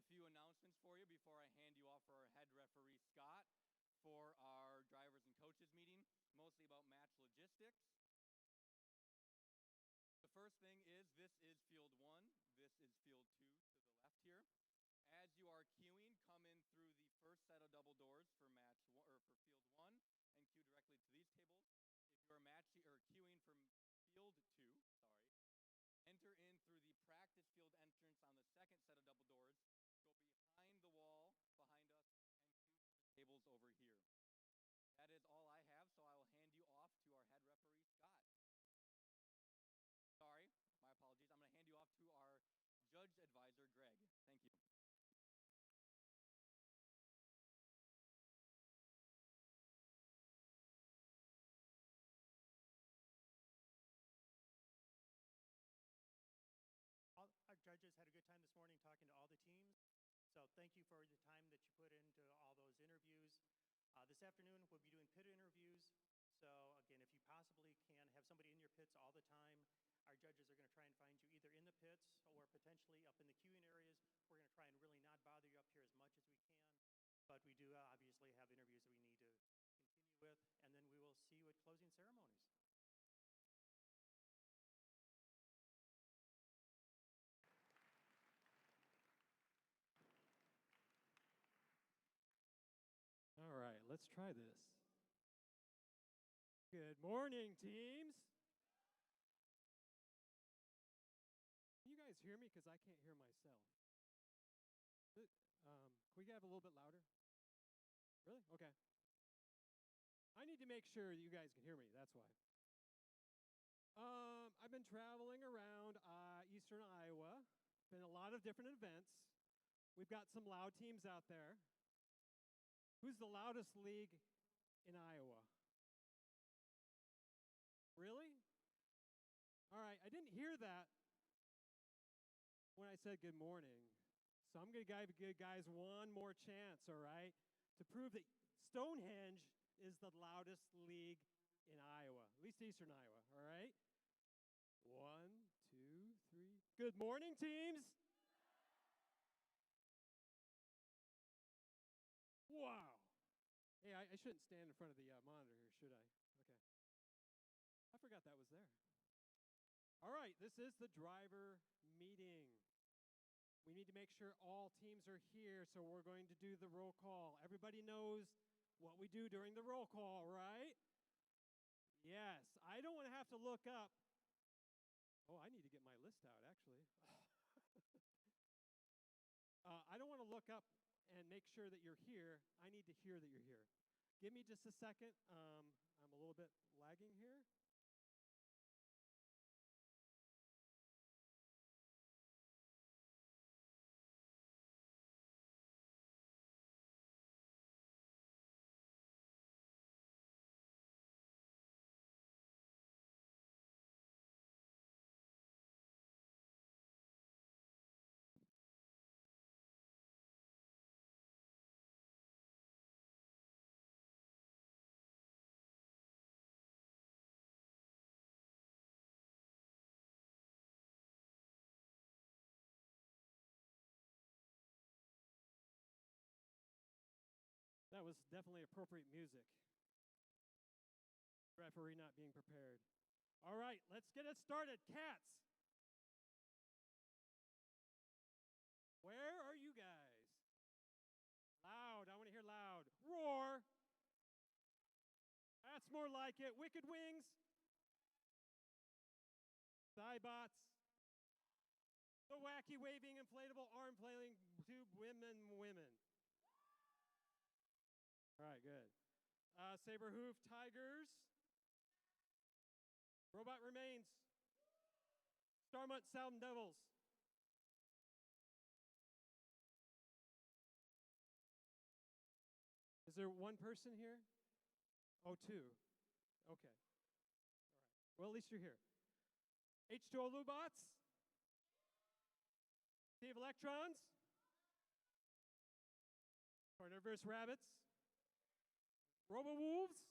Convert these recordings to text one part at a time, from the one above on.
a few announcements for you before I hand you off for our head referee, Scott, for our drivers and coaches meeting, mostly about match logistics. The first thing is this is field 1, this is field 2 to the left here. As you are queuing, come in through the first set of double doors for match one, or for field 1 and queue directly to these tables. If you are queuing from field 2, enter in through the practice field entrance on the second set of double doors, go behind the wall behind us, and queue to the tables over here. That is all I have, so I will hand you off to our head referee, Scott. Sorry, my apologies. I'm going to hand you off to our judge advisor, Greg. Thank you. Our judges had a good time this morning talking to all the teams. So thank you for the time that you put into all those interviews. This afternoon, we'll be doing pit interviews. So again, if you possibly can have somebody in your pits all the time, our judges are going to try and find you either in the pits or potentially up in the queuing areas. We're going to try and really not bother you up here as much as we can. But we do obviously have interviews that we need to continue with. And then we will see you at closing ceremonies. All right, let's try this. Good morning, teams. Can you guys hear me? Because I can't hear myself. Can we have a little bit louder? Really? Okay. I need to make sure that you guys can hear me. That's why. I've been traveling around eastern Iowa. Been a lot of different events. We've got some loud teams out there. Who's the loudest league in Iowa? Really? All right, I didn't hear that when I said good morning. So I'm going to give guys one more chance, all right, to prove that Stonehenge is the loudest league in Iowa, at least eastern Iowa, all right? 1, 2, 3. Good morning, teams. Wow. Hey, I shouldn't stand in front of the monitor here, should I? Okay. I forgot that was there. All right, this is the driver meeting. We need to make sure all teams are here, so we're going to do the roll call. Everybody knows what we do during the roll call, right? Yes. I don't want to have to look up. Oh, I need to get my list out, actually. I don't want to look up and make sure that you're here. I need to hear that you're here. Give me just a second. I'm a little bit lagging here. That was definitely appropriate music. Referee not being prepared. All right, let's get it started. Cats. Where are you guys? Loud. I want to hear loud. Roar. That's more like it. Wicked wings. Thighbots. The wacky waving inflatable arm flailing tube women. All right, good. Saber hoof tigers. Robot remains. Starmont Sound Devils. Is there one person here? Oh, two. Okay. All right. Well, at least you're here. H2O Lubots. Steve Electrons. Carnivorous Rabbits. Robo-Wolves.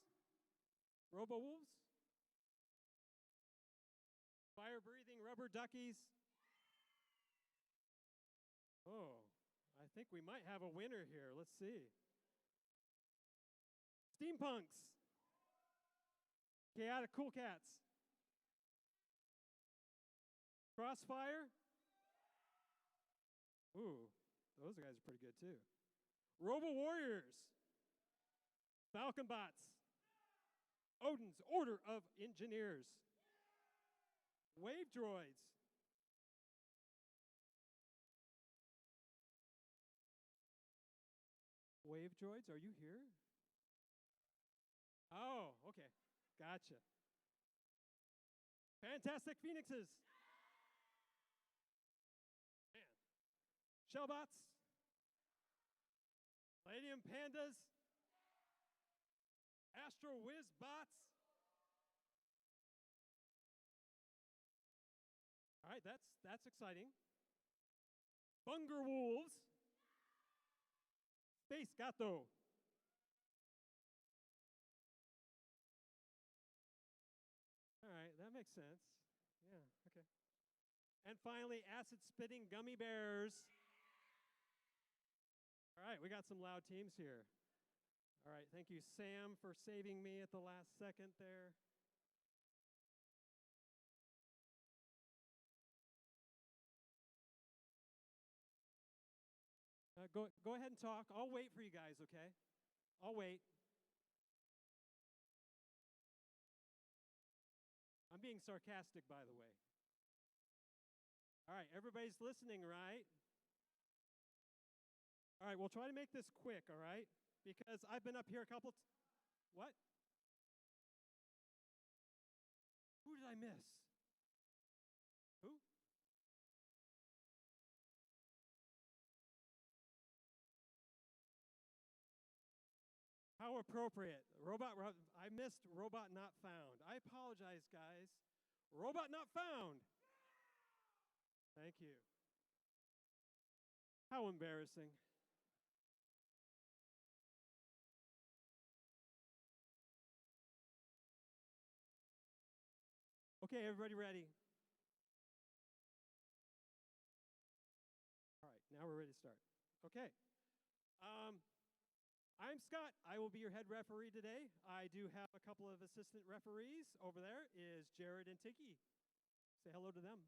Fire-breathing rubber duckies. Oh, I think we might have a winner here. Let's see. Steampunks. Chaotic Cool Cats. Crossfire. Ooh, those guys are pretty good too. Robo Warriors. Falcon Bots. Odin's Order of Engineers. Wave Droids. Wave Droids, are you here? Oh, okay. Gotcha. Fantastic Phoenixes. Man. Shellbots. Palladium Pandas. Astro Whiz Bots. All right, that's exciting. Bunger Wolves. Space Gato. All right, that makes sense. Yeah, okay. And finally, Acid Spitting Gummy Bears. All right, we got some loud teams here. All right, thank you, Sam, for saving me at the last second there. Go ahead and talk. I'll wait for you guys, okay? I'll wait. I'm being sarcastic, by the way. All right, everybody's listening, right? All right, we'll try to make this quick, all right? Because I've been up here a couple what? Who did I miss? Who? How appropriate. I missed robot not found. I apologize, guys. Robot not found. Thank you. How embarrassing. Okay, everybody ready? All right, now we're ready to start. Okay. I'm Scott. I will be your head referee today. I do have a couple of assistant referees. Over there is Jared and Tiki. Say hello to them.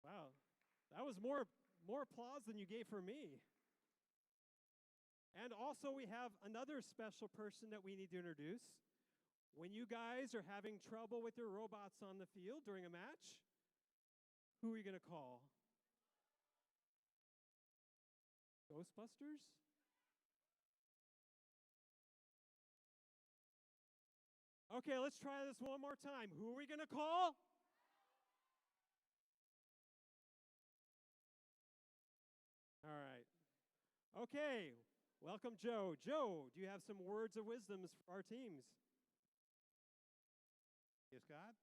Wow, that was more applause than you gave for me. And also we have another special person that we need to introduce. When you guys are having trouble with your robots on the field during a match, who are you going to call? Ghostbusters? Okay, let's try this one more time. Who are we going to call? All right. Okay, welcome, Joe. Joe, do you have some words of wisdom for our teams? Yes, God?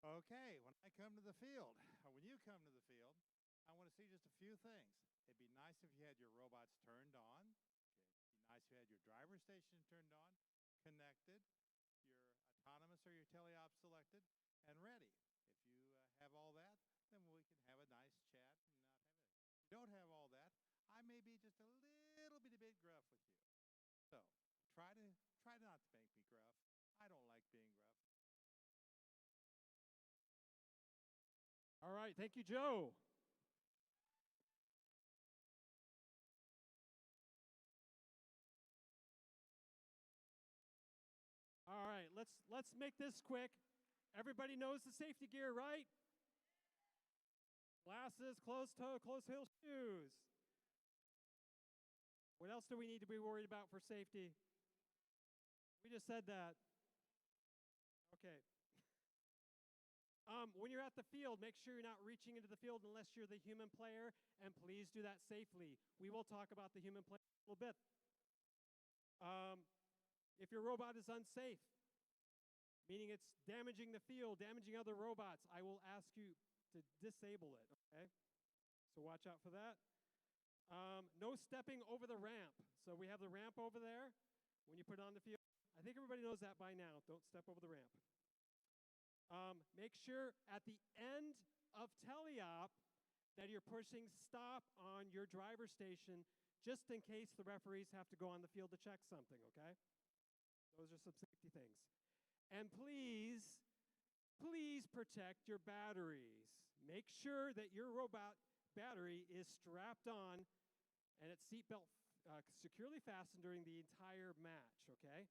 Okay, when I come to the field, or when you come to the field, I want to see just a few things. It'd be nice if you had your robots turned on. Okay. It'd be nice if you had your driver station turned on, connected, your autonomous or your teleop selected, and ready. If you have all that, then we can have a nice chat and not have it. If you don't have all that, I may be just a little bitty bit gruff with you. So try not to make me gruff. I don't like being gruff. All right, thank you, Joe. All right, let's make this quick. Everybody knows the safety gear, right? Glasses, closed-toe, closed-heel shoes. What else do we need to be worried about for safety? We just said that. Okay. When you're at the field, make sure you're not reaching into the field unless you're the human player, and please do that safely. We will talk about the human player a little bit. If your robot is unsafe, meaning it's damaging the field, damaging other robots, I will ask you to disable it, okay? So watch out for that. No stepping over the ramp. So we have the ramp over there when you put it on the field. I think everybody knows that by now. Don't step over the ramp. Make sure at the end of teleop that you're pushing stop on your driver station just in case the referees have to go on the field to check something, okay? Those are some safety things. And please protect your batteries. Make sure that your robot battery is strapped on and its seatbelt securely fastened during the entire match, okay?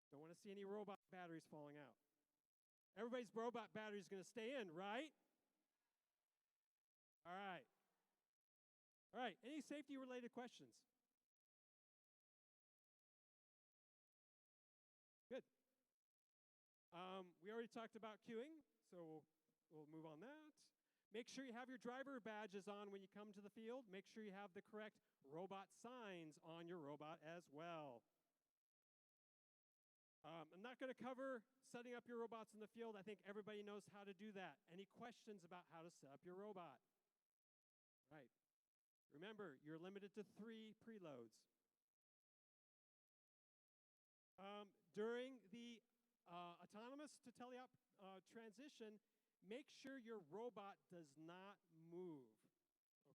Don't want to see any robot batteries falling out. Everybody's robot battery is going to stay in, right? All right. All right, any safety-related questions? Good. We already talked about queuing, so we'll move on that. Make sure you have your driver badges on when you come to the field. Make sure you have the correct robot signs on your robot as well. I'm not going to cover setting up your robots in the field. I think everybody knows how to do that. Any questions about how to set up your robot? Right. Remember, you're limited to 3 preloads. During the autonomous to teleop transition, make sure your robot does not move,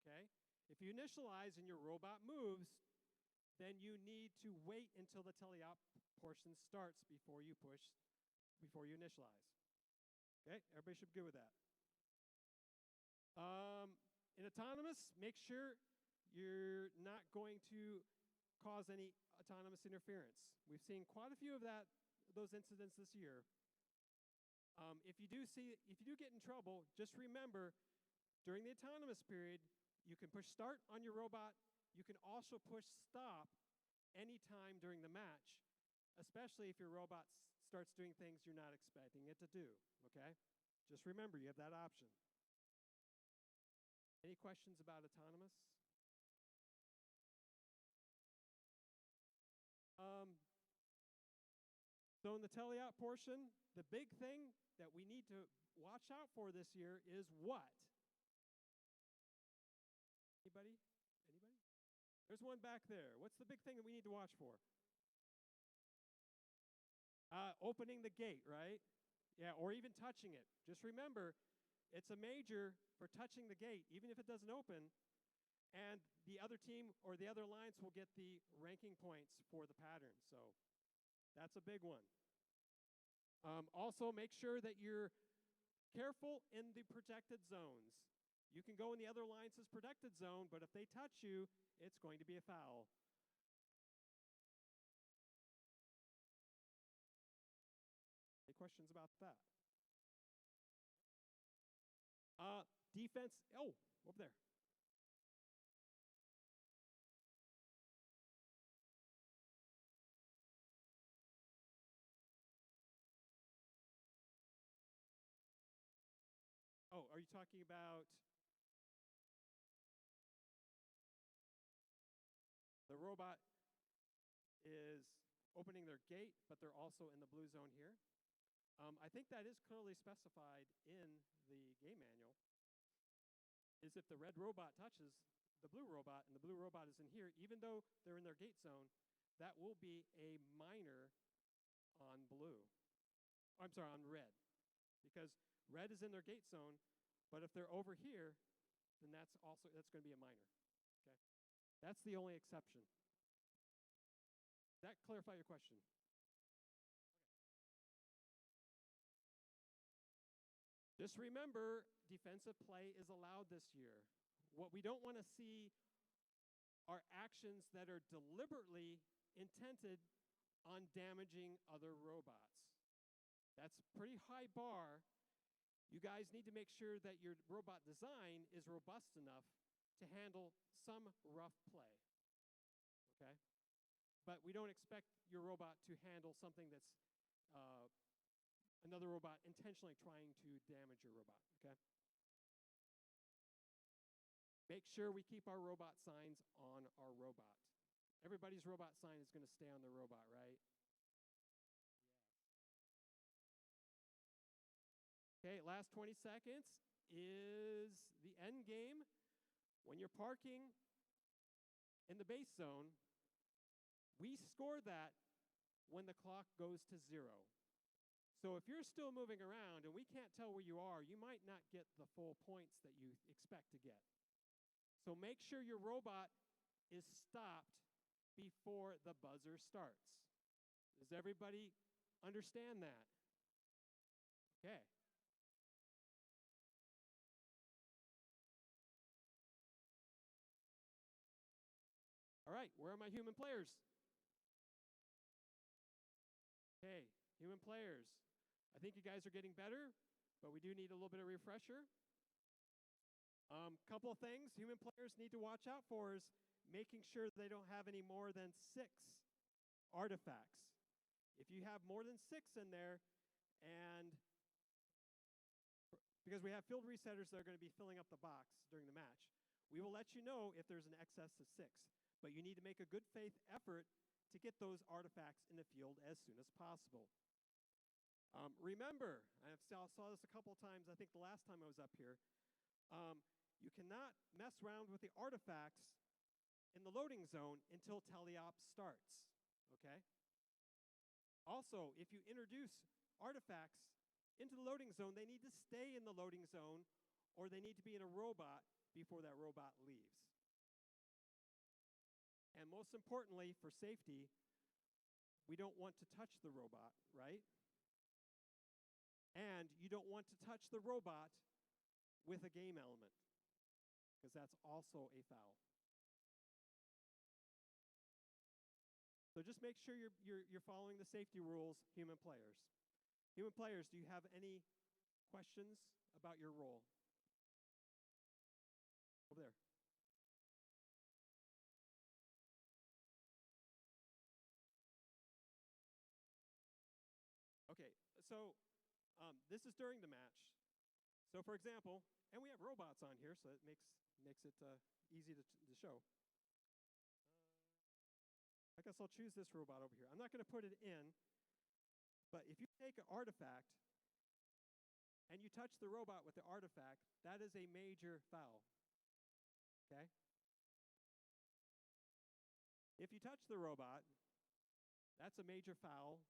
okay? If you initialize and your robot moves, then you need to wait until the teleop portion starts before you initialize. Okay, everybody should be good with that. In autonomous, make sure you're not going to cause any autonomous interference. We've seen quite a few of those incidents this year. If you do get in trouble, just remember, during the autonomous period, you can push start on your robot. You can also push stop anytime during the match, especially if your robot starts doing things you're not expecting it to do, okay? Just remember, you have that option. Any questions about autonomous? So in the teleop portion, the big thing that we need to watch out for this year is what? Anybody? There's one back there. What's the big thing that we need to watch for? Opening the gate, right? Yeah, or even touching it. Just remember, it's a major for touching the gate, even if it doesn't open, and the other team or the other alliance will get the ranking points for the pattern. So that's a big one. Also, make sure that you're careful in the protected zones. You can go in the other alliance's protected zone, but if they touch you, it's going to be a foul. Any questions about that? Defense, over there. Oh, are you talking about the robot is opening their gate, but they're also in the blue zone here? I think that is clearly specified in the game manual, is if the red robot touches the blue robot and the blue robot is in here, even though they're in their gate zone, that will be a minor on blue. I'm sorry, on red. Because red is in their gate zone, but if they're over here, then that's going to be a minor. Okay? That's the only exception. Does that clarify your question? Just remember, defensive play is allowed this year. What we don't want to see are actions that are deliberately intended on damaging other robots. That's a pretty high bar. You guys need to make sure that your robot design is robust enough to handle some rough play. Okay? But we don't expect your robot to handle something that's another robot intentionally trying to damage your robot, okay? Make sure we keep our robot signs on our robot. Everybody's robot sign is going to stay on their robot, right? Okay, last 20 seconds is the end game. When you're parking in the base zone, we score that when the clock goes to 0. So if you're still moving around and we can't tell where you are, you might not get the full points that you expect to get. So make sure your robot is stopped before the buzzer starts. Does everybody understand that? Okay. All right, where are my human players? Okay, human players. I think you guys are getting better, but we do need a little bit of refresher. Couple of things human players need to watch out for is making sure they don't have any more than 6 artifacts. If you have more than 6 in there, and because we have field resetters that are going to be filling up the box during the match, we will let you know if there's an excess of 6. But you need to make a good faith effort to get those artifacts in the field as soon as possible. Remember, I saw this a couple of times, I think the last time I was up here, you cannot mess around with the artifacts in the loading zone until teleop starts, okay? Also, if you introduce artifacts into the loading zone, they need to stay in the loading zone or they need to be in a robot before that robot leaves. And most importantly, for safety, we don't want to touch the robot, right? And you don't want to touch the robot with a game element, because that's also a foul. So just make sure you're following the safety rules, human players. Human players, do you have any questions about your role? Over there. Okay, so this is during the match. So for example, and we have robots on here, so it makes it easy to show. I guess I'll choose this robot over here. I'm not going to put it in, but if you take an artifact and you touch the robot with the artifact, that is a major foul, okay? If you touch the robot, that's a major foul,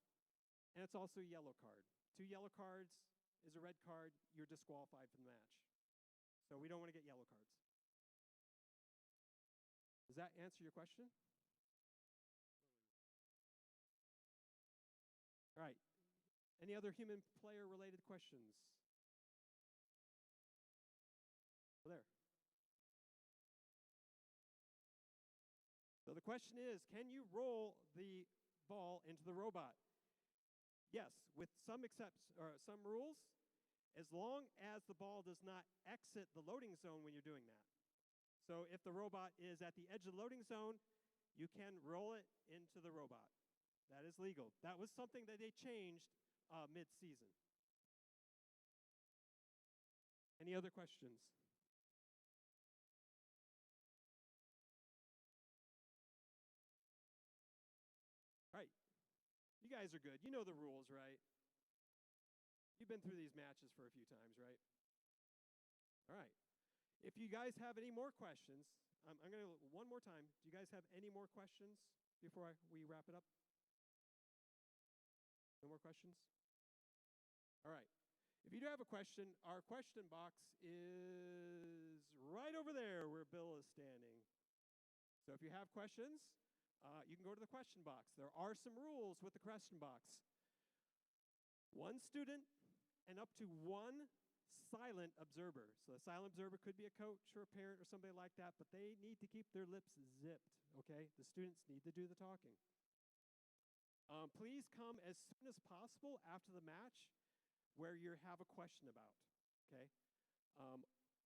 and it's also a yellow card. 2 yellow cards is a red card, you're disqualified from the match. So we don't want to get yellow cards. Does that answer your question? All right. Any other human player related questions? There. So the question is, can you roll the ball into the robot? Yes, with some rules, as long as the ball does not exit the loading zone when you're doing that. So if the robot is at the edge of the loading zone, you can roll it into the robot. That is legal. That was something that they changed mid-season. Any other questions? All right. You guys are good. You know the rules, right? You've been through these matches for a few times, right? All right. If you guys have any more questions, I'm going to, one more time, do you guys have any more questions before we wrap it up? No more questions? All right. If you do have a question, our question box is right over there where Bill is standing. So if you have questions, you can go to the question box. There are some rules with the question box. 1 student and up to 1 silent observer. So a silent observer could be a coach or a parent or somebody like that, but they need to keep their lips zipped, okay? The students need to do the talking. Please come as soon as possible after the match where you have a question about, okay?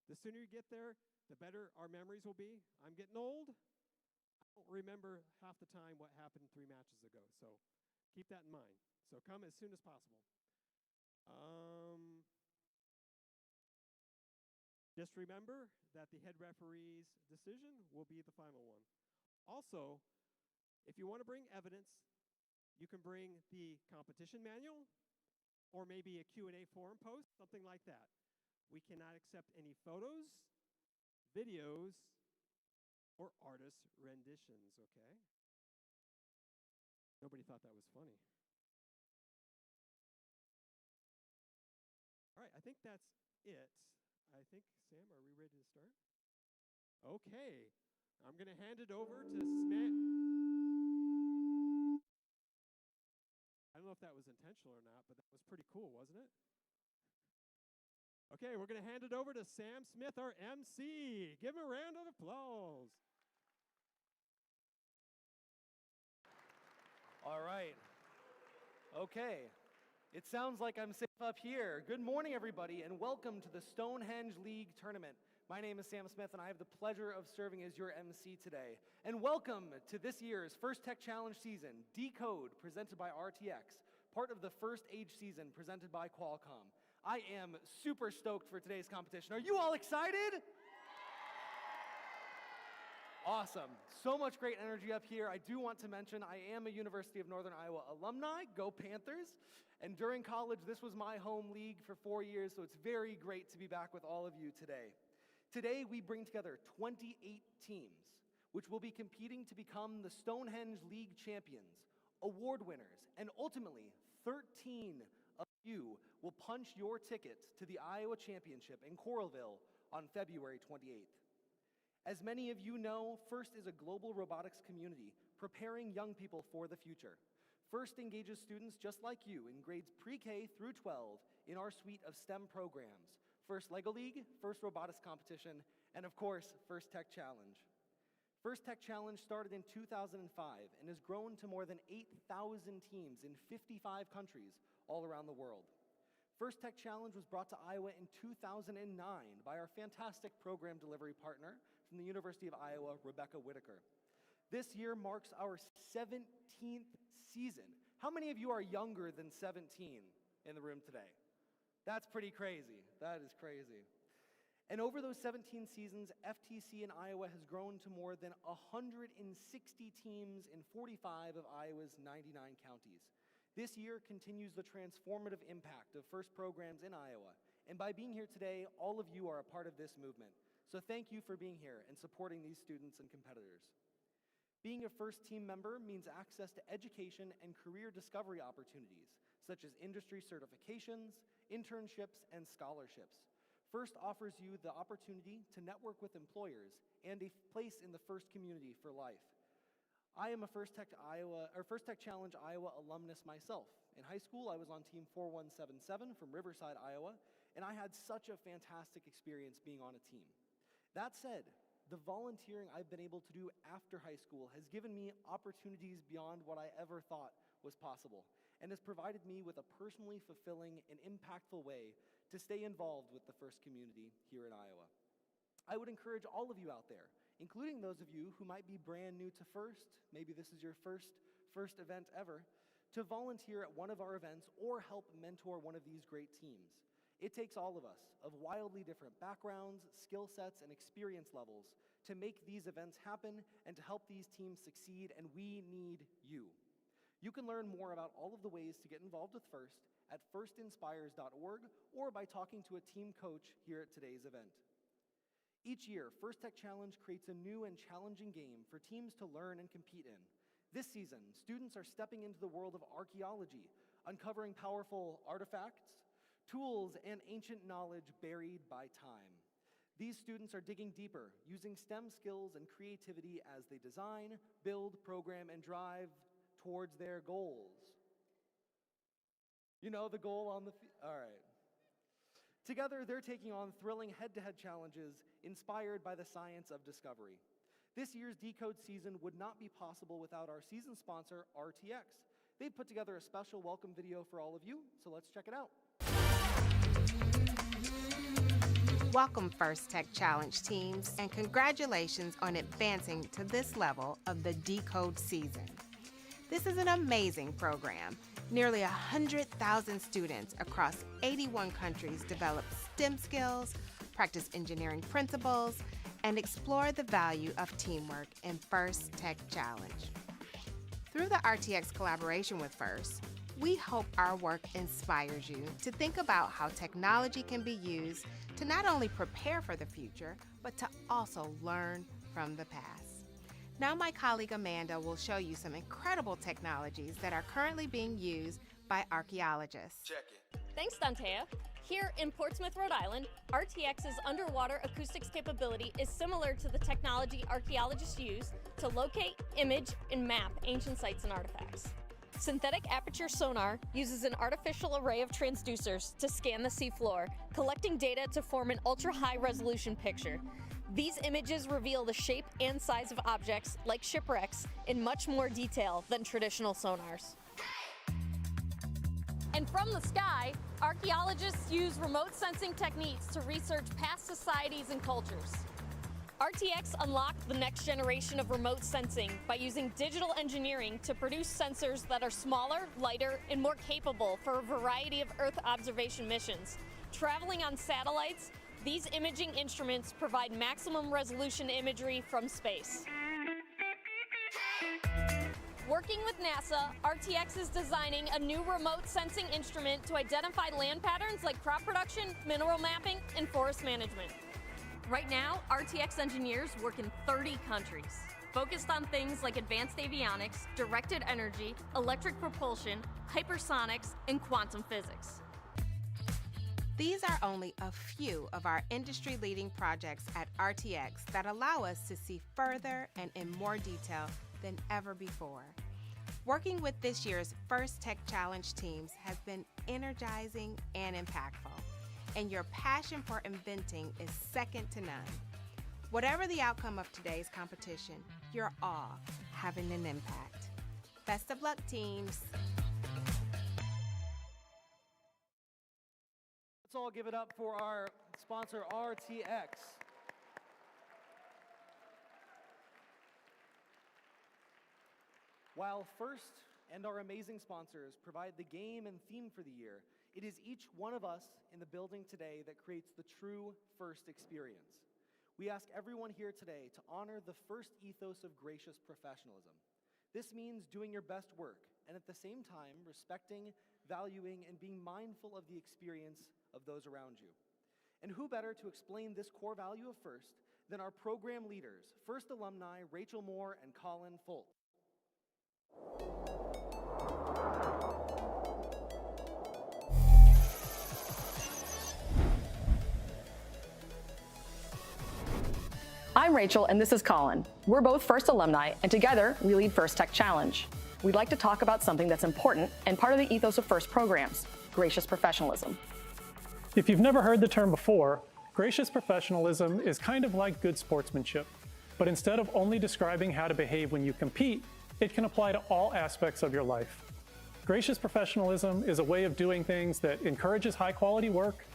The sooner you get there, the better our memories will be. I'm getting old. I don't remember half the time what happened 3 matches ago, so keep that in mind. So come as soon as possible. Just remember that the head referee's decision will be the final one. Also, if you want to bring evidence, you can bring the competition manual or maybe a Q&A forum post, something like that. We cannot accept any photos, videos, or artist renditions, okay? Nobody thought that was funny. All right, I think that's it. I think, Sam, are we ready to start? Okay, I'm going to hand it over to Smith. I don't know if that was intentional or not, but that was pretty cool, wasn't it? Okay, we're going to hand it over to Sam Smith, our MC. Give him a round of applause. All right. Okay. It sounds like I'm safe up here. Good morning, everybody, and welcome to the Stonehenge League Tournament. My name is Sam Smith, and I have the pleasure of serving as your MC today. And welcome to this year's First Tech Challenge season, Decode, presented by RTX, part of the First Age season, presented by Qualcomm. I am super stoked for today's competition. Are you all excited? Awesome. So much great energy up here. I do want to mention I am a University of Northern Iowa alumni. Go Panthers. And during college, this was my home league for 4 years, so it's very great to be back with all of you today. Today, we bring together 28 teams, which will be competing to become the Stonehenge League champions, award winners, and ultimately, 13 of you will punch your ticket to the Iowa Championship in Coralville on February 28th. As many of you know, FIRST is a global robotics community preparing young people for the future. FIRST engages students just like you in grades pre-K through 12 in our suite of STEM programs, FIRST LEGO League, FIRST Robotics Competition, and of course, FIRST Tech Challenge. FIRST Tech Challenge started in 2005 and has grown to more than 8,000 teams in 55 countries all around the world. FIRST Tech Challenge was brought to Iowa in 2009 by our fantastic program delivery partner from the University of Iowa, Rebecca Whitaker. This year marks our 17th season. How many of you are younger than 17 in the room today? That's pretty crazy. That is crazy. And over those 17 seasons, FTC in Iowa has grown to more than 160 teams in 45 of Iowa's 99 counties. This year continues the transformative impact of FIRST programs in Iowa. And by being here today, all of you are a part of this movement. So thank you for being here and supporting these students and competitors. Being a FIRST team member means access to education and career discovery opportunities, such as industry certifications, internships, and scholarships. FIRST offers you the opportunity to network with employers and a place in the FIRST community for life. I am a FIRST Tech Challenge Iowa alumnus myself. In high school, I was on Team 4177 from Riverside, Iowa, and I had such a fantastic experience being on a team. That said, the volunteering I've been able to do after high school has given me opportunities beyond what I ever thought was possible, and has provided me with a personally fulfilling and impactful way to stay involved with the FIRST community here in Iowa. I would encourage all of you out there, including those of you who might be brand new to FIRST, maybe this is your first event ever, to volunteer at one of our events or help mentor one of these great teams. It takes all of us, of wildly different backgrounds, skill sets, and experience levels, to make these events happen and to help these teams succeed, and we need you. You can learn more about all of the ways to get involved with FIRST at firstinspires.org or by talking to a team coach here at today's event. Each year, FIRST Tech Challenge creates a new and challenging game for teams to learn and compete in. This season, students are stepping into the world of archaeology, uncovering powerful artifacts, tools, and ancient knowledge buried by time. These students are digging deeper, using STEM skills and creativity as they design, build, program, and drive towards their goals. You know the goal on the all right. Together, they're taking on thrilling head-to-head challenges inspired by the science of discovery. This year's Decode season would not be possible without our season sponsor, RTX. They've put together a special welcome video for all of you, so let's check it out. Welcome, FIRST Tech Challenge teams, and congratulations on advancing to this level of the Decode season. This is an amazing program. Nearly 100,000 students across 81 countries develop STEM skills, practice engineering principles, and explore the value of teamwork in FIRST Tech Challenge. Through the RTX collaboration with FIRST, we hope our work inspires you to think about how technology can be used to not only prepare for the future, but to also learn from the past. Now my colleague Amanda will show you some incredible technologies that are currently being used by archaeologists. Check it. Thanks, Dantea. Here in Portsmouth, Rhode Island, RTX's underwater acoustics capability is similar to the technology archaeologists use to locate, image, and map ancient sites and artifacts. Synthetic aperture sonar uses an artificial array of transducers to scan the seafloor, collecting data to form an ultra-high resolution picture. These images reveal the shape and size of objects, like shipwrecks, in much more detail than traditional sonars. And from the sky, archaeologists use remote sensing techniques to research past societies and cultures. RTX unlocked the next generation of remote sensing by using digital engineering to produce sensors that are smaller, lighter, and more capable for a variety of Earth observation missions. Traveling on satellites, these imaging instruments provide maximum resolution imagery from space. Working with NASA, RTX is designing a new remote sensing instrument to identify land patterns like crop production, mineral mapping, and forest management. Right now, RTX engineers work in 30 countries, focused on things like advanced avionics, directed energy, electric propulsion, hypersonics, and quantum physics. These are only a few of our industry-leading projects at RTX that allow us to see further and in more detail than ever before. Working with this year's First Tech Challenge teams has been energizing and impactful, and your passion for inventing is second to none. Whatever the outcome of today's competition, you're all having an impact. Best of luck, teams. Let's all give it up for our sponsor, RTX. While First and our amazing sponsors provide the game and theme for the year, it is each one of us in the building today that creates the true First experience. We ask everyone here today to honor the First ethos of gracious professionalism. This means doing your best work and at the same time respecting, valuing, and being mindful of the experience of those around you. And who better to explain this core value of First than our program leaders, First alumni Rachel Moore and Colin Fultz. I'm Rachel and this is Colin. We're both First alumni and together we lead First Tech Challenge. We'd like to talk about something that's important and part of the ethos of First programs, gracious professionalism. If you've never heard the term before, gracious professionalism is kind of like good sportsmanship, but instead of only describing how to behave when you compete, it can apply to all aspects of your life. Gracious professionalism is a way of doing things that encourages high-quality work,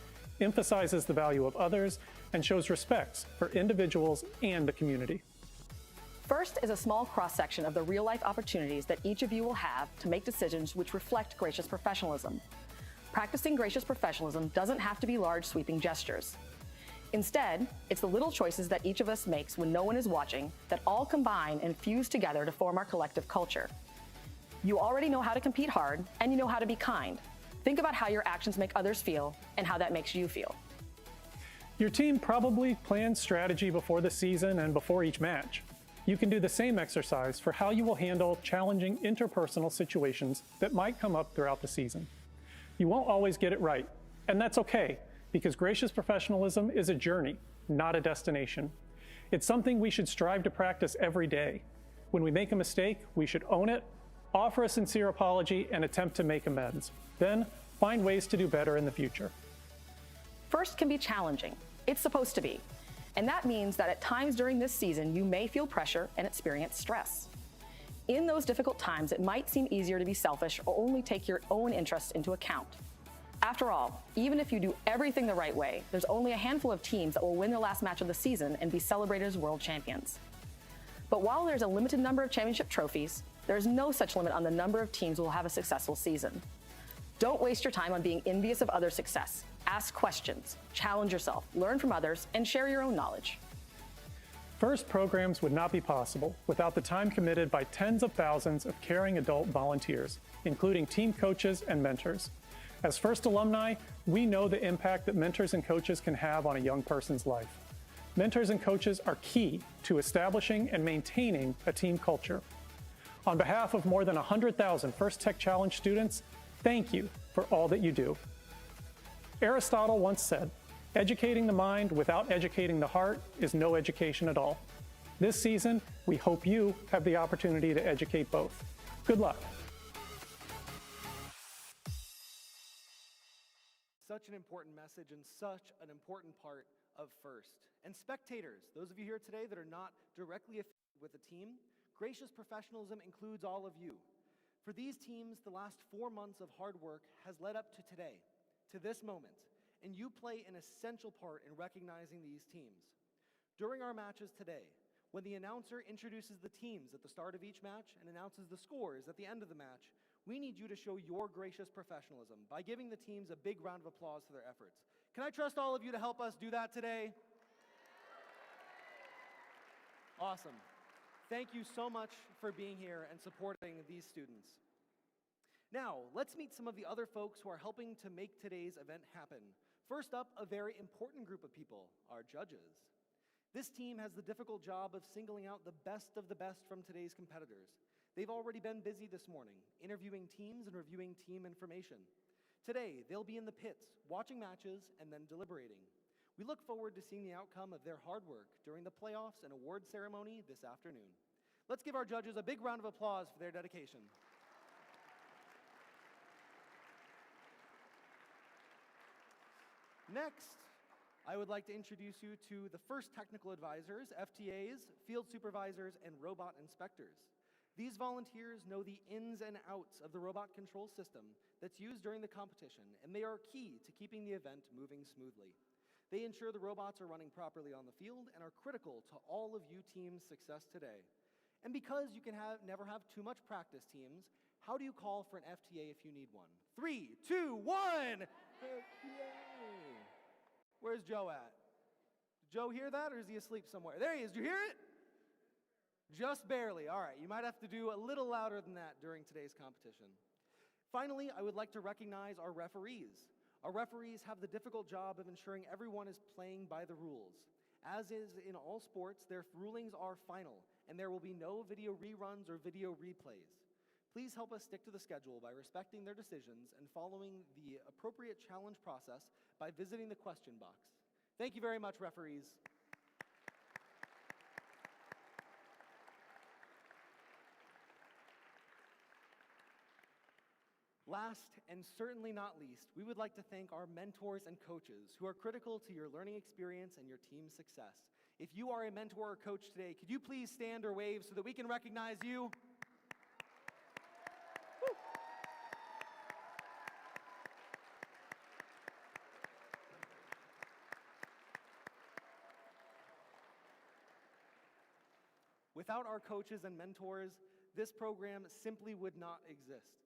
emphasizes the value of others, and shows respect for individuals and the community. First is a small cross-section of the real-life opportunities that each of you will have to make decisions which reflect gracious professionalism. Practicing gracious professionalism doesn't have to be large, sweeping gestures. Instead, it's the little choices that each of us makes when no one is watching that all combine and fuse together to form our collective culture. You already know how to compete hard, and you know how to be kind. Think about how your actions make others feel and how that makes you feel. Your team probably plans strategy before the season and before each match. You can do the same exercise for how you will handle challenging interpersonal situations that might come up throughout the season. You won't always get it right, and that's okay, because gracious professionalism is a journey, not a destination. It's something we should strive to practice every day. When we make a mistake, we should own it, offer a sincere apology, and attempt to make amends. Then, find ways to do better in the future. First can be challenging. It's supposed to be. And that means that at times during this season, you may feel pressure and experience stress. In those difficult times, it might seem easier to be selfish or only take your own interests into account. After all, even if you do everything the right way, there's only a handful of teams that will win their last match of the season and be celebrated as world champions. But while there's a limited number of championship trophies, there's no such limit on the number of teams who will have a successful season. Don't waste your time on being envious of others' success. Ask questions, challenge yourself, learn from others, and share your own knowledge. First programs would not be possible without the time committed by tens of thousands of caring adult volunteers, including team coaches and mentors. As First alumni, we know the impact that mentors and coaches can have on a young person's life. Mentors and coaches are key to establishing and maintaining a team culture. On behalf of more than 100,000 First Tech Challenge students, thank you for all that you do. Aristotle once said, "Educating the mind without educating the heart is no education at all." This season, we hope you have the opportunity to educate both. Good luck. Such an important message and such an important part of FIRST. And spectators, those of you here today that are not directly affiliated with the team, gracious professionalism includes all of you. For these teams, the last 4 months of hard work has led up to today, to this moment, and you play an essential part in recognizing these teams. During our matches today, when the announcer introduces the teams at the start of each match and announces the scores at the end of the match, we need you to show your gracious professionalism by giving the teams a big round of applause for their efforts. Can I trust all of you to help us do that today? Awesome. Thank you so much for being here and supporting these students. Now, let's meet some of the other folks who are helping to make today's event happen. First up, a very important group of people, our judges. This team has the difficult job of singling out the best of the best from today's competitors. They've already been busy this morning, interviewing teams and reviewing team information. Today, they'll be in the pits, watching matches, and then deliberating. We look forward to seeing the outcome of their hard work during the playoffs and award ceremony this afternoon. Let's give our judges a big round of applause for their dedication. Next, I would like to introduce you to the FIRST technical advisors, FTAs, field supervisors, and robot inspectors. These volunteers know the ins and outs of the robot control system that's used during the competition, and they are key to keeping the event moving smoothly. They ensure the robots are running properly on the field and are critical to all of you teams' success today. And because you can never have too much practice, teams, how do you call for an FTA if you need one? 3, 2, 1! FTA! Where's Joe at? Did Joe hear that, or is he asleep somewhere? There he is. Did you hear it? Just barely. All right, you might have to do a little louder than that during today's competition. Finally, I would like to recognize our referees. Our referees have the difficult job of ensuring everyone is playing by the rules. As is in all sports, their rulings are final, and there will be no video reruns or video replays. Please help us stick to the schedule by respecting their decisions and following the appropriate challenge process by visiting the question box. Thank you very much, referees. Last and certainly not least, we would like to thank our mentors and coaches who are critical to your learning experience and your team's success. If you are a mentor or coach today, could you please stand or wave so that we can recognize you? Woo. Without our coaches and mentors, this program simply would not exist.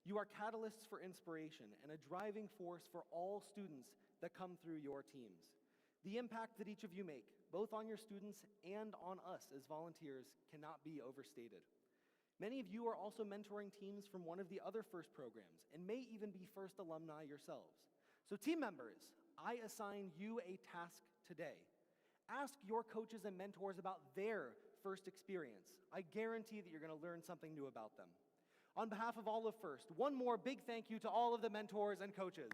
You are catalysts for inspiration and a driving force for all students that come through your teams. The impact that each of you make, both on your students and on us as volunteers, cannot be overstated. Many of you are also mentoring teams from one of the other FIRST programs and may even be FIRST alumni yourselves. So team members, I assign you a task today. Ask your coaches and mentors about their FIRST experience. I guarantee that you're going to learn something new about them. On behalf of all of FIRST, one more big thank you to all of the mentors and coaches.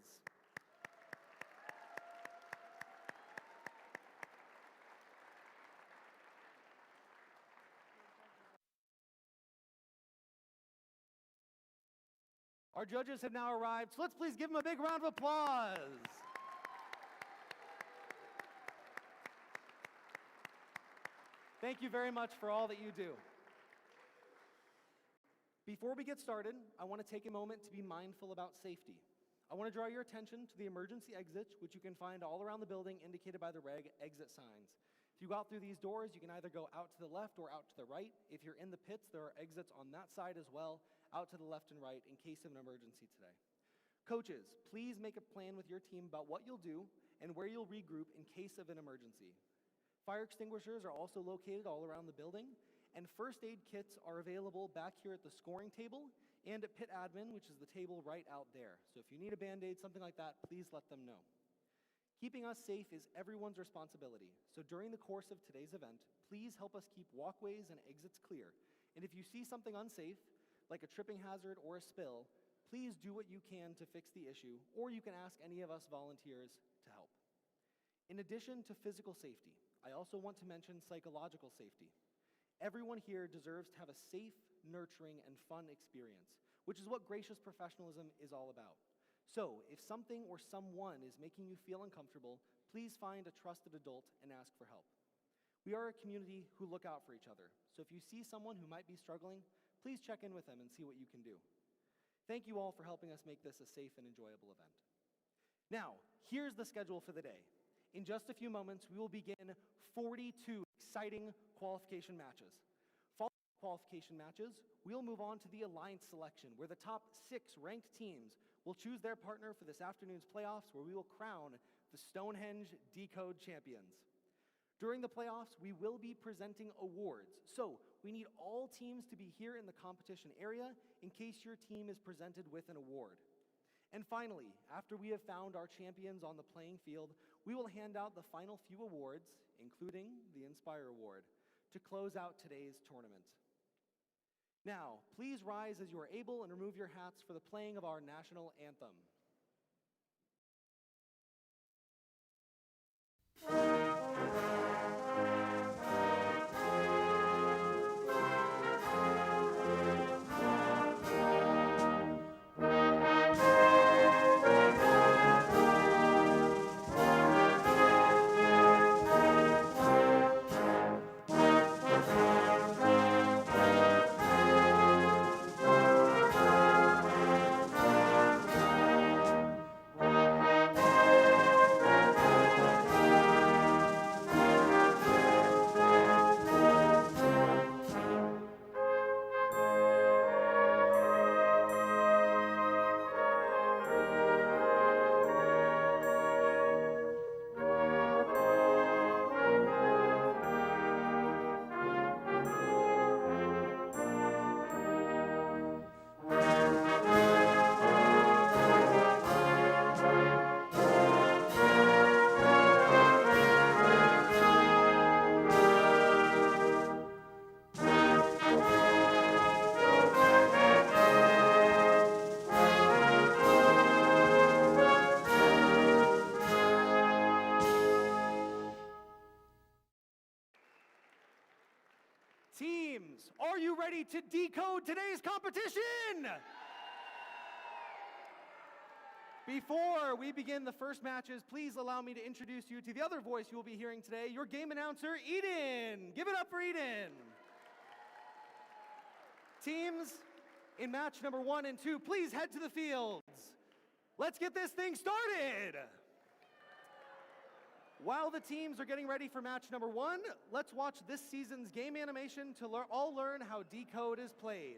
Our judges have now arrived, so let's please give them a big round of applause. Thank you very much for all that you do. Before we get started, I want to take a moment to be mindful about safety. I want to draw your attention to the emergency exits, which you can find all around the building, indicated by the red exit signs. If you go out through these doors, you can either go out to the left or out to the right. If you're in the pits, there are exits on that side as well, out to the left and right in case of an emergency today. Coaches, please make a plan with your team about what you'll do and where you'll regroup in case of an emergency. Fire extinguishers are also located all around the building, and first aid kits are available back here at the scoring table and at pit admin, which is the table right out there. So if you need a Band-Aid, something like that, please let them know. Keeping us safe is everyone's responsibility, so during the course of today's event, please help us keep walkways and exits clear. And if you see something unsafe, like a tripping hazard or a spill, please do what you can to fix the issue, or you can ask any of us volunteers to help. In addition to physical safety, I also want to mention psychological safety. Everyone here deserves to have a safe, nurturing, and fun experience, which is what gracious professionalism is all about. So, if something or someone is making you feel uncomfortable, please find a trusted adult and ask for help. We are a community who look out for each other, so if you see someone who might be struggling, please check in with them and see what you can do. Thank you all for helping us make this a safe and enjoyable event. Now, here's the schedule for the day. In just a few moments, we will begin 42 exciting qualification matches. Following qualification matches, we'll move on to the alliance selection, where the top 6 ranked teams will choose their partner for this afternoon's playoffs, where we will crown the Stonehenge Decode champions. During the playoffs, we will be presenting awards, so we need all teams to be here in the competition area in case your team is presented with an award. And finally, after we have found our champions on the playing field, we will hand out the final few awards, including the Inspire Award, to close out today's tournament. Now, please rise as you are able and remove your hats for the playing of our national anthem. Teams, are you ready to decode today's competition? Before we begin the first matches, please allow me to introduce you to the other voice you will be hearing today, your game announcer, Eden. Give it up for Eden. Teams, in match number 1 and 2, please head to the fields. Let's get this thing started. While the teams are getting ready for match number 1, let's watch this season's game animation to all learn how Decode is played.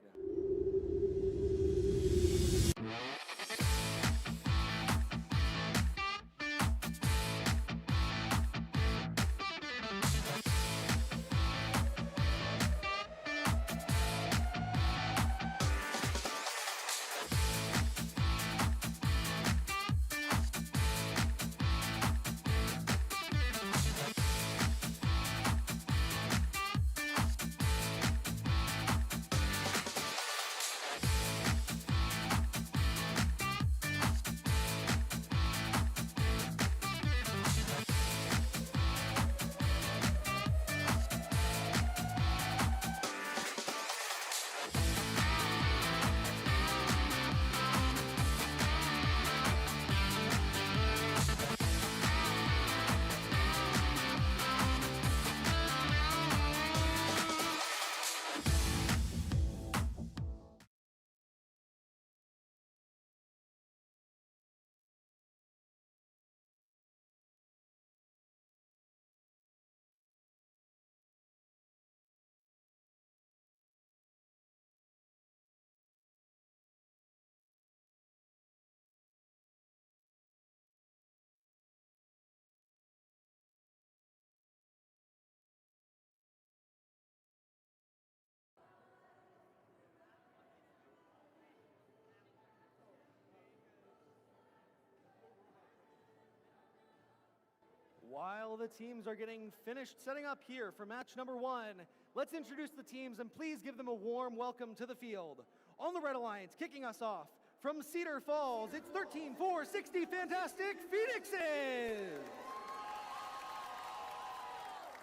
While the teams are getting finished setting up here for match number 1, let's introduce the teams and please give them a warm welcome to the field. On the Red Alliance, kicking us off from Cedar Falls, it's 13-4-60 Fantastic Phoenixes.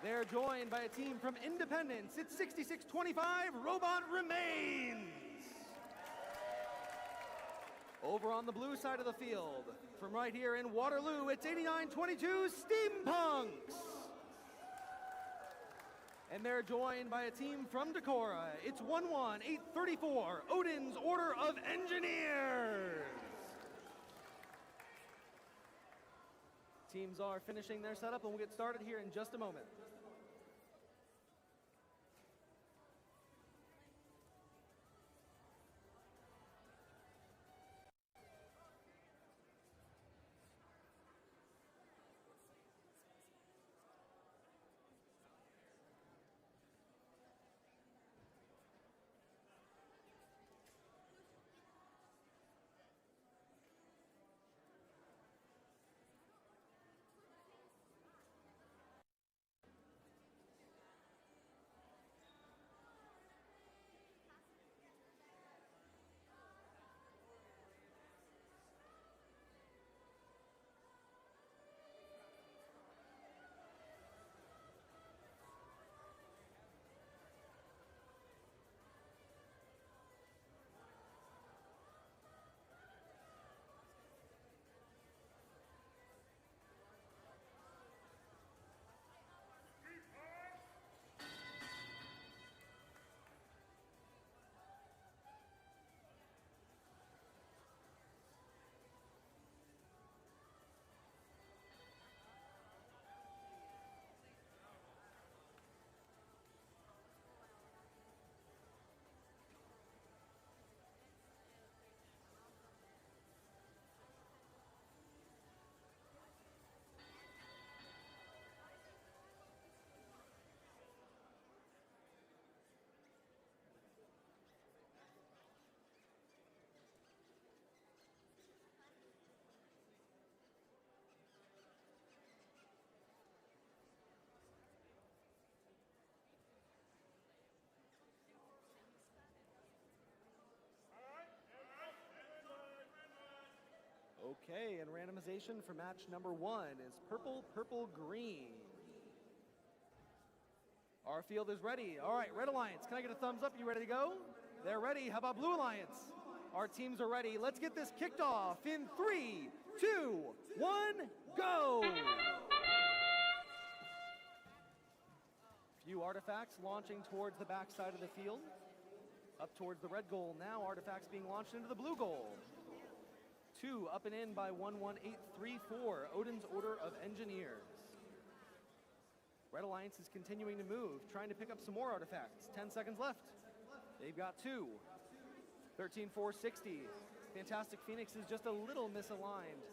They're joined by a team from Independence, it's 66-25 Robot Remains. Over on the blue side of the field, from right here in Waterloo, it's 89-22 Steampunks. And they're joined by a team from Decorah. It's 1-1-834 Odin's Order of Engineers. Teams are finishing their setup and we'll get started here in just a moment. Okay, and randomization for match number 1 is purple, purple, green. Our field is ready. All right, Red Alliance, can I get a thumbs up? You ready to go? They're ready. How about Blue Alliance? Our teams are ready. Let's get this kicked off in 3, 2, 1, go! Few artifacts launching towards the back side of the field. Up towards the red goal now, artifacts being launched into the blue goal. 2 up and in by 1-1-8-3-4, Odin's Order of Engineers. Red Alliance is continuing to move, trying to pick up some more artifacts. 10 seconds left. They've got 2. 13-4-60. Fantastic Phoenix is just a little misaligned.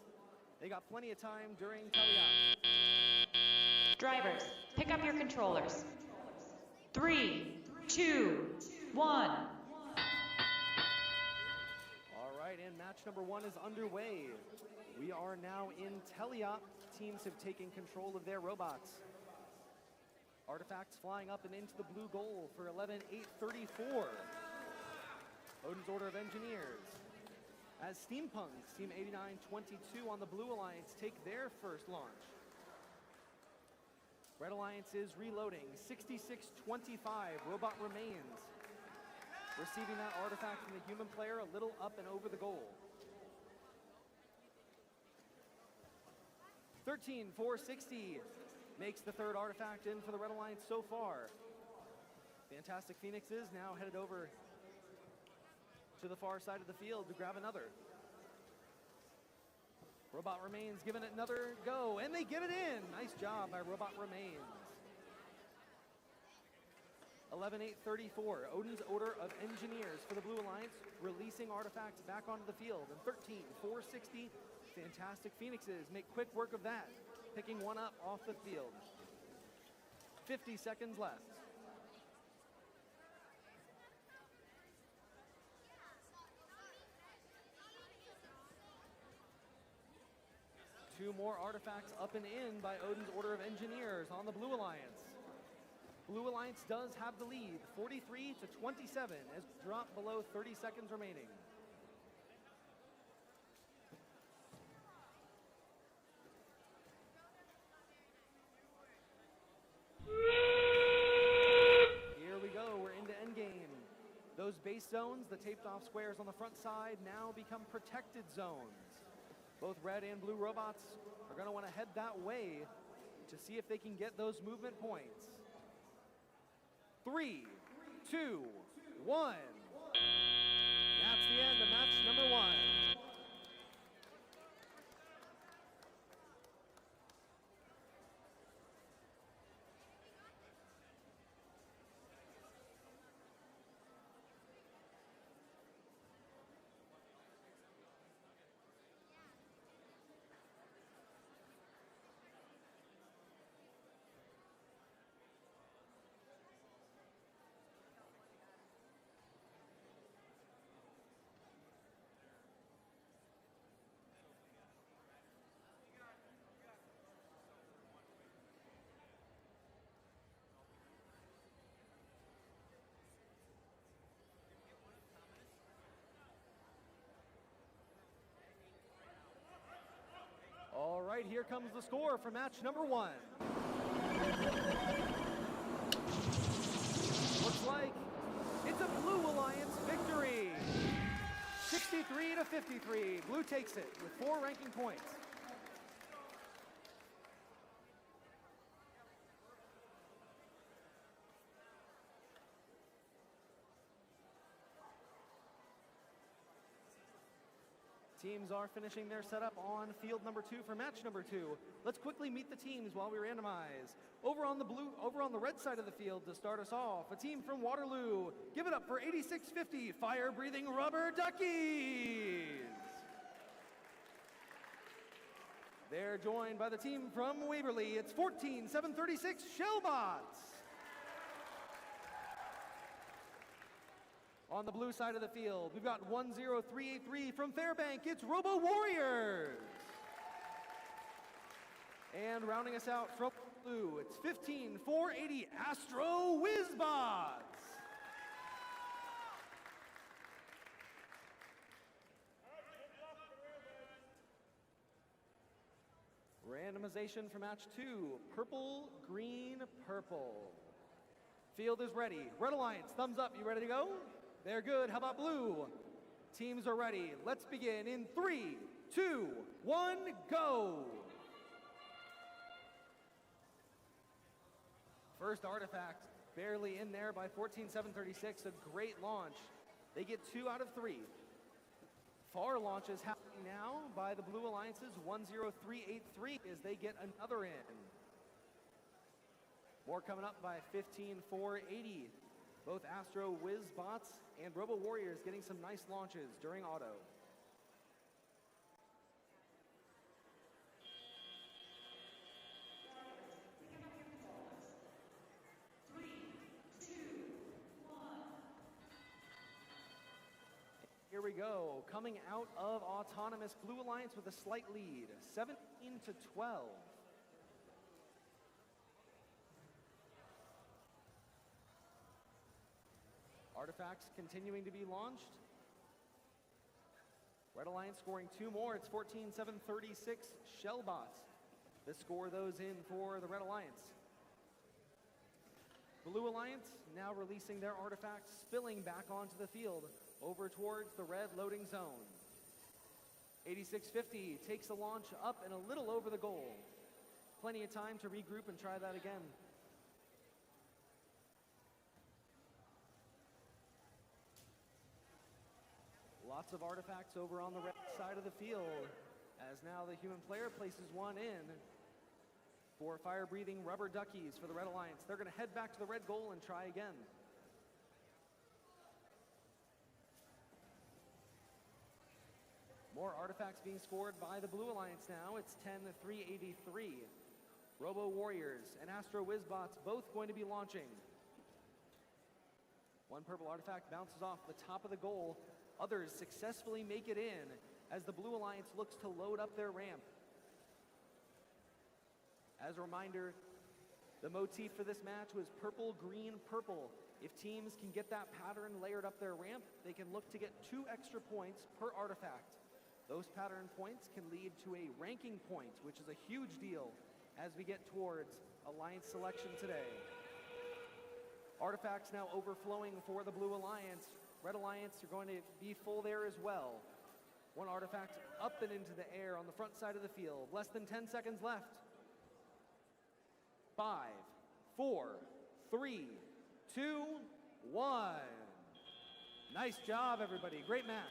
They got plenty of time during teleop. Drivers, pick up your controllers. 3, 2, 1. And match number 1 is underway. We are now in teleop. Teams have taken control of their robots. Artifacts flying up and into the blue goal for 11-8-34. Odin's Order of Engineers. As Steampunks, Team 89-22 on the Blue Alliance, take their first launch. Red Alliance is reloading. 66-25, Robot Remains. Receiving that artifact from the human player a little up and over the goal. 13-4-60 makes the third artifact in for the Red Alliance so far. Fantastic Phoenixes now headed over to the far side of the field to grab another. Robot Remains giving it another go, and they give it in. Nice job by Robot Remains. 11-8-34, Odin's Order of Engineers for the Blue Alliance, releasing artifacts back onto the field. And 13-4-60, Fantastic Phoenixes make quick work of that, picking one up off the field. 50 seconds left. 2 more artifacts up and in by Odin's Order of Engineers on the Blue Alliance. Blue Alliance does have the lead, 43 to 27, as we drop below 30 seconds remaining. Here we go, we're into endgame. Those base zones, the taped off squares on the front side, now become protected zones. Both red and blue robots are going to want to head that way to see if they can get those movement points. 3, 2, 1. That's the end of match number 1. All right, here comes the score for match number 1. Looks like it's a Blue Alliance victory. 63 to 53. Blue takes it with 4 ranking points. Teams are finishing their setup on field number 2 for match number 2. Let's quickly meet the teams while we randomize. Over on the red side of the field to start us off, a team from Waterloo. Give it up for 8650 fire-breathing rubber duckies. They're joined by the team from Waverly. It's 14736 Shellbots. On the blue side of the field, we've got 10383 from Fairbank. It's Robo Warriors. And rounding us out from blue, it's 15480 Astro Whizbots. Randomization for match 2, purple, green, purple. Field is ready. Red Alliance, thumbs up. You ready to go? They're good. How about blue? Teams are ready. Let's begin in 3, 2, 1, go. First artifact barely in there by 14736. A great launch. They get 2 out of 3. Far launches happening now by the Blue Alliance's 10383 as they get another in. More coming up by 15480. Both Astro Whizbots and Robo Warriors getting some nice launches during auto. Here we go, coming out of autonomous, Blue Alliance with a slight lead, 17 to 12. Artifacts continuing to be launched. Red Alliance scoring 2 more. It's 14736 Shellbots that score those in for the Red Alliance. Blue Alliance now releasing their artifacts, spilling back onto the field over towards the red loading zone. 8650 takes a launch up and a little over the goal. Plenty of time to regroup and try that again. Lots of artifacts over on the red side of the field as now the human player places one in for fire-breathing rubber duckies for the Red Alliance. They're going to head back to the red goal and try again. More artifacts being scored by the Blue Alliance now. It's 10-383. Robo Warriors and Astro Whizbots both going to be launching. One purple artifact bounces off the top of the goal. Others successfully make it in as the Blue Alliance looks to load up their ramp. As a reminder, the motif for this match was purple, green, purple. If teams can get that pattern layered up their ramp, they can look to get 2 extra points per artifact. Those pattern points can lead to a ranking point, which is a huge deal as we get towards Alliance selection today. Artifacts now overflowing for the Blue Alliance. Red Alliance are going to be full there as well. 1 artifact up and into the air on the front side of the field. Less than 10 seconds left. 5, 4, 3, 2, 1. Nice job, everybody. Great match.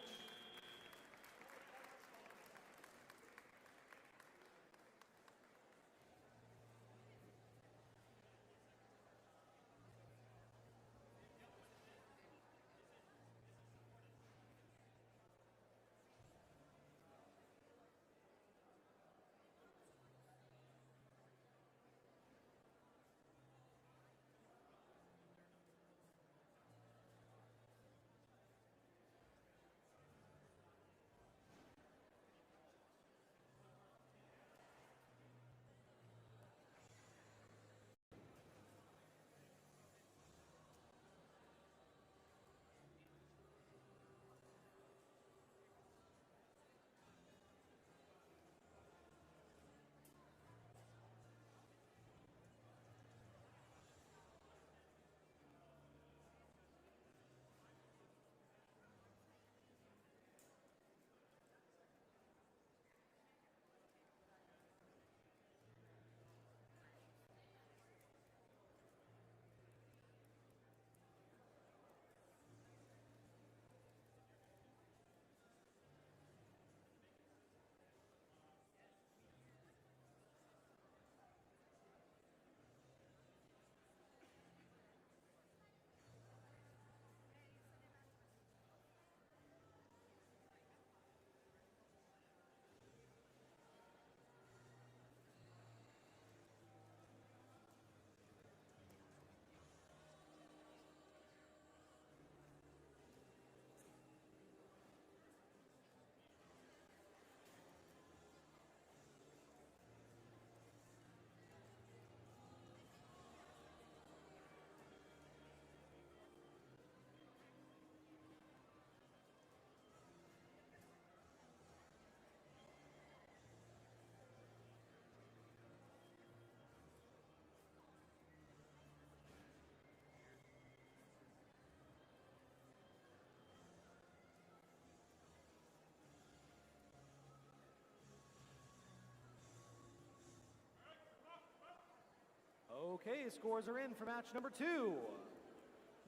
Okay, scores are in for match number 2.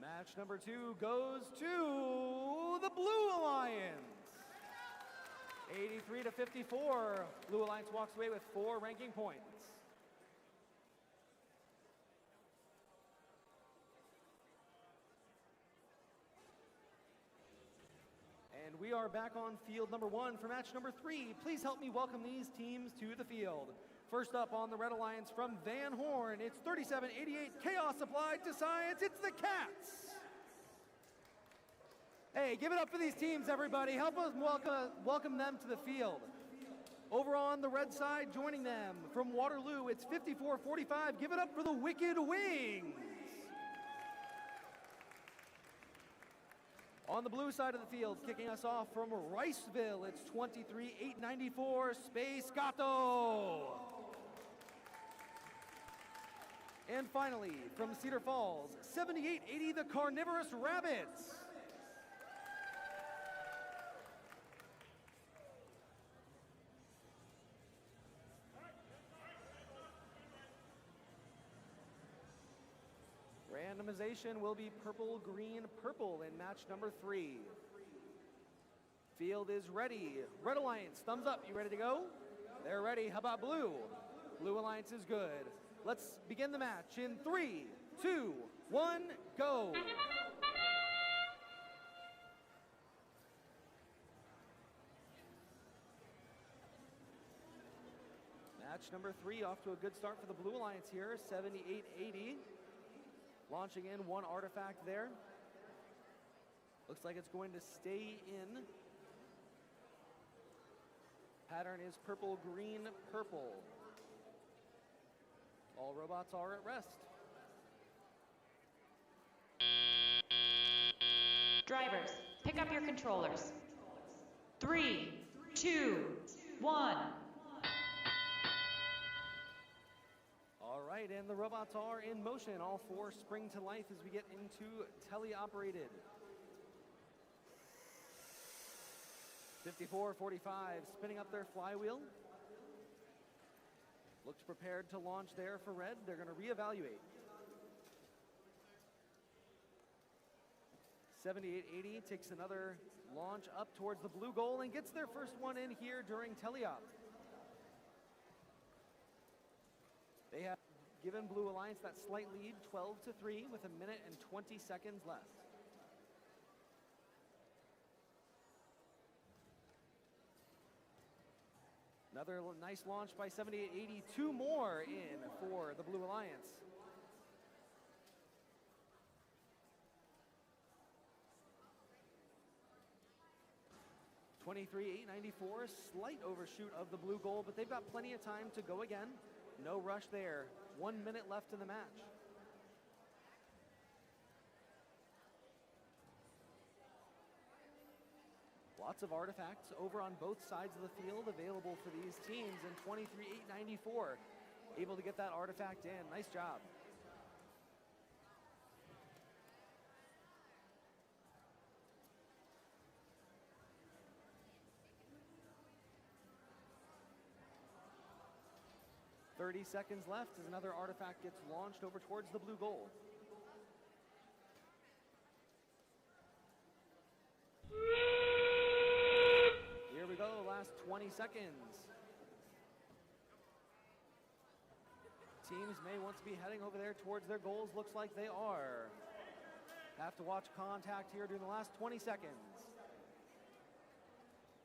Match number 2 goes to the Blue Alliance. 83 to 54. Blue Alliance walks away with 4 ranking points. And we are back on field number 1 for match number 3. Please help me welcome these teams to the field. First up on the Red Alliance from Van Horn, it's 3788 Chaos Applied to Science, it's the Cats. Hey, give it up for these teams, everybody. Help us welcome them to the field. Over on the red side, joining them from Waterloo, it's 5445. Give it up for the Wicked Wings. On the blue side of the field, kicking us off from Riceville, it's 23894 Space Gato. And finally, from Cedar Falls, 7880 the Carnivorous Rabbits. Randomization will be purple, green, purple in match number 3. Field is ready. Red Alliance, thumbs up. You ready to go? They're ready. How about blue? Blue Alliance is good. Let's begin the match in 3, 2, 1, go. Match number 3 off to a good start for the Blue Alliance here, 7880. Launching in 1 artifact there. Looks like it's going to stay in. Pattern is purple, green, purple. All robots are at rest. Drivers, pick up your controllers. 3, 2, 1. All right, and the robots are in motion. All 4 spring to life as we get into teleoperated. 5445 spinning up their flywheel. Looks prepared to launch there for red. They're going to reevaluate. 7880 takes another launch up towards the blue goal and gets their first one in here during teleop. They have given Blue Alliance that slight lead, 12-3, with 1 minute and 20 seconds left. Another nice launch by 7880. 2 more in for the Blue Alliance. (23,894), slight overshoot of the blue goal, but they've got plenty of time to go again. No rush there. 1 minute left in the match. Lots of artifacts over on both sides of the field available for these teams, and 23,894 able to get that artifact in. Nice job. .30 seconds left as another artifact gets launched over towards the blue goal. Here we go, last 20 seconds. Teams may want to be heading over there towards their goals. Looks like they are. Have to watch contact here during the last 20 seconds.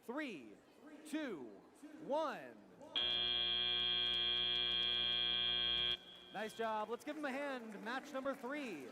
3, 2, 1. Nice job. Let's give them a hand. Match number 3.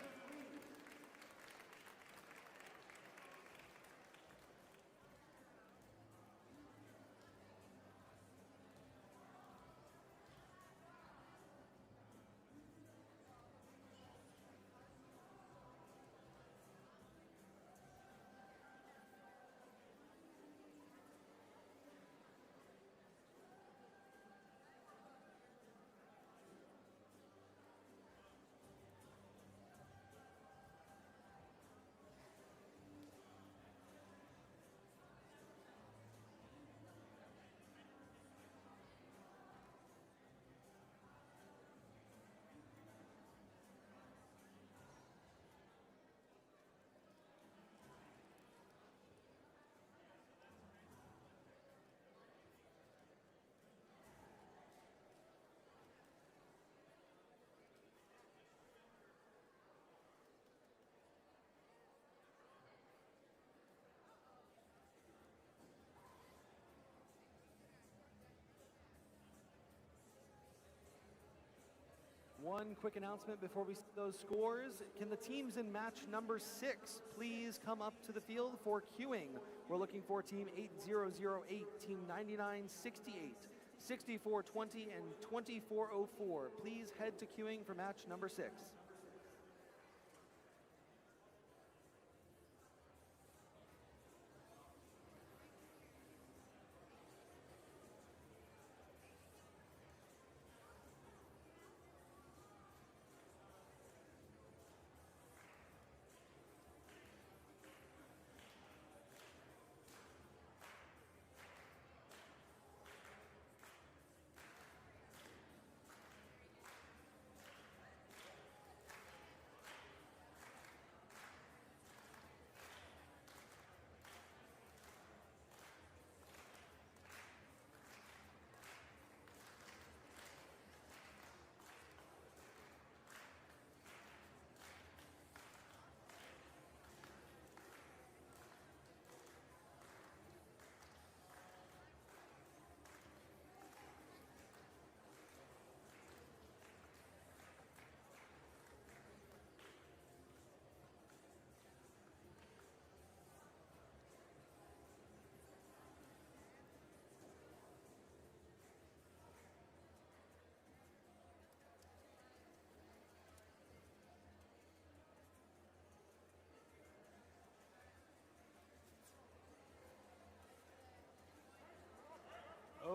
One quick announcement before we see those scores. Can the teams in match number 6 please come up to the field for queuing? We're looking for team 8008, team 9968, 6420, and 2404. Please head to queuing for match number 6.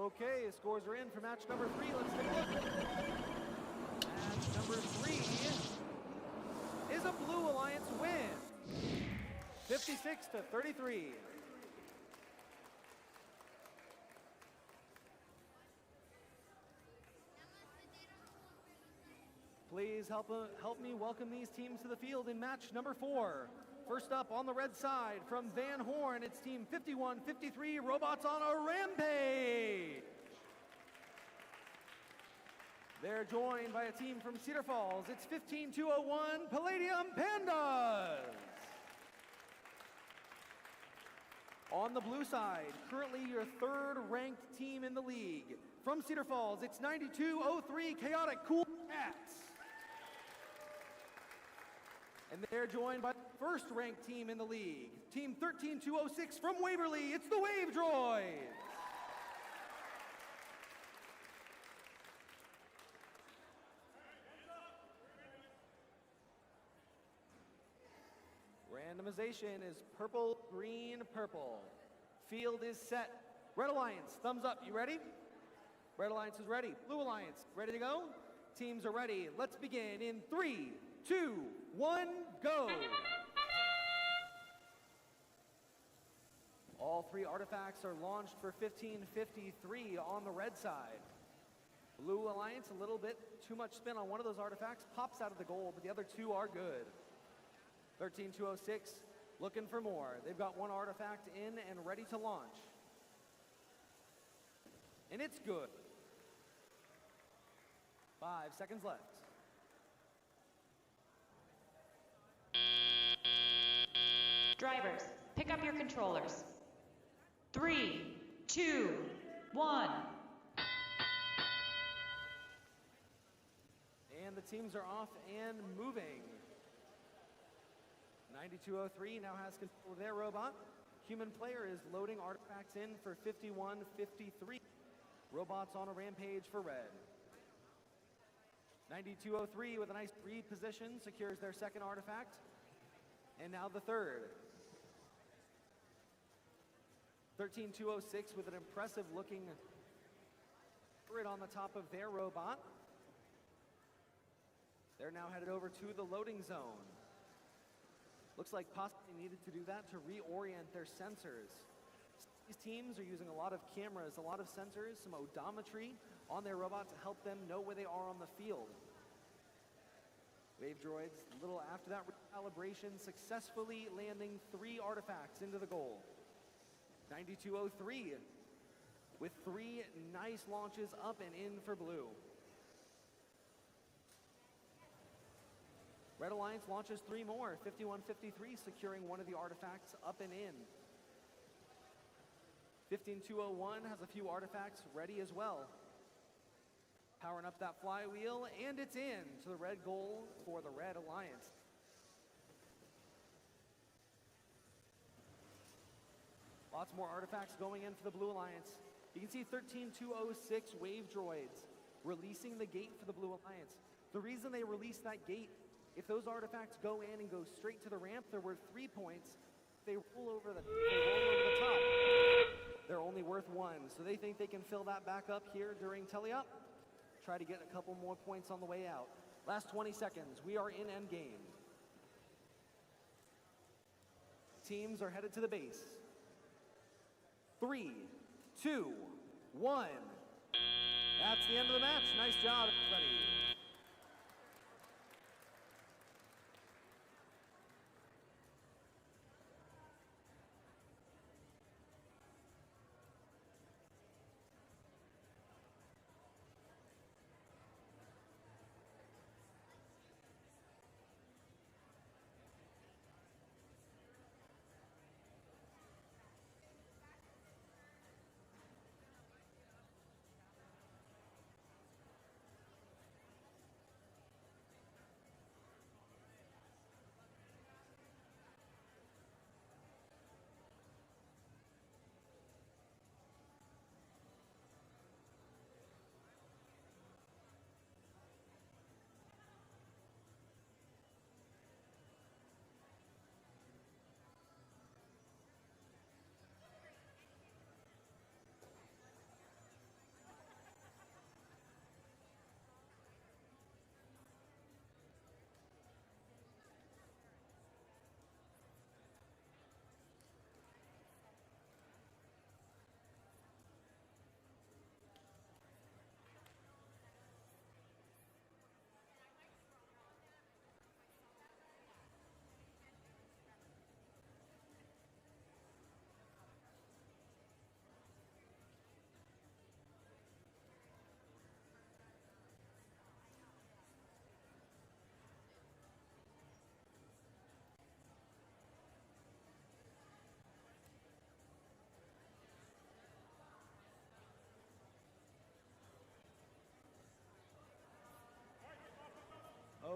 Okay, scores are in for match number 3. Let's take a look. Match number 3 is a Blue Alliance win, 56-33. Please help me welcome these teams to the field in match number 4. First up on the red side from Van Horn, it's team 5153, Robots on a Rampage. They're joined by a team from Cedar Falls. It's 15201, Palladium Pandas. On the blue side, currently your 3rd ranked team in the league. From Cedar Falls, it's 9203, Chaotic Cool Cats. And they're joined by the 1st ranked team in the league, team 13206 from Waverly. It's the Wave Droids. Randomization is purple, green, purple. Field is set. Red Alliance, thumbs up. You ready? Red Alliance is ready. Blue Alliance, ready to go? Teams are ready. Let's begin in 3, 2, 1, go. All 3 artifacts are launched for 1553 on the red side. Blue Alliance, a little bit too much spin on one of those artifacts, pops out of the goal, but the other 2 are good. 13206 looking for more. They've got 1 artifact in and ready to launch. And it's good. 5 seconds left. Drivers, pick up your controllers. 3, 2, 1. And the teams are off and moving. 9203 now has control of their robot. Human player is loading artifacts in for 5153. Robots on a Rampage for red. 9203 with a nice reposition secures their 2nd artifact. And now the 3rd. 13206 with an impressive looking turret on the top of their robot. They're now headed over to the loading zone. Looks like possibly needed to do that to reorient their sensors. These teams are using a lot of cameras, a lot of sensors, some odometry on their robot to help them know where they are on the field. Wave Droids, a little after that recalibration, successfully landing 3 artifacts into the goal. 9203 with 3 nice launches up and in for blue. Red Alliance launches 3 more, 5153 securing 1 of the artifacts up and in. 15201 has a few artifacts ready as well. Powering up that flywheel, and it's in to the red goal for the Red Alliance. Lots more artifacts going in for the Blue Alliance. You can see 13206 Wave Droids releasing the gate for the Blue Alliance. The reason they released that gate, if those artifacts go in and go straight to the ramp, they're worth 3 points. If they roll over the top, they're only worth 1. So they think they can fill that back up here during tele-up. Try to get a couple more points on the way out. Last 20 seconds. We are in endgame. Teams are headed to the base. 3, 2, 1. That's the end of the match. Nice job, everybody.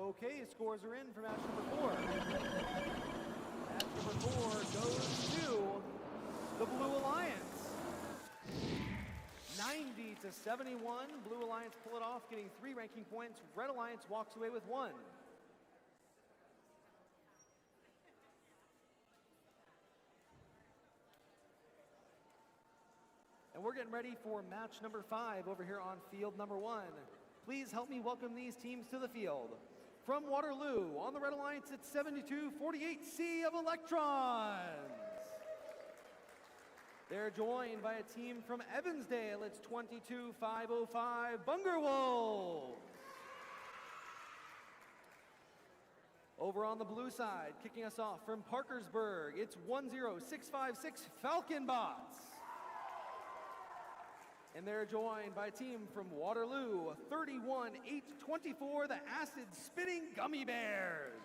Okay, scores are in for match number 4. Match number 4 goes to the Blue Alliance. 90-71. Blue Alliance pull it off, getting 3 ranking points. Red Alliance walks away with 1. And we're getting ready for match number 5 over here on field number 1. Please help me welcome these teams to the field. From Waterloo, on the Red Alliance, it's 7248 Sea of Electrons. They're joined by a team from Evansdale. It's 22505 Bunger Wolves. Over on the blue side, kicking us off from Parkersburg, it's 10656 Falcon Bots. And they're joined by a team from Waterloo, 31824 the Acid Spitting Gummy Bears.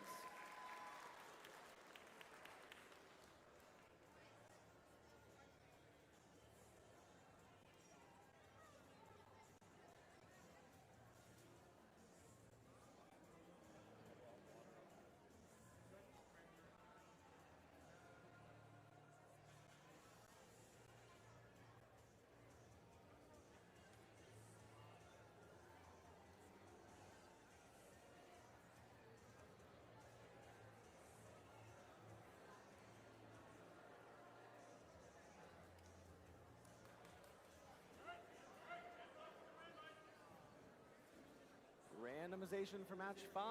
Randomization for match 5.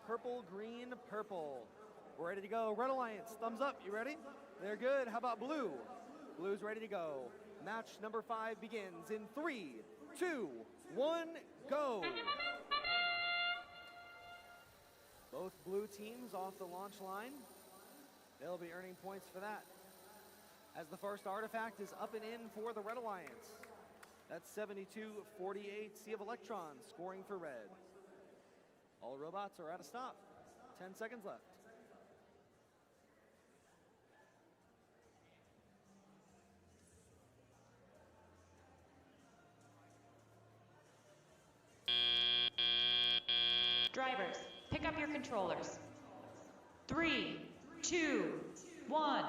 Purple, green, purple. We're ready to go. Red Alliance, thumbs up. You ready? They're good. How about blue? Blue's ready to go. Match number 5 begins in 3, 2, 1, go. Both blue teams off the launch line. They'll be earning points for that. As the first artifact is up and in for the Red Alliance. That's 7248 Sea of Electrons scoring for red. All robots are at a stop. 10 seconds left. Drivers, pick up your controllers. 3, 2, 1.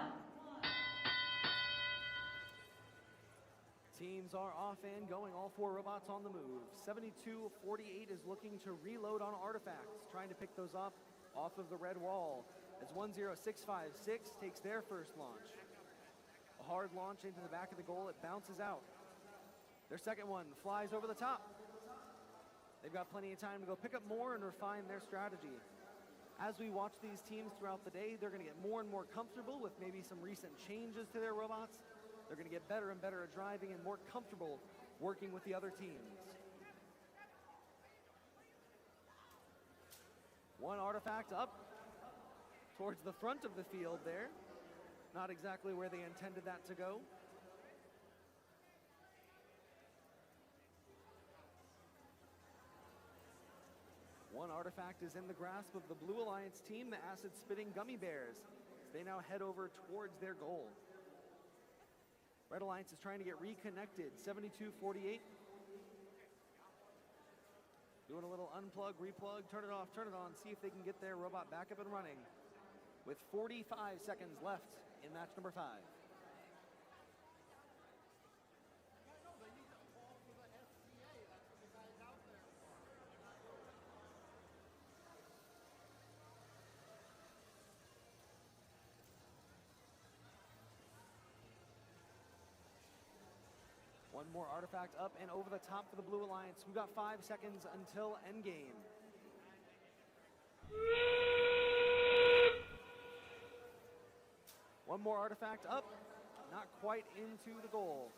Teams are off and going, all 4 robots on the move. 7248 is looking to reload on artifacts, trying to pick those up off of the red wall. As 10656 takes their first launch. A hard launch into the back of the goal, it bounces out. Their second one flies over the top. They've got plenty of time to go pick up more and refine their strategy. As we watch these teams throughout the day, they're going to get more and more comfortable with maybe some recent changes to their robots. They're going to get better and better at driving and more comfortable working with the other teams. One artifact up towards the front of the field there. Not exactly where they intended that to go. One artifact is in the grasp of the Blue Alliance team, the Acid Spitting Gummy Bears. They now head over towards their goal. Red Alliance is trying to get reconnected. 7248. Doing a little unplug, replug, turn it off, turn it on, see if they can get their robot back up and running. With 45 seconds left in match number 5. One more artifact up and over the top for the Blue Alliance. We've got 5 seconds until endgame. One more artifact up, not quite into the goal.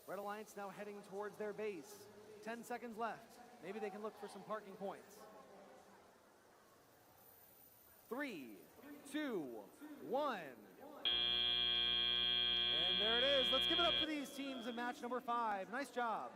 Red Alliance now heading towards their base. 10 seconds left. Maybe they can look for some parking points. 3, 2, 1. And there it is. Let's give it up for these teams in match number 5. Nice job.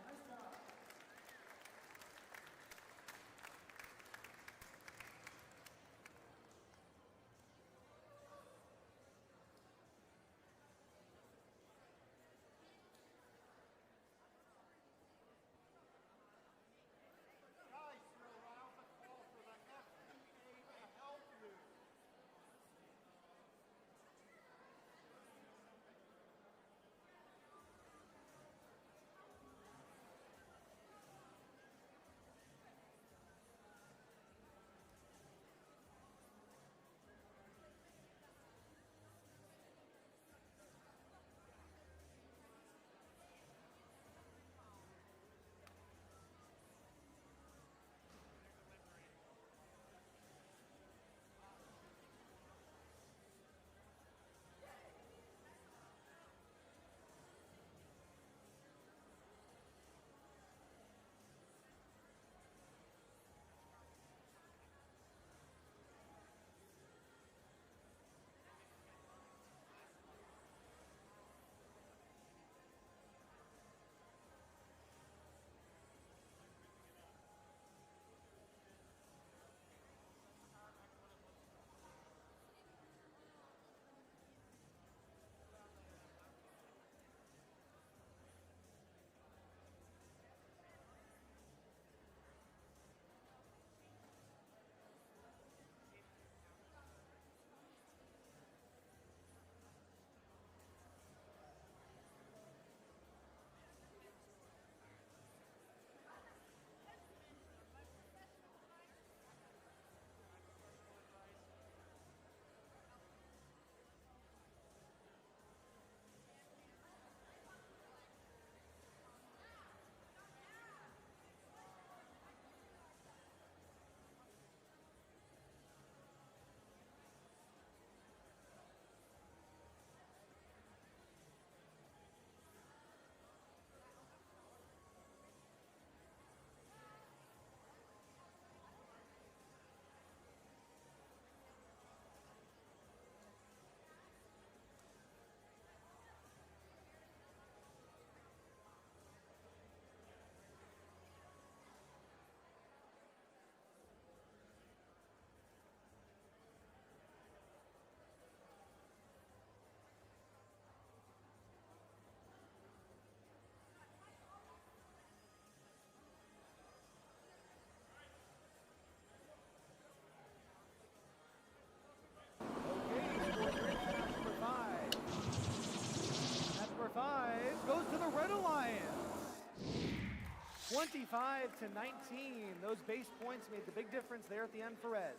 25 to 19. Those base points made the big difference there at the end for Red.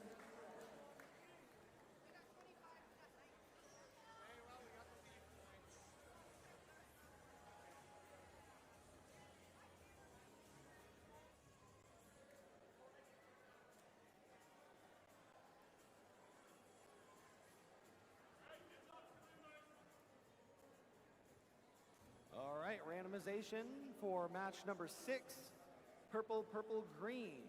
All right, randomization for match number 6, purple, purple, green.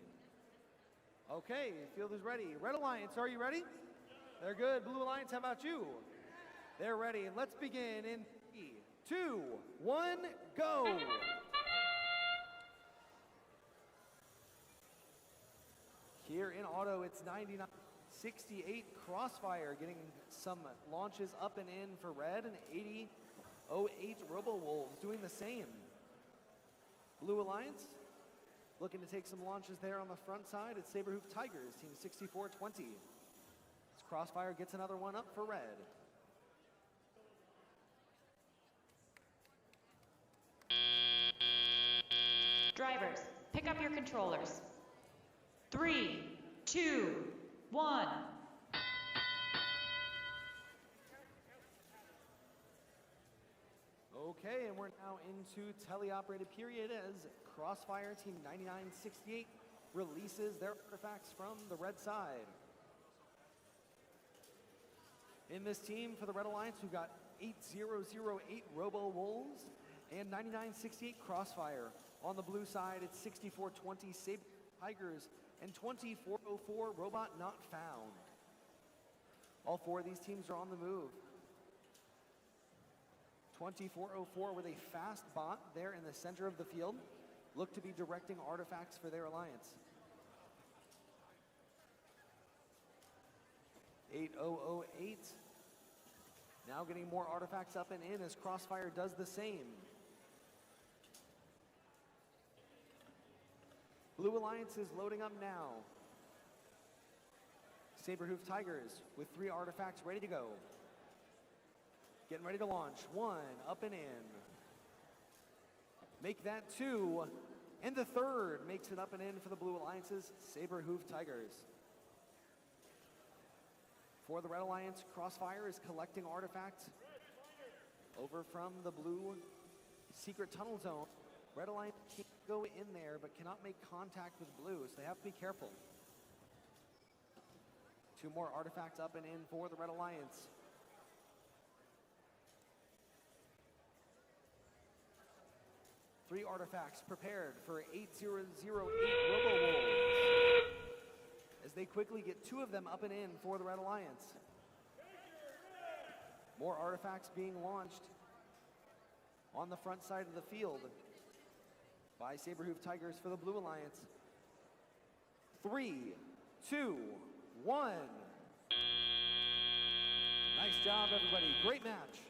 Okay, field is ready. Red Alliance, are you ready? They're good. Blue Alliance, how about you? They're ready. Let's begin in 3, 2, 1, go. Here in auto, it's 99.68 Crossfire getting some launches up and in for red, and 80.08 Robo-Wolves doing the same. Blue Alliance looking to take some launches there on the front side. It's Saberhoof Tigers, team 6420. As Crossfire gets another one up for red. Drivers, pick up your controllers. 3, 2, 1. Okay, and we're now into teleoperated period as Crossfire team 9968 releases their artifacts from the red side. In this team for the Red Alliance, we've got 8008 Robo-Wolves and 9968 Crossfire. On the blue side, it's 6420 Saber Tigers and 2404 Robot Not Found. All 4 of these teams are on the move. 2404 with a fast bot there in the center of the field. Look to be directing artifacts for their alliance. 8008 now getting more artifacts up and in as Crossfire does the same. Blue Alliance is loading up now. Saberhoof Tigers with 3 artifacts ready to go. Getting ready to launch. 1, up and in. Make that 2, and the 3rd makes it up and in for the Blue Alliance's Saberhoof Tigers. For the Red Alliance, Crossfire is collecting artifacts over from the blue secret tunnel zone. Red Alliance can't go in there, but cannot make contact with blue, so they have to be careful. 2 more artifacts up and in for the Red Alliance. Three artifacts prepared for 8008 Robo-Wolves as they quickly get 2 of them up and in for the Red Alliance. More artifacts being launched on the front side of the field by Saberhoof Tigers for the Blue Alliance. 3, 2, 1. Nice job, everybody. Great match.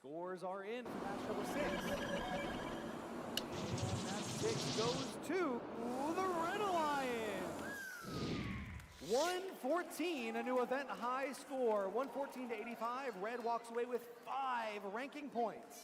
Scores are in for match number 6. And that 6 goes to the Red Alliance. 114, a new event high score. 114 to 85. Red walks away with 5 ranking points.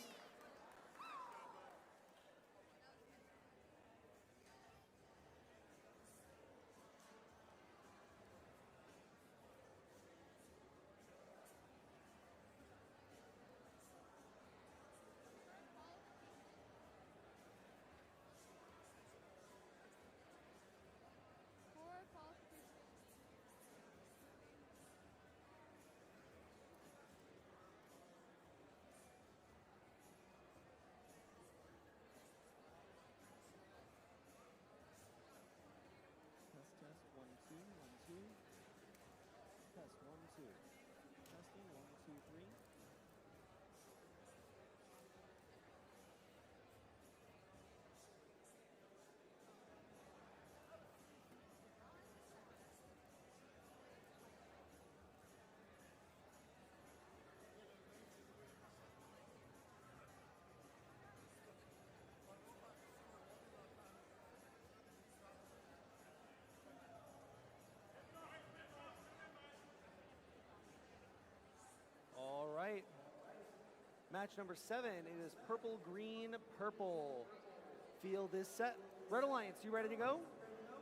Match number 7, it is purple, green, purple. Field is set. Red Alliance, you ready to go?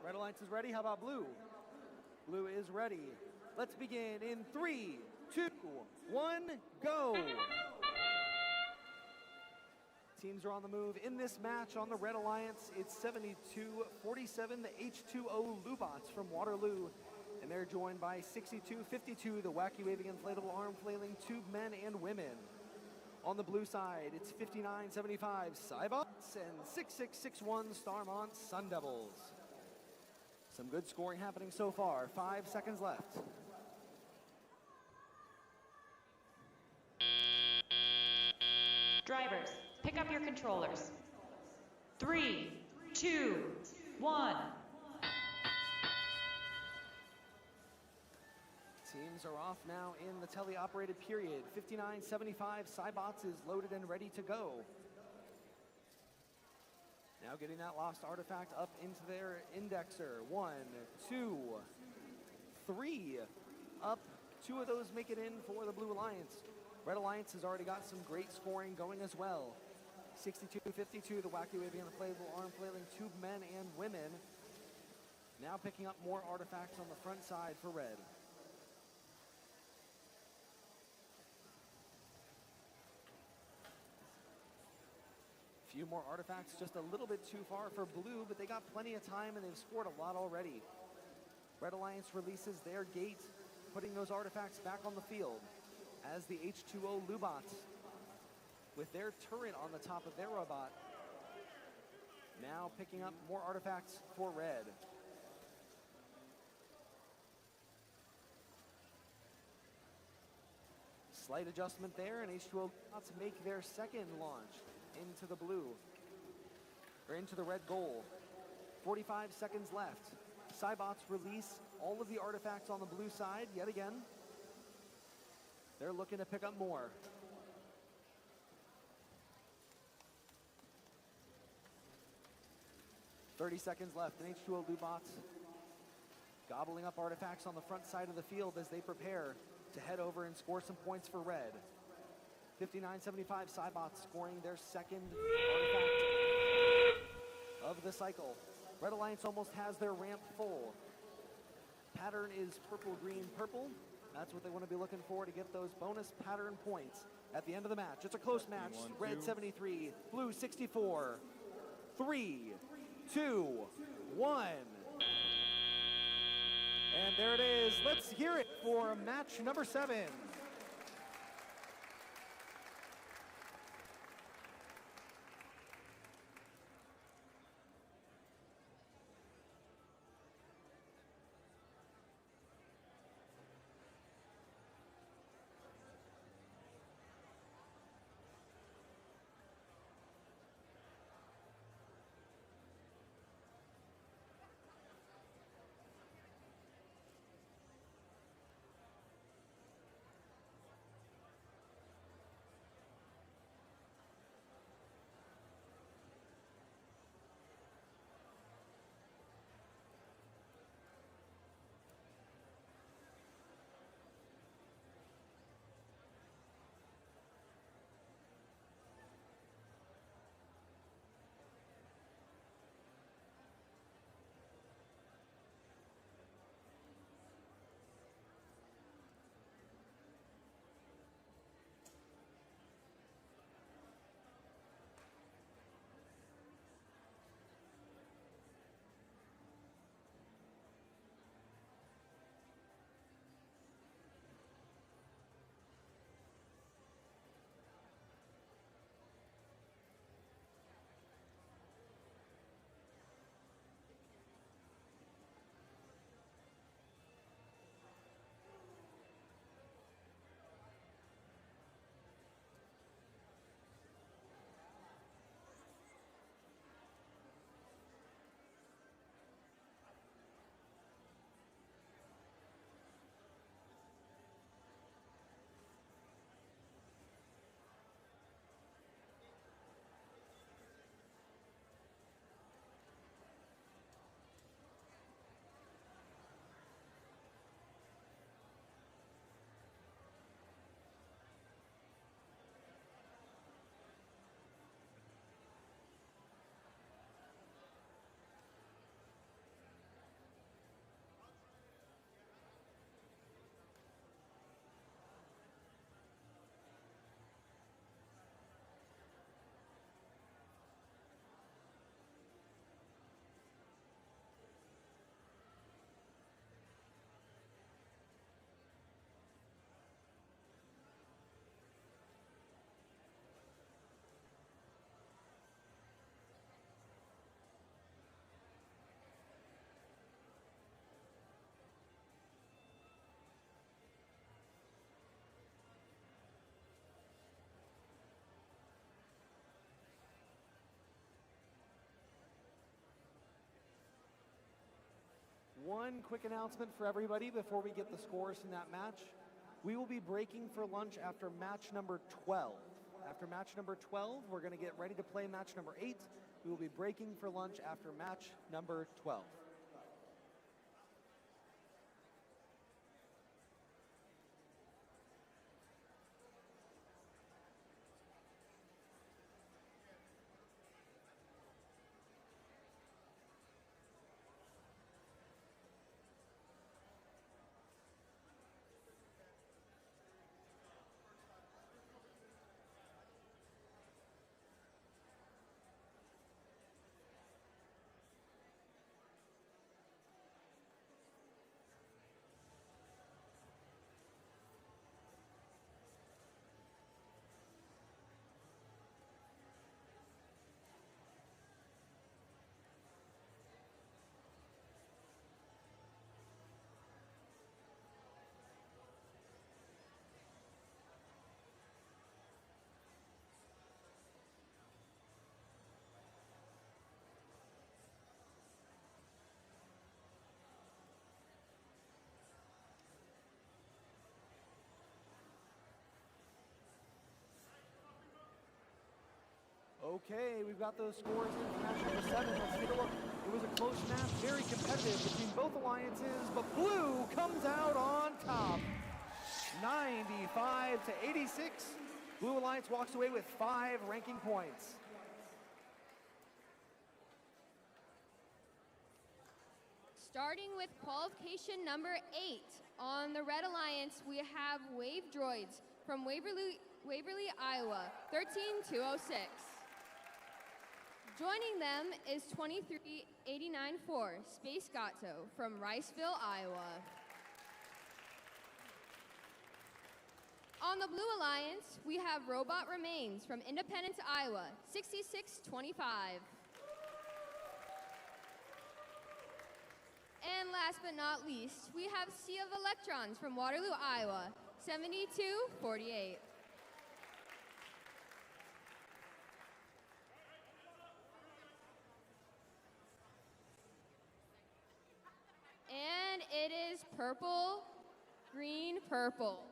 Red Alliance is ready. How about blue? Blue is ready. Let's begin in 3, 2, 1, go. Teams are on the move in this match on the Red Alliance. It's 72-47, the H2O Lubots from Waterloo. And they're joined by 62-52, the wacky waving inflatable arm flailing tube men and women. On the blue side, it's 59-75 Cybots and 6661 Starmont Sun Devils. Some good scoring happening so far. 5 seconds left. Drivers, pick up your controllers. 3, 2, 1. Teams are off now in the teleoperated period. 59-75 Cybots is loaded and ready to go. Now getting that lost artifact up into their indexer. 1, 2, 3. Up. 2 of those make it in for the Blue Alliance. Red Alliance has already got some great scoring going as well. 62-52, the wacky waving inflatable arm flailing tube men and women. Now picking up more artifacts on the front side for red. Few more artifacts, just a little bit too far for blue, but they got plenty of time and they've scored a lot already. Red Alliance releases their gate, putting those artifacts back on the field as the H2O Lubots with their turret on the top of their robot. Now picking up more artifacts for red. Slight adjustment there, and H2O Lubots make their second launch into the blue, or into the red goal. 45 seconds left. Cybots release all of the artifacts on the blue side yet again. They're looking to pick up more. "30 seconds left, and H2O Lubots gobbling up artifacts on the front side of the field as they prepare to head over and score some points for red. 59-75 Cybots scoring their second artifact of the cycle. Red Alliance almost has their ramp full. Pattern is purple, green, purple. That's what they want to be looking for to get those bonus pattern points at the end of the match. It's a close match. Red 73, blue 64. 3, 2, 1. And there it is. Let's hear it for match number 7. One quick announcement for everybody before we get the scores in that match. We will be breaking for lunch after match number 12. After match number 12, we're going to get ready to play match number 8. We will be breaking for lunch after match number 12. Okay, we've got those scores in for match number 7. Let's take a look. It was a close match, very competitive between both alliances, but blue comes out on top. 95 to 86. Blue Alliance walks away with 5 ranking points. Starting with qualification number 8. On the Red Alliance, we have Wave Droids from Waverly, Iowa, 13206. Joining them is 23894 Space Gatto from Riceville, Iowa. On the Blue Alliance, we have Robot Remains from Independence, Iowa, 6625. And last but not least, we have Sea of Electrons from Waterloo, Iowa, 7248. And it is purple, green, purple.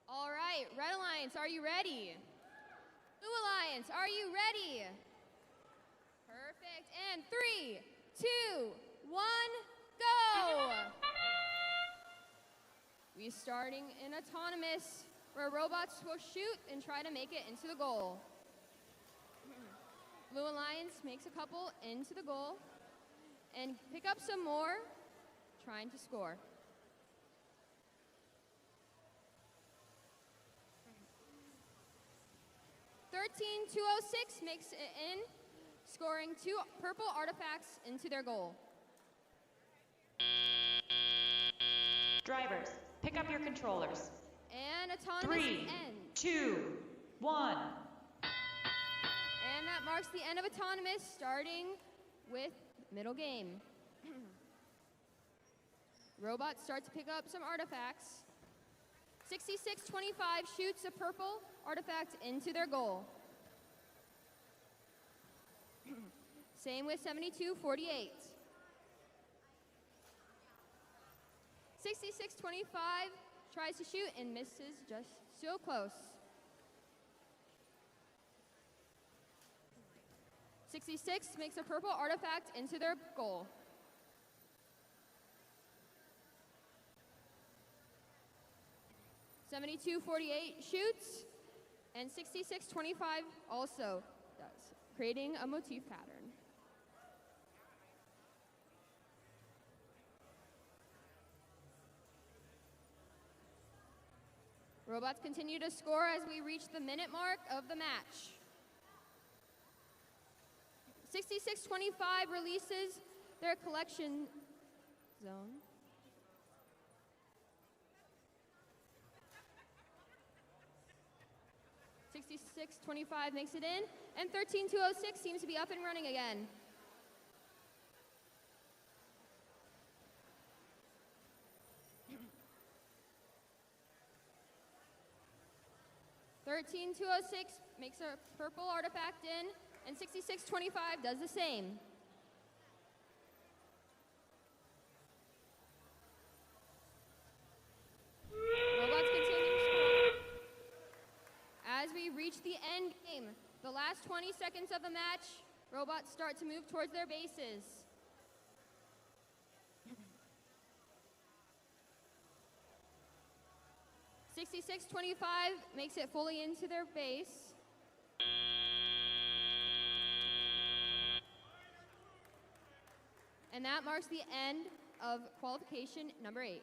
All right, Red Alliance, are you ready? Blue Alliance, are you ready? Perfect, and 3, 2, 1, go! We're starting in autonomous, where robots will shoot and try to make it into the goal. Blue Alliance makes a couple into the goal, and pick up some more, trying to score. (13-206) makes it in, scoring 2 purple artifacts into their goal. Drivers, pick up your controllers. And autonomous 3, end. 2, 1. And that marks the end of autonomous, starting with middle game. Robots start to pick up some artifacts. 6625 shoots a purple artifact into their goal. Same with 7248. 6625 tries to shoot and misses just so close. 66 makes a purple artifact into their goal. (7248) shoots, and 6625 also does, creating a motif pattern. Robots continue to score as we reach the minute mark of the match. 6625 releases their collection zone. (6625) makes it in, and 13206 seems to be up and running again. (13206) makes a purple artifact in, and 6625 does the same. time. The last 20 seconds of the match, robots start to move towards their bases. $66.25 makes it fully into their base. And that marks the end of qualification number 8.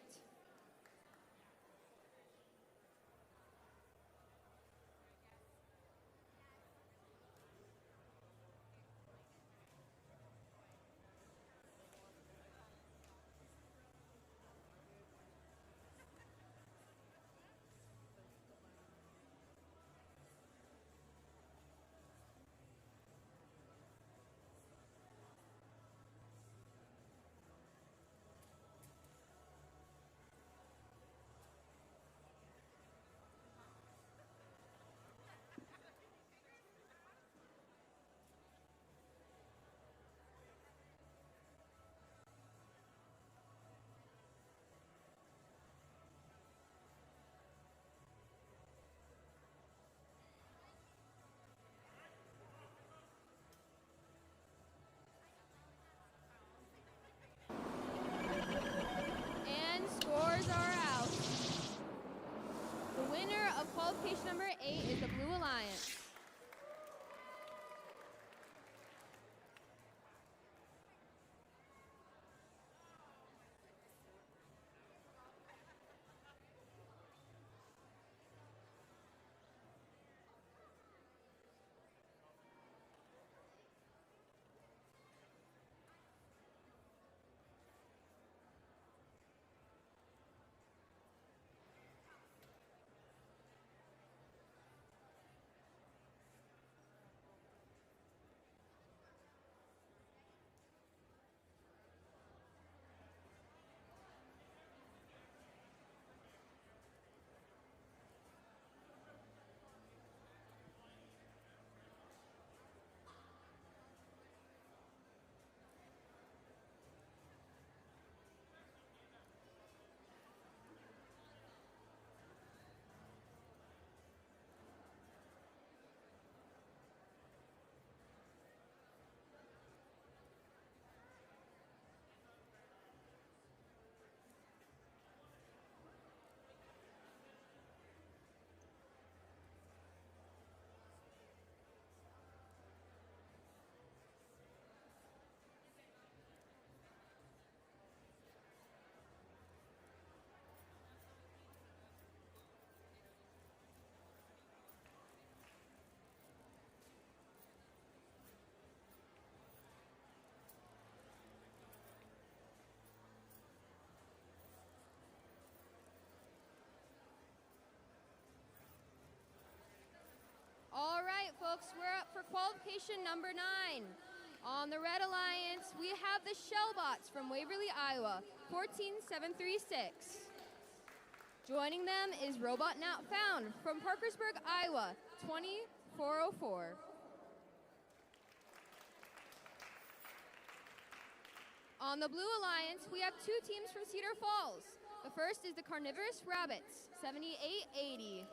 And scores are out. The winner of qualification number 8 is the Blue Alliance. All right, folks, we're up for qualification number 9. On the Red Alliance, we have the Shellbots from Waverly, Iowa, 14736. Joining them is Robot Not Found from Parkersburg, Iowa, 2404. On the Blue Alliance, we have 2 teams from Cedar Falls. The first is the Carnivorous Rabbits, 7880.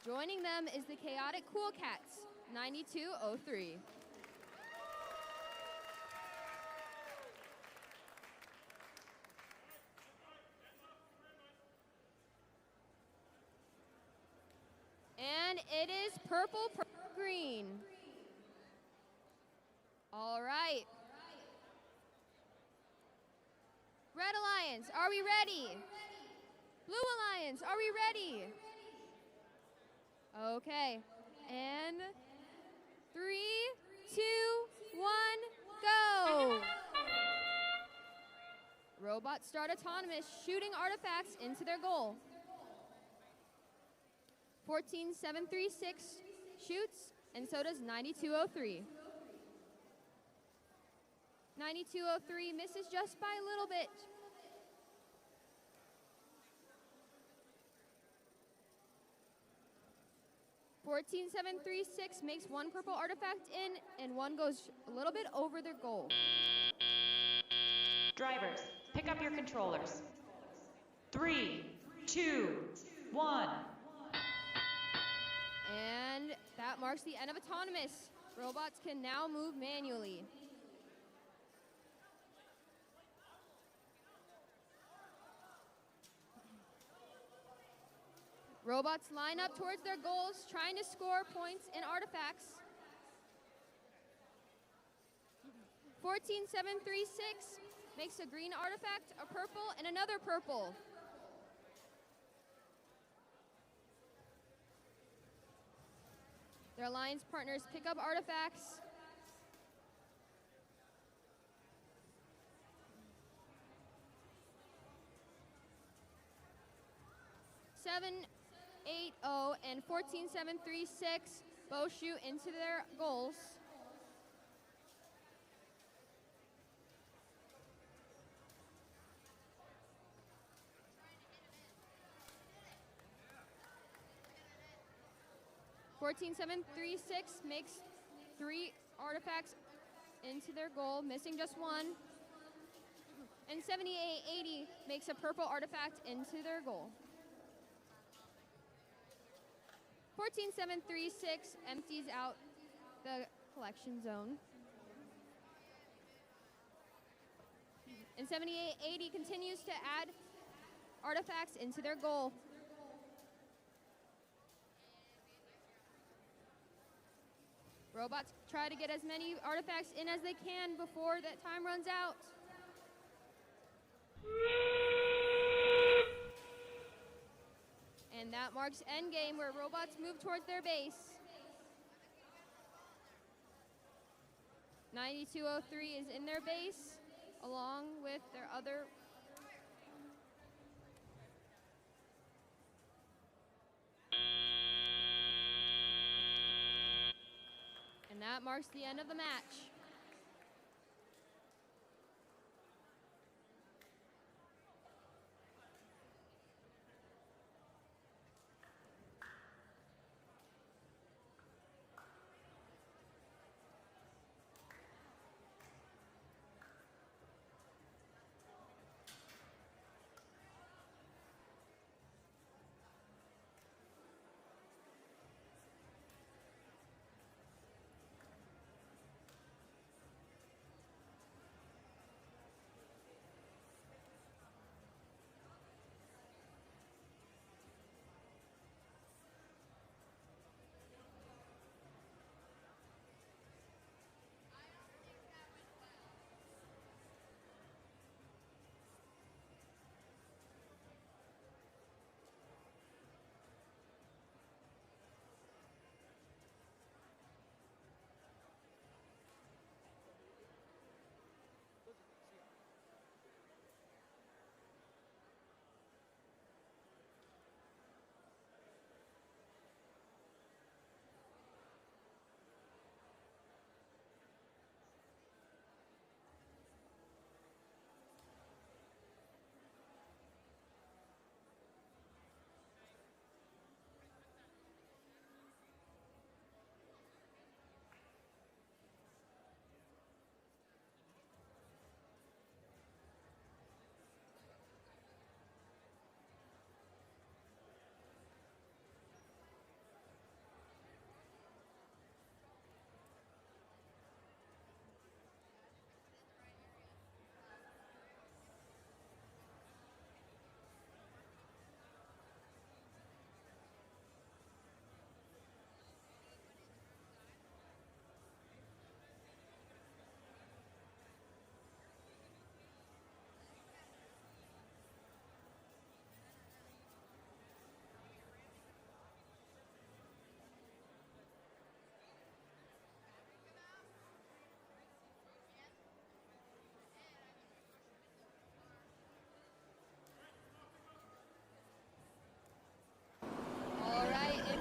Joining them is the Chaotic Cool Cats, 9203. And it is purple, green. All right. Red Alliance, are we ready? Blue Alliance, are we ready? Okay, and 3, 2, 1, go! Robots start autonomous, shooting artifacts into their goal. 14736 shoots, and so does 9203. 9203 misses just by a little bit. $14,736 makes 1 purple artifact in, and 1 goes a little bit over their goal. Drivers, pick up your controllers. 3, 2, 1. And that marks the end of autonomous. Robots can now move manually. Robots line up towards their goals, trying to score points in artifacts. 14736 makes a green artifact, a purple, and another purple. Their alliance partners pick up artifacts. Seven, 8-0 and 14736 both shoot into their goals. (14736) makes 3 artifacts into their goal, missing just 1. And 7880 makes a purple artifact into their goal. 14736 empties out the collection zone. And 7880 continues to add artifacts into their goal. Robots try to get as many artifacts in as they can before that time runs out. And that marks endgame, where robots move towards their base. 9203 is in their base, along with their other. And that marks the end of the match.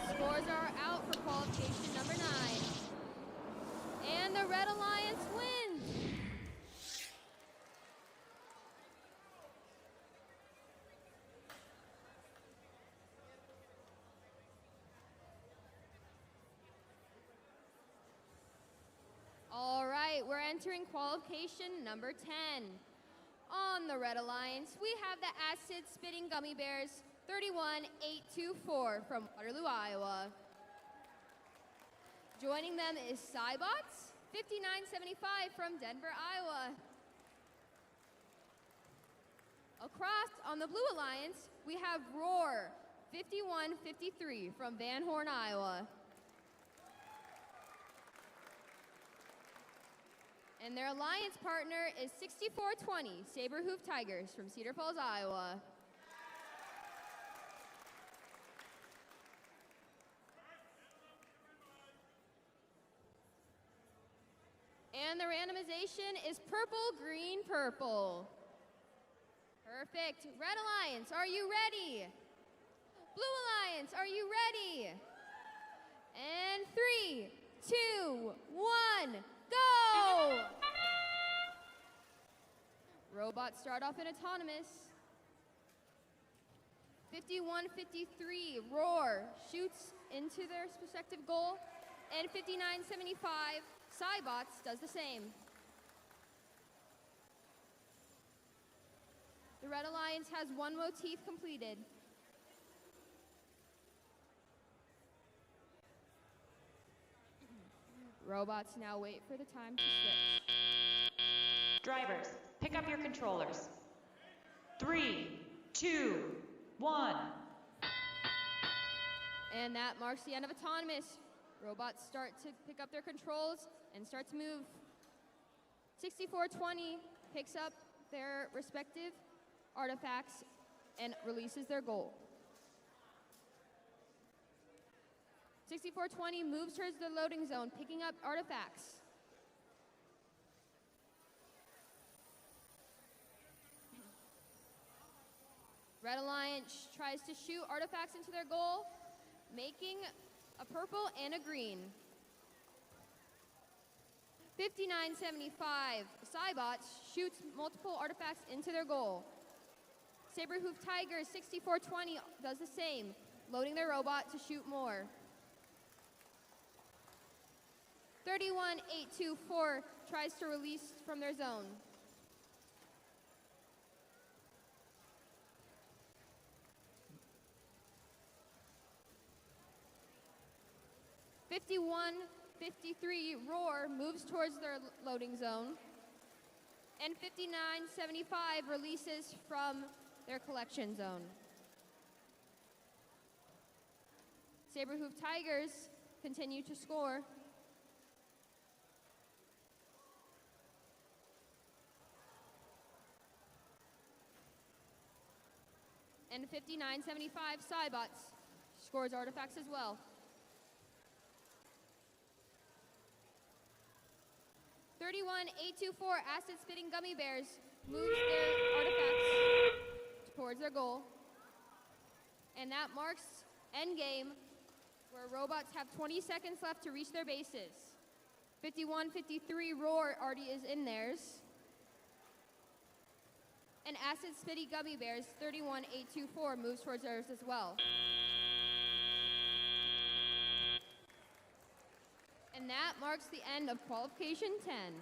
Scores are out for qualification number 9. And the Red Alliance wins. All right, we're entering qualification number 10. On the Red Alliance, we have the Acid Spitting Gummy Bears, 31824 from Waterloo, Iowa. Joining them is Cybots, 5975 from Denver, Iowa. Across on the Blue Alliance, we have Roar, 5153 from Van Horn, Iowa. And their alliance partner is 6420 Saberhoof Tigers from Cedar Falls, Iowa. And the randomization is purple, green, purple. Perfect. Red Alliance, are you ready? Blue Alliance, are you ready? And 3, 2, 1, go! Robots start off in autonomous. 5153, Roar, shoots into their respective goal. And 5975, Cybots does the same. The Red Alliance has one motif completed. Robots now wait for the time to switch. Drivers, pick up your controllers. 3, 2, 1. And that marks the end of autonomous. Robots start to pick up their controls and start to move. 6420 picks up their respective artifacts and releases their goal. 6420 moves towards the loading zone, picking up artifacts. Red Alliance tries to shoot artifacts into their goal, making a purple and a green. 5975, Cybots shoots multiple artifacts into their goal. Saberhoof Tigers 6420 does the same, loading their robot to shoot more. 31824 tries to release from their zone. '5153 Roar moves towards their loading zone. And 5975 releases from their collection zone. Saberhoof Tigers continue to score. And 5975 Cybots scores artifacts as well. 31824 Acid Spitting Gummy Bears moves their artifacts towards their goal. And that marks endgame, where robots have 20 seconds left to reach their bases. 5153 Roar already is in theirs. And Acid Spitty Gummy Bears 31824 moves towards theirs as well. And that marks the end of Qualification 10.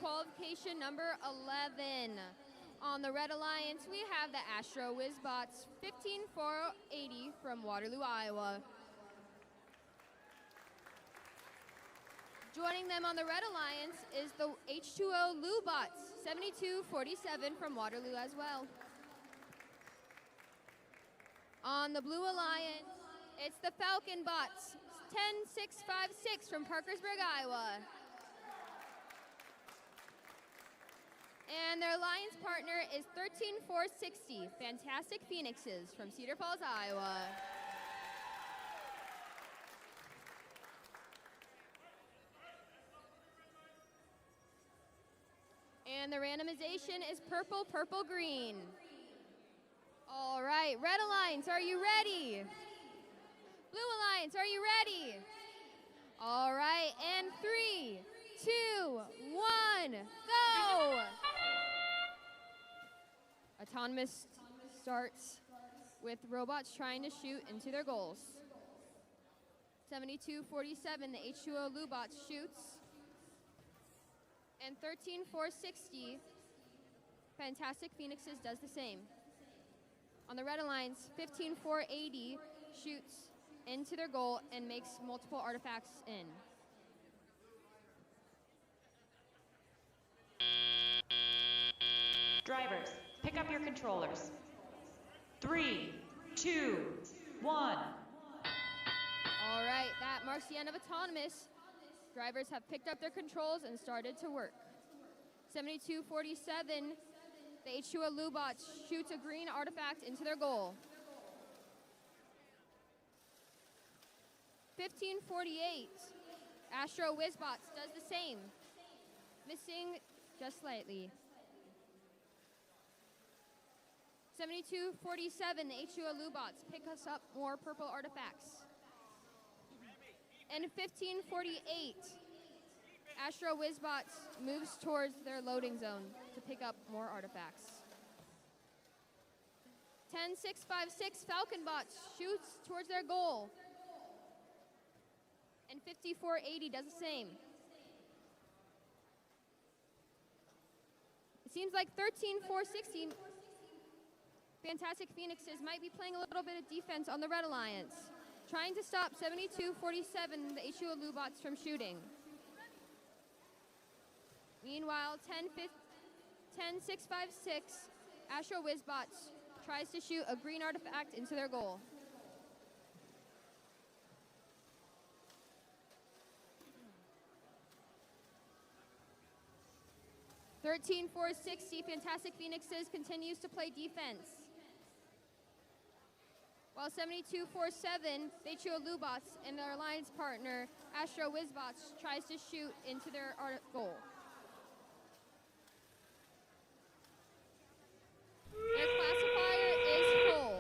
qualification number 11. On the Red Alliance, we have the Astro Whizbots 15480 from Waterloo, Iowa. Joining them on the Red Alliance is the H2O Lubots 7247 from Waterloo as well. On the Blue Alliance, it's the Falcon Bots 10656 from Parkersburg, Iowa. And their alliance partner is 13460, Fantastic Phoenixes from Cedar Falls, Iowa. And the randomization is purple, purple, green. All right, Red Alliance, are you ready? Blue Alliance, are you ready? All right, and 3, 2, 1, go! Autonomous starts with robots trying to shoot into their goals. 7247, the H2O Lubots shoots. And 13460, Fantastic Phoenixes does the same. On the Red Alliance, 15480 shoots into their goal and makes multiple artifacts in. Drivers, pick up your controllers. 3, 2, 1. All right, that marks the end of Autonomous. Drivers have picked up their controls and started to work. 7247, the H2O Lubots shoots a green artifact into their goal. 1548, Astro Whizbots does the same, missing just slightly. 7247, the H2O Lubots pick us up more purple artifacts. And 1548, Astro Whizbots moves towards their loading zone to pick up more artifacts. 10656, Falcon Bots shoots towards their goal. And 5480 does the same. It seems like 13460, Fantastic Phoenixes might be playing a little bit of defense on the Red Alliance, trying to stop 7247, the H2O Lubots, from shooting. Meanwhile, 10656, Astro Whizbots tries to shoot a green artifact into their goal. $13,460, Fantastic Phoenixes continues to play defense. While 7247, the H2O Lubots and their alliance partner, Astro Whizbots, tries to shoot into their goal. Their classifier is full.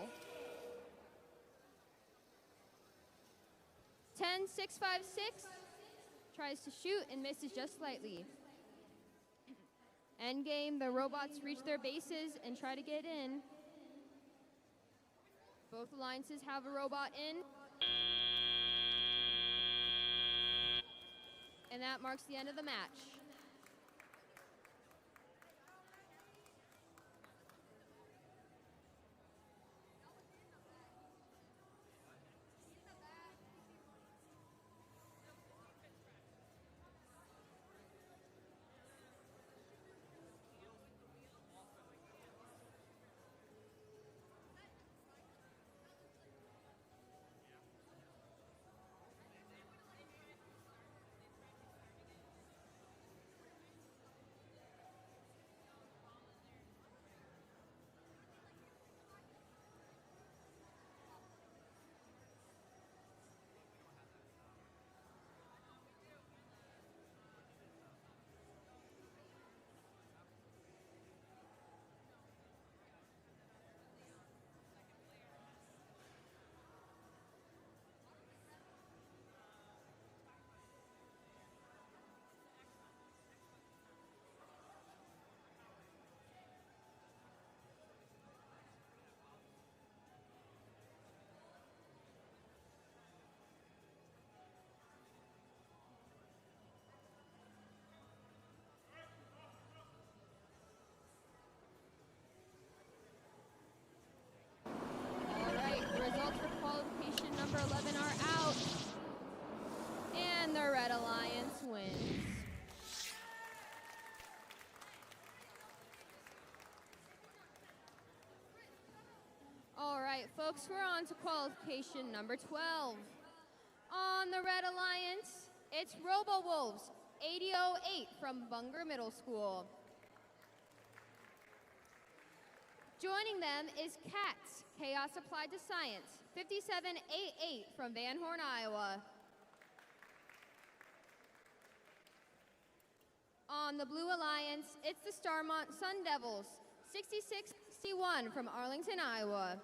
10656 tries to shoot and misses just slightly. Endgame, the robots reach their bases and try to get in. Both alliances have a robot in. And that marks the end of the match. folks, we're on to qualification number 12. On the Red Alliance, it's Robo Wolves, 8008 from Bunger Middle School. Joining them is Cats, Chaos Applied to Science, 5788 from Van Horn, Iowa. On the Blue Alliance, it's the Starmont Sun Devils, 6661 from Arlington, Iowa.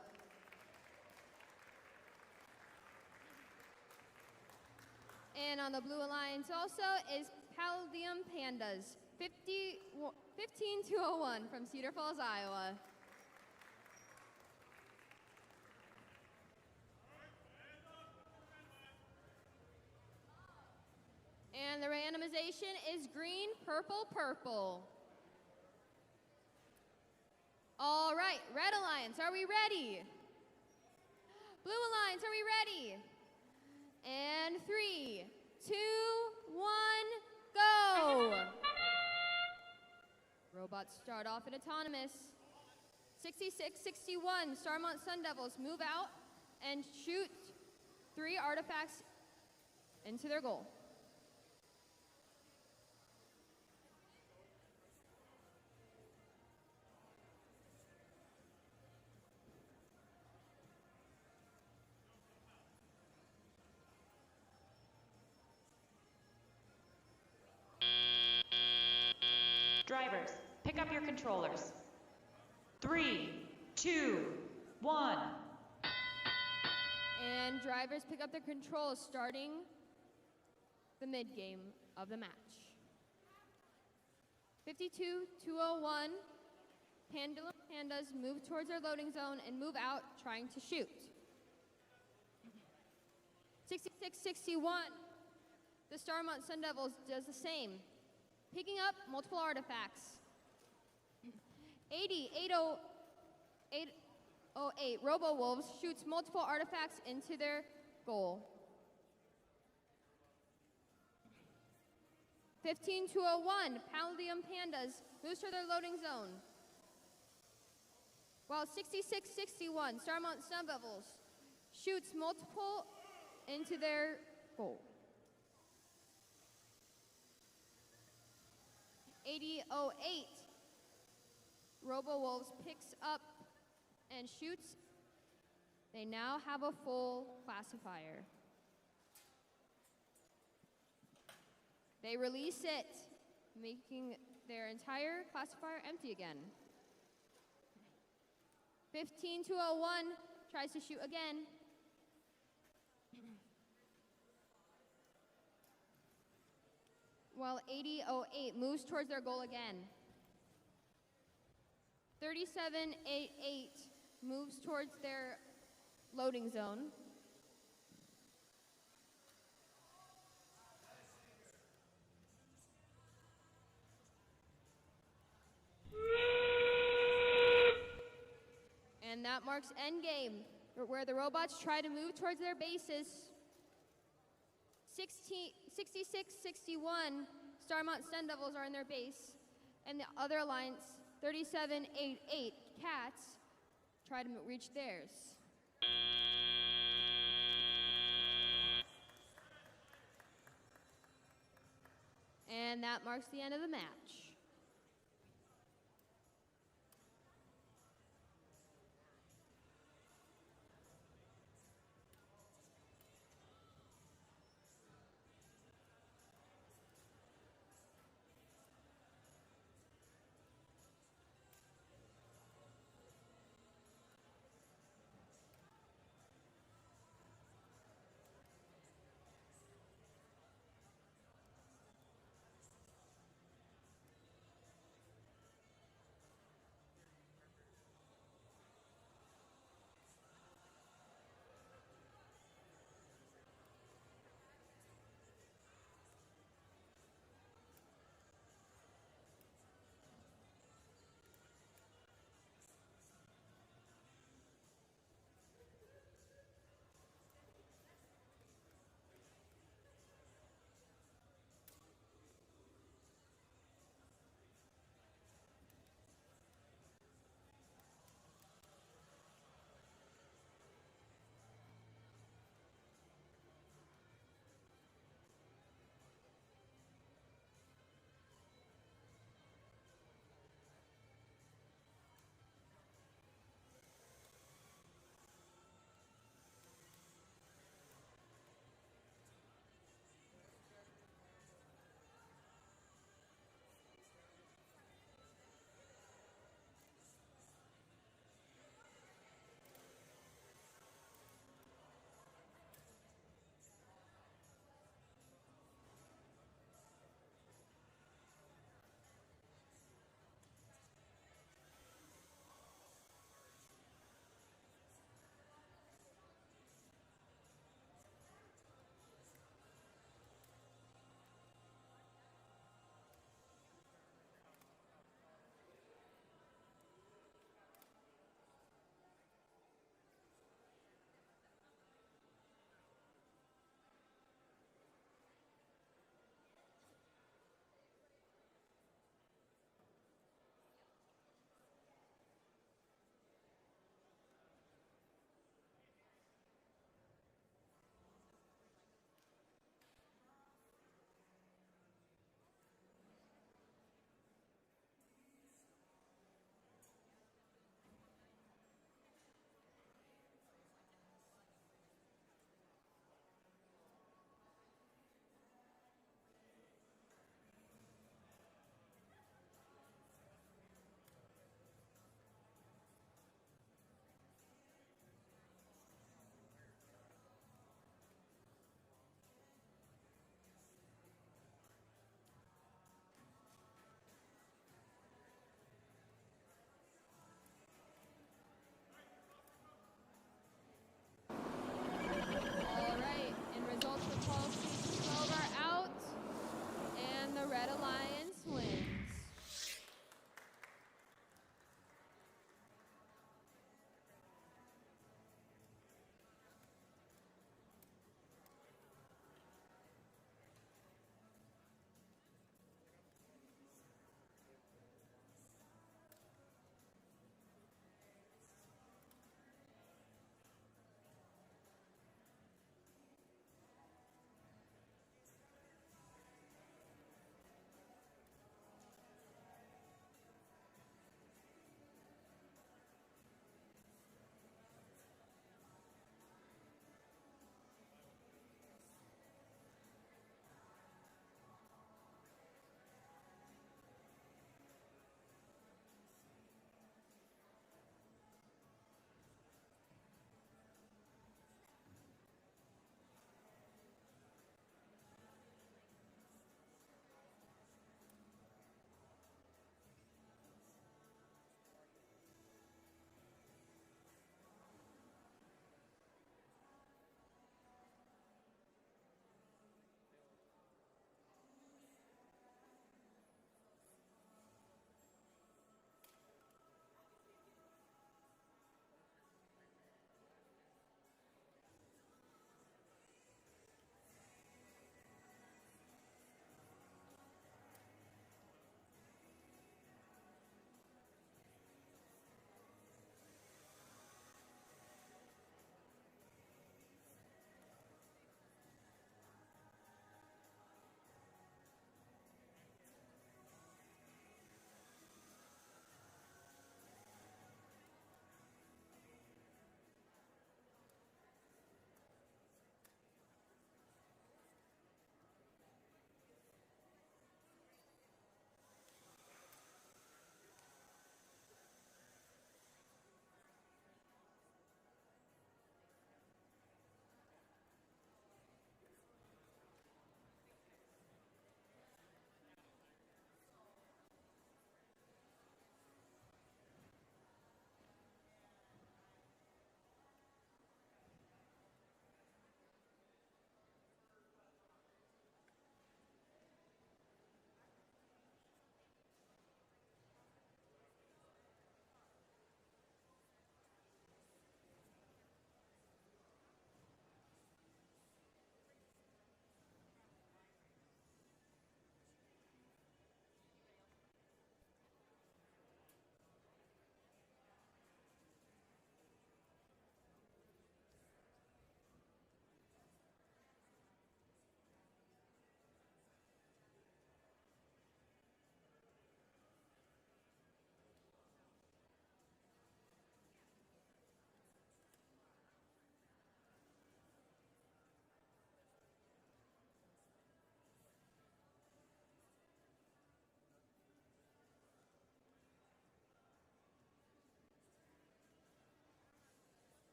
And on the Blue Alliance also is Palladium Pandas, 15201 from Cedar Falls, Iowa. And the randomization is green, purple, purple. All right, Red Alliance, are we ready? Blue Alliance, are we ready? And 3, 2, 1, go! Robots start off in autonomous. 6661, Starmont Sun Devils move out and shoot 3 artifacts into their goal. Drivers, pick up your controllers. 3, 2, 1. And drivers pick up their controls starting the mid-game of the match. 52-201, Pandas move towards their loading zone and move out trying to shoot. 6661, the Starmont Sun Devils does the same, picking up multiple artifacts. 808 Robo Wolves shoots multiple artifacts into their goal. 15201 Palladium Pandas moves to their loading zone. While 6661 Starmont Sun Devils shoots multiple into their goal. 8008 Robo Wolves picks up and shoots. They now have a full classifier. They release it, making their entire classifier empty again. 15201 tries to shoot again. While 8008 moves towards their goal again. 3788 moves towards their loading zone. And that marks endgame, where the robots try to move towards their bases. 6661 Starmont Sun Devils are in their base, and the other alliance, 3788 Cats, try to reach theirs. And that marks the end of the match.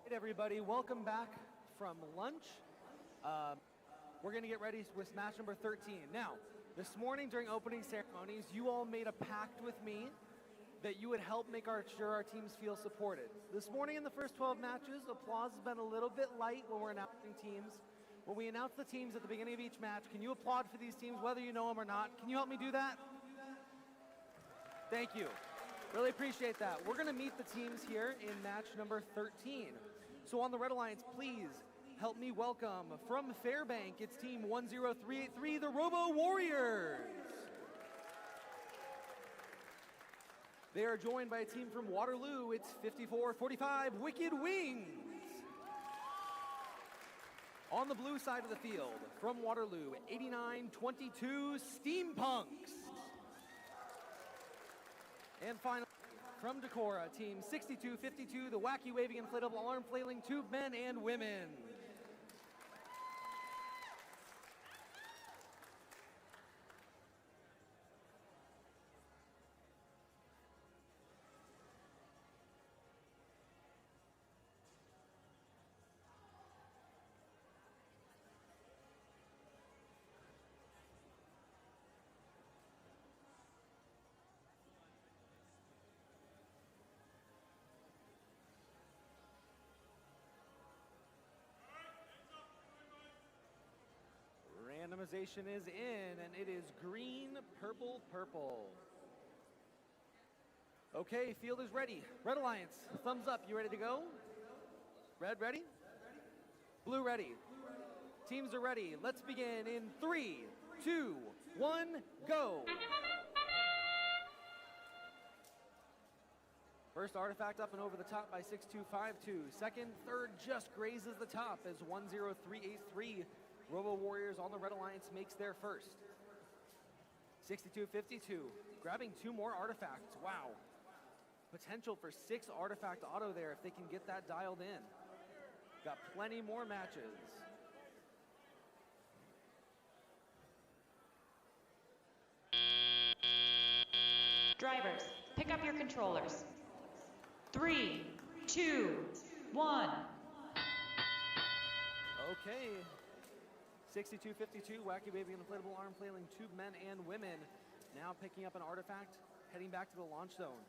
Hey everybody, welcome back from lunch. We're going to get ready with match number 13. Now, this morning during opening ceremonies, you all made a pact with me that you would help make sure our teams feel supported. This morning in the first 12 matches, applause has been a little bit light when we're announcing teams. When we announce the teams at the beginning of each match, can you applaud for these teams whether you know them or not? Can you help me do that? Thank you. Really appreciate that. We're going to meet the teams here in match number 13. So on the Red Alliance, please help me welcome from Fairbank, it's team 10383, the Robo Warriors. They are joined by a team from Waterloo, it's 5445, Wicked Wings. On the blue side of the field, from Waterloo, 8922, Steampunks. And finally, from Decorah, team 6252, the Wacky Waving Inflatable Arm Flailing Tube Men and Women. Randomization is in, and it is green, purple, purple. Okay, field is ready. Red Alliance, thumbs up. You ready to go? Red, ready? Blue, ready. Teams are ready. Let's begin in 3, 2, 1, go. First artifact up and over the top by 6252. Second, third just grazes the top as 10383. Robo Warriors on the Red Alliance makes their first. 6252, grabbing 2 more artifacts. Wow. Potential for 6 artifact auto there if they can get that dialed in. Got plenty more matches. Drivers, pick up your controllers. 3, 2, 1. Okay. 6252, Wacky Waving Inflatable Arm Flailing Tube Men and Women. Now picking up an artifact, heading back to the launch zone.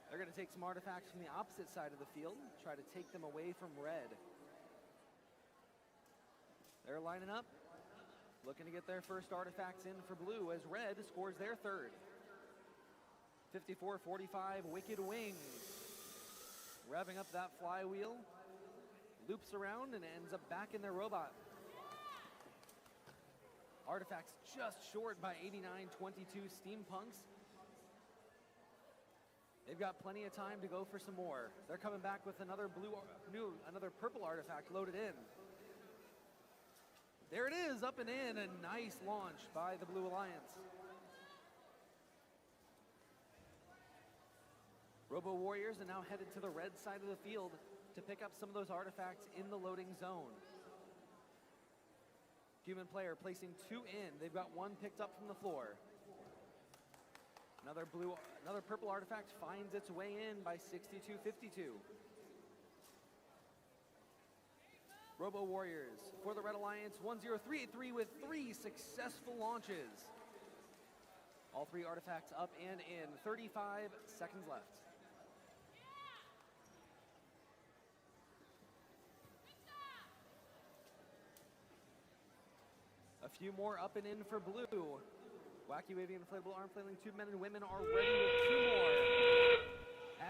They're going to take some artifacts from the opposite side of the field, try to take them away from red. They're lining up, looking to get their first artifacts in for blue as red scores their third. 5445, Wicked Wings. Revving up that flywheel. Loops around and ends up back in their robot. Artifacts just short by 8922 Steampunks. They've got plenty of time to go for some more. They're coming back with another another purple artifact loaded in. There it is, up and in, a nice launch by the Blue Alliance. Robo Warriors are now headed to the red side of the field to pick up some of those artifacts in the loading zone. Human player placing 2 in. They've got 1 picked up from the floor. Another purple artifact finds its way in by 6252. Robo Warriors for the Red Alliance, 10383 with 3 successful launches. All 3 artifacts up and in. 35 seconds left. A few more up and in for blue. Wacky Waving Inflatable Arm Flailing Tube Men and Women are ready with 2 more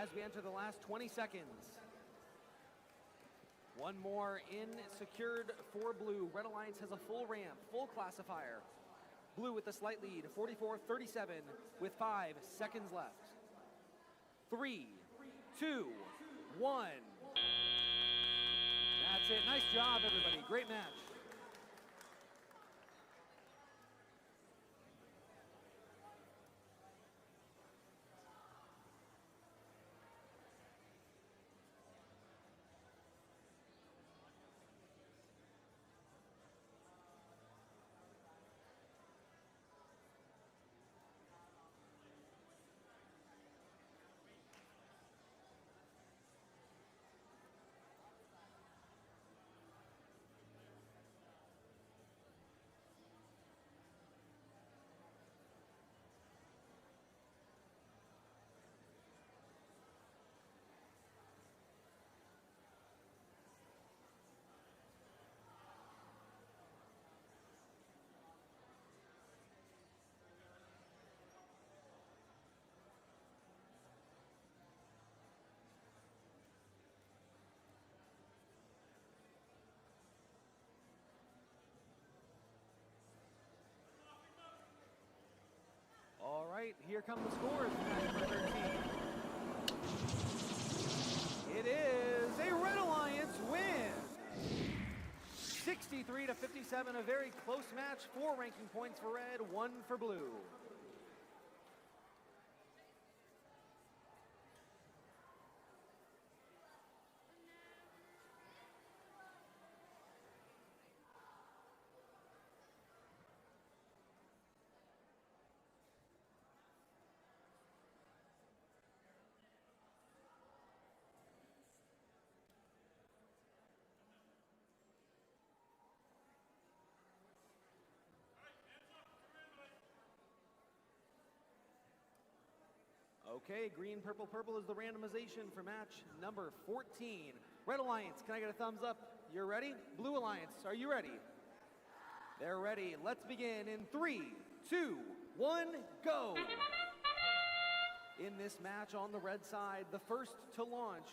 as we enter the last 20 seconds. 1 more in, secured for blue. Red Alliance has a full ramp, full classifier. Blue with a slight lead, 44-37 with 5 seconds left. 3, 2, 1. That's it. Nice job, everybody. Great match. right, here come the scores for match number 13. It is a Red Alliance win. 63-57, a very close match. 4 ranking points for red, 1 for blue. Okay, green, purple, purple is the randomization for match number 14. Red Alliance, can I get a thumbs up? You're ready? Blue Alliance, are you ready? They're ready. Let's begin in 3, 2, 1, go! In this match on the red side, the first to launch,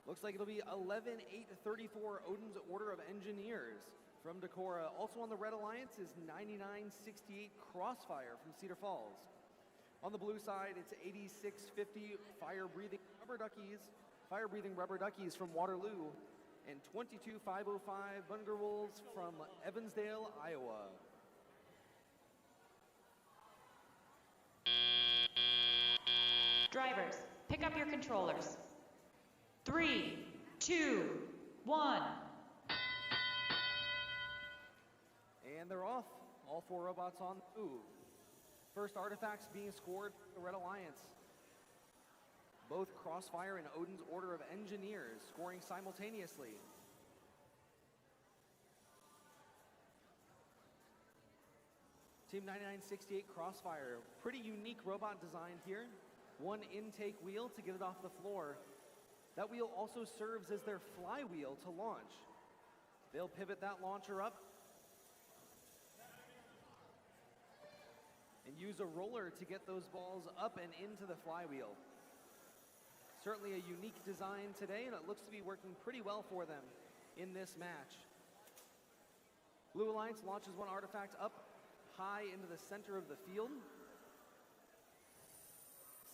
looks like it'll be 11-8-34 Odin's Order of Engineers from Decorah. Also on the Red Alliance is 9968 Crossfire from Cedar Falls. On the blue side, it's 8650 Fire-Breathing Rubber Duckies from Waterloo, and 22505 Bunger Wolves from Evansdale, Iowa. Drivers, pick up your controllers. 3, 2, 1. And they're off. All 4 robots on the move. First artifacts being scored for the Red Alliance. Both Crossfire and Odin's Order of Engineers scoring simultaneously. Team 9968 Crossfire, pretty unique robot design here. 1 intake wheel to get it off the floor. That wheel also serves as their flywheel to launch. They'll pivot that launcher up and use a roller to get those balls up and into the flywheel. Certainly a unique design today, and it looks to be working pretty well for them in this match. Blue Alliance launches 1 artifact up high into the center of the field.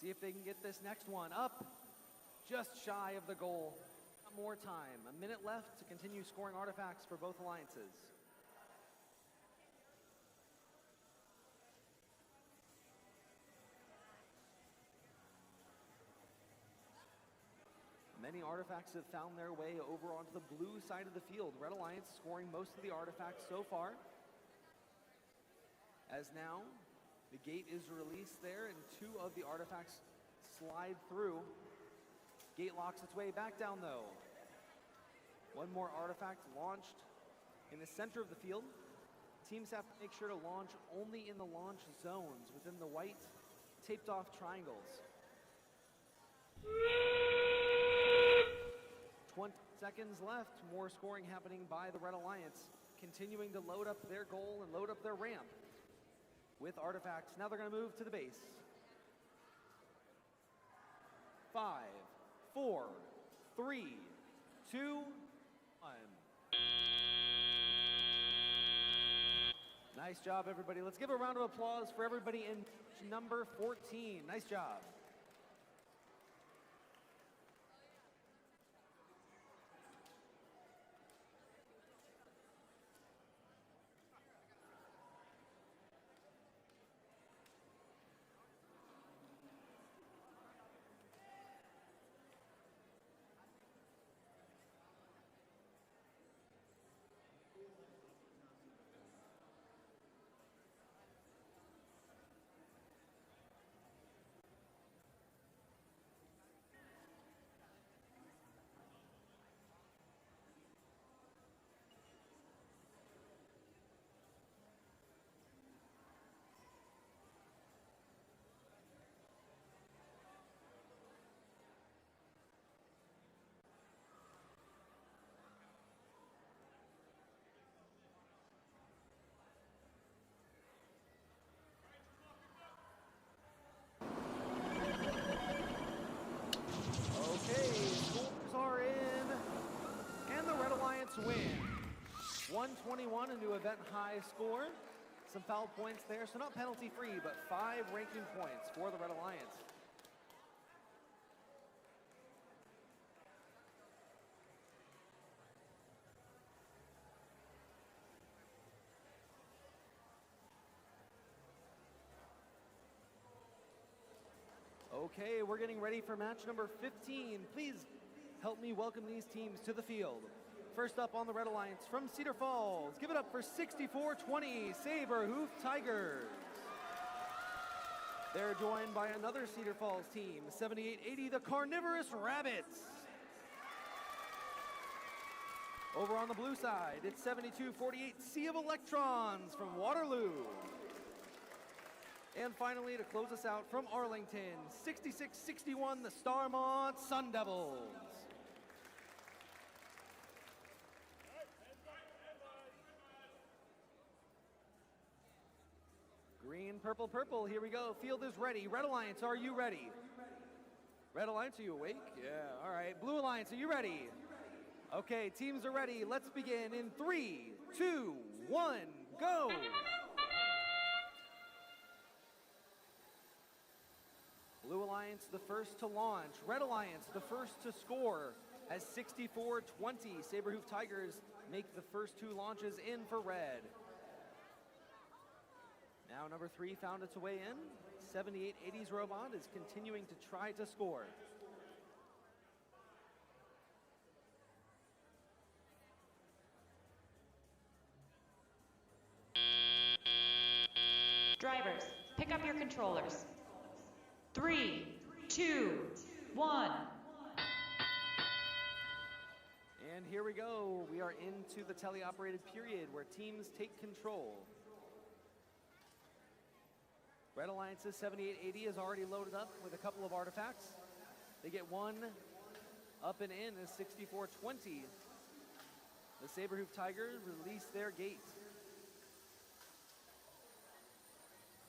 See if they can get this next one up just shy of the goal. One more time. A minute left to continue scoring artifacts for both alliances. Many artifacts have found their way over onto the blue side of the field. Red Alliance scoring most of the artifacts so far. As now, the gate is released there and 2 of the artifacts slide through. Gate locks its way back down though. 1 more artifact launched in the center of the field. Teams have to make sure to launch only in the launch zones within the white taped off triangles. 20 seconds left, more scoring happening by the Red Alliance, continuing to load up their goal and load up their ramp with artifacts. Now they're going to move to the base. 5, 4, 3, 2, 1. Nice job, everybody. Let's give a round of applause for everybody in number 14. Nice job. Win. 121, a new event high score. Some foul points there, so not penalty-free, but 5 ranking points for the Red Alliance. Okay, we're getting ready for match number 15. Please help me welcome these teams to the field. First up on the Red Alliance from Cedar Falls, give it up for 64-20 Saber Hoof Tigers. They're joined by another Cedar Falls team, 78-80 the Carnivorous Rabbits. Over on the blue side, it's 72-48 Sea of Electrons from Waterloo. And finally, to close us out from Arlington, 66-61 the Starmont Sun Devils. Green, purple, purple, here we go. Field is ready. Red Alliance, are you ready? Red Alliance, are you awake? Yeah, all right. Blue Alliance, are you ready? Okay, teams are ready. Let's begin in 3, 2, 1, go! Blue Alliance, the first to launch. Red Alliance, the first to score, as 64-20. Saberhoof Tigers make the first 2 launches in for red. Now number 3 found its way in. 78-80's robot is continuing to try to score. Drivers, pick up your controllers. 3, 2, 1. And here we go. We are into the teleoperated period where teams take control. Red Alliance's 7880 is already loaded up with a couple of artifacts. They get 1 up and in as 64-20. The Saberhoof Tigers release their gate.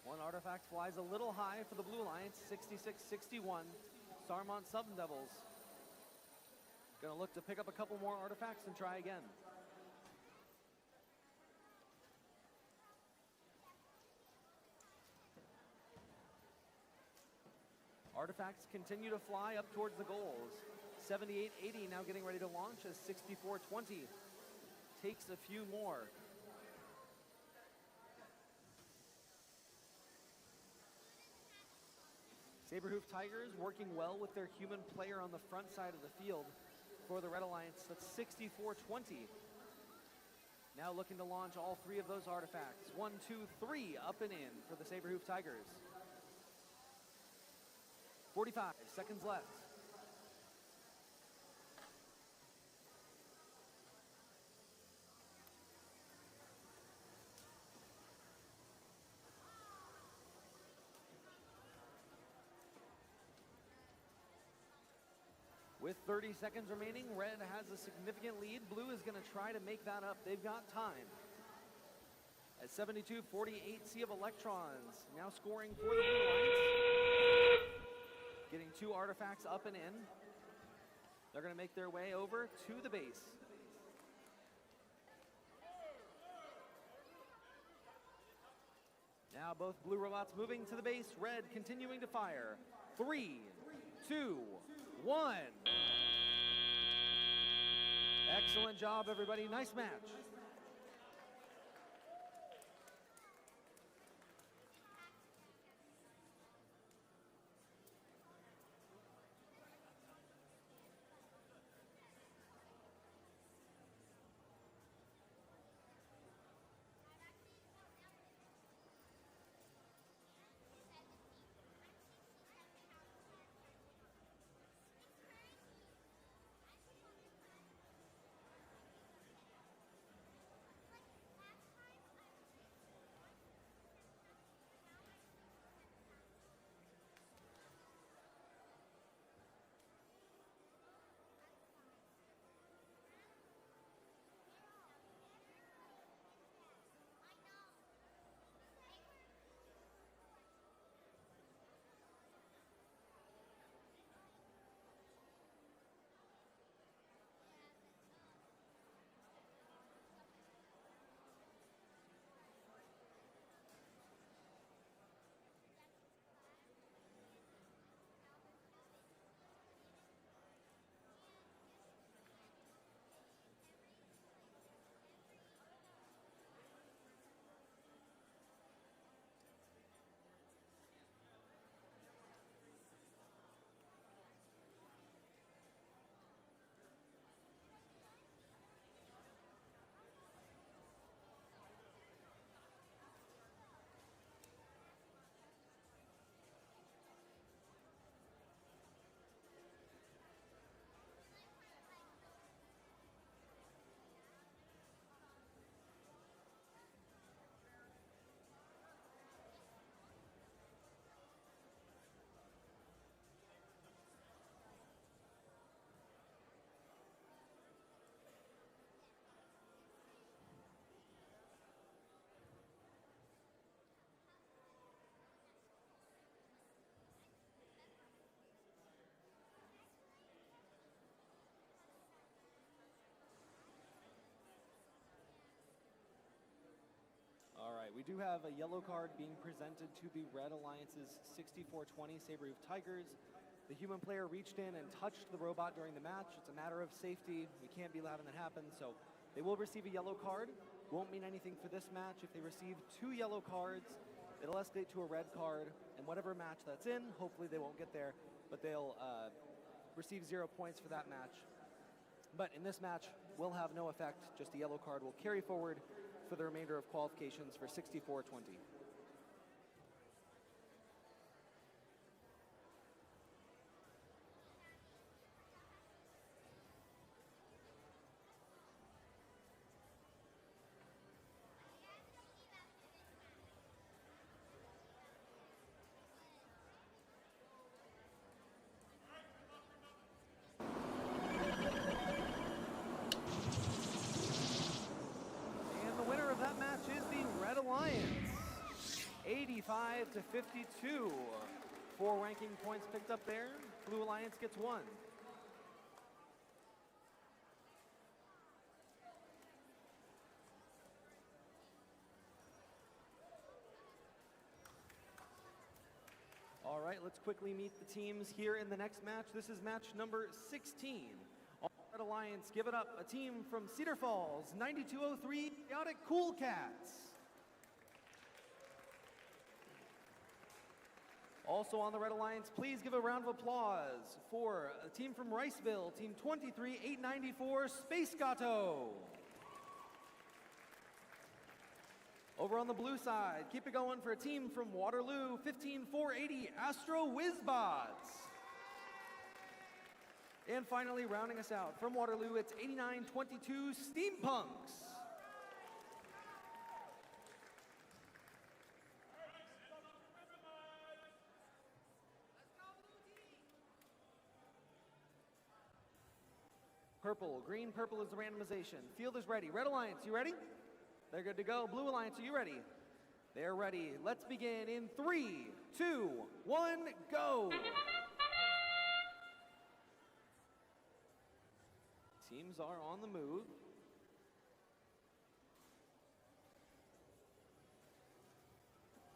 1 artifact flies a little high for the Blue Alliance, 66-61. Starmont Sun Devils gonna look to pick up a couple more artifacts and try again. Artifacts continue to fly up towards the goals. 78-80 now getting ready to launch as 64-20 takes a few more. Saberhoof Tigers working well with their human player on the front side of the field for the Red Alliance. That's 64-20. Now looking to launch all 3 of those artifacts. 1, 2, 3 up and in for the Saberhoof Tigers. 45 seconds left. With 30 seconds remaining, red has a significant lead. Blue is going to try to make that up. They've got time. At 72-48, Sea of Electrons now scoring for the Blue Alliance. Getting 2 artifacts up and in. They're going to make their way over to the base. Now both blue robots moving to the base. Red continuing to fire. 3, 2, 1. Excellent job, everybody. Nice match. right, we do have a yellow card being presented to the Red Alliance's 6420 Saber-Hoof Tigers. The human player reached in and touched the robot during the match. It's a matter of safety. We can't be allowing that happen, so they will receive a yellow card. Won't mean anything for this match. If they receive 2 yellow cards, it'll escalate to a red card, and whatever match that's in, hopefully they won't get there, but they'll receive 0 points for that match. But in this match, will have no effect. Just a yellow card will carry forward for the remainder of qualifications for 6420. Is the Red Alliance, 85 to 52. 4 ranking points picked up there. Blue Alliance gets 1. All right, let's quickly meet the teams here in the next match. This is match number 16. Red Alliance, give it up, a team from Cedar Falls, 9203 Chaotic Cool Cats. Also on the Red Alliance, please give a round of applause for a team from Riceville, team 23894 Space Gato. Over on the blue side, keep it going for a team from Waterloo, 15480 Astro Whizbots. And finally, rounding us out from Waterloo, it's 8922 Steampunks. Purple, green, purple is the randomization. Field is ready. Red Alliance, you ready? They're good to go. Blue Alliance, are you ready? They're ready. Let's begin in 3, 2, 1, go. Teams are on the move.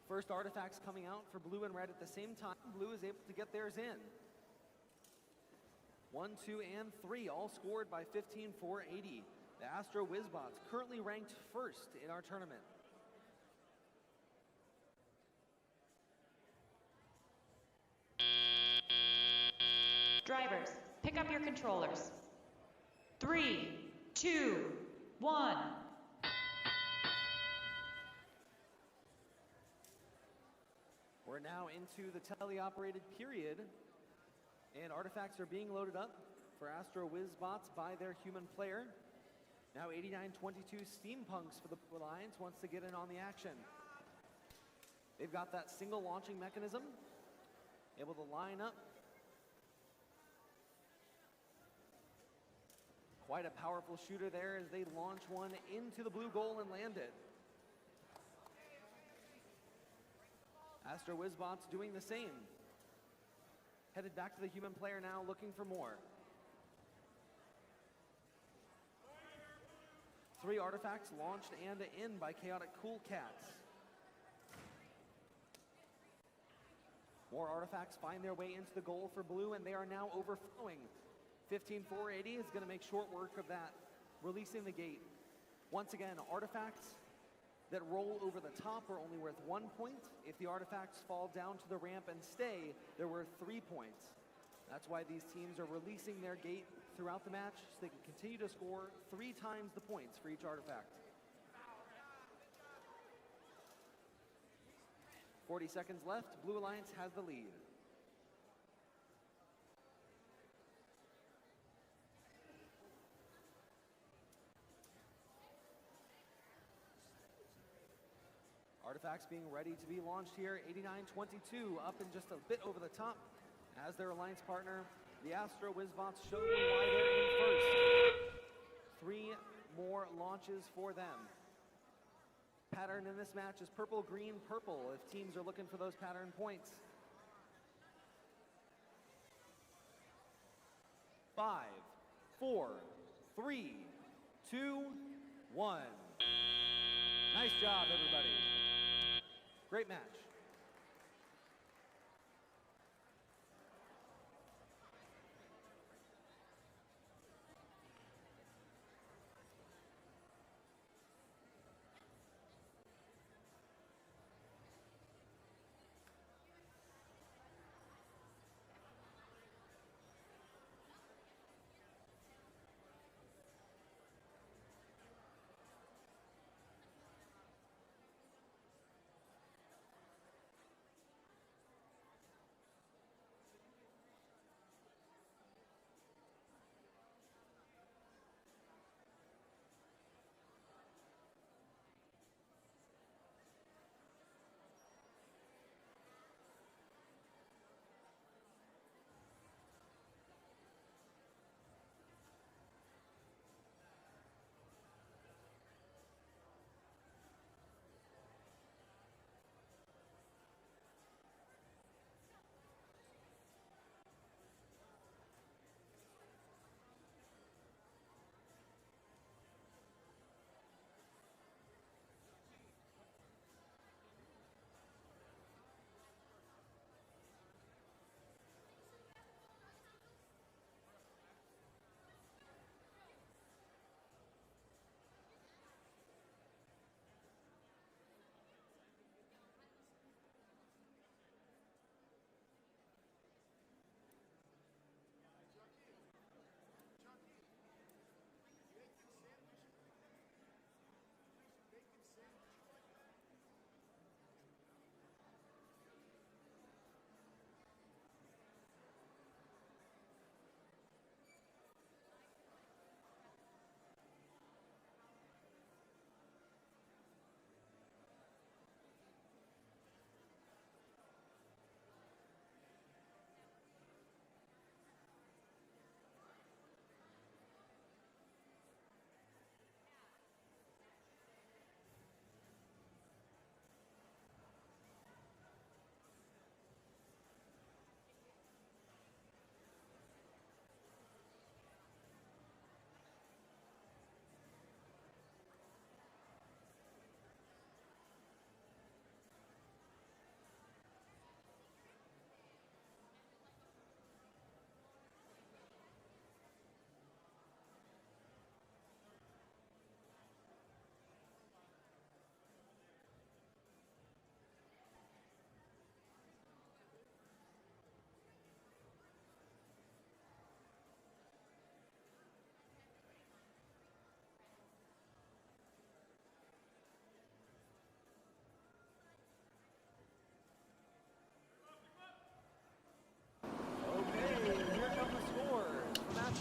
First artifacts coming out for blue and red at the same time. Blue is able to get theirs in. 1, 2, and 3, all scored by 15,480. The Astro Whizbots currently ranked first in our tournament. Drivers, pick up your controllers. 3, 2, 1. We're now into the teleoperated period, and artifacts are being loaded up for Astro Whizbots by their human player. Now 8922 Steampunks for the Alliance wants to get in on the action. They've got that single launching mechanism, able to line up. Quite a powerful shooter there as they launch one into the blue goal and land it. Astro Whizbots doing the same. Headed back to the human player now, looking for more. 3 artifacts launched and in by Chaotic Cool Cats. More artifacts find their way into the goal for blue, and they are now overflowing. 15,480 is going to make short work of that, releasing the gate. Once again, artifacts that roll over the top are only worth 1 point. If the artifacts fall down to the ramp and stay, they're worth 3 points. That's why these teams are releasing their gate throughout the match, so they can continue to score 3 times the points for each artifact. 40 seconds left. Blue Alliance has the lead. Artifacts being ready to be launched here. 8922 up and just a bit over the top as their alliance partner. The Astro Whizbots show you why they're in first. 3 more launches for them. Pattern in this match is purple, green, purple if teams are looking for those pattern points. 5, 4, 3, 2, 1. Nice job, everybody. Great match.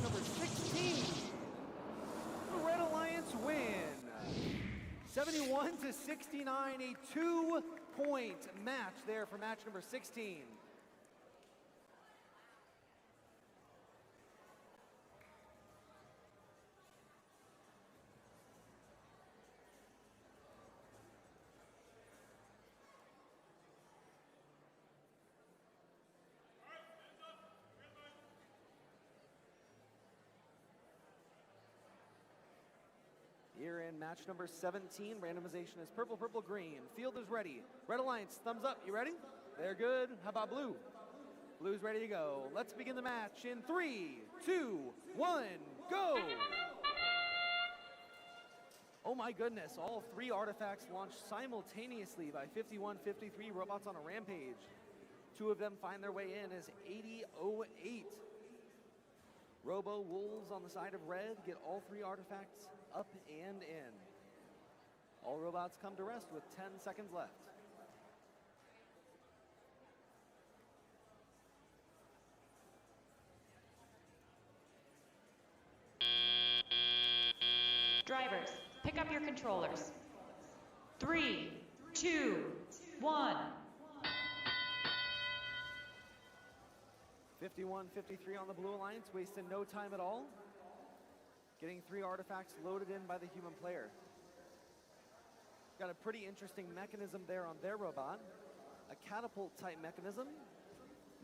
Number 16. The Red Alliance win. 71 to 69, a 2-point match there for match number 16. Here in match number 17, randomization is purple, purple, green. Field is ready. Red Alliance, thumbs up. You ready? They're good. How about blue? Blue's ready to go. Let's begin the match in 3, 2, 1, go! Oh my goodness, all 3 artifacts launched simultaneously by 5153 robots on a rampage. 2 of them find their way in as 8008. Robo Wolves on the side of red get all 3 artifacts up and in. All robots come to rest with 10 seconds left. Drivers, pick up your controllers. 3, 2, 1. 5153 on the Blue Alliance, wasting no time at all. Getting 3 artifacts loaded in by the human player. Got a pretty interesting mechanism there on their robot. A catapult type mechanism.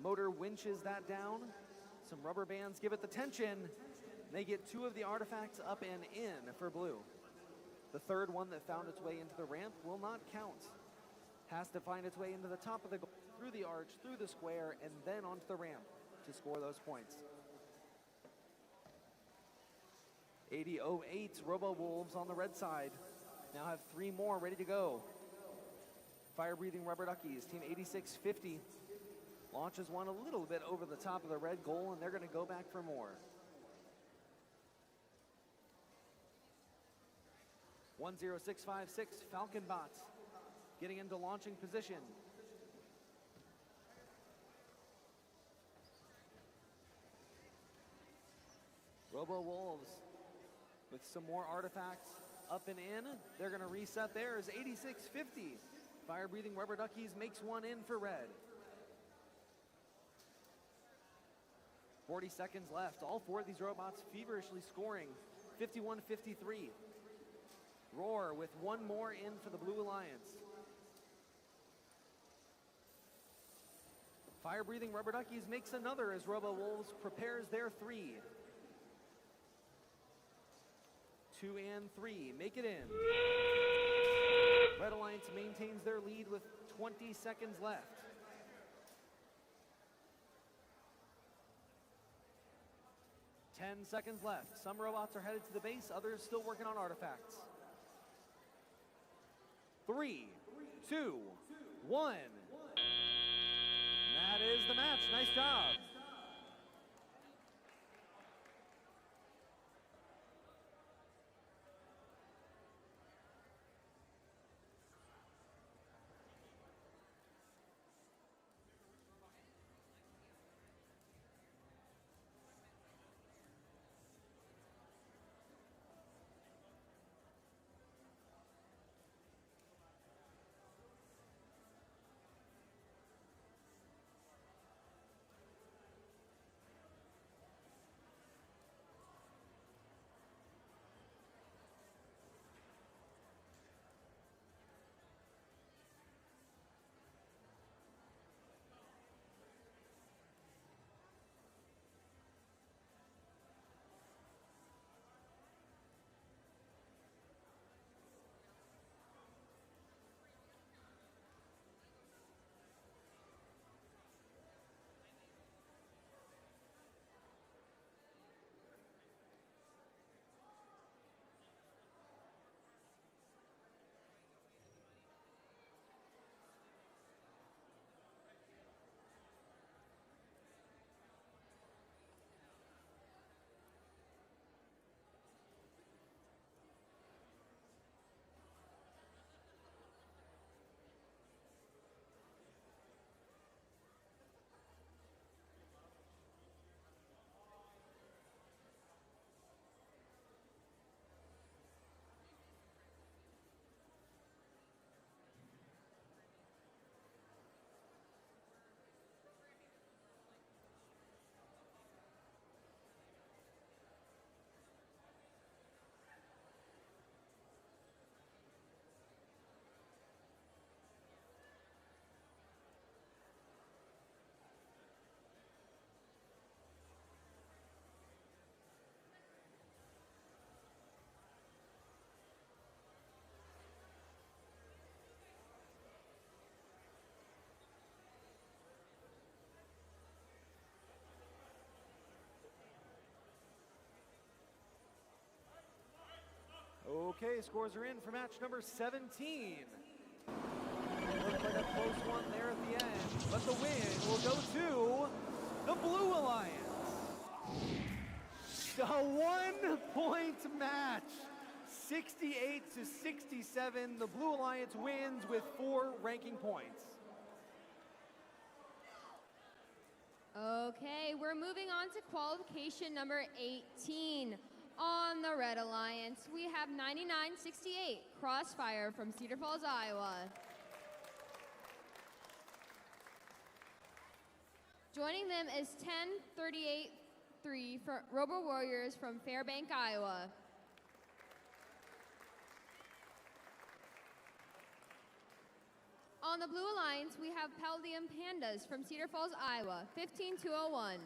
Motor winches that down. Some rubber bands give it the tension. They get 2 of the artifacts up and in for blue. The third one that found its way into the ramp will not count. has to find its way into the top of the goal, through the arch, through the square, and then onto the ramp to score those points. 80-08, Robo Wolves on the red side. Now have 3 more ready to go. Fire-breathing Rubber Duckies, team 8650, launches one a little bit over the top of the red goal, and they're going to go back for more. 10656, Falcon Bots, getting into launching position. Robo Wolves with some more artifacts up and in. They're going to reset theirs, 8650. Fire-breathing Rubber Duckies makes one in for red. 40 seconds left. All 4 of these robots feverishly scoring, 51-53. Roar with one more in for the Blue Alliance. Fire-breathing Rubber Duckies makes another as Robo Wolves prepares their 3. 2 and 3, make it in. Red Alliance maintains their lead with 20 seconds left. Ten seconds left. Some robots are headed to the base, others still working on artifacts. 3, 2, 1. That is the match. Nice job. Okay, scores are in for match number 17. Looks like a close one there at the end, but the win will go to the Blue Alliance. A 1-point match, 68-67. The Blue Alliance wins with 4 ranking points. Okay, we're moving on to qualification number 18. On the Red Alliance, we have 9968, Crossfire from Cedar Falls, Iowa. Joining them is 1038-3 for Robo Warriors from Fairbank, Iowa. On the Blue Alliance, we have Paldium Pandas from Cedar Falls, Iowa, 15201.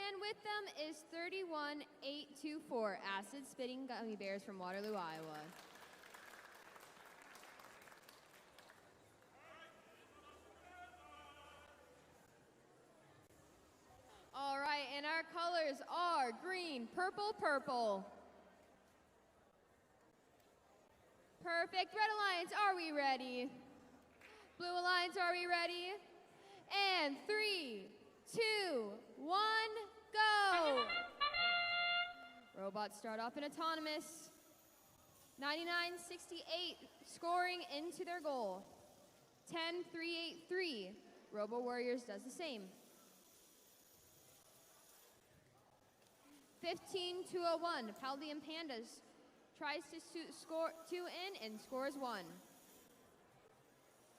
And with them is 31824, Acid Spitting Gummy Bears from Waterloo, Iowa. colors are green, purple, purple. Perfect. Red Alliance, are we ready? Blue Alliance, are we ready? And 3, 2, 1, go! Robots start off in autonomous. 9968 scoring into their goal. 10383. Robo Warriors does the same. 15201. Paldium Pandas tries to score 2 in and scores 1.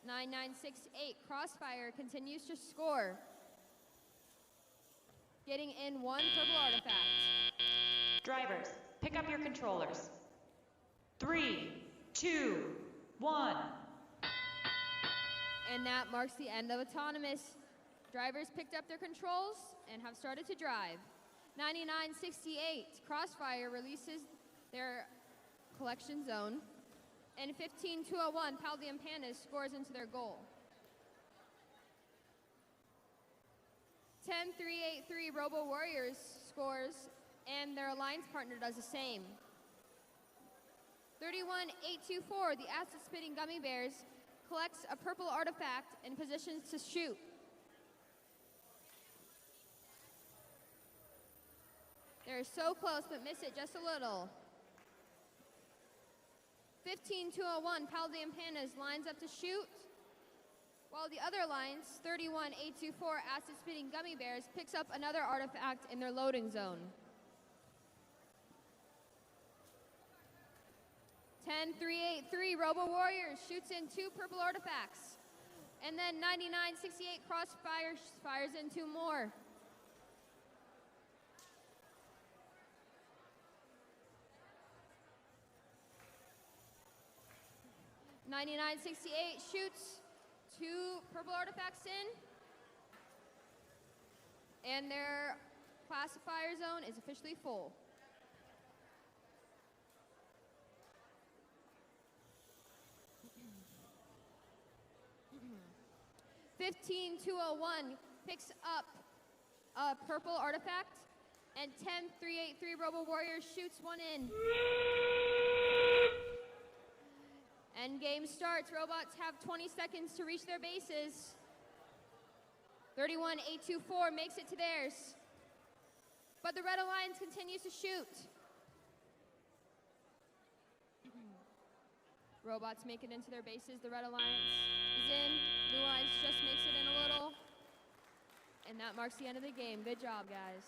9968 Crossfire continues to score, getting in 1 purple artifact. Drivers, pick up your controllers. 3, 2, 1. And that marks the end of autonomous. Drivers picked up their controls and have started to drive. 9968 Crossfire releases their collection zone. And 15201 Paldium Pandas scores into their goal. 10383 Robo Warriors scores, and their alliance partner does the same. 31824 the Acid Spitting Gummy Bears collects a purple artifact and positions to shoot. They're so close but miss it just a little. 15201 Paldium Pandas lines up to shoot, while the other alliance, 31824 Acid Spitting Gummy Bears, picks up another artifact in their loading zone. 10383 Robo Warriors shoots in 2 purple artifacts, and then 9968 Crossfire fires in 2 more. 9968 shoots 2 purple artifacts in, and their classifier zone is officially full. (15-201) picks up a purple artifact, and 10383 Robo Warriors shoots 1 in. End game starts. Robots have 20 seconds to reach their bases. 31824 makes it to theirs, but the Red Alliance continues to shoot. Robots make it into their bases. The Red Alliance is in. Blue Alliance just makes it in a little, and that marks the end of the game. Good job, guys.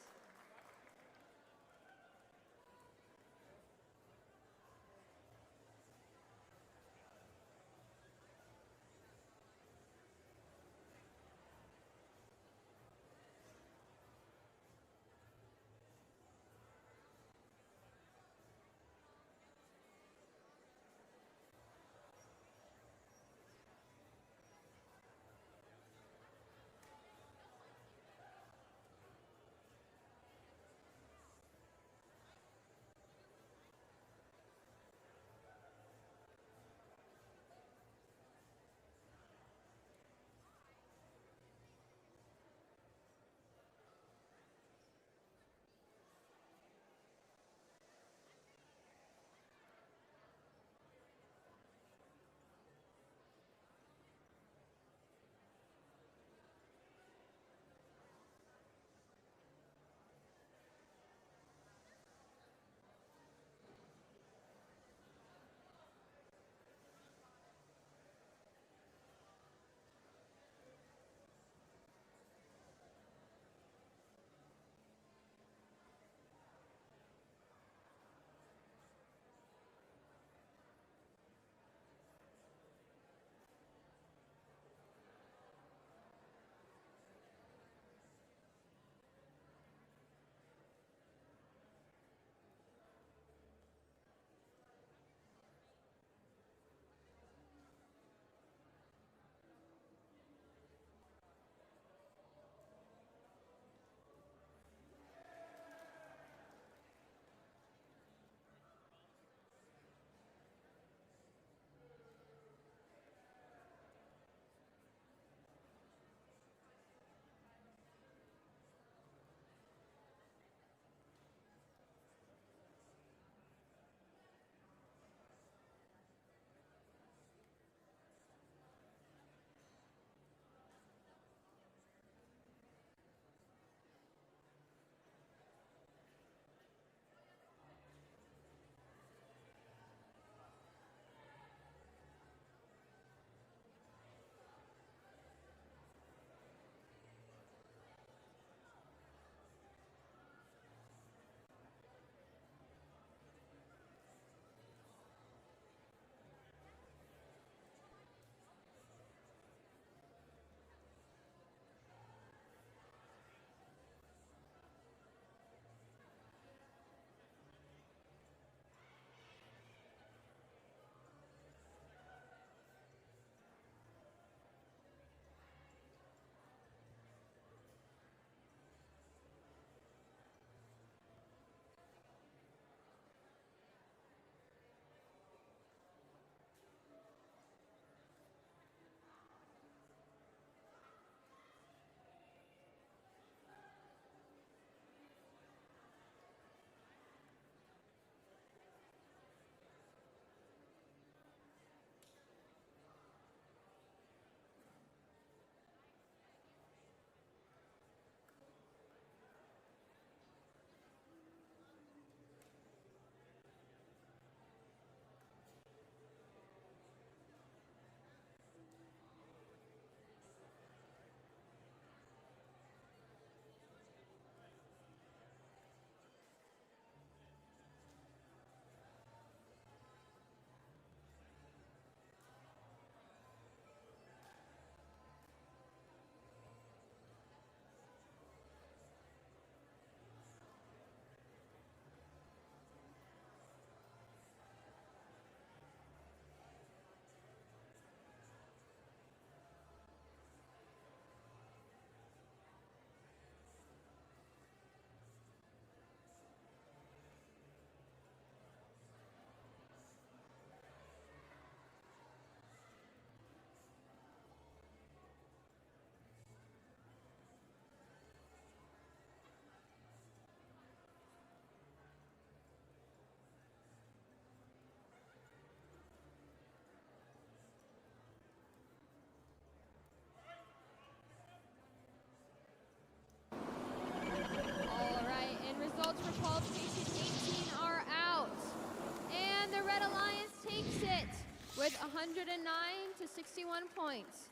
to 61 points.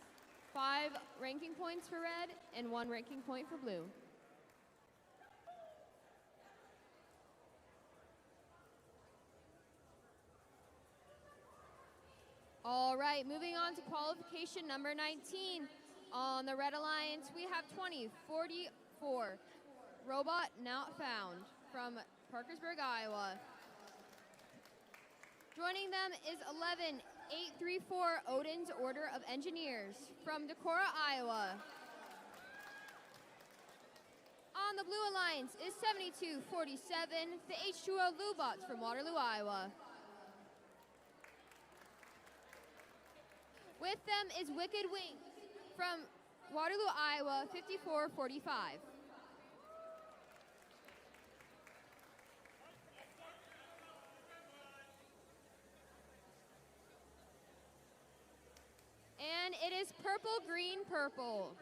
5 ranking points for red and 1 ranking point for blue. All right, moving on to qualification number 19. On the Red Alliance, we have 2044, robot not found from Parkersburg, Iowa. Joining them is 11834, Odin's Order of Engineers from Decorah, Iowa. On the Blue Alliance is 7247, the H2O Lubots from Waterloo, Iowa. With them is Wicked Wing from Waterloo, Iowa, 5445. And it is purple, green, purple.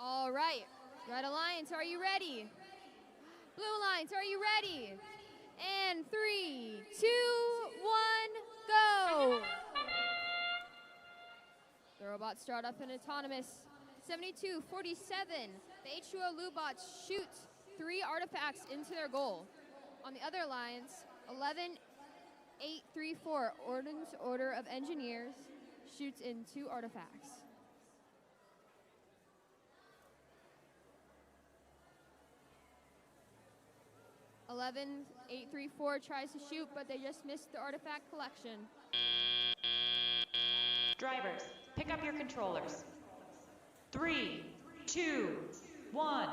All right, Red Alliance, are you ready? Blue Alliance, are you ready? And 3, 2, 1, go! The robots start up in autonomous. 7247, the H2O Lubots shoot 3 artifacts into their goal. On the other alliance, 11834, Odin's Order of Engineers, shoots in 2 artifacts. (11-834) tries to shoot, but they just missed the artifact collection. Drivers, pick up your controllers. 3, 2, 1.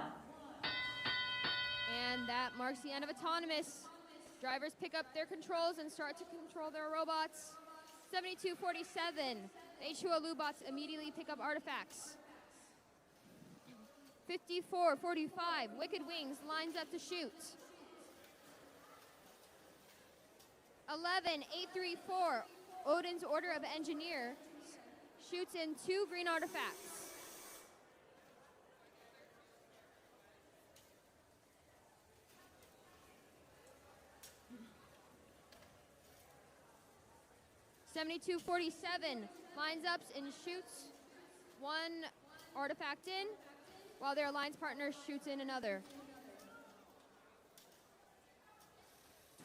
And that marks the end of autonomous. Drivers pick up their controls and start to control their robots. 7247, the H2O Lubots immediately pick up artifacts. 5445, Wicked Wings lines up to shoot. 11834, Odin's Order of Engineers shoots in 2 green artifacts. (7247) lines up and shoots 1 artifact in, while their alliance partner shoots in another.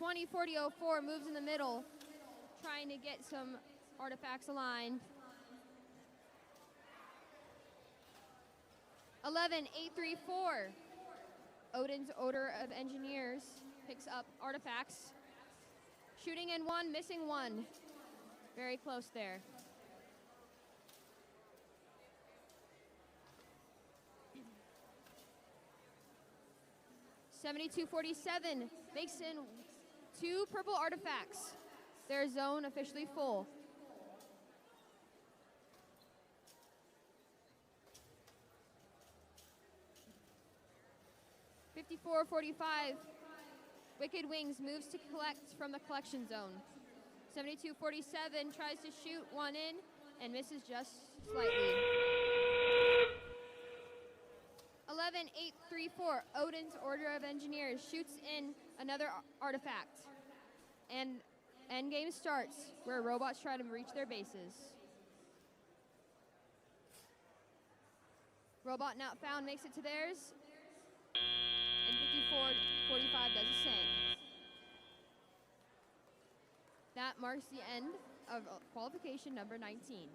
2040-04 moves in the middle, trying to get some artifacts aligned. 11834, Odin's Order of Engineers picks up artifacts, shooting in 1, missing 1. Very close there. (7247) makes in 2 purple artifacts. Their zone officially full. (5445) Wicked Wings moves to collect from the collection zone. 7247 tries to shoot 1 in and misses just slightly. 11834, Odin's Order of Engineers shoots in another artifact. And endgame starts, where robots try to reach their bases. Robot not found makes it to theirs. And 5445 does the same. That marks the end of qualification number 19.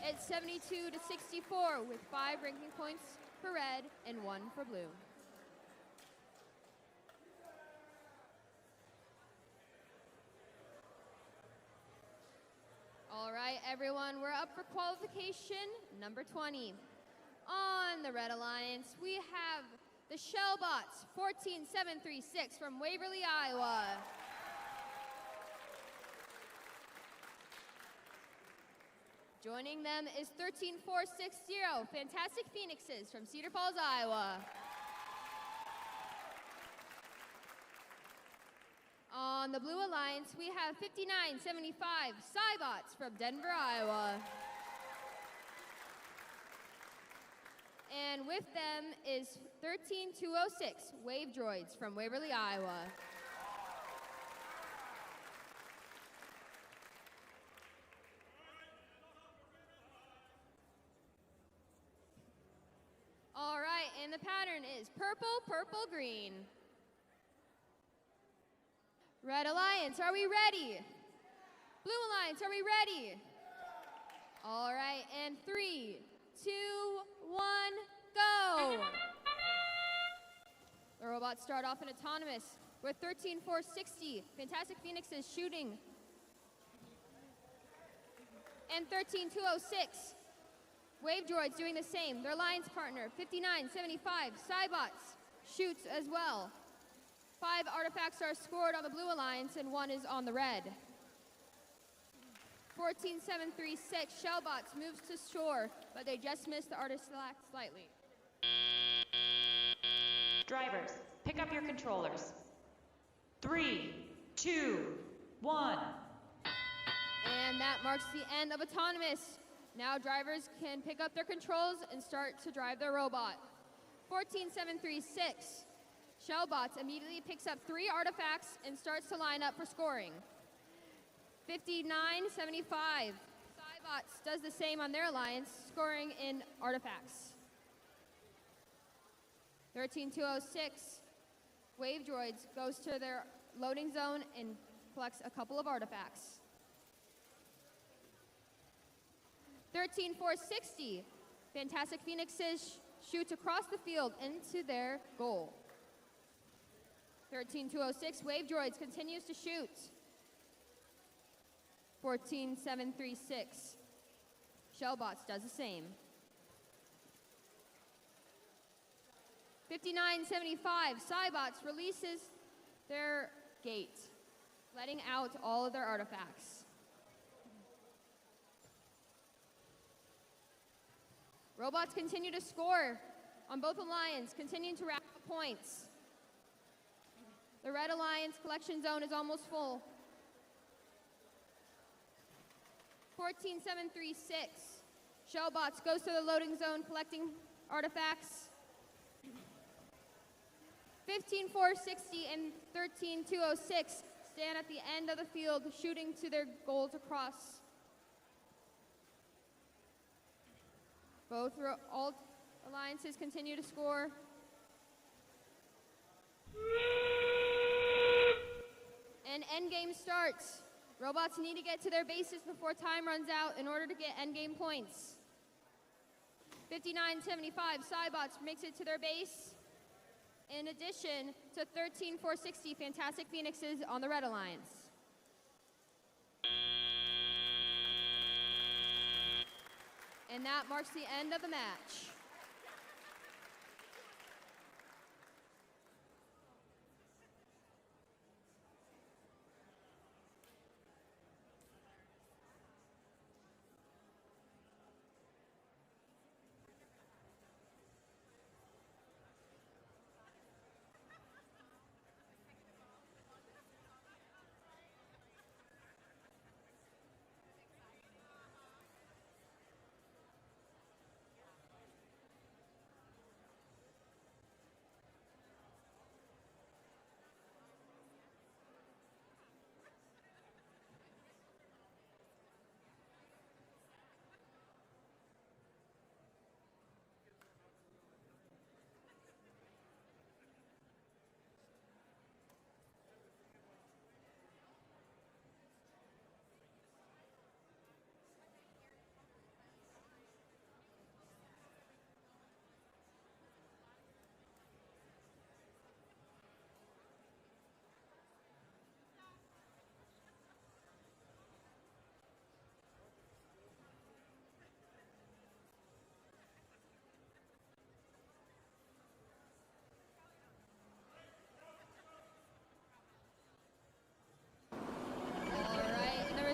It's 72 to 64 with 5 ranking points for red and 1 for blue. All right, everyone, we're up for qualification number 20. On the Red Alliance, we have the Shellbots 14736 from Waverly, Iowa. Joining them is 13460 Fantastic Phoenixes from Cedar Falls, Iowa. On the Blue Alliance, we have 5975 Cybots from Denver, Iowa. And with them is 13206 Wave Droids from Waverly, Iowa. All right, and the pattern is purple, purple, green. Red Alliance, are we ready? Blue Alliance, are we ready? All right, and 3, 2, 1, go! The robots start off in autonomous with 13460 Fantastic Phoenixes shooting. And 13206 Wave Droids doing the same. Their alliance partner, 5975 Cybots, shoots as well. 5 artifacts are scored on the Blue Alliance and 1 is on the red. 14736 Shellbots moves to shore, but they just missed the artifact slightly. Drivers, pick up your controllers. 3, 2, 1. And that marks the end of autonomous. Now drivers can pick up their controls and start to drive their robot. 14736 Shellbots immediately picks up 3 artifacts and starts to line up for scoring. 5975 Cybots does the same on their alliance, scoring in artifacts. 13206 Wave Droids goes to their loading zone and collects a couple of artifacts. 13460 Fantastic Phoenixes shoots across the field into their goal. 13206 Wave Droids continues to shoot. 14736 Shellbots does the same. 5975 Cybots releases their gate, letting out all of their artifacts. Robots continue to score on both alliances, continuing to rack up points. The Red Alliance collection zone is almost full. 14736 Shellbots goes to the loading zone collecting artifacts. 15460 and 13206 stand at the end of the field shooting to their goals across. All alliances continue to score. And endgame starts. Robots need to get to their bases before time runs out in order to get endgame points. 5975 Cybots makes it to their base, in addition to 13460 Fantastic Phoenixes on the Red Alliance. And that marks the end of the match.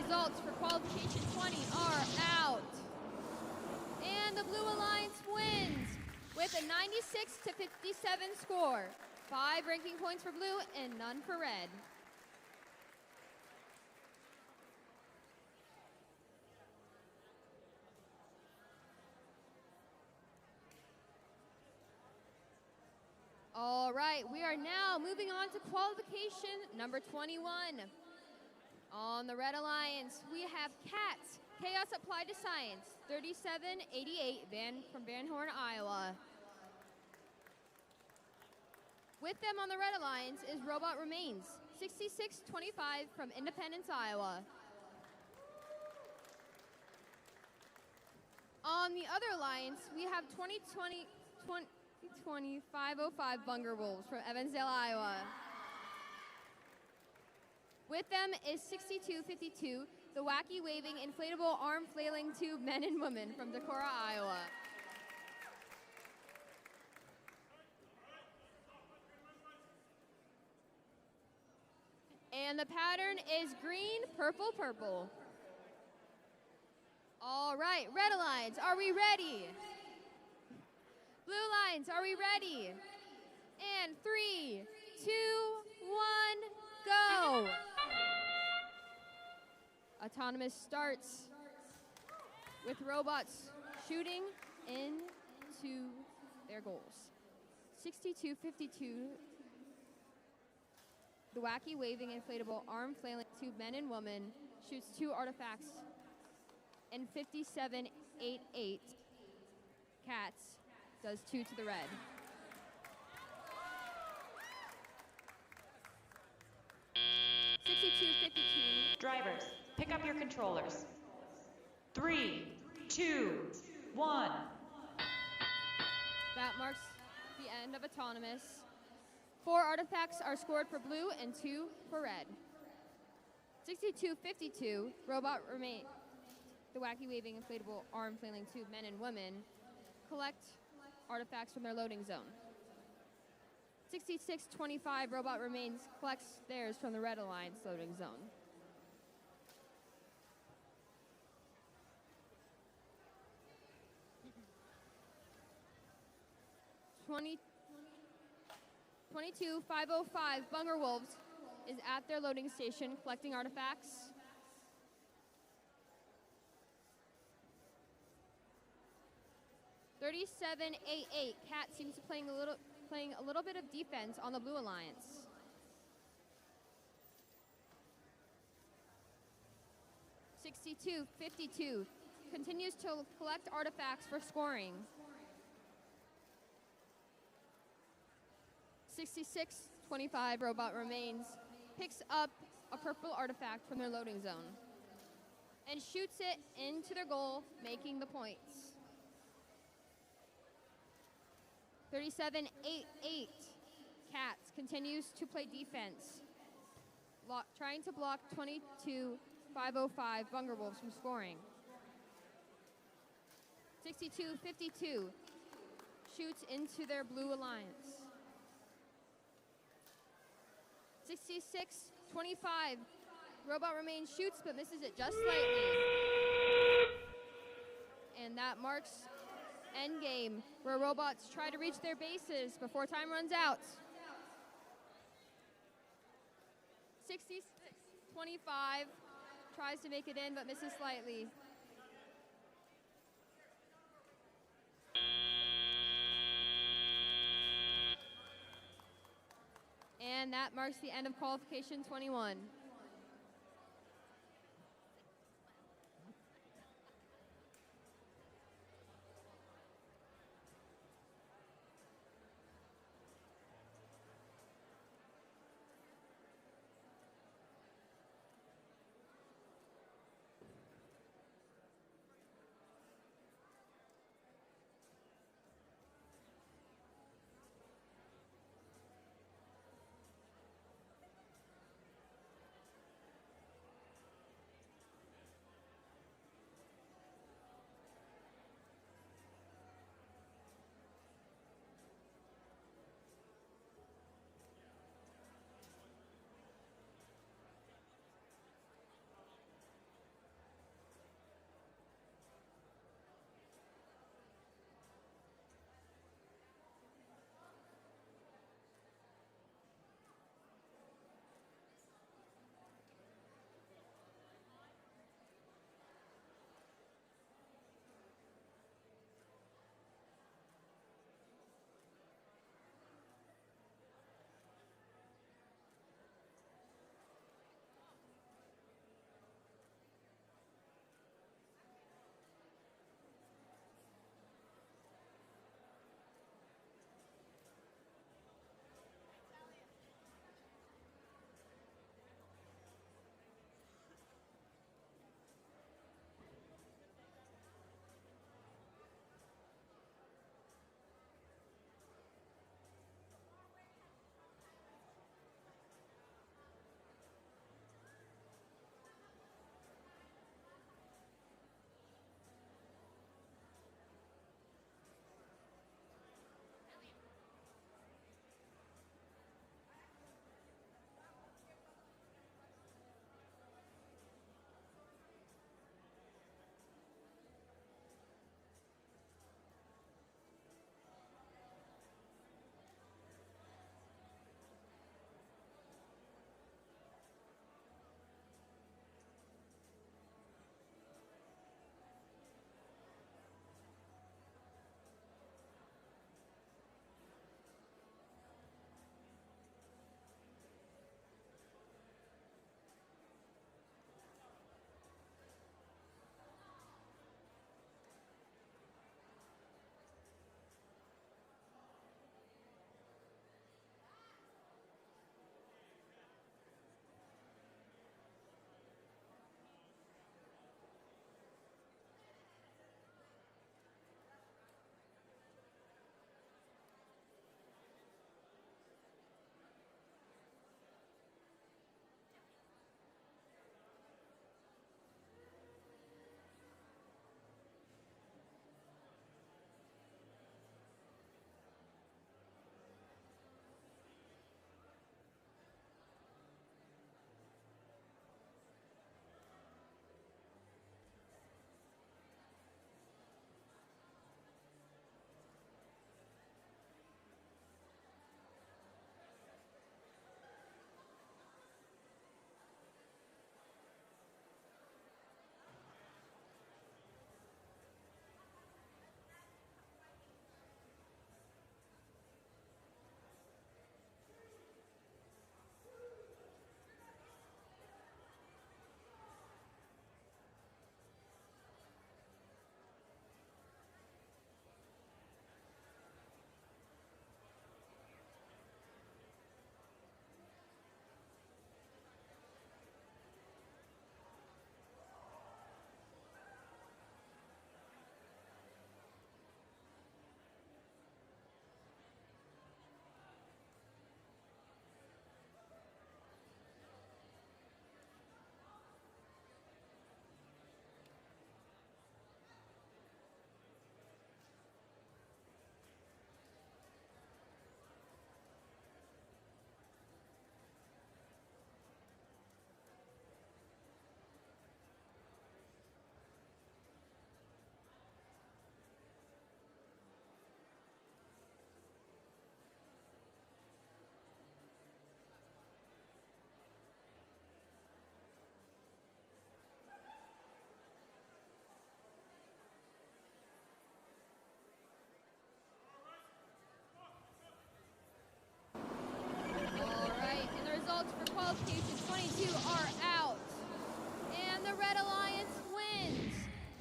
results for qualification 20 are out. And the Blue Alliance wins with a 96-57 score. 5 ranking points for blue and none for red. All right, we are now moving on to qualification number 21. On the Red Alliance, we have Cats, Chaos Applied to Science, 3788 from Van Horn, Iowa. With them on the Red Alliance is Robot Remains, 6625 from Independence, Iowa. On the other alliance, we have 505 Bunger Wolves from Evansdale, Iowa. With them is 6252, the Wacky Waving Inflatable Arm Flailing Tube Men and Women from Decorah, Iowa. And the pattern is green, purple, purple. All right, Red Alliance, are we ready? Blue Lines, are we ready? And 3, 2, 1, go! Autonomous starts with robots shooting into their goals. 6252, the Wacky Waving Inflatable Arm Flailing Tube Men and Woman shoots 2 artifacts. And 5788, Cats, does 2 to the red. Drivers, pick up your controllers. 3, 2, 1. That marks the end of Autonomous. 4 artifacts are scored for blue and 2 for red. 6252, Robot Remain, the Wacky Waving Inflatable Arm Flailing Tube Men and Women collect artifacts from their loading zone. 6625, Robot Remains collects theirs from the Red Alliance loading zone. $22,505 Bunger Wolves is at their loading station collecting artifacts. $3788, Cat seems to playing a little bit of defense on the Blue Alliance. $6252 continues to collect artifacts for scoring. 6625, Robot Remains picks up a purple artifact from their loading zone and shoots it into their goal, making the points. 3788, Cats continues to play defense, trying to block 22,505 Bunger Wolves from scoring. 6252 shoots into their Blue Alliance. 6625, Robot Remains shoots but misses it just slightly. And that marks endgame, where robots try to reach their bases before time runs out. 6625 tries to make it in but misses slightly. And that marks the end of qualification 21.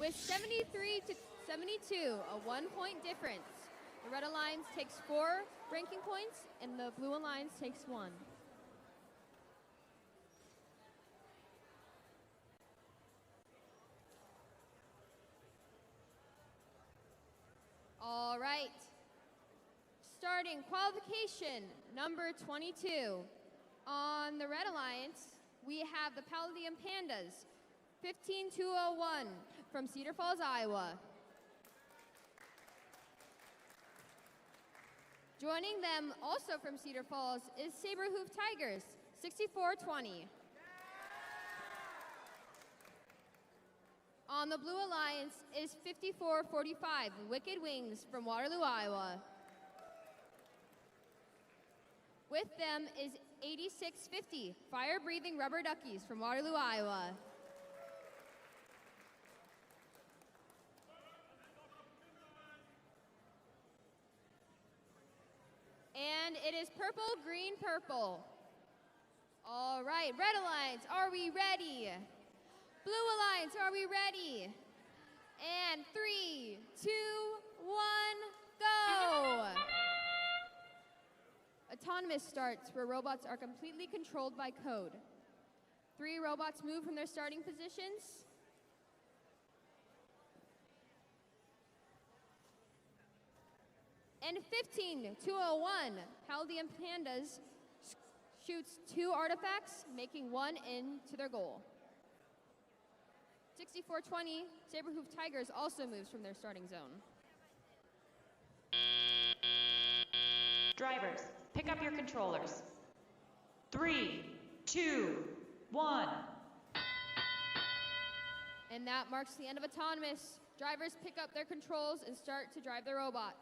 with 73 to 72, a 1-point difference. The Red Alliance takes 4 ranking points, and the Blue Alliance takes 1. All right. Starting qualification number 22. On the Red Alliance, we have the Palladium Pandas, 15201 from Cedar Falls, Iowa. Joining them also from Cedar Falls is Saberhoof Tigers, 6420. On the Blue Alliance is 5445, Wicked Wings from Waterloo, Iowa. With them is 8650, Fire Breathing Rubber Duckies from Waterloo, Iowa. And it is purple, green, purple. All right, Red Alliance, are we ready? Blue Alliance, are we ready? And 3, 2, 1, go! Autonomous starts, where robots are completely controlled by code. 3 robots move from their starting positions. And 15-201, Palladium Pandas shoots 2 artifacts, making 1 into their goal. 6420, Saberhoof Tigers also moves from their starting zone. Drivers, pick up your controllers. 3, 2, 1. And that marks the end of autonomous. Drivers pick up their controls and start to drive their robot.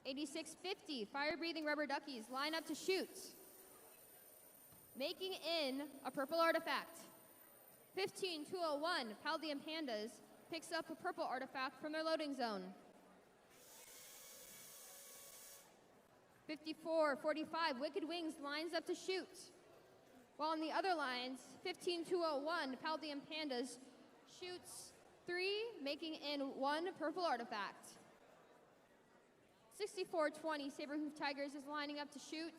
$86.50, fire-breathing rubber duckies line up to shoot, making in a purple artifact. 15-201, Palladium Pandas picks up a purple artifact from their loading zone. 54-45, Wicked Wings lines up to shoot. While on the other lines, 15-201, Palladium Pandas shoots 3, making in 1 purple artifact. 64-20, Saberhoof Tigers is lining up to shoot.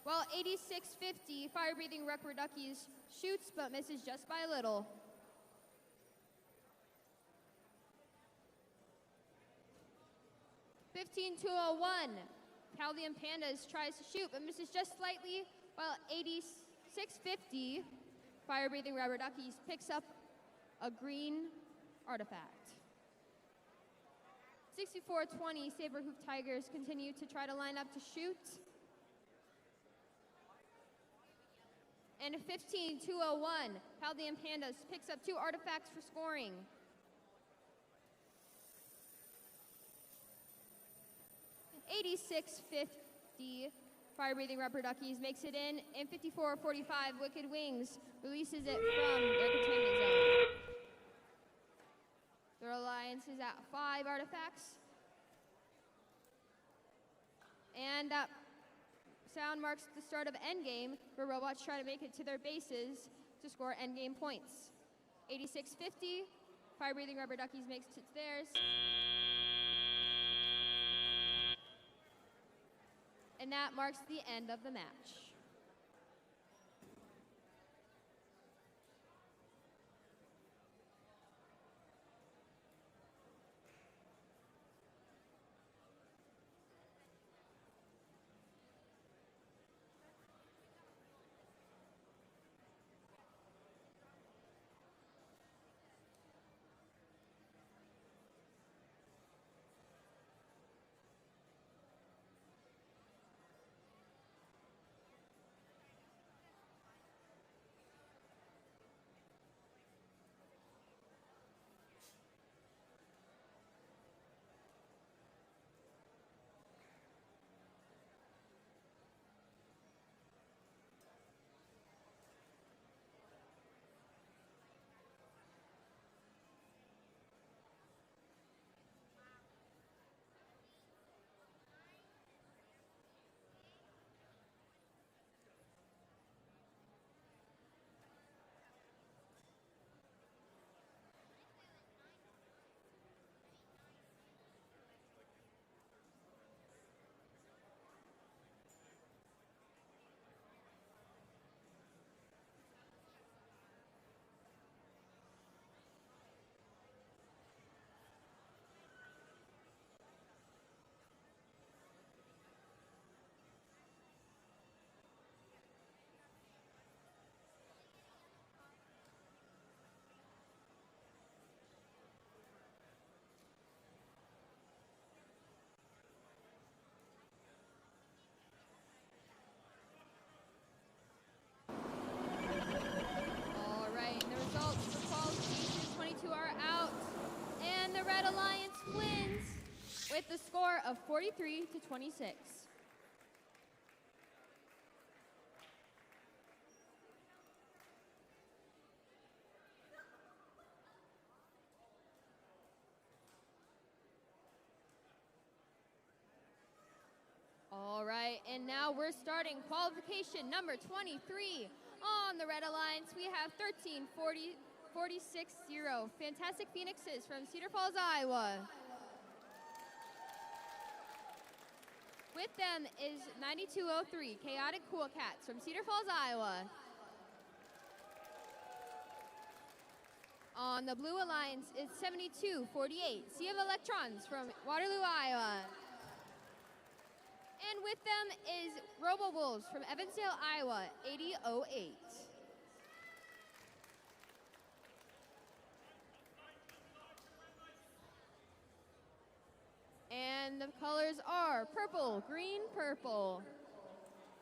While 86-50, fire-breathing rubber duckies shoots but misses just by a little. $15-201, Palladium Pandas tries to shoot but misses just slightly, while 86-50, fire-breathing rubber duckies picks up a green artifact. 64-20, Saberhoof Tigers continue to try to line up to shoot. And 15-201, Palladium Pandas picks up 2 artifacts for scoring. $86.50, fire-breathing rubber duckies makes it in, and 54-45, Wicked Wings releases it from their containment zone. Their alliance is at 5 artifacts. And that sound marks the start of endgame, where robots try to make it to their bases to score endgame points. 86-50, fire-breathing rubber duckies makes it to theirs. And that marks the end of the match. with the score of 43 to 26. All right, and now we're starting qualification number 23. On the Red Alliance, we have 13-40-46-0. Fantastic Phoenixes from Cedar Falls, Iowa. With them is 9203, Chaotic Cool Cats from Cedar Falls, Iowa. On the Blue Alliance is 7248, Sea of Electrons from Waterloo, Iowa. And with them is Robo Wolves from Evansdale, Iowa, 8008. And the colors are purple, green, purple.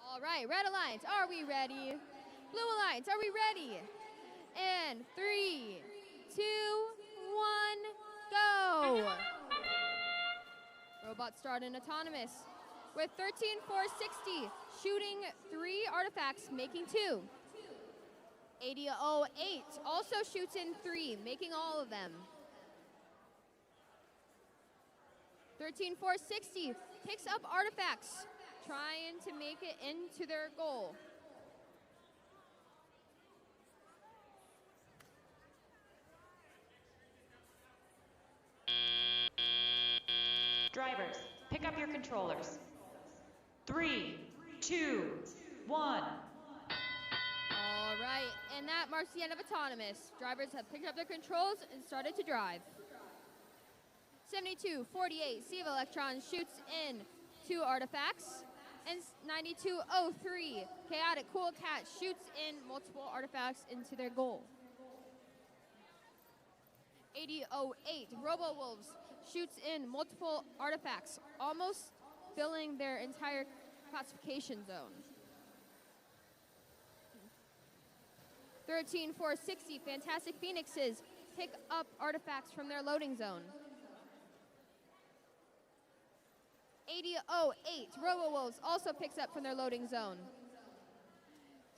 All right, Red Alliance, are we ready? Blue Alliance, are we ready? And 3, 2, 1, go! Robots start in autonomous with 13-460, shooting 3 artifacts, making 2. 8008 also shoots in 3, making all of them. 13-460 picks up artifacts, trying to make it into their goal. Drivers, pick up your controllers. 3, 2, 1. All right, and that marks the end of autonomous. Drivers have picked up their controls and started to drive. 7248, Sea of Electrons shoots in 2 artifacts. And 9203, Chaotic Cool Cat shoots in multiple artifacts into their goal. 8008, Robo Wolves shoots in multiple artifacts, almost filling their entire classification zone. 13-460, Fantastic Phoenixes pick up artifacts from their loading zone. 8008, Robo Wolves also picks up from their loading zone.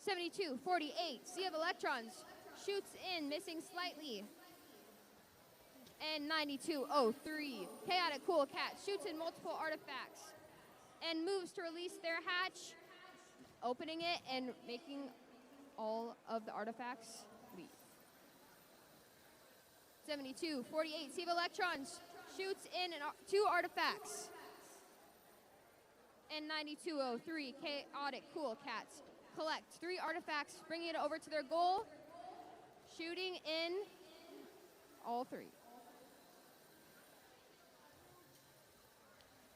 7248, Sea of Electrons shoots in, missing slightly. And 9203, Chaotic Cool Cat shoots in multiple artifacts and moves to release their hatch, opening it and making all of the artifacts leave. 7248, Sea of Electrons shoots in 2 artifacts. And 9203, Chaotic Cool Cats collect 3 artifacts, bringing it over to their goal, shooting in all 3.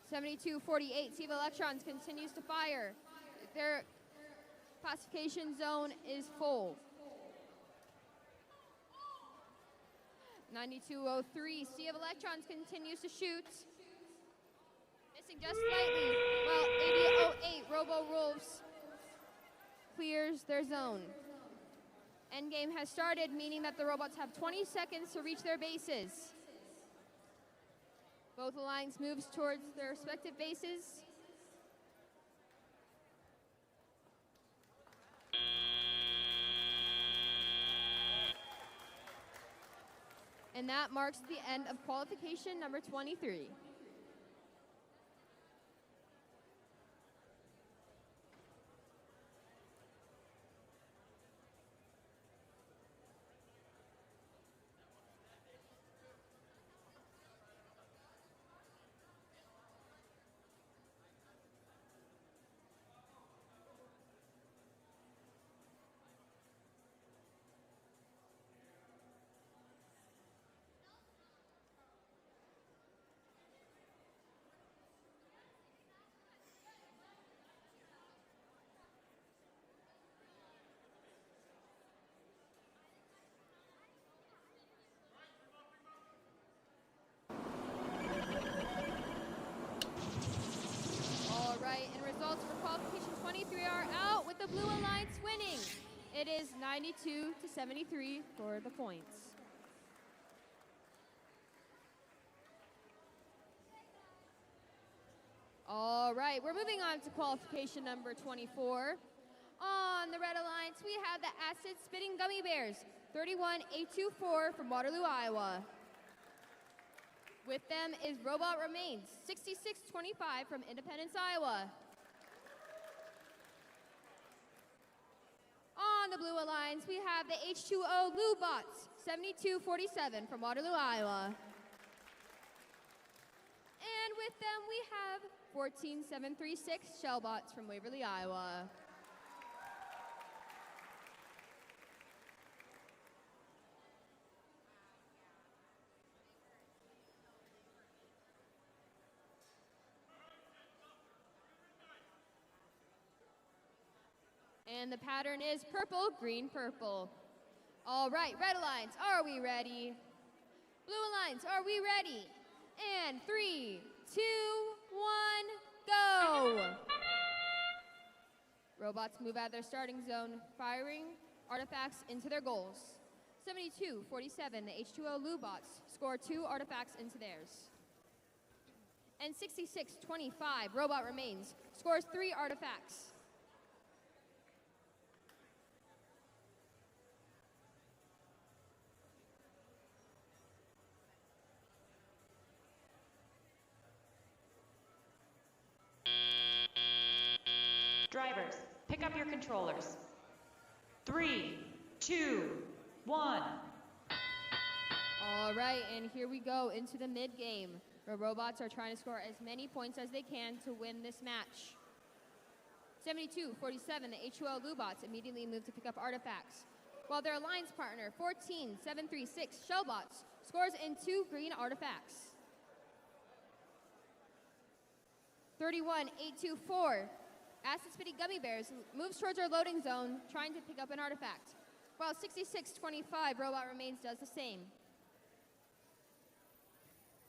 7248, Sea of Electrons continues to fire. Their classification zone is full. 9203, Sea of Electrons continues to shoot. Missing just slightly, while 8008, Robo Wolves clears their zone. Endgame has started, meaning that the robots have 20 seconds to reach their bases. Both alliance moves towards their respective bases. And that marks the end of qualification number 23. Results for qualification 23 are out, with the Blue Alliance winning. It is 92-73 for the points. All right, we're moving on to qualification number 24. On the Red Alliance, we have the Acid Spitting Gummy Bears, 31824 from Waterloo, Iowa. With them is Robot Remains, 6625 from Independence, Iowa. On the Blue Alliance, we have the H2O Lubots, 7247 from Waterloo, Iowa. And with them, we have 14736 Shellbots from Waverly, Iowa. And the pattern is purple, green, purple. All right, Red Alliance, are we ready? Blue Alliance, are we ready? And 3, 2, 1, go! Robots move out of their starting zone, firing artifacts into their goals. 72-47, the H2O Lubots score 2 artifacts into theirs. And 66-25, Robot Remains scores 3 artifacts. Drivers, pick up your controllers. 3, 2, 1. All right, and here we go into the mid-game, where robots are trying to score as many points as they can to win this match. 72-47, the H2O Lubots immediately move to pick up artifacts, while their alliance partner, 14736 Shellbots, scores in 2 green artifacts. 31824, Acid Spitting Gummy Bears moves towards our loading zone, trying to pick up an artifact, while 6625 Robot Remains does the same.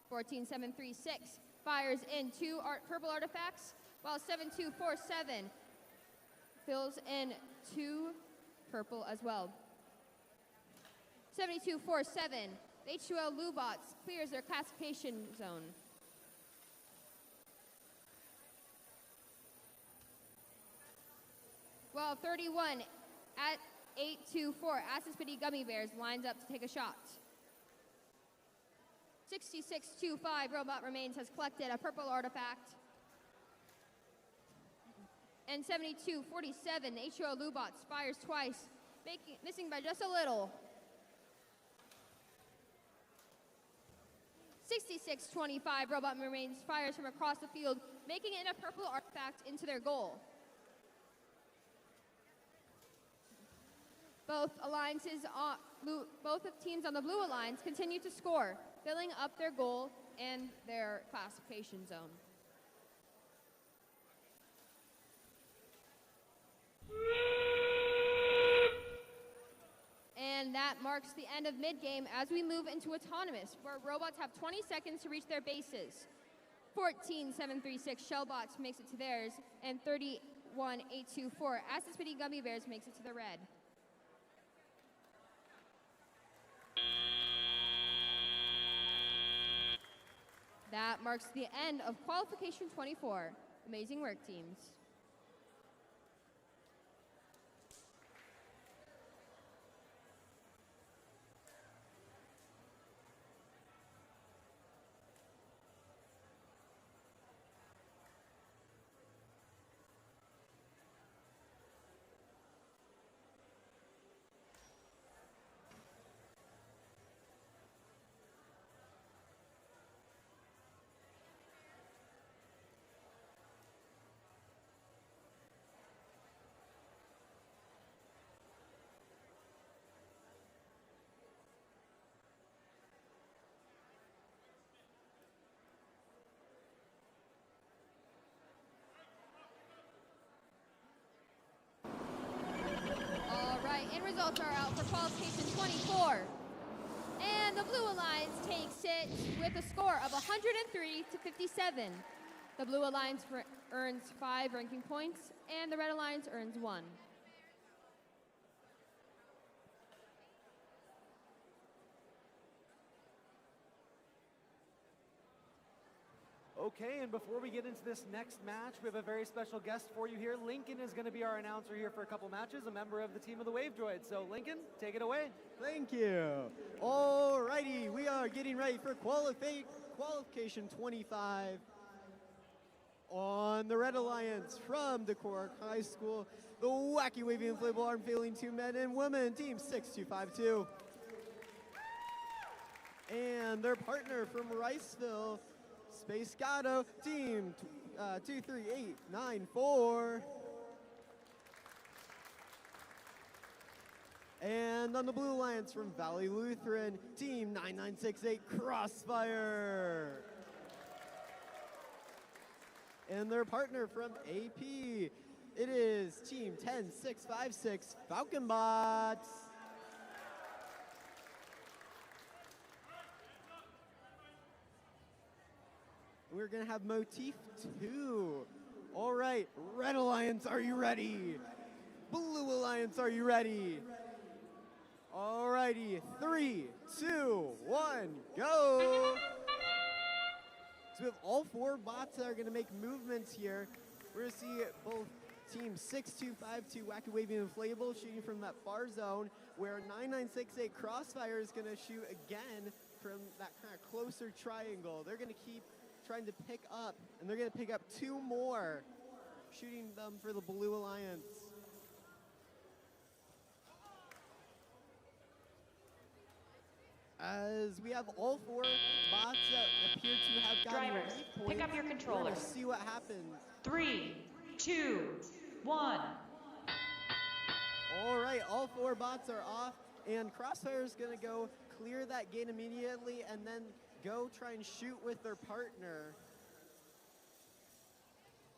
14736 fires in 2 purple artifacts, while 7247 fills in 2 purple as well. 7247, the H2O Lubots clears their classification zone. While 31 at 824, Acid Spitting Gummy Bears lines up to take a shot. 6625, Robot Remains has collected a purple artifact. And 7247, H2O Lubots fires twice, missing by just a little. 6625, Robot Remains fires from across the field, making it a purple artifact into their goal. Both teams on the Blue Alliance continue to score, filling up their goal and their classification zone. And that marks the end of mid-game as we move into autonomous, where robots have 20 seconds to reach their bases. 14736 Shellbots makes it to theirs, and 31824 Acid Spitting Gummy Bears makes it to the red. That marks the end of Qualification 24. Amazing work, teams. And results are out for Qualification 24. And the Blue Alliance takes it with a score of 103 to 57. The Blue Alliance earns 5 ranking points, and the Red Alliance earns 1. Okay, and before we get into this next match, we have a very special guest for you here. Lincoln is going to be our announcer here for a couple matches, a member of the team of the Wave Droids. So Lincoln, take it away. Thank you. All righty, we are getting ready for qualification 25 on the Red Alliance from Decorah High School. The Wacky Wavy Inflatable Arm Failing 2 men and women, team 6252. And their partner from Riceville, Space Gato, team 23894. And on the Blue Alliance from Valley Lutheran, team 9968 Crossfire. And their partner from AP, it is team 10656 Falcon Bots. We're gonna have motif 2. All right, Red Alliance, are you ready? Blue Alliance, are you ready? All righty, 3, 2, 1, go! So we have all 4 bots that are gonna make movements here. We're gonna see both team 6252 Wacky Wavy Inflatable shooting from that far zone, where 9968 Crossfire is gonna shoot again from that kind of closer triangle. They're gonna keep trying to pick up, and they're going to pick up 2 more, shooting them for the Blue Alliance. As we have all 4 bots that appear to have gotten Drivers, wave points, pick up your we're controller. gonna see what happens. 3, 2, 1. All right, all 4 bots are off, and Crossfire is going to go clear that gate immediately, and then go try and shoot with their partner.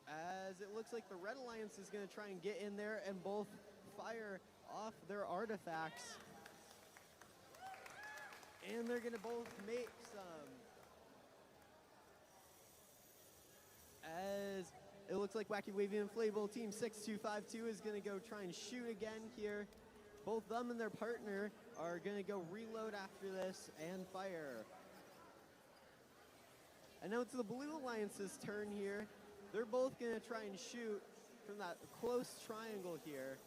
As it looks like the Red Alliance is going to try and get in there and both fire off their artifacts. And they're going to both make some. As it looks like Wacky Wavy Inflatable team 6252 is going to go try and shoot again here. Both them and their partner are going to go reload after this and fire. And now it's the Blue Alliance's turn here. They're both going to try and shoot from that close triangle here.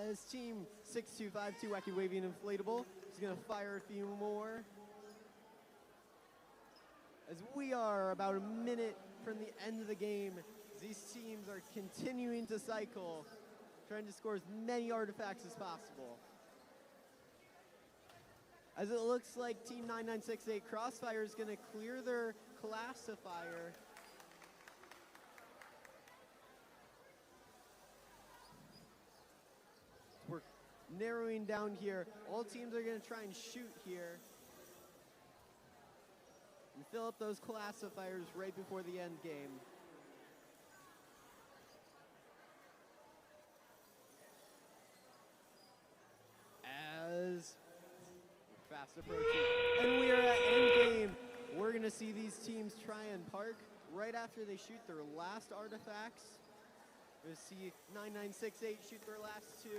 As team 6252 Wacky Wavy and Inflatable is going to fire a few more. As we are about a minute from the end of the game, these teams are continuing to cycle, trying to score as many artifacts as possible. As it looks like team 9968 Crossfire is going to clear their classifier. We're narrowing down here. All teams are going to try and shoot here and fill up those classifiers right before the end game. As fast approaching, and we are at end game. We're going to see these teams try and park right after they shoot their last artifacts. We're going to see 9968 shoot their last 2.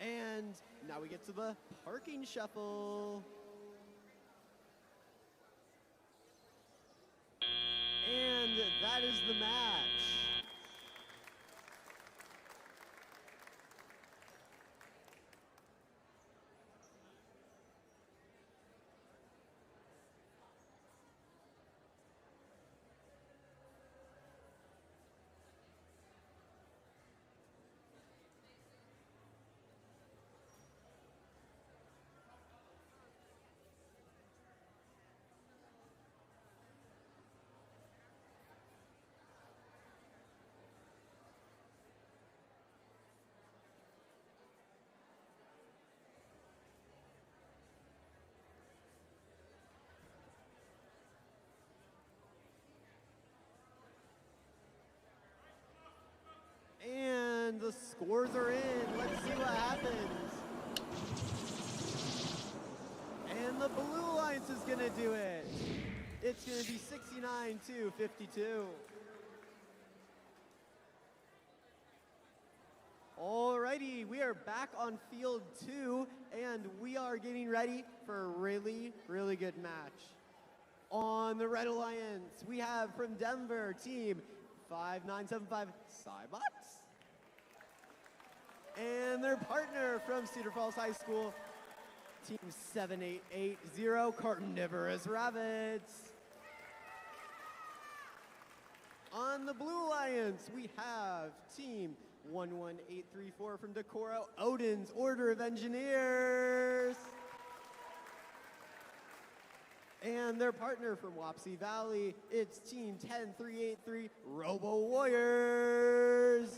And now we get to the parking shuffle. And that is the match. And the scores are in. Let's see what happens. And the Blue Alliance is going to do it. It's going to be 69-52. Alrighty, we are back on field 2, and we are getting ready for a really, really good match. On the Red Alliance, we have from Denver, team 5975 Cybots. And their partner from Cedar Falls High School, team 7880 Carnivorous Rabbits. On the Blue Alliance, we have team 11834 from Decorah, Odin's Order of Engineers. And their partner from Wapsie Valley, it's team 10383 Robo Warriors.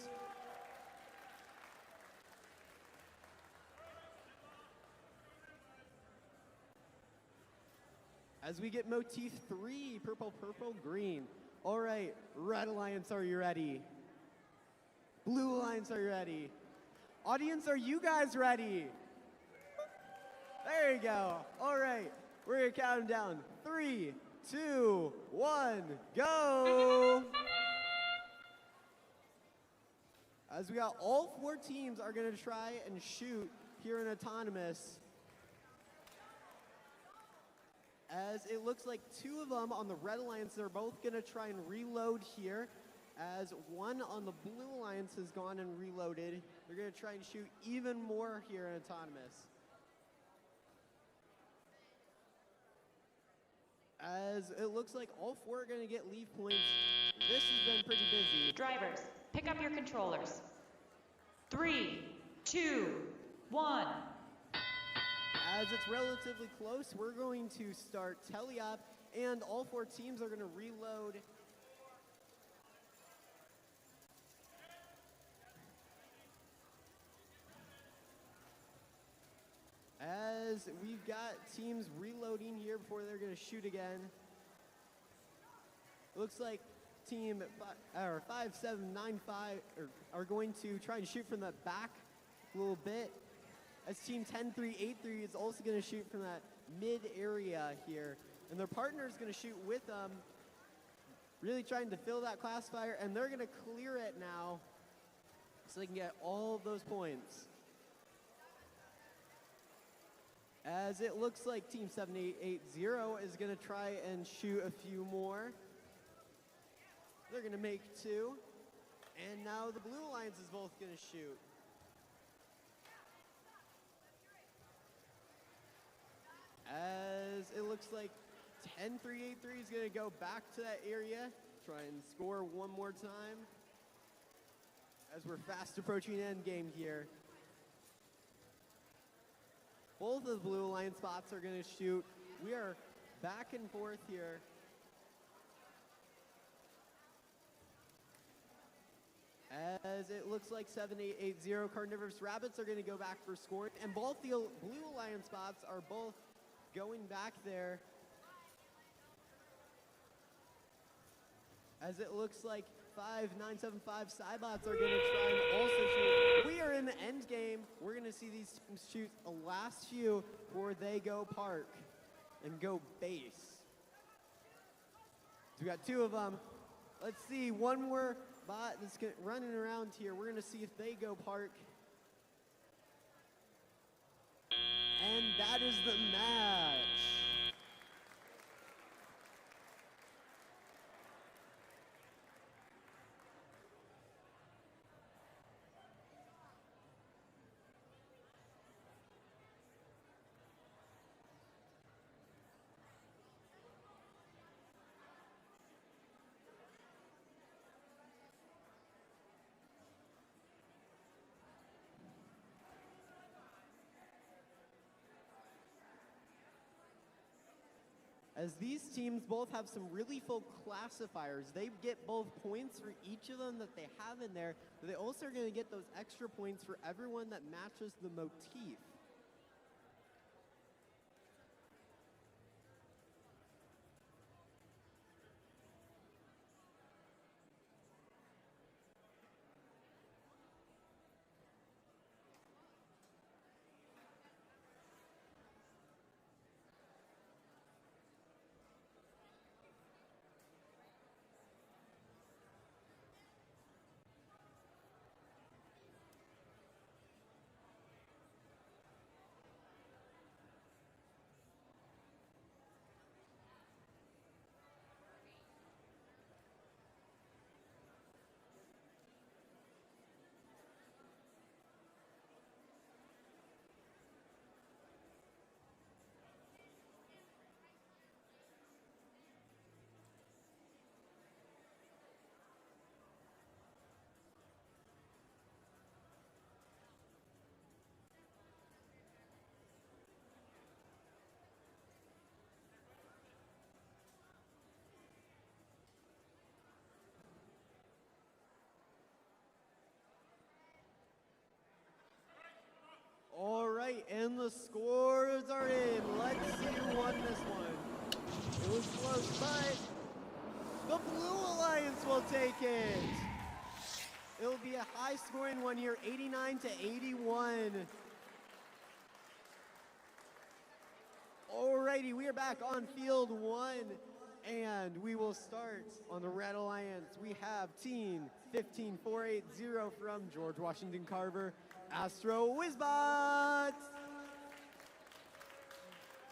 As we get motif 3, purple, purple, green. All right, Red Alliance, are you ready? Blue Alliance, are you ready? Audience, are you guys ready? There you go. All right, we're gonna count them down. 3, 2, 1, go! As we got all 4 teams are gonna try and shoot here in autonomous. As it looks like 2 of them on the Red Alliance are both gonna try and reload here. As 1 on the Blue Alliance has gone and reloaded. They're gonna try and shoot even more here in autonomous. As it looks like all 4 are gonna get leave points. This has been pretty busy. Drivers, pick up your controllers. 3, 2, 1. As it's relatively close, we're going to start tele-op, and all 4 teams are going to reload. As we've got teams reloading here before they're going to shoot again. It looks like team 5795 are going to try and shoot from the back a little bit. As team 10383 is also going to shoot from that mid area here. And their partner is going to shoot with them, really trying to fill that classifier, and they're going to clear it now so they can get all of those points. As it looks like team 7880 is going to try and shoot a few more. They're going to make 2. And now the Blue Alliance is both going to shoot. As it looks like 10383 is going to go back to that area, try and score one more time. As we're fast approaching end game here. Both of the Blue Alliance spots are going to shoot. We are back and forth here. As it looks like 7880 Carnivorous Rabbits are going to go back for scoring. And both the Blue Alliance spots are both going back there. As it looks like 5975 Cybots are going to try and also shoot. We are in the end game. We're going to see these teams shoot a last few before they go park and go base. So we got 2 of them. Let's see, one more bot that's running around here. We're going to see if they go park. And that is the match. As these teams both have some really full classifiers, they get both points for each of them that they have in there, but they also are going to get those extra points for everyone that matches the motif. right, and the scores are in. Let's see who won this one. It was close, but the Blue Alliance will take it. It'll be a high-scoring one here, 89-81. Alrighty, we are back on field one, and we will start on the Red Alliance. We have team 15480 from George Washington Carver, Astro Wizbots.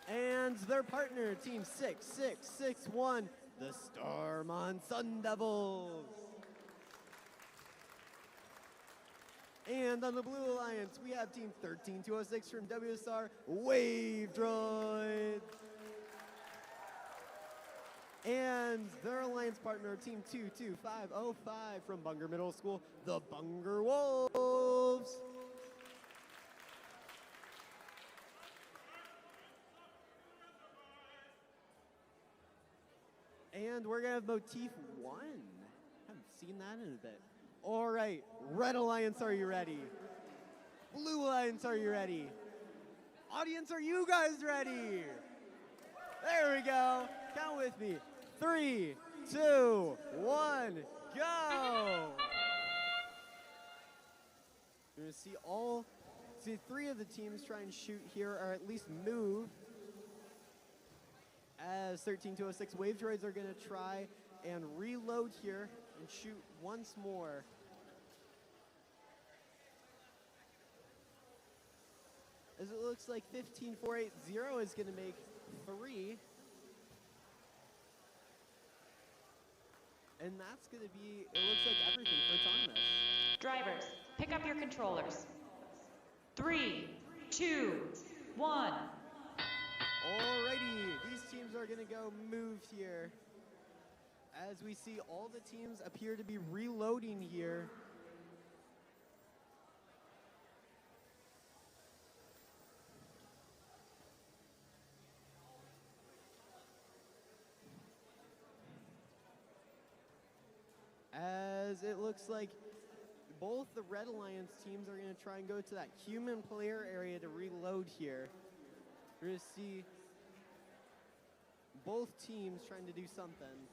And their partner, team 6661, the Starmont Sun Devils. And on the Blue Alliance, we have team 13206 from WSR, Wave Droids. And their alliance partner, team 22505 from Bunger Middle School, the Bunger Wolves. And we're gonna have motif 1. Haven't seen that in a bit. All right, Red Alliance, are you ready? Blue Alliance, are you ready? Audience, are you guys ready? There we go. Count with me. 3, 2, 1, go! You're gonna see three of the teams try and shoot here, or at least move. As 13206 Wave Droids are gonna try and reload here and shoot once more. As it looks like 15480 is gonna make 3. And that's gonna be, it looks like everything for autonomous. Drivers, pick up your controllers. 3, 2, 1. Alrighty, these teams are gonna go move here. As we see, all the teams appear to be reloading here. As it looks like both the Red Alliance teams are going to try and go to that human player area to reload here. We're going to see both teams trying to do something.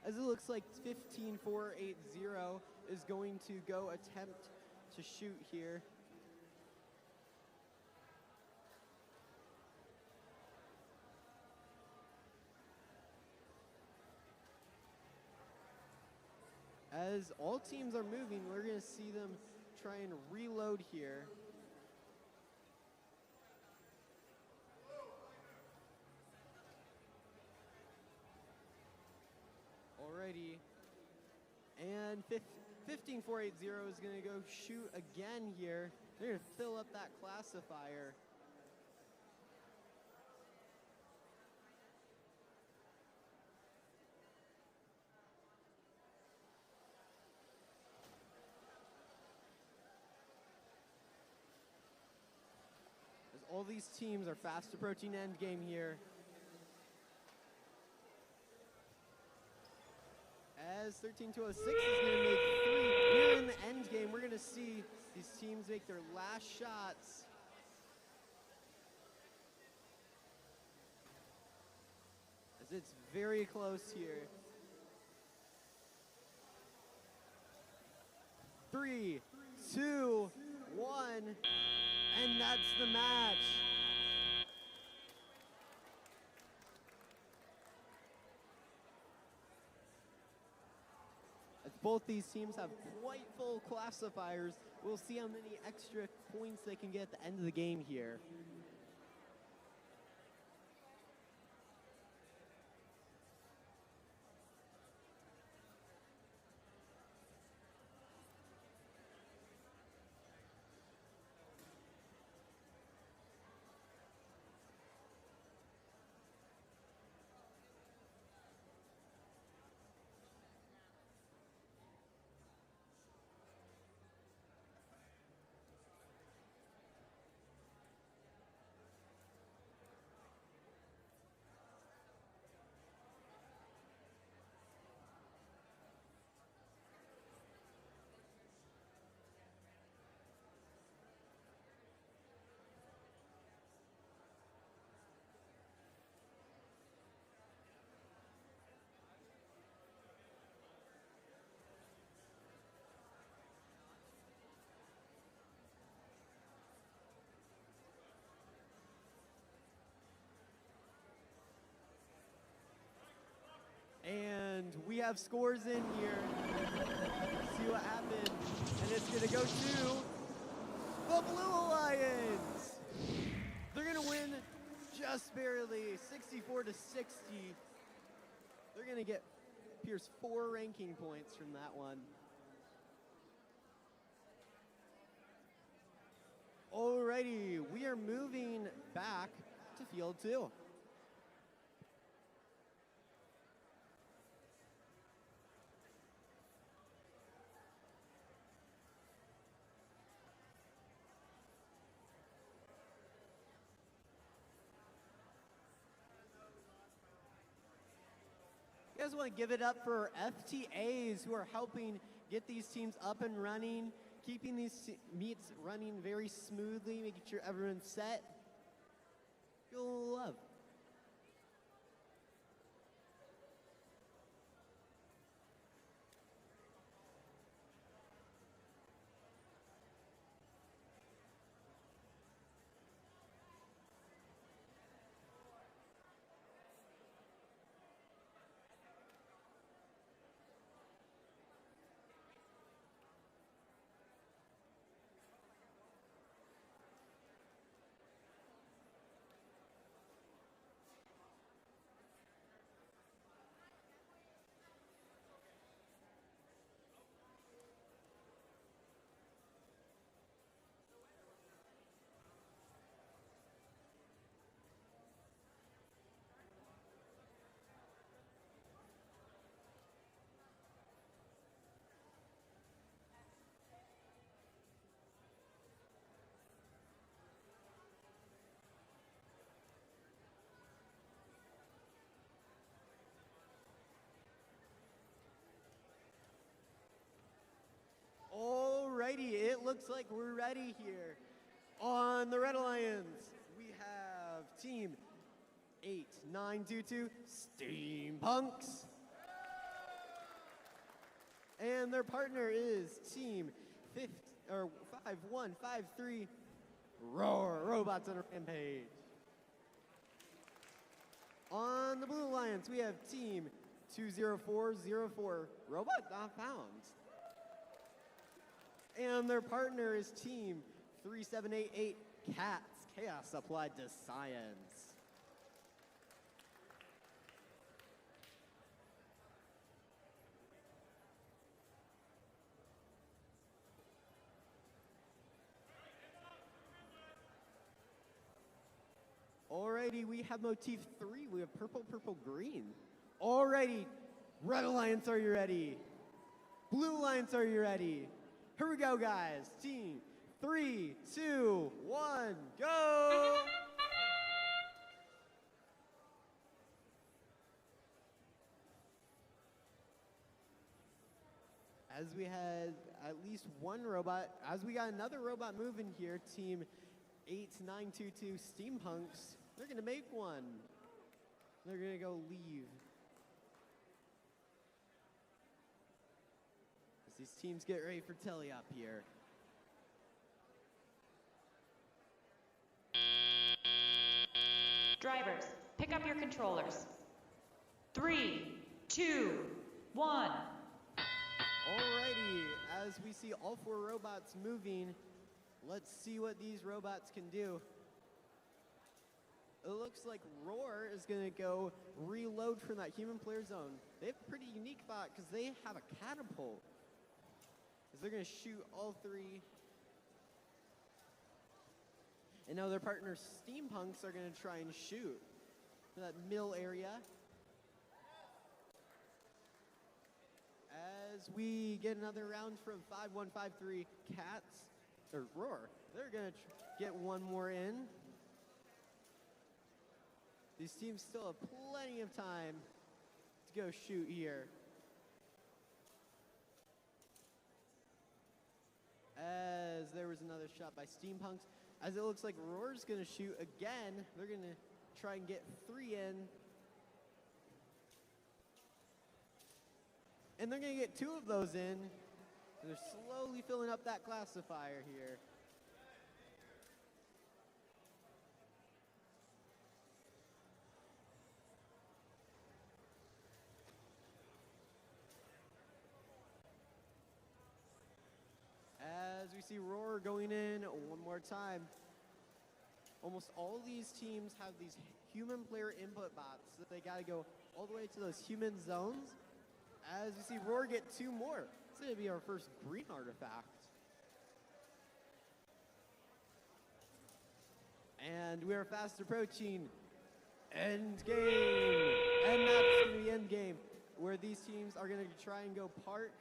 As it looks like 15480 is going to go attempt to shoot here. As all teams are moving, we're going to see them try and reload here. Alrighty. And 15480 is going to go shoot again here. They're going to fill up that classifier. All these teams are fast approaching end game here. As 13206 is going to make 3. Here in the end game, we're going to see these teams make their last shots. As it's very close here. 3, 2, 1. And that's the match. As both these teams have quite full classifiers, we'll see how many extra points they can get at the end of the game here. have scores in here. Let's see what happens. And it's going to go to the Blue Alliance. They're going to win just barely, 64 to 60. They're going to get Pierce 4 ranking points from that one. Alrighty, we are moving back to field 2. You guys want to give it up for FTAs who are helping get these teams up and running, keeping these meets running very smoothly, making sure everyone's set. Feel a little love. Alrighty, it looks like we're ready here. On the Red Alliance, we have Team 8922 Steampunks. And their partner is Team 5153 Roar, Robots on a Rampage. On the Blue Alliance, we have Team 20404 Robot Not Found. And their partner is Team 3788 Cats, Chaos Applied to Science. Alrighty, we have motif 3. We have purple, purple, green. Alrighty, Red Alliance, are you ready? Blue Alliance, are you ready? Here we go, guys. Team 3, 2, 1, go! As we had at least one robot, as we got another robot moving here, Team 8922 Steampunks, they're gonna make one. They're gonna go leave. As these teams get ready for tele-op here. Drivers, pick up your controllers. 3, 2, 1. Alrighty, as we see all 4 robots moving, let's see what these robots can do. It looks like Roar is gonna go reload from that human player zone. They have a pretty unique thought because they have a catapult. As they're gonna shoot all 3. And now their partner Steampunks are gonna try and shoot for that mill area. As we get another round from 5153 Cats, or Roar, they're gonna get one more in. These teams still have plenty of time to go shoot here. As there was another shot by Steampunks. As it looks like Roar's gonna shoot again. They're gonna try and get 3 in. And they're gonna get 2 of those in. They're slowly filling up that classifier here. we see Roar going in one more time. Almost all these teams have these human player input bots, so they got to go all the way to those human zones. As we see Roar get 2 more. It's going to be our first green artifact. And we are fast approaching end game. And that's going to be end game, where these teams are going to try and go park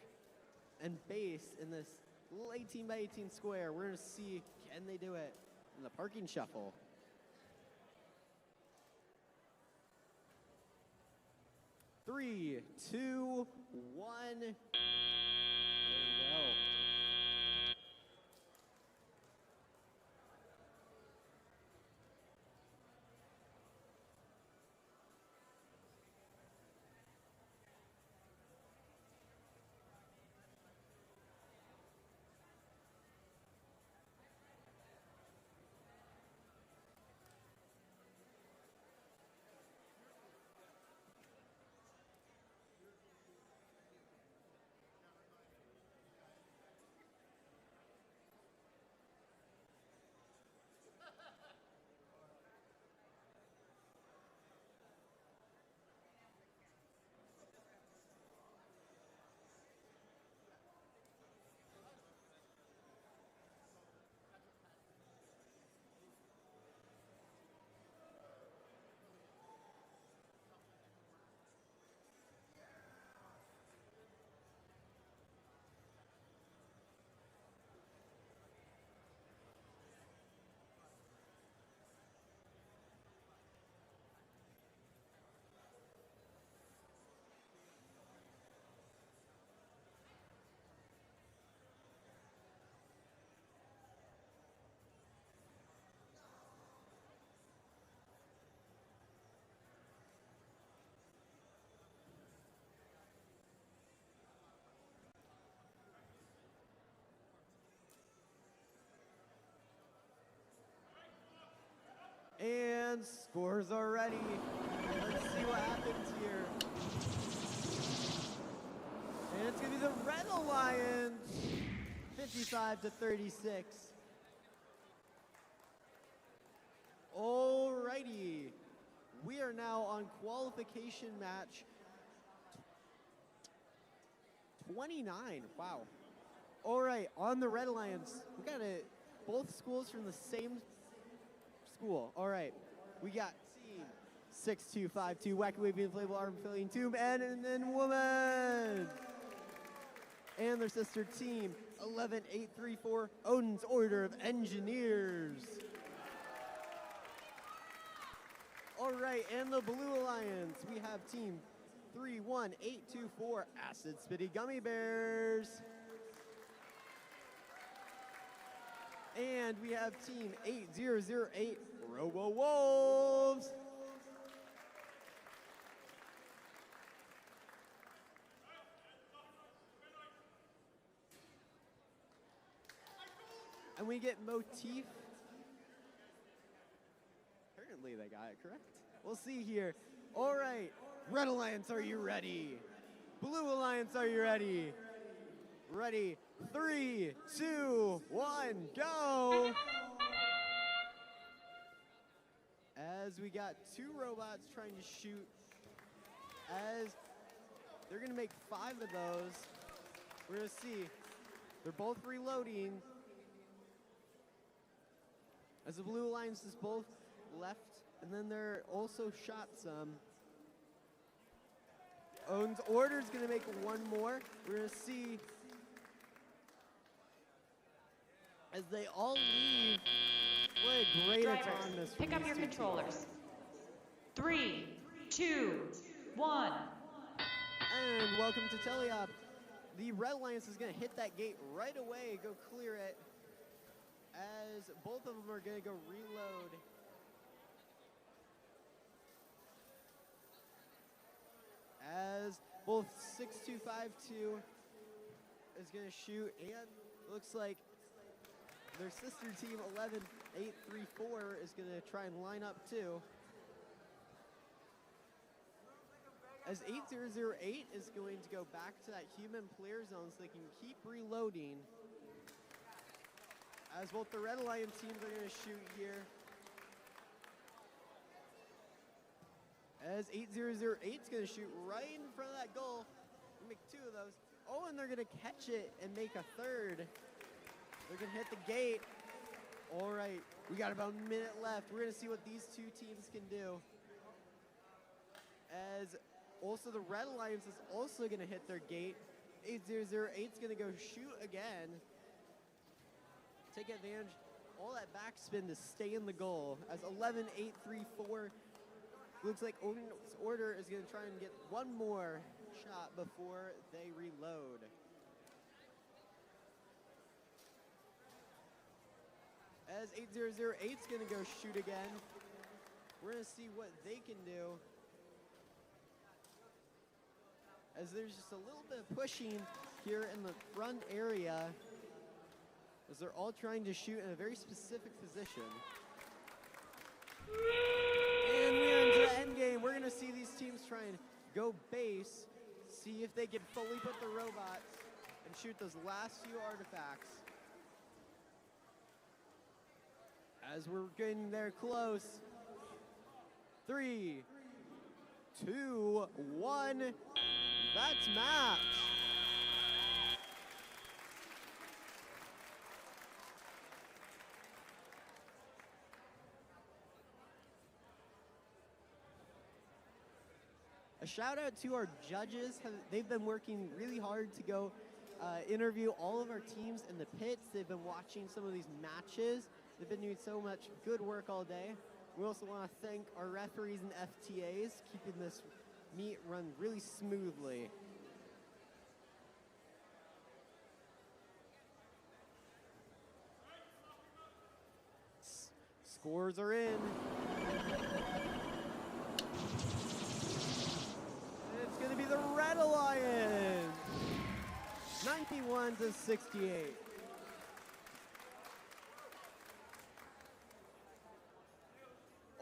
and base in this little 18 by 18 square. We're going to see, can they do it in the parking shuffle? Three, two, one. There we go. And scores are ready. Let's see what happens here. And it's going to be the Red Alliance, 55 to 36. Alrighty. We are now on qualification match 29. Wow. All right, on the Red Alliance, we got both schools from the same school. All right, we got team 6252, Wacky Wavy Inflatable Arm Filling Tube, and then Woman. And their sister team, 11834, Odin's Order of Engineers. All right, and the Blue Alliance, we have team 31824, Acid Spitty Gummy Bears. And we have team 8008, Robo Wolves. And we get Motif. Apparently they got it correct. We'll see here. All right, Red Alliance, are you ready? Blue Alliance, are you ready? Ready, 3, 2, 1, go! As we got 2 robots trying to shoot, as they're gonna make 5 of those. We're gonna see, they're both reloading. As the Blue Alliance is both left, and then they're also shot some. Owen's Order is gonna make 1 more. We're gonna see as they all leave. What a great autonomous. Pick up your controllers. 3, 2, 1. And welcome to Teleop. The Red Alliance is going to hit that gate right away, go clear it, as both of them are going to go reload. As both 6252 is going to shoot, and looks like their sister team 11834 is going to try and line up too. As 8008 is going to go back to that human player zone so they can keep reloading. as both the Red Alliance teams are going to shoot here. As 8008 is going to shoot right in front of that goal. Make two of those. Oh, and they're going to catch it and make a third. They're going to hit the gate. All right, we got about a minute left. We're going to see what these two teams can do. As also the Red Alliance is also going to hit their gate. 8008 is going to go shoot again. Take advantage, all that backspin to stay in the goal. As 11834 looks like Order is going to try and get one more shot before they reload. As 8008 is going to go shoot again. We're going to see what they can do. As there's just a little bit of pushing here in the front area, as they're all trying to shoot in a very specific position. And we're into the end game. We're going to see these teams try and go base, see if they can fully put the robots and shoot those last few artifacts. As we're getting there close. 3, 2, 1. That's match. A shout out to our judges. They've been working really hard to go interview all of our teams in the pits. They've been watching some of these matches. They've been doing so much good work all day. We also want to thank our referees and FTAs, keeping this meet run really smoothly. Scores are in. It's going to be the Red Alliance. 91 to 68.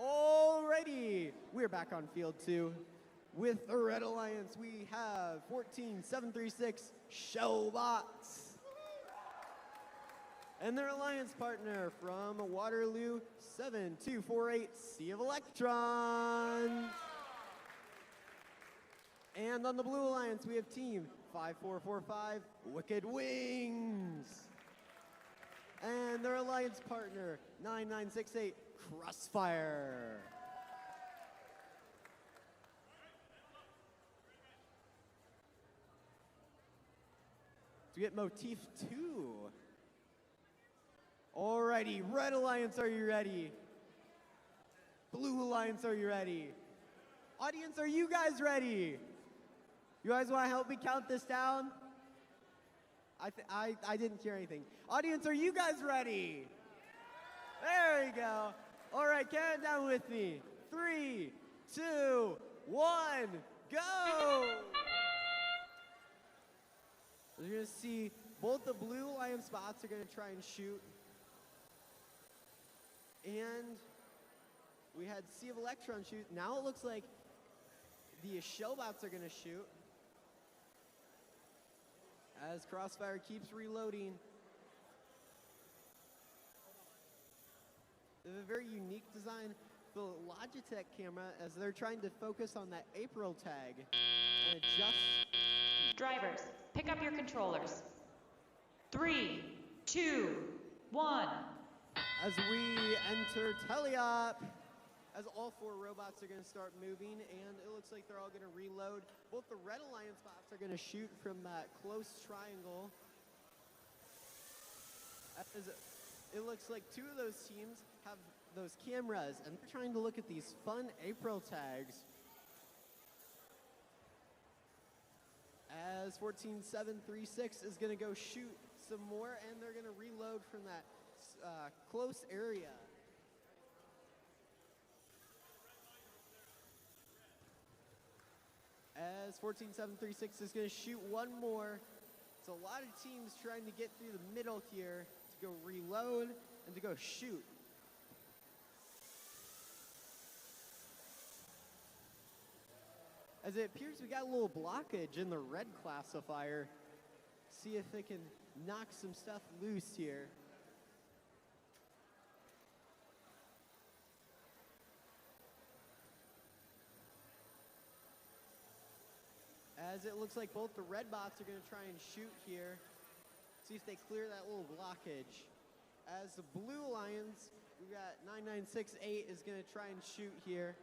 Alrighty, we're back on field 2. With the Red Alliance, we have 14736 Shellbots. And their alliance partner from Waterloo 7248 Sea of Electrons. And on the Blue Alliance, we have team 5445 Wicked Wings. And their alliance partner 9968 Crossfire. To get motif 2. Alrighty, Red Alliance, are you ready? Blue Alliance, are you ready? Audience, are you guys ready? You guys want to help me count this down? I didn't hear anything. Audience, are you guys ready? There you go. All right, count it down with me. 3, 2, 1, go! We're going to see both the Blue Alliance spots are going to try and shoot. And we had Sea of Electron shoot. Now it looks like the Shellbots are going to shoot. As Crossfire keeps reloading. They have a very unique design, the Logitech camera, as they're trying to focus on that April tag and adjust. Drivers, pick up your controllers. 3, 2, 1. As we enter teleop, as all 4 robots are going to start moving, and it looks like they're all going to reload. Both the Red Alliance bots are going to shoot from that close triangle. As it looks like 2 of those teams have those cameras, and they're trying to look at these fun April tags. As 14736 is going to go shoot some more, and they're going to reload from that close area. As 14736 is going to shoot one more. It's a lot of teams trying to get through the middle here to go reload and to go shoot. As it appears we got a little blockage in the red classifier. See if they can knock some stuff loose here. as it looks like both the red bots are going to try and shoot here. See if they clear that little blockage. As the Blue Alliance, we've got 9968 is going to try and shoot here.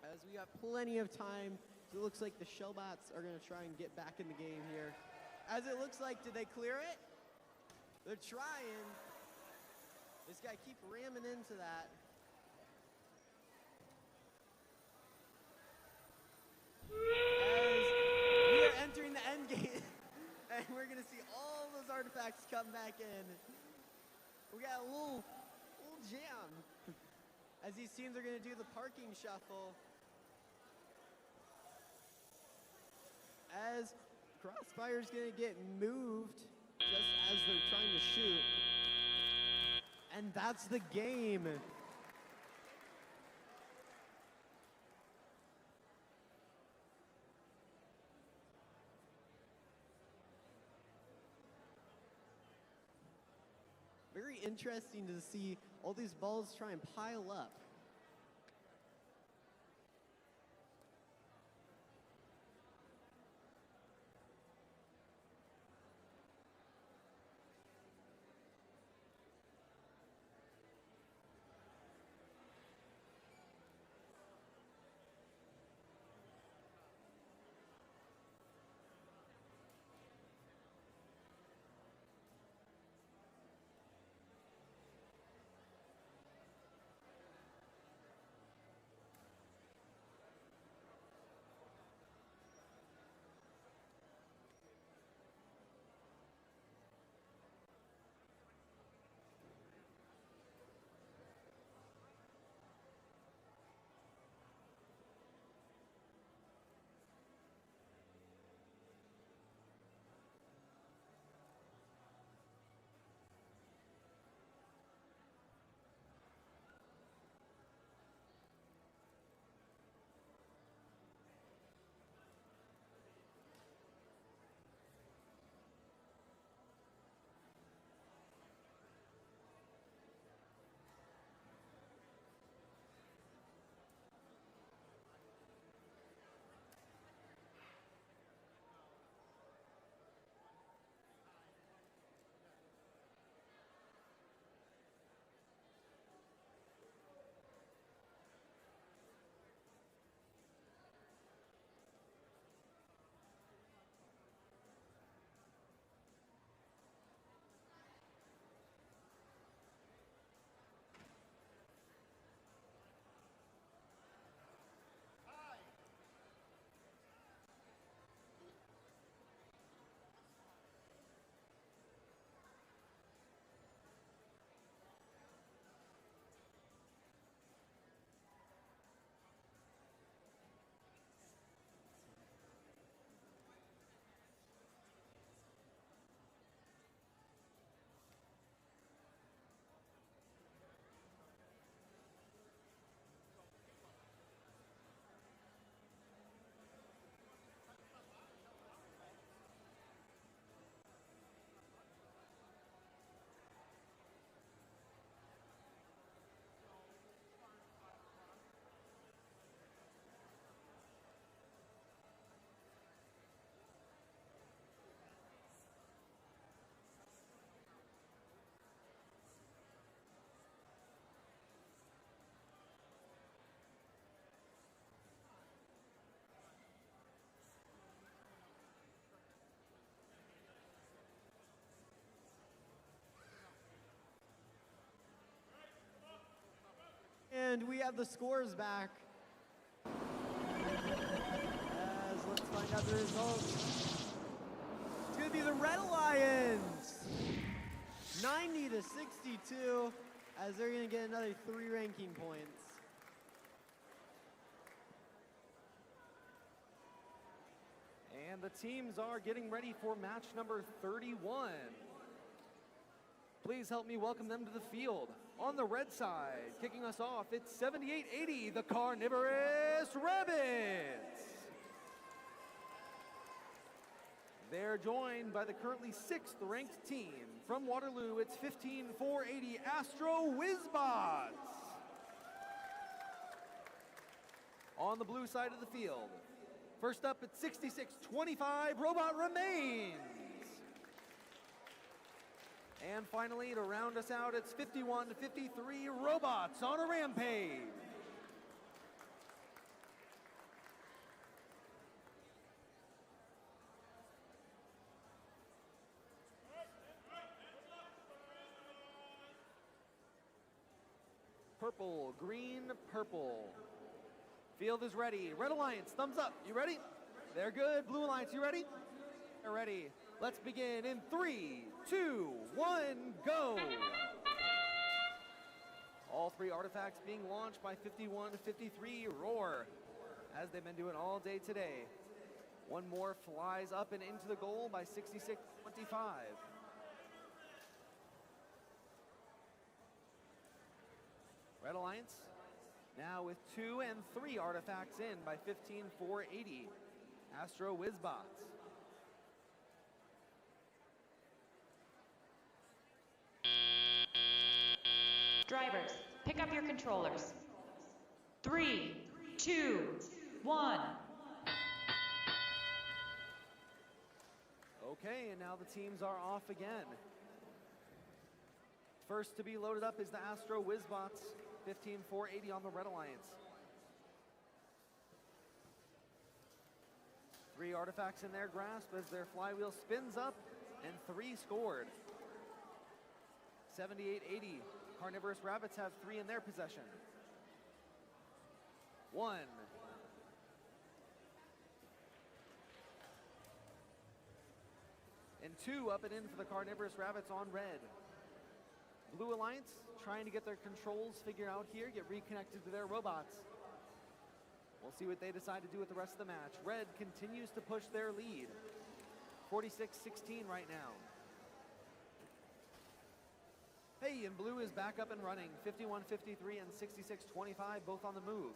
As we got plenty of time, it looks like the Shellbots are going to try and get back in the game here. As it looks like, did they clear it? They're trying. This guy keep ramming into that. As we are entering the end game, and we're going to see all those artifacts come back in. We got a little jam. As these teams are going to do the parking shuffle. As Crossfire's going to get moved just as they're trying to shoot. And that's the game. Very interesting to see all these balls try and pile up. And we have the scores back. As let's find out the results. It's going to be the Red Alliance. 90 to 62, as they're going to get another 3 ranking points. And the teams are getting ready for match number 31. Please help me welcome them to the field. On the red side, kicking us off, it's 7880, the Carnivorous Rabbits. They're joined by the currently 6th ranked team. From Waterloo, it's 15480 Astro Whizbots. on the blue side of the field. First up at 66-25, Robot Remains. And finally, to round us out, it's 51-53, Robots on a Rampage. Purple, green, purple. Field is ready. Red Alliance, thumbs up. You ready? They're good. Blue Alliance, you ready? They're ready. Let's begin in 3, 2, 1, go. All three artifacts being launched by 51-53 Roar, as they've been doing all day today. One more flies up and into the goal by 66-25. Red Alliance now with 2 and 3 artifacts in by 15-480. Astro Wizbots. Drivers, pick up your controllers. 3, 2, 1. Okay, and now the teams are off again. First to be loaded up is the Astro Wizbots, 15-480 on the Red Alliance. 3 artifacts in their grasp as their flywheel spins up, and 3 scored. 78-80. Carnivorous Rabbits have 3 in their possession. 1. And 2 up and in for the Carnivorous Rabbits on red. Blue Alliance trying to get their controls figured out here, get reconnected to their robots. We'll see what they decide to do with the rest of the match. Red continues to push their lead. 46-16 right now. Hey, and blue is back up and running. 51-53 and 66-25, both on the move.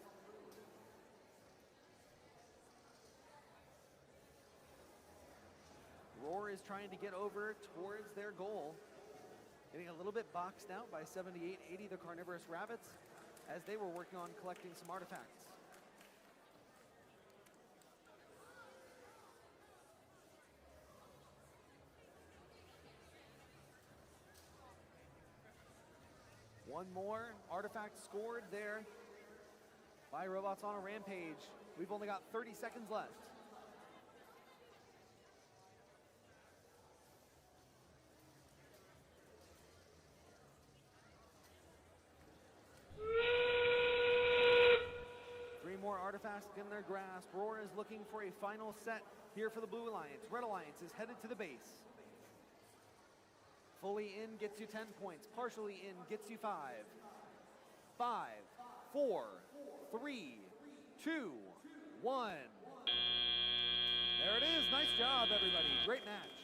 Roar is trying to get over towards their goal. Getting a little bit boxed out by 78-80, the Carnivorous Rabbits, as they were working on collecting some artifacts. One more artifact scored there by Robots on a Rampage. We've only got 30 seconds left. Three more artifacts in their grasp. Roar is looking for a final set here for the Blue Alliance. Red Alliance is headed to the base. Fully in gets you 10 points. Partially in gets you 5. 5, 4, 3, 2, 1. There it is. Nice job, everybody. Great match.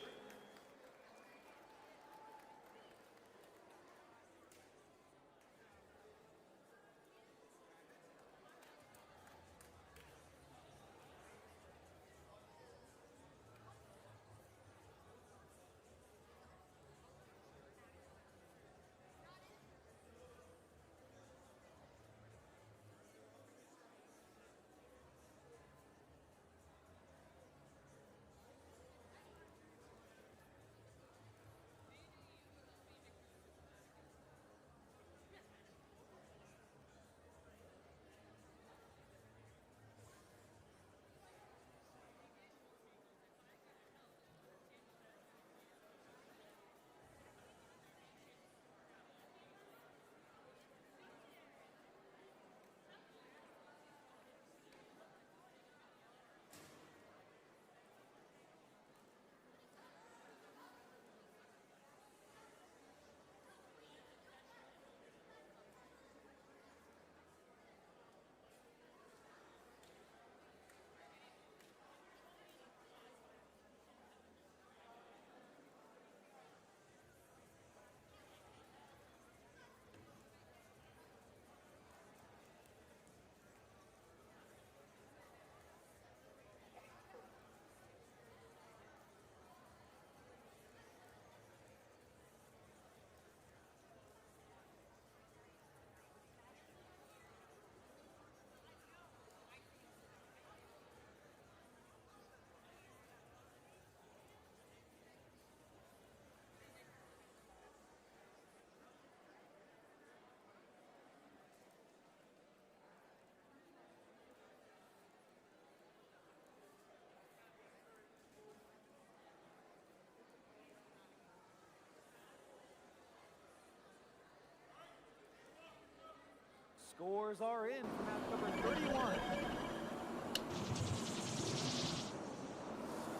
Scores are in for match number 31.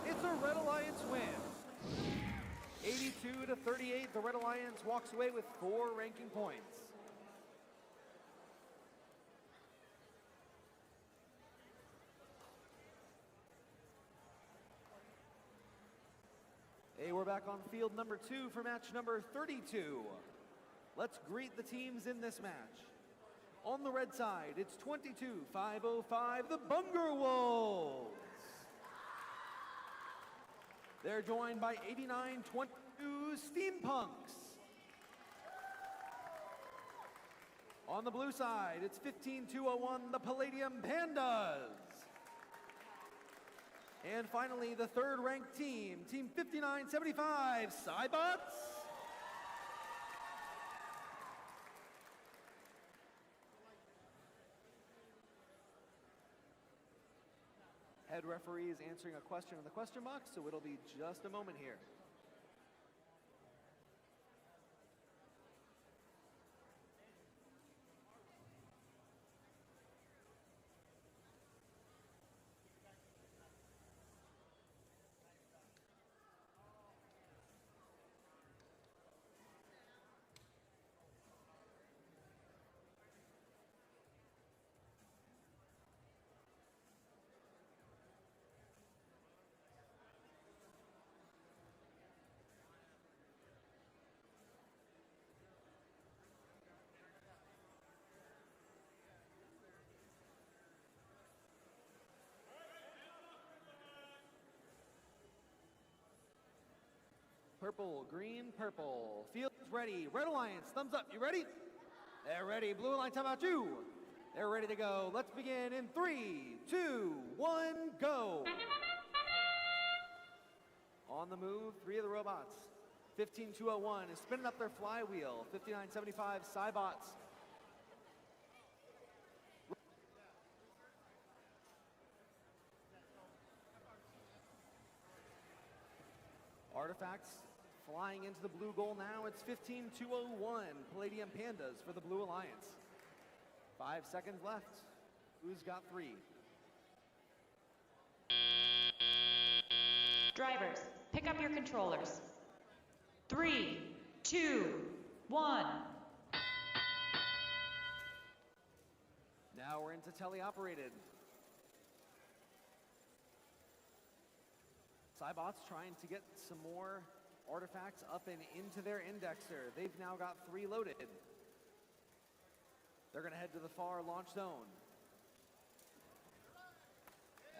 It's a Red Alliance win. 82-38, the Red Alliance walks away with 4 ranking points. Hey, we're back on field number 2 for match number 32. Let's greet the teams in this match. On the red side, it's 22-505, the Bunger Wolves. They're joined by 89-22 Steampunks. On the blue side, it's 15-201, the Palladium Pandas. And finally, the third-ranked team, Team 5975, Cybots. Head referee is answering a question in the question box, so it'll be just a moment here. Purple, green, purple. Field is ready. Red Alliance, thumbs up. You ready? They're ready. Blue Alliance, how about you? They're ready to go. Let's begin in 3, 2, 1, go. On the move, 3 of the robots. 15201 is spinning up their flywheel. 5975 Cybots. Artifacts flying into the blue goal now. It's 15201 Palladium Pandas for the Blue Alliance. 5 seconds left. Who's got 3? Drivers, pick up your controllers. 3, 2, 1. Now we're into teleoperated. Cybots trying to get some more artifacts up and into their indexer. They've now got 3 loaded. They're going to head to the far launch zone.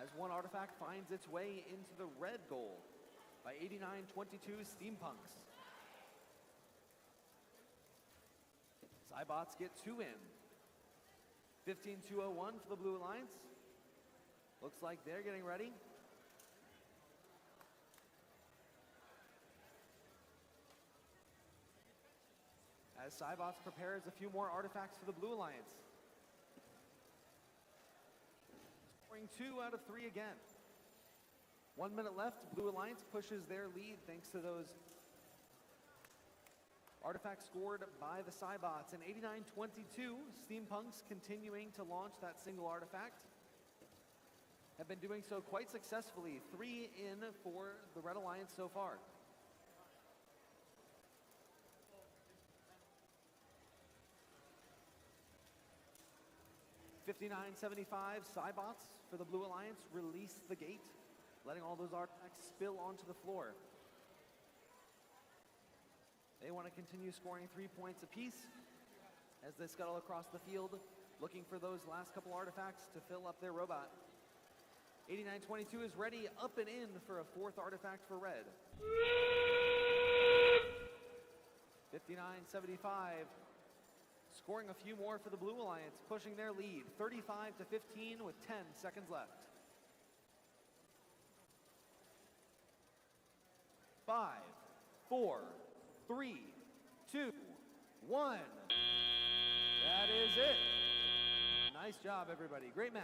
As one artifact finds its way into the red goal by 8922 Steampunks. Cybots get 2 in. 15201 for the Blue Alliance. Looks like they're getting ready. As Cybots prepares a few more artifacts for the Blue Alliance. Scoring 2 out of 3 again. 1 minute left. Blue Alliance pushes their lead thanks to those artifacts scored by the Cybots. And 8922 Steampunks continuing to launch that single artifact. Have been doing so quite successfully. 3 in for the Red Alliance so far. $59.75 Cybots for the Blue Alliance release the gate, letting all those artifacts spill onto the floor. They want to continue scoring 3 points apiece as they scuttle across the field, looking for those last couple artifacts to fill up their robot. 8922 is ready, up and in for a 4th artifact for red. 59.75 scoring a few more for the Blue Alliance, pushing their lead 35-15 with 10 seconds left. 5, 4, 3, 2, 1. That is it. Nice job, everybody. Great match.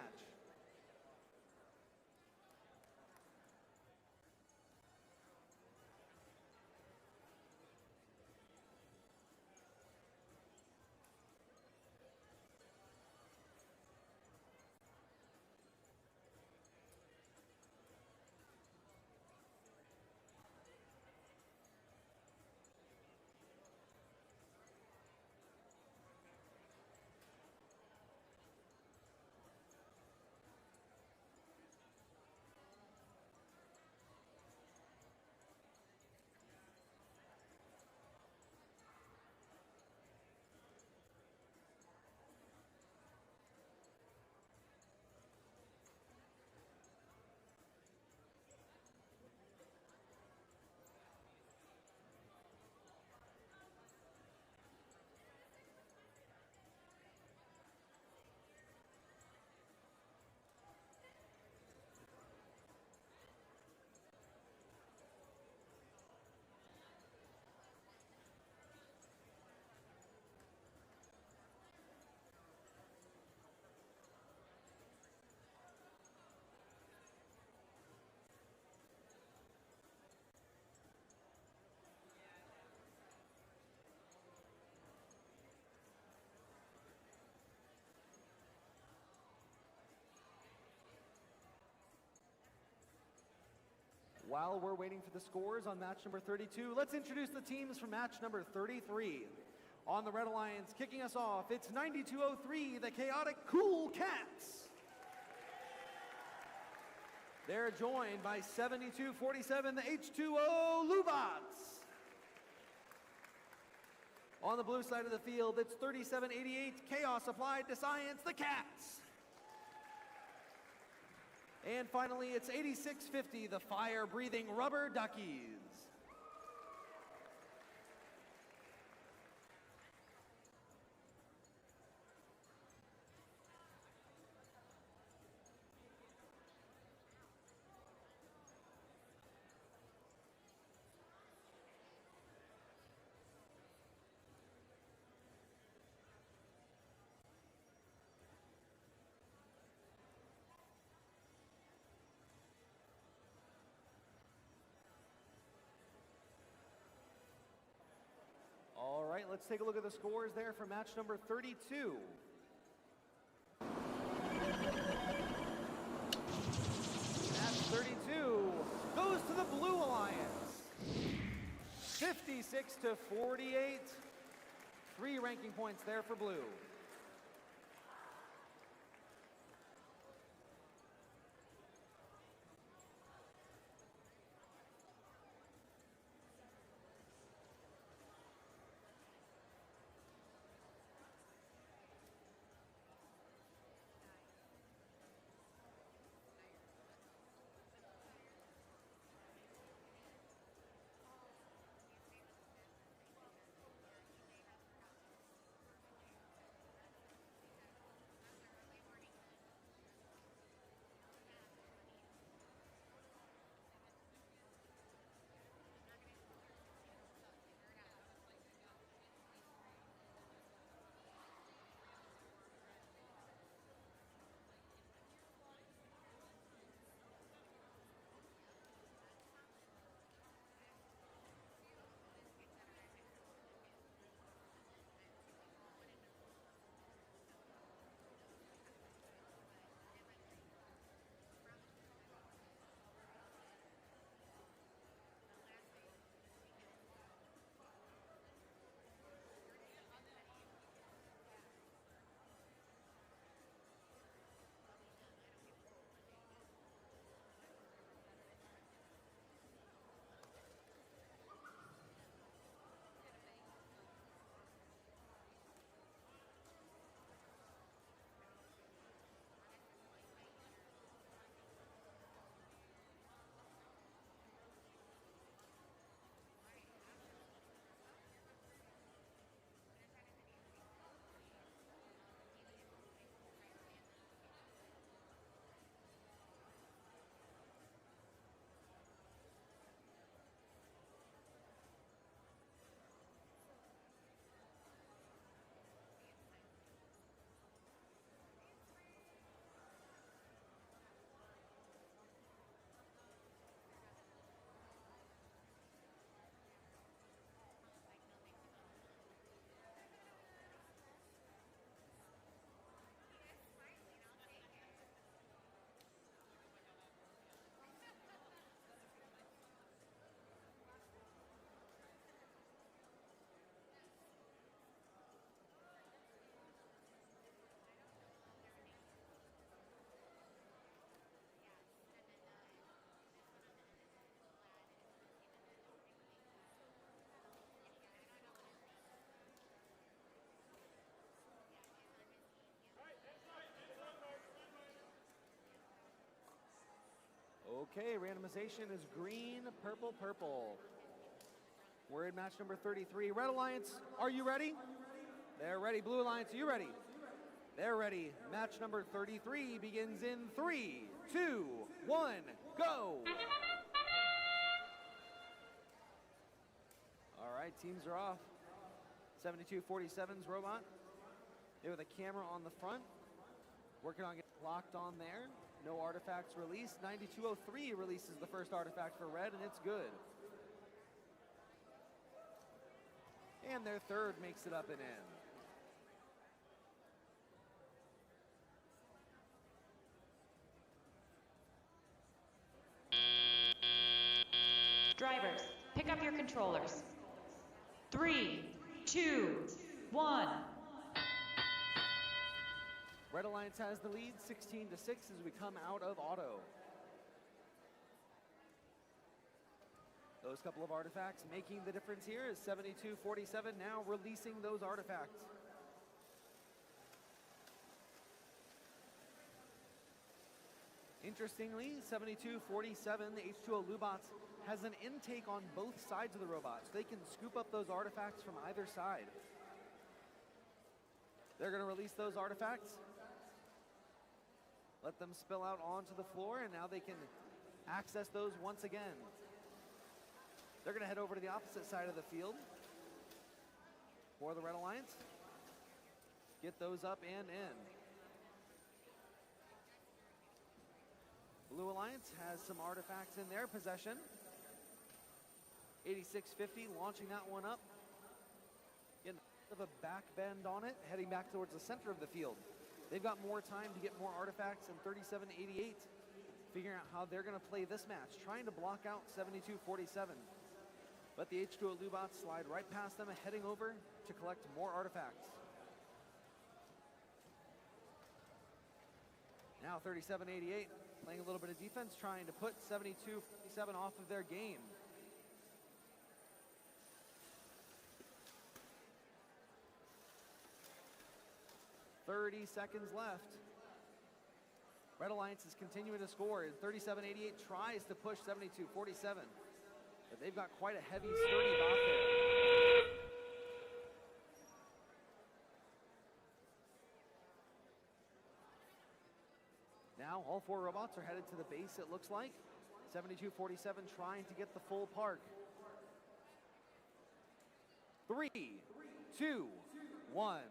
While we're waiting for the scores on match number 32, let's introduce the teams for match number 33. On the Red Alliance, kicking us off, it's 9203, the Chaotic Cool Cats. They're joined by 7247, the H2O Lubats. On the blue side of the field, it's 3788, Chaos Applied to Science, the Cats. And finally, it's 8650, the Fire-Breathing Rubber Duckies. All right, let's take a look at the scores there for match number 32. Match 32 goes to the Blue Alliance. 56 to 48. 3 ranking points there for Blue. Okay, randomization is green, purple, purple. We're in match number 33. Red Alliance, are you ready? They're ready. Blue Alliance, are you ready? They're ready. Match number 33 begins in 3, 2, 1, go! All right, teams are off. 7247's robot. They with a camera on the front. Working on getting locked on there. No artifacts released. 9203 releases the first artifact for red, and it's good. And their third makes it up and in. pick up your controllers. 3, 2, 1. Red Alliance has the lead, 16-6 as we come out of auto. Those couple of artifacts making the difference here is 72-47 now releasing those artifacts. Interestingly, 72-47, the H2O Lubots has an intake on both sides of the robots. They can scoop up those artifacts from either side. They're going to release those artifacts, let them spill out onto the floor, and now they can access those once again. They're going to head over to the opposite side of the field for the Red Alliance. Get those up and in. Blue Alliance has some artifacts in their possession. 8650 launching that one up. Getting a bit of a back bend on it, heading back towards the center of the field. They've got more time to get more artifacts than 3788. Figuring out how they're going to play this match, trying to block out 72-47. But the H2O Lubots slide right past them, heading over to collect more artifacts. Now 3788 playing a little bit of defense, trying to put 72-47 off of their game. "30 seconds left. Red Alliance is continuing to score. 3788 tries to push 72-47. But they've got quite a heavy, sturdy bot there. Now all four robots are headed to the base, it looks like. 72-47 trying to get the full park. 3, 2, 1.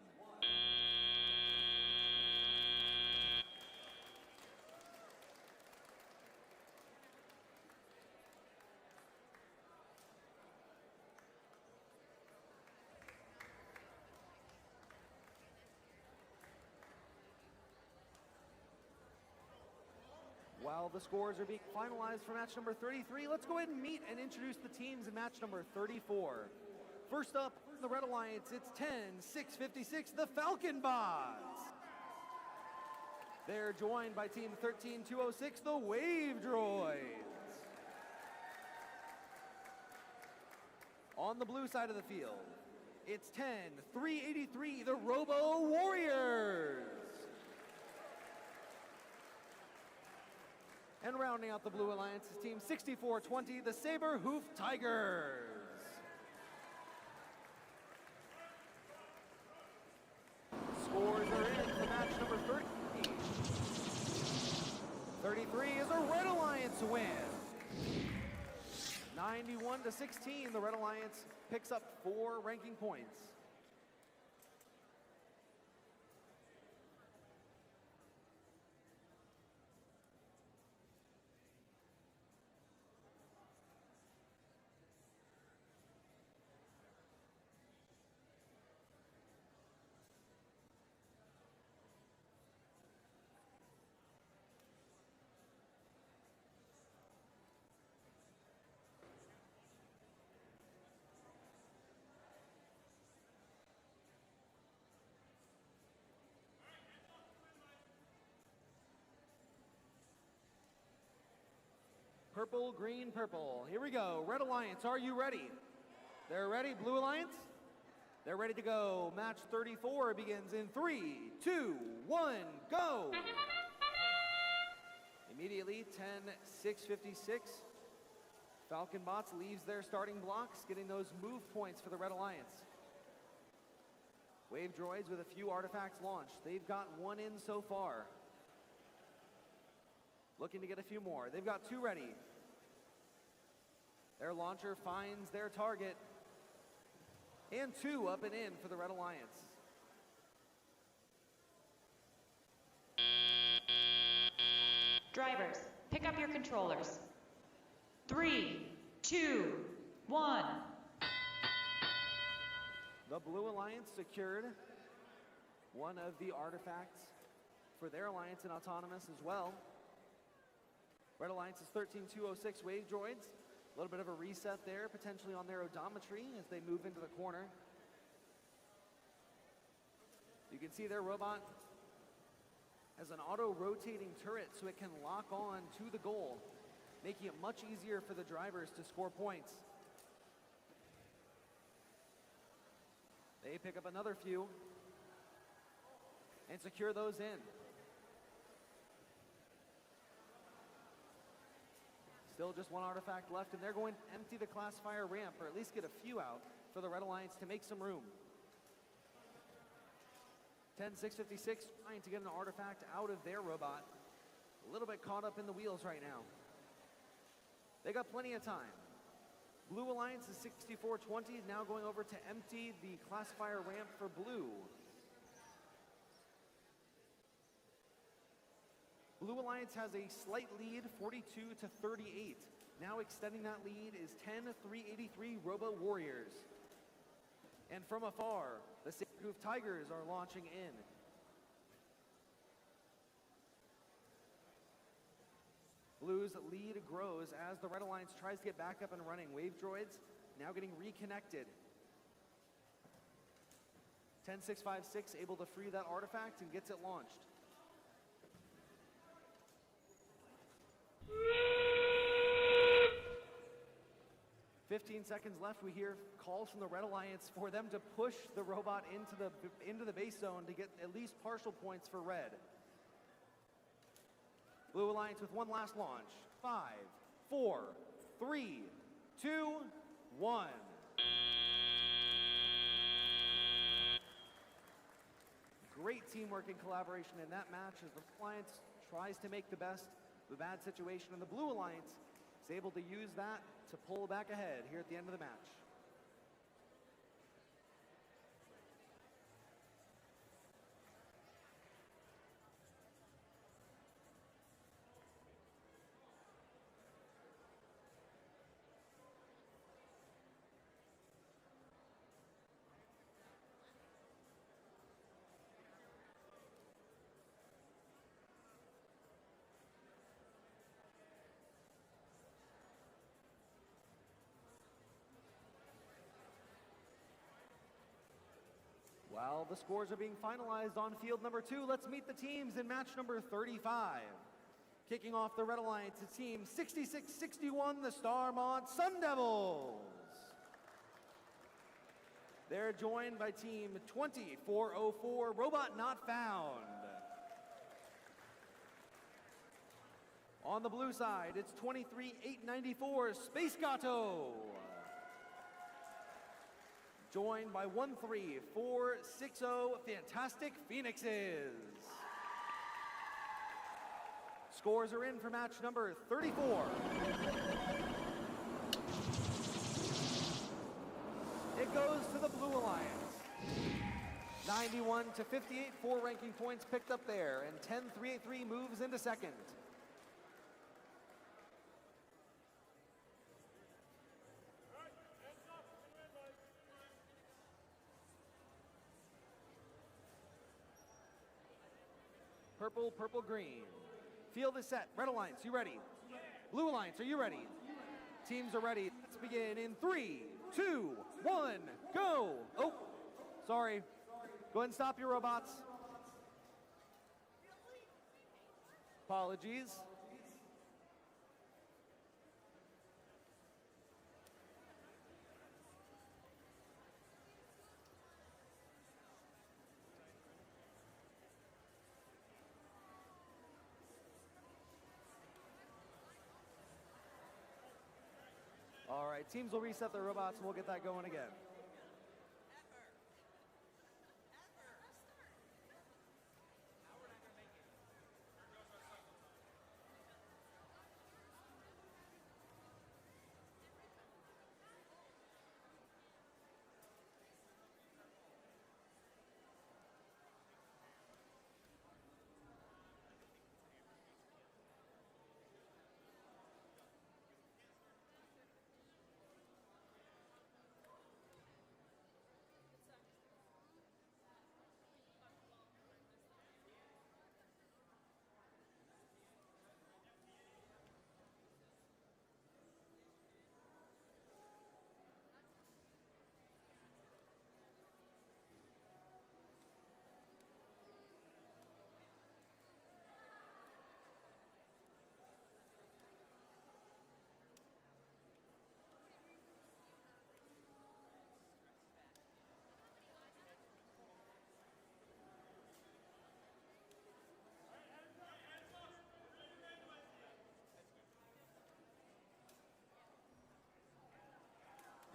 While the scores are being finalized for match number 33, let's go ahead and meet and introduce the teams in match number 34. First up, the Red Alliance, it's 10-656, the Falcon Bots. They're joined by team 13-206, the Wave Droids. On the blue side of the field, it's 10-383, the Robo Warriors. And rounding out the Blue Alliance is team 6420, the Saber Hoof Tigers. Scores are in for match number 13. 33 is a Red Alliance win. 91-16, the Red Alliance picks up 4 ranking points. Purple, green, purple. Here we go. Red Alliance, are you ready? They're ready. Blue Alliance? They're ready to go. Match 34 begins in 3, 2, 1, go! Immediately, 10-656. Falcon Bots leaves their starting blocks, getting those move points for the Red Alliance. Wave Droids with a few artifacts launched. They've got 1 in so far. Looking to get a few more. They've got 2 ready. Their launcher finds their target. And 2 up and in for the Red Alliance. Drivers, pick up your controllers. 3, 2, 1. The Blue Alliance secured one of the artifacts for their alliance in Autonomous as well. Red Alliance is 13-206 Wave Droids A little bit of a reset there, potentially on their odometry as they move into the corner. You can see their robot has an auto-rotating turret so it can lock on to the goal, making it much easier for the drivers to score points. They pick up another few and secure those in. Still just one artifact left, and they're going to empty the classifier ramp, or at least get a few out for the Red Alliance to make some room. 10-656 trying to get an artifact out of their robot. A little bit caught up in the wheels right now. They got plenty of time. Blue Alliance is 64-20, now going over to empty the classifier ramp for blue. Blue Alliance has a slight lead, 42-38. Now extending that lead is 10-383 Robo Warriors. And from afar, the Saber-Hoof Tigers are launching in. Blue's lead grows as the Red Alliance tries to get back up and running. Wave droids now getting reconnected. 10-656 able to free that artifact and gets it launched. "15 seconds left." We hear calls from the Red Alliance for them to push the robot into the base zone to get at least partial points for red. Blue Alliance with one last launch. 5, 4, 3, 2, 1. Great teamwork and collaboration in that match as the Alliance tries to make the best of a bad situation, and the Blue Alliance is able to use that to pull back ahead here at the end of the match. While the scores are being finalized on field number 2, let's meet the teams in match number 35. Kicking off the Red Alliance, it's team 6661, the Starmont Sun Devils. They're joined by team 2404, Robot Not Found. On the blue side, it's 23894, Space Gato. Joined by 13460, Fantastic Phoenixes. Scores are in for match number 34. It goes to the Blue Alliance. 91-58, 4 ranking points picked up there, and 10-383 moves into second. Purple, purple, green. Field is set. Red Alliance, you ready? Blue Alliance, are you ready? Teams are ready. Let's begin in 3, 2, 1, go! Oh, sorry. Go ahead and stop your robots. Apologies. All right, teams will reset their robots and we'll get that going again.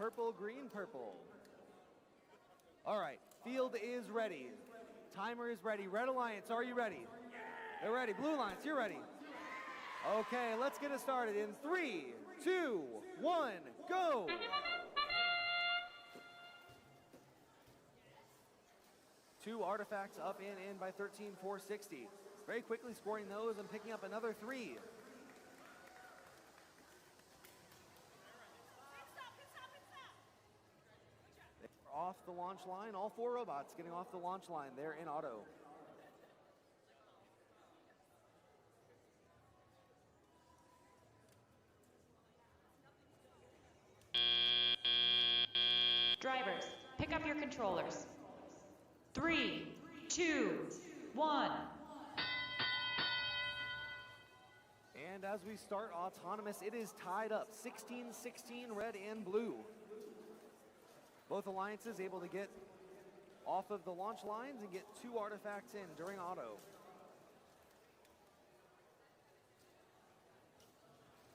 purple, green, purple. All right, field is ready. Timer is ready. Red Alliance, are you ready? They're ready. Blue Alliance, you're ready. Okay, let's get it started in 3, 2, 1, go. Two artifacts up and in by 13,460. Very quickly scoring those and picking up another 3. They're off the launch line. All 4 robots getting off the launch line. They're in auto. Drivers, pick up your controllers. 3, 2, 1. And as we start autonomous, it is tied up 16-16 red and blue. Both alliances able to get off of the launch lines and get 2 artifacts in during auto.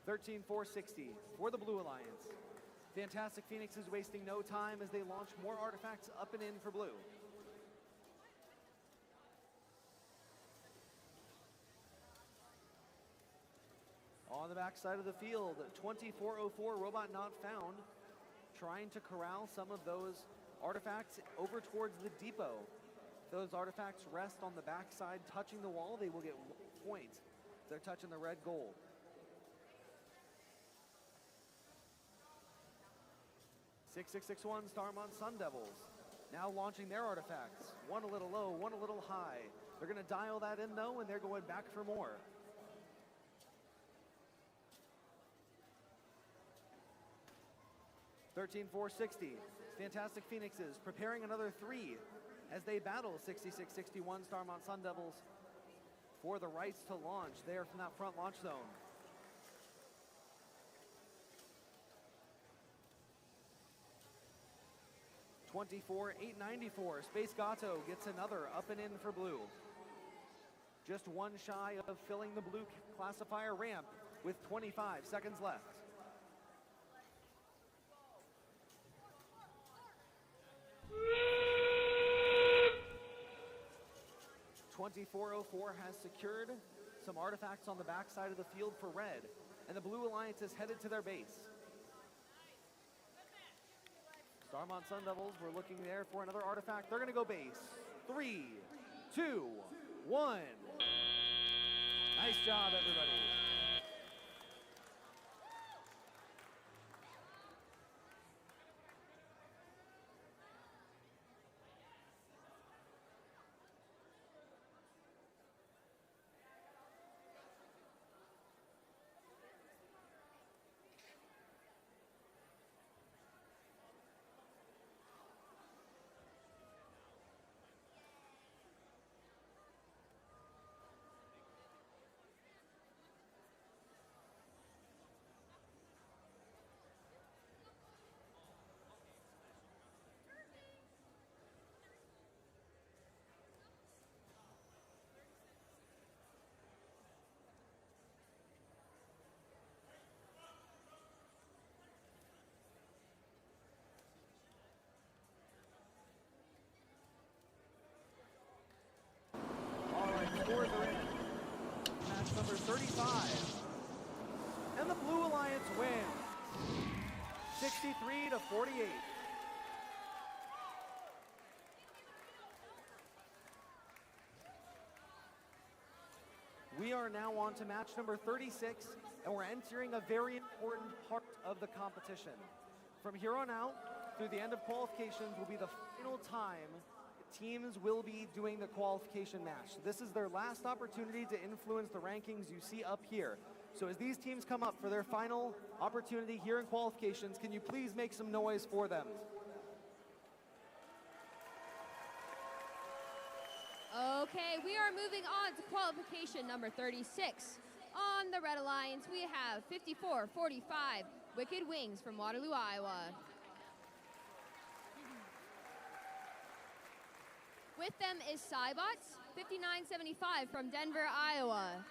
13,460 for the Blue Alliance. Fantastic Phoenix is wasting no time as they launch more artifacts up and in for blue. On the back side of the field, 2404 robot not found, trying to corral some of those artifacts over towards the depot. If those artifacts rest on the back side touching the wall, they will get 1 point. They're touching the red gold. Six-6-6-1 Starmont Sun Devils now launching their artifacts. One a little low, one a little high. They're going to dial that in though, and they're going back for more. $13,460. Fantastic Phoenixes preparing another 3 as they battle 66-61 Starmont Sun Devils for the rights to launch there from that front launch zone. $24,894. Space Gato gets another up and in for blue. Just 1 shy of filling the blue classifier ramp with 25 seconds left. $24,004 has secured some artifacts on the backside of the field for red, and the Blue Alliance is headed to their base. Starmont Sun Devils, we're looking there for another artifact. They're going to go base. 3, 2, 1. Nice job, everybody. Scores are in. Match number 35. And the Blue Alliance wins. 63-48. We are now on to match number 36, and we're entering a very important part of the competition. From here on out, through the end of qualifications, will be the final time teams will be doing the qualification match. This is their last opportunity to influence the rankings you see up here. So as these teams come up for their final opportunity here in qualifications, can you please make some noise for them? Okay, we are moving on to qualification number 36. On the Red Alliance, we have 5445 Wicked Wings from Waterloo, Iowa. With them is Cybots, 5975 from Denver, Iowa.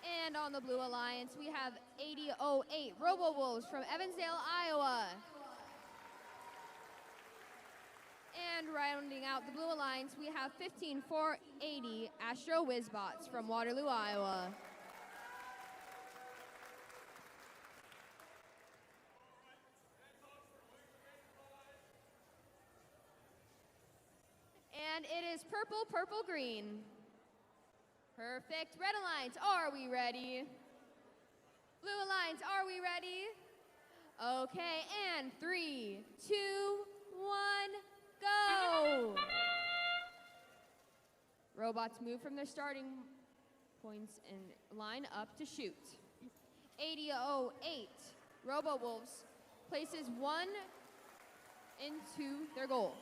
And on the Blue Alliance, we have 8008 Robo-Wolves from Evansdale, Iowa. And rounding out the Blue Alliance, we have 15480 Astro Wizbots from Waterloo, Iowa. And it is purple, purple, green. Perfect. Red Alliance, are we ready? Blue Alliance, are we ready? Okay, and 3, 2, 1, go! Robots move from their starting points and line up to shoot. 8008 Robo-Wolves places 1 into their goal.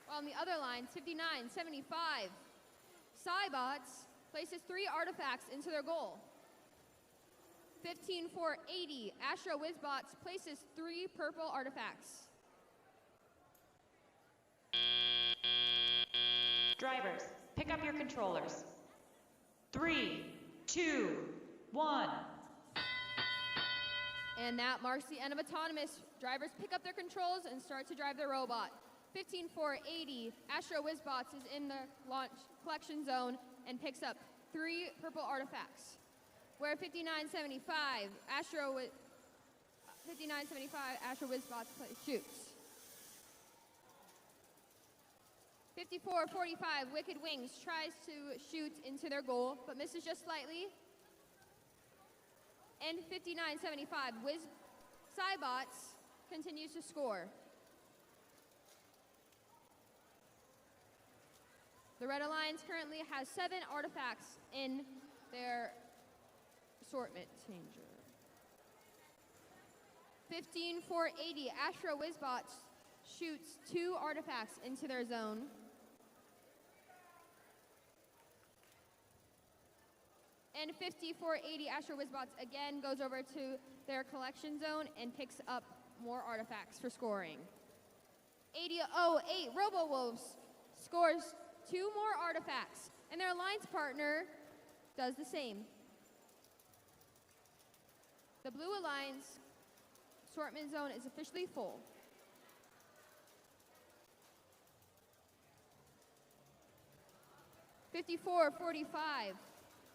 While on the other line, 5975 Cybots places 3 artifacts into their goal. 15480 Astro Wizbots places 3 purple artifacts. Drivers, pick up your controllers. 3, 2, 1. And that marks the end of autonomous. Drivers pick up their controls and start to drive their robot. 15480 Astro Wizbots is in the launch collection zone and picks up 3 purple artifacts. Where 5975 Astro Wizbots shoots. 5445 Wicked Wings tries to shoot into their goal, but misses just slightly. And 5975 Cybots continues to score. The Red Alliance currently has 7 artifacts in their assortment changer. 15480 Astro Wizbots shoots 2 artifacts into their zone. And 5480 Astro Wizbots again goes over to their collection zone and picks up more artifacts for scoring. 8008 Robo-Wolves scores 2 more artifacts, and their alliance partner does the same. The Blue Alliance assortment zone is officially full. $54.45.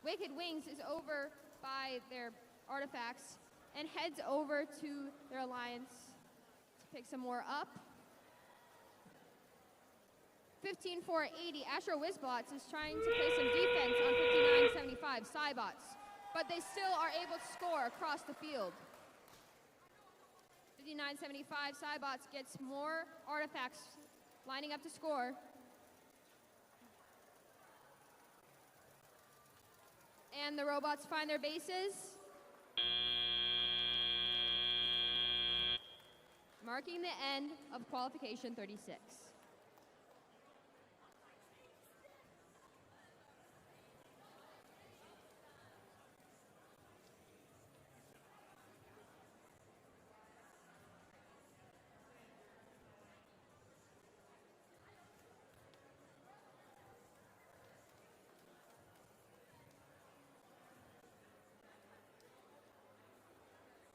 Wicked Wings is over by their artifacts and heads over to their alliance to pick some more up. 15480 Astro Wizbots is trying to play some defense on 5975 Cybots, but they still are able to score across the field. 5975 Cybots gets more artifacts lining up to score. And the robots find their bases, marking the end of Qualification 36.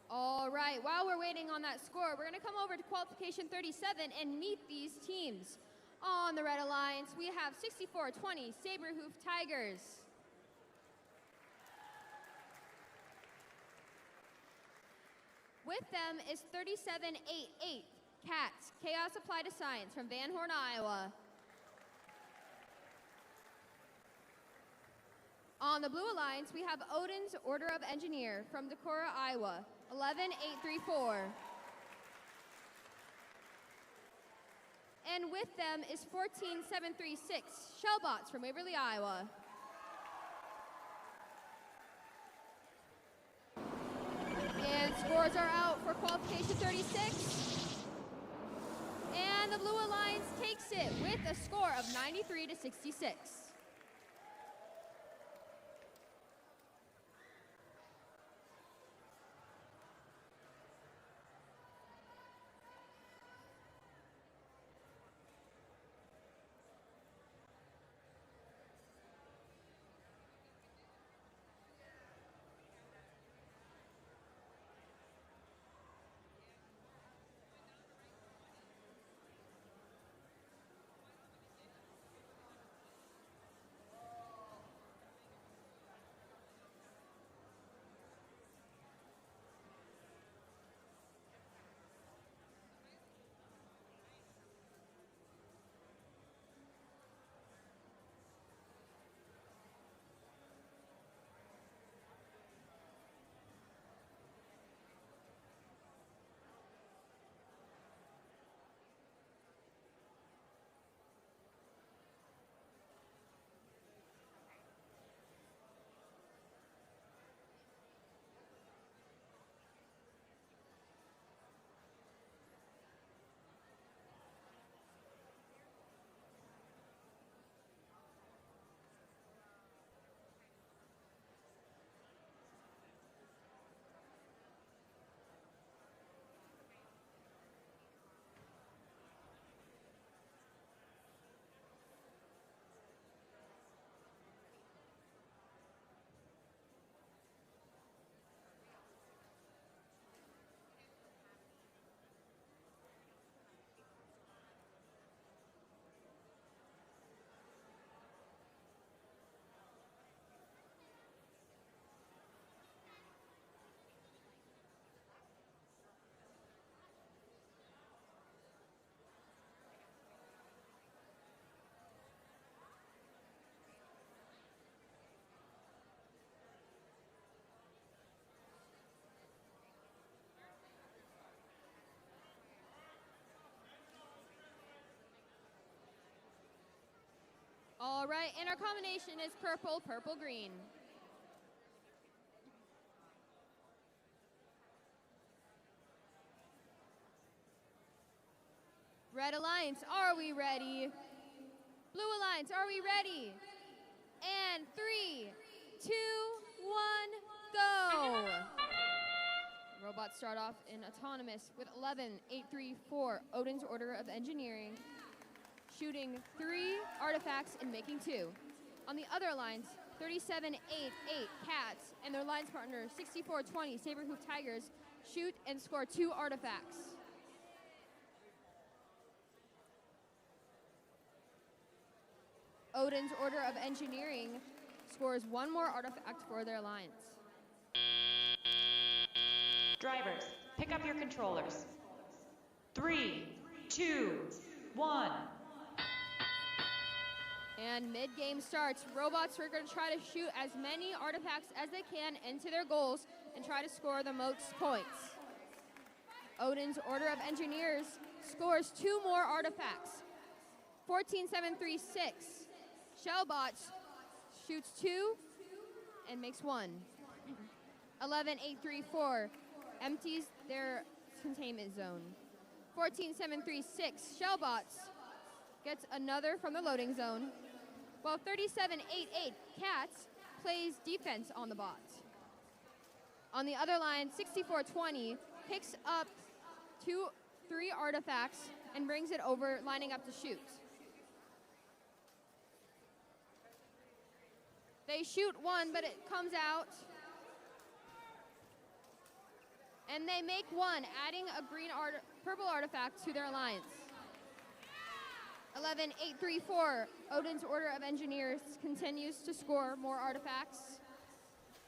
All right, while we're waiting on that score, we're going to come over to Qualification 37 and meet these teams. On the Red Alliance, we have 6420 Saberhoof Tigers. With them is 3788 Cats, Chaos Applied to Science from Van Horn, Iowa. On the Blue Alliance, we have Odin's Order of Engineer from Decorah, Iowa, 11834. And with them is 14736 Shellbots from Waverly, Iowa. And scores are out for Qualification 36. And the Blue Alliance takes it with a score of 93-66. All right, and our combination is purple, purple, green. Red Alliance, are we ready? Blue Alliance, are we ready? And 3, 2, 1, go! Robots start off in autonomous with 11-8-3-4, Odin's Order of Engineering, shooting 3 artifacts and making 2. On the other alliance, 37-8-8, Cats, and their alliance partner, 64-20, Saberhoof Tigers, shoot and score 2 artifacts. Odin's Order of Engineering scores 1 more artifact for their alliance. Drivers, pick up your controllers. 3, 2, 1. And mid-game starts. Robots are going to try to shoot as many artifacts as they can into their goals and try to score the most points. Odin's Order of Engineers scores 2 more artifacts. 14-7-3-6. Shellbots shoots 2 and makes 1. 11-8-3-4 empties their containment zone. 14-7-3-6 Shellbots gets another from the loading zone, while 37-8-8 Cats plays defense on the bot. On the other line, 64-20 picks up 3 artifacts and brings it over, lining up to shoot. They shoot 1, but it comes out. And they make 1, adding a purple artifact to their alliance. 11-8-3-4, Odin's Order of Engineers continues to score more artifacts.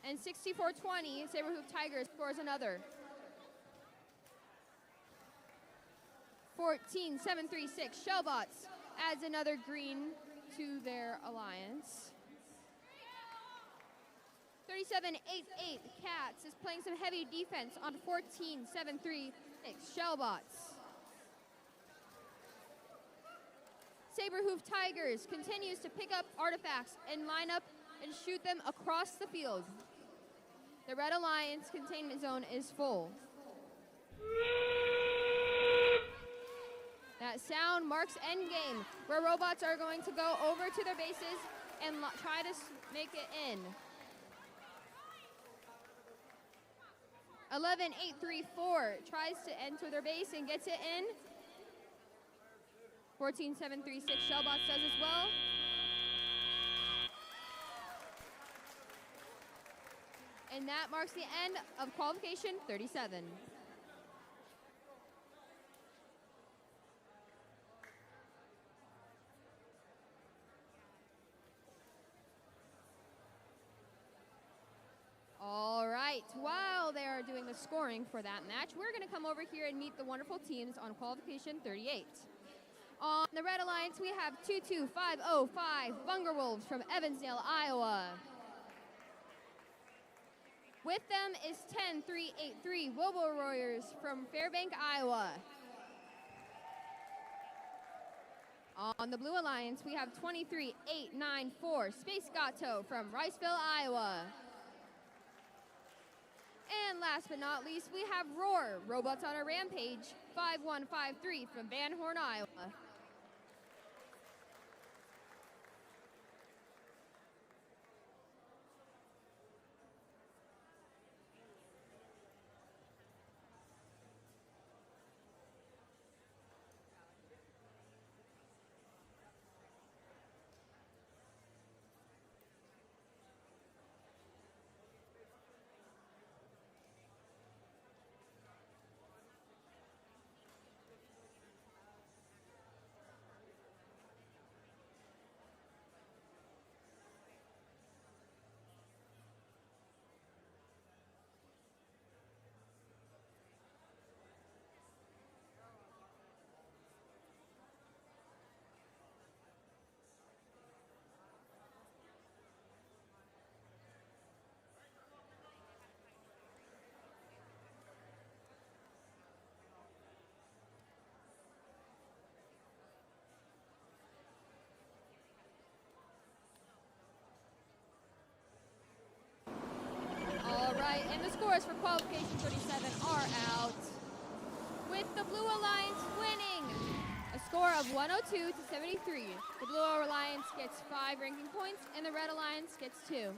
And 64-20, Saberhoof Tigers scores another. 14-7-3-6, Shellbots adds another green to their alliance. 37-8-8, Cats is playing some heavy defense on 14-7-3-6, Shellbots. Saberhoof Tigers continues to pick up artifacts and line up and shoot them across the field. The Red Alliance containment zone is full. That sound marks endgame, where robots are going to go over to their bases and try to make it in. 11-8-3-4 tries to enter their base and gets it in. 14-7-3-6 Shellbots does as well. And that marks the end of Qualification 37. All right, while they are doing the scoring for that match, we're going to come over here and meet the wonderful teams on Qualification 38. On the Red Alliance, we have 22505 Bunger Wolves from Evansdale, Iowa. With them is 10383 Wilbur Warriors from Fairbank, Iowa. On the Blue Alliance, we have 23894 Space Gato from Riceville, Iowa. And last but not least, we have Roar, Robots on a Rampage, 5153 from Van Horn, Iowa. The scores for qualification 37 are out, with the Blue Alliance winning a score of 102 to 73. The Blue Alliance gets 5 ranking points, and the Red Alliance gets 2.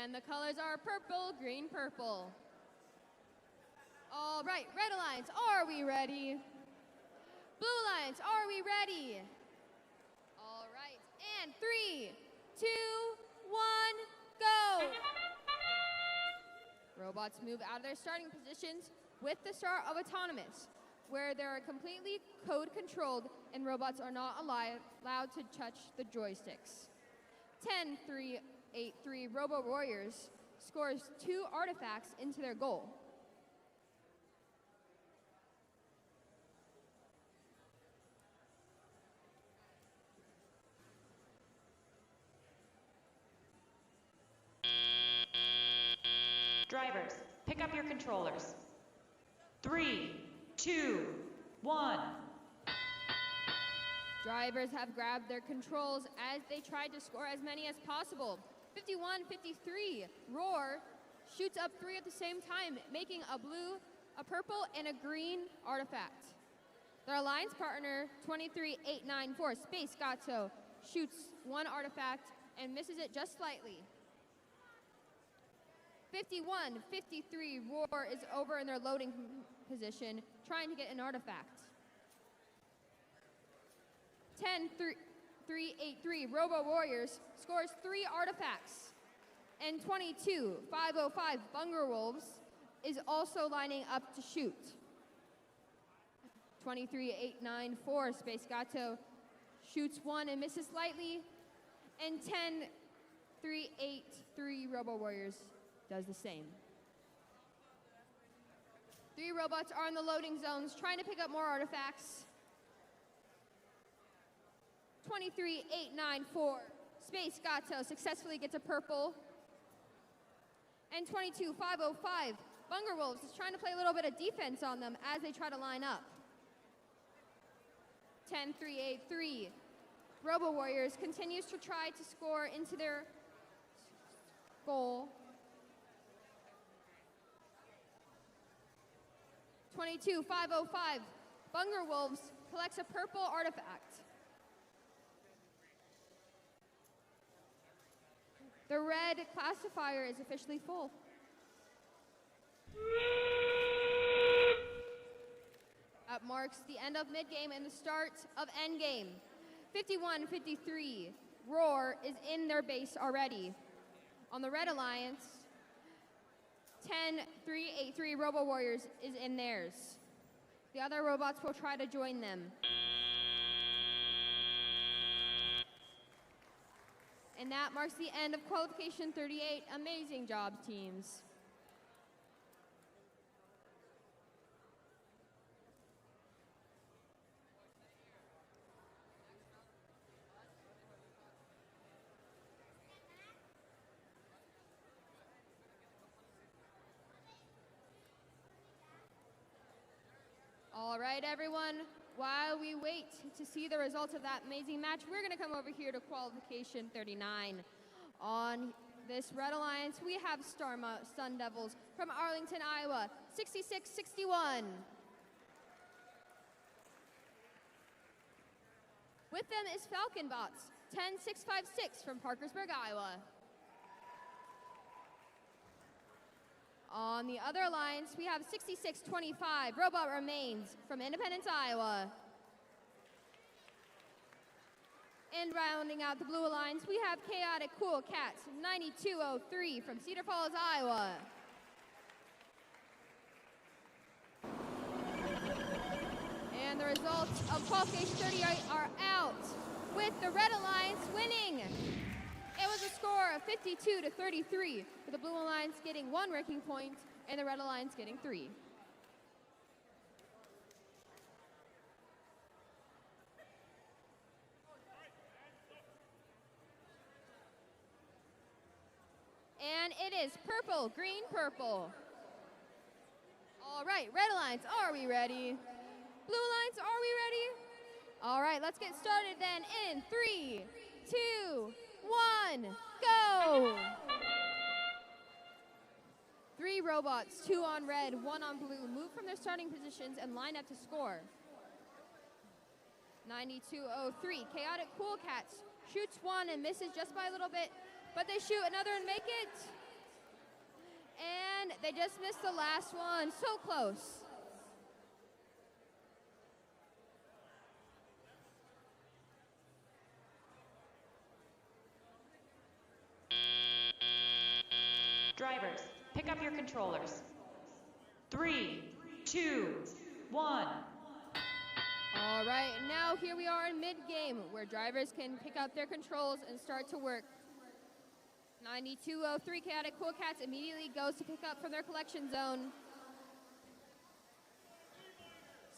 And the colors are purple, green, purple. All right, Red Alliance, are we ready? Blue Alliance, are we ready? All right, and 3, 2, 1, go! Robots move out of their starting positions with the start of autonomous, where they are completely code controlled and robots are not allowed to touch the joysticks. 10-3-8-3 Robo Warriors scores 2 artifacts into their goal. Drivers, pick up your controllers. 3, 2, 1. Drivers have grabbed their controls as they tried to score as many as possible. 51-53, Roar shoots up 3 at the same time, making a blue, a purple, and a green artifact. Their alliance partner, 23-8-9-4, Space Gato, shoots 1 artifact and misses it just slightly. 51-53, Roar is over in their loading position, trying to get an artifact. 10-3-8-3, Robo Warriors scores 3 artifacts. And 22-505, Bunger Wolves is also lining up to shoot. 23-8-9-4, Space Gato shoots 1 and misses slightly. And 10-3-8-3, Robo Warriors does the same. 3 robots are in the loading zones trying to pick up more artifacts. 23-8-9-4, Space Gato successfully gets a purple. And 22-5-05, Bunger Wolves is trying to play a little bit of defense on them as they try to line up. 10-3-8-3, Robo Warriors continues to try to score into their goal. 22-5-05, Bunger Wolves collects a purple artifact. The red classifier is officially full. That marks the end of mid-game and the start of endgame. 51-53, Roar is in their base already. On the Red Alliance, 10-3-8-3 Robo Warriors is in theirs. The other robots will try to join them. And that marks the end of Qualification 38. Amazing job, teams. All right, everyone. While we wait to see the results of that amazing match, we're going to come over here to Qualification 39. On this Red Alliance, we have Sun Devils from Arlington, Iowa, 66-61. With them is Falcon Bots, 10-656 from Parkersburg, Iowa. On the other alliance, we have 6625, Robot Remains from Independence, Iowa. And rounding out the blue alliance, we have Chaotic Cool Cats 9203 from Cedar Falls, Iowa. And the results of Qualification 38 are out, with the Red Alliance winning. It was a score of 52-33, with the Blue Alliance getting 1 ranking point and the Red Alliance getting 3. And it is purple, green, purple. All right, Red Alliance, are we ready? Blue Alliance, are we ready? All right, let's get started then in 3, 2, 1, go! 3 robots, 2 on red, 1 on blue, move from their starting positions and line up to score. 9203, Chaotic Cool Cats shoots 1 and misses just by a little bit, but they shoot another and make it. And they just missed the last one, so close. Drivers, pick up your controllers. 3, 2, 1. All right, now here we are in mid-game, where drivers can pick up their controls and start to work. 9203 Chaotic Cool Cats immediately goes to pick up from their collection zone.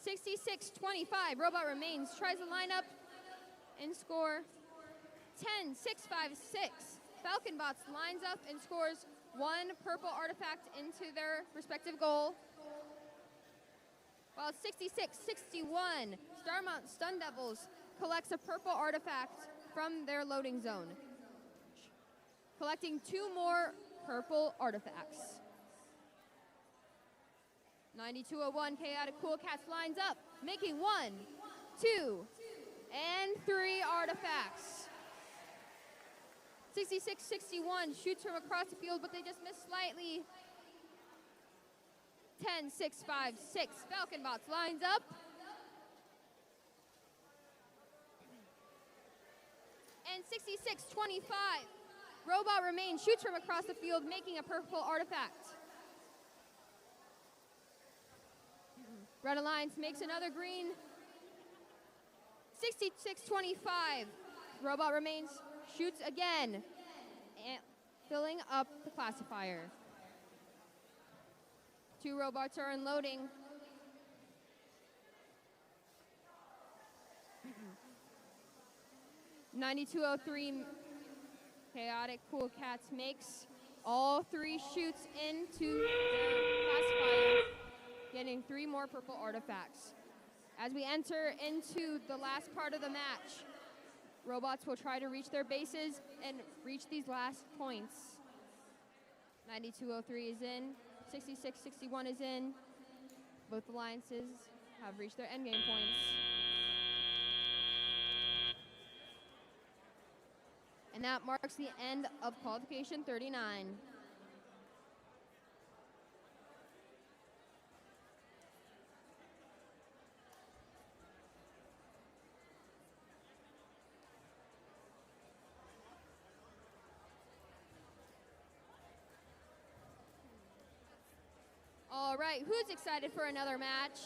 6625 Robot Remains tries to line up and score. 10656 Falcon Bots lines up and scores 1 purple artifact into their respective goal. While 6661 Starmount Stun Devils collects a purple artifact from their loading zone, collecting 2 more purple artifacts. 9201 Chaotic Cool Cats lines up, making 1, 2, and 3 artifacts. 6661 shoots from across the field, but they just miss slightly. 10656 Falcon Bots lines up. And 6625 Robot Remains shoots from across the field, making a purple artifact. Red Alliance makes another green. 6625 Robot Remains shoots again, filling up the classifier. 2 robots are unloading. (9203) Chaotic Cool Cats makes all 3 shoots into their classifier, getting 3 more purple artifacts. As we enter into the last part of the match, robots will try to reach their bases and reach these last points. 9203 is in, 6661 is in. Both alliances have reached their endgame points. And that marks the end of Qualification 39. All right, who's excited for another match?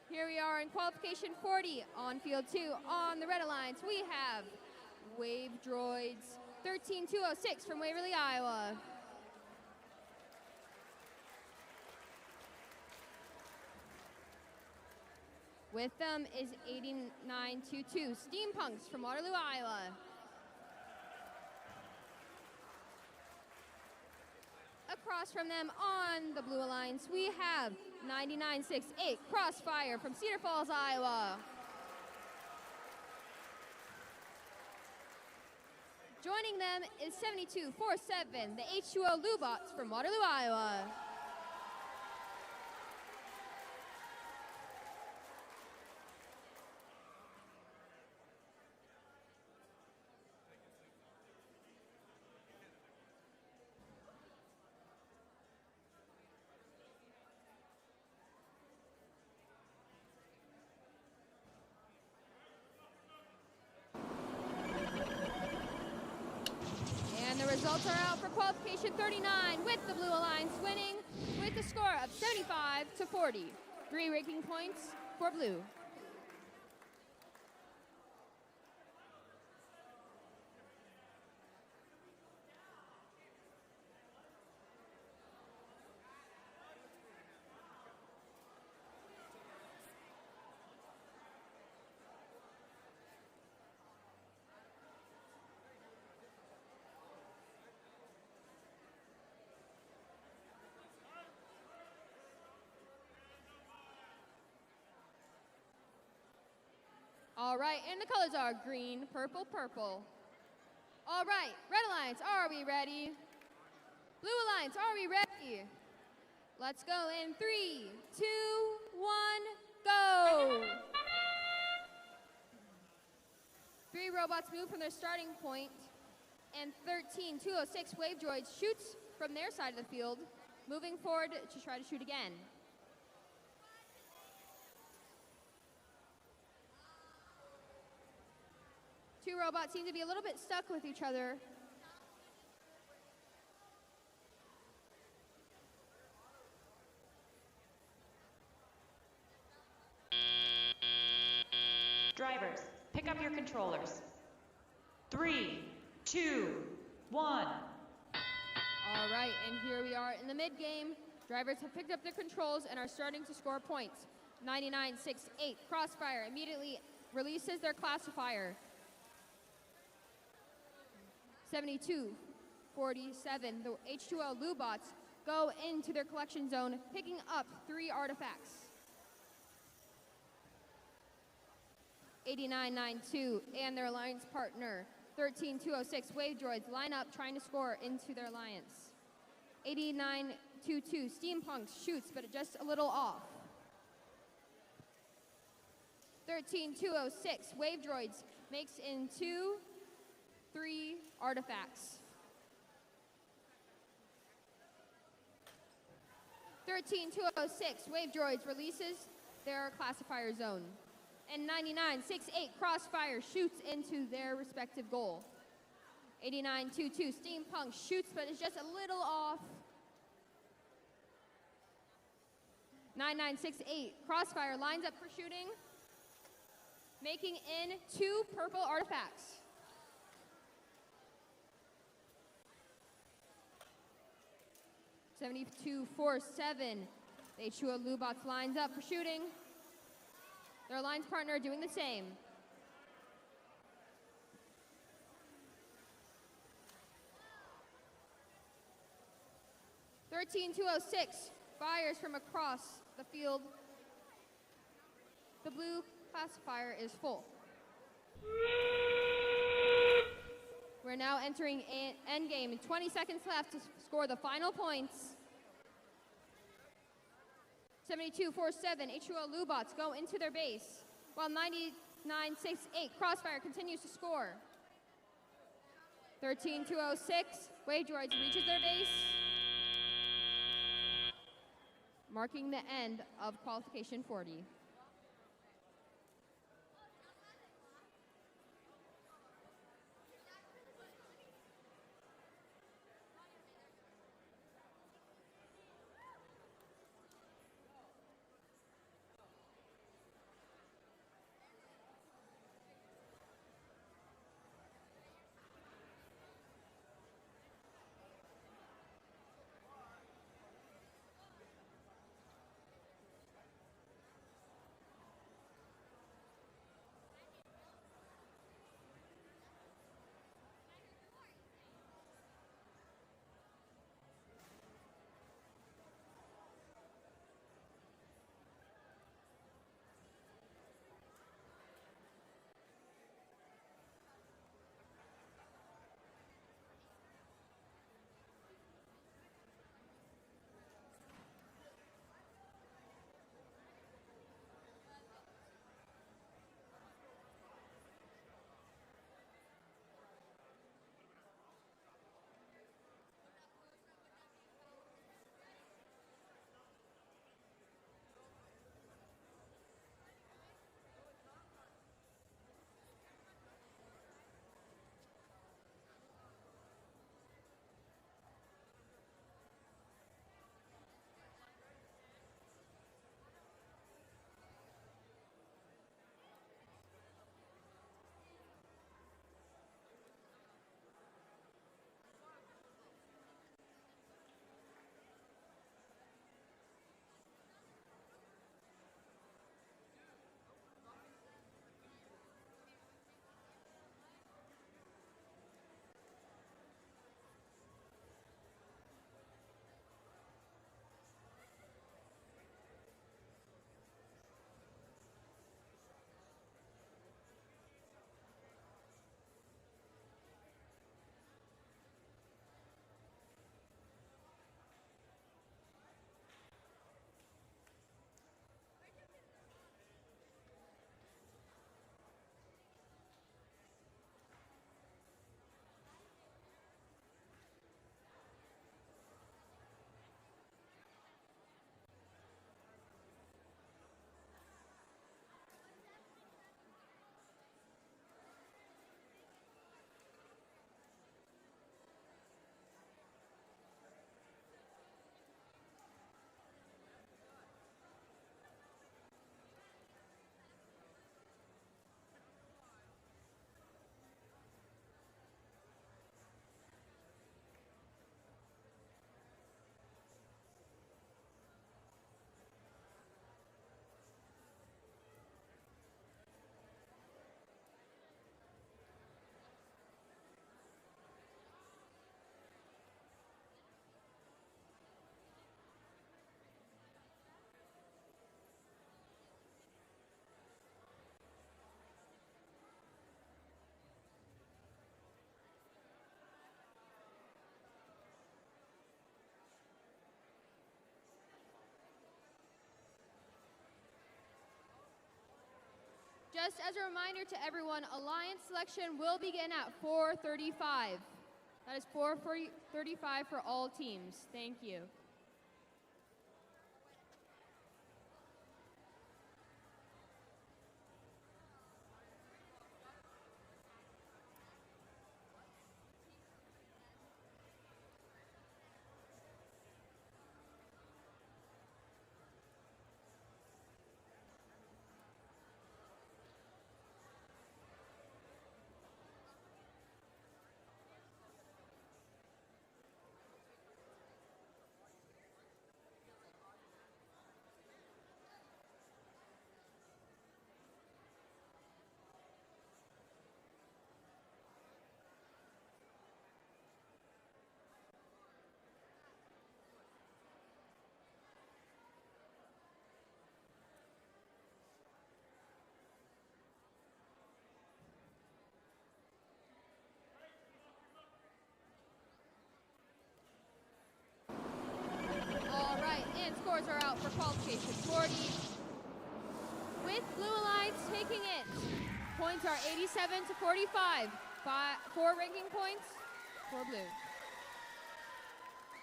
Here we are in Qualification 40 on Field 2. On the Red Alliance, we have Wave Droids 13206 from Waverly, Iowa. With them is 8922 Steampunks from Waterloo, Iowa. Across from them on the Blue Alliance, we have 9968 Crossfire from Cedar Falls, Iowa. Joining them is 7247, the H2O Lubots from Waterloo, Iowa. results are out for qualification 39 with the Blue Alliance winning with a score of 75 to 40. 3 ranking points for Blue. All right, and the colors are green, purple, purple. All right, Red Alliance, are we ready? Blue Alliance, are we ready? Let's go in 3, 2, 1, go! 3 robots move from their starting point, and 13206 Wave Droids shoots from their side of the field, moving forward to try to shoot again. Two robots seem to be a little bit stuck with each other. Drivers, pick up your controllers. 3, 2, 1. All right, and here we are in the mid-game. Drivers have picked up their controls and are starting to score points. 9968 Crossfire immediately releases their classifier. 7247, the H2L Lubots go into their collection zone, picking up 3 artifacts. 8992 and their alliance partner, 13206 Wave Droids line up trying to score into their alliance. 8922 Steampunks shoots, but just a little off. 13206 Wave Droids makes in 2, 3 artifacts. 13206 Wave Droids releases their classifier zone. And 9968 Crossfire shoots into their respective goal. 8922 Steampunk shoots, but is just a little off. 9968 Crossfire lines up for shooting, making in 2 purple artifacts. 7247, the H2O Lubots lines up for shooting. Their alliance partner doing the same. (13206) fires from across the field. The blue classifier is full. We're now entering endgame. 20 seconds left to score the final points. 7247 H2O Lubots go into their base, while 9968 Crossfire continues to score. 13206 Wave Droids reaches their base, marking the end of qualification 40. just as a reminder to everyone, alliance selection will begin at 4:35. That is 4:35 for all teams. Thank you. All right, and scores are out for qualification 40. With Blue Alliance taking it. Points are 87 to 45. 4 ranking points for Blue.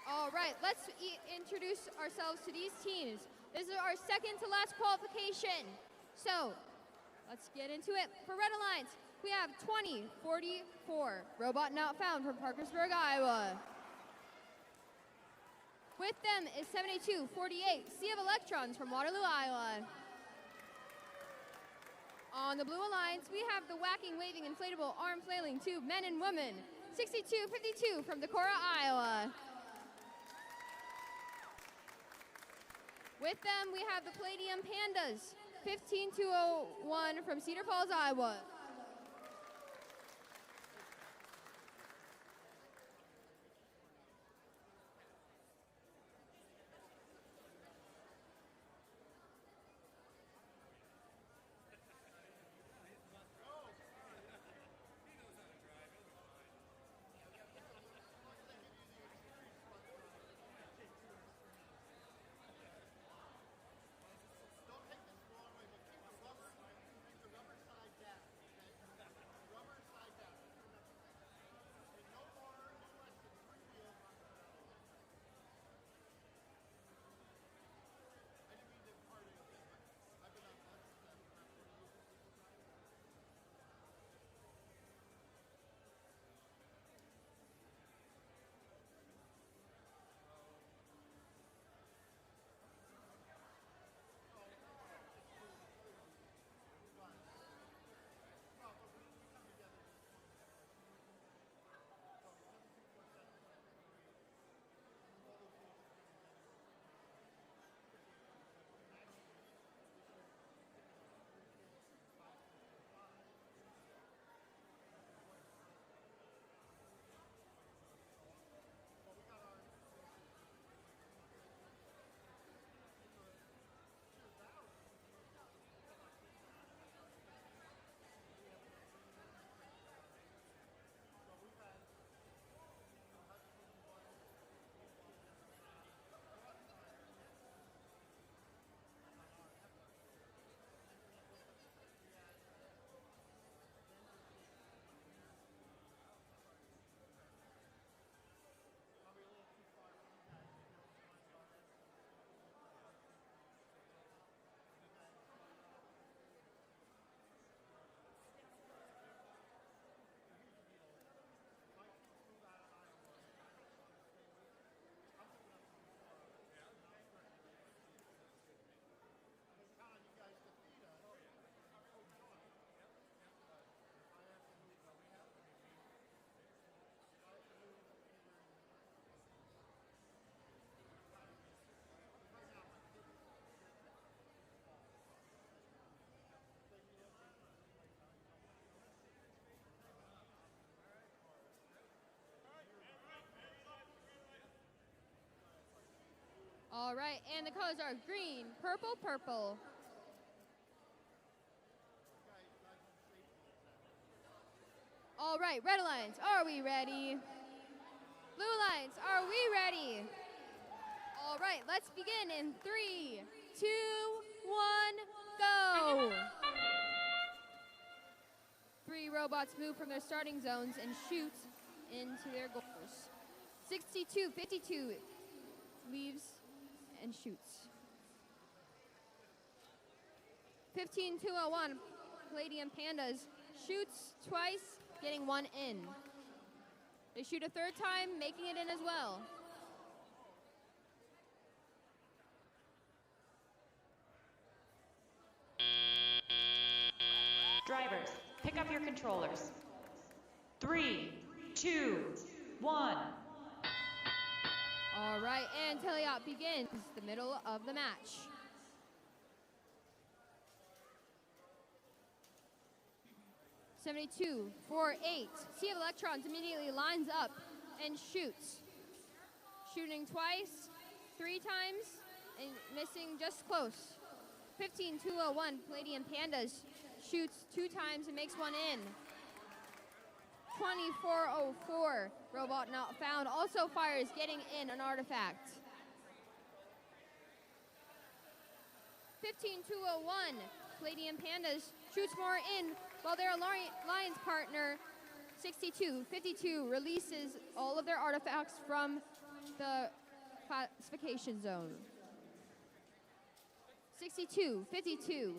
All right, let's introduce ourselves to these teams. This is our second to last qualification. So let's get into it. For Red Alliance, we have 2044, Robot Not Found from Parkersburg, Iowa. With them is 7248, Sea of Electrons from Waterloo, Iowa. On the Blue Alliance, we have the Whacking, Waving, Inflatable, Arm Flailing Tube Men and Women, 6252 from Decorah, Iowa. With them, we have the Palladium Pandas, 15201 from Cedar Falls, Iowa. All right, and the colors are green, purple, purple. All right, Red Alliance, are we ready? Blue Alliance, are we ready? All right, let's begin in 3, 2, 1, go. robots move from their starting zones and shoot into their goals. 62-52 leaves and shoots. 15-201 Palladium Pandas shoots twice, getting one in. They shoot a third time, making it in as well. Drivers, pick up your controllers. 3, 2, 1. All right, and teleop begins the middle of the match. (72-48). Sea of Electrons immediately lines up and shoots. Shooting twice, 3 times, and missing just close. 15-201 Palladium Pandas shoots 2 times and makes one in. 24-04 Robot Not Found also fires, getting in an artifact. 15-201 Palladium Pandas shoots more in, while their alliance partner 62-52 releases all of their artifacts from the classification zone. 62-52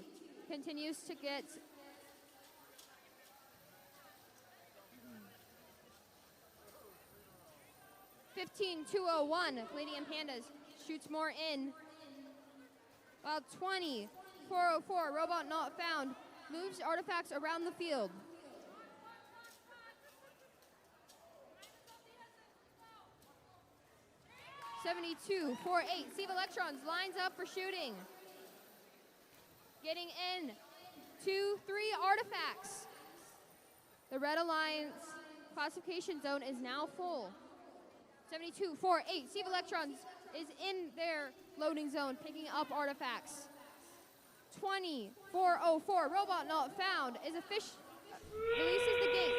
continues to get 15-201 Palladium Pandas shoots more in, while 20-404 Robot Not Found moves artifacts around the field. 72-48 Sea of Electrons lines up for shooting. Getting in 2-3 artifacts. The Red Alliance classification zone is now full. 72-48 Sea of Electrons is in their loading zone, picking up artifacts. 20-404 Robot Not Found is releases the gate.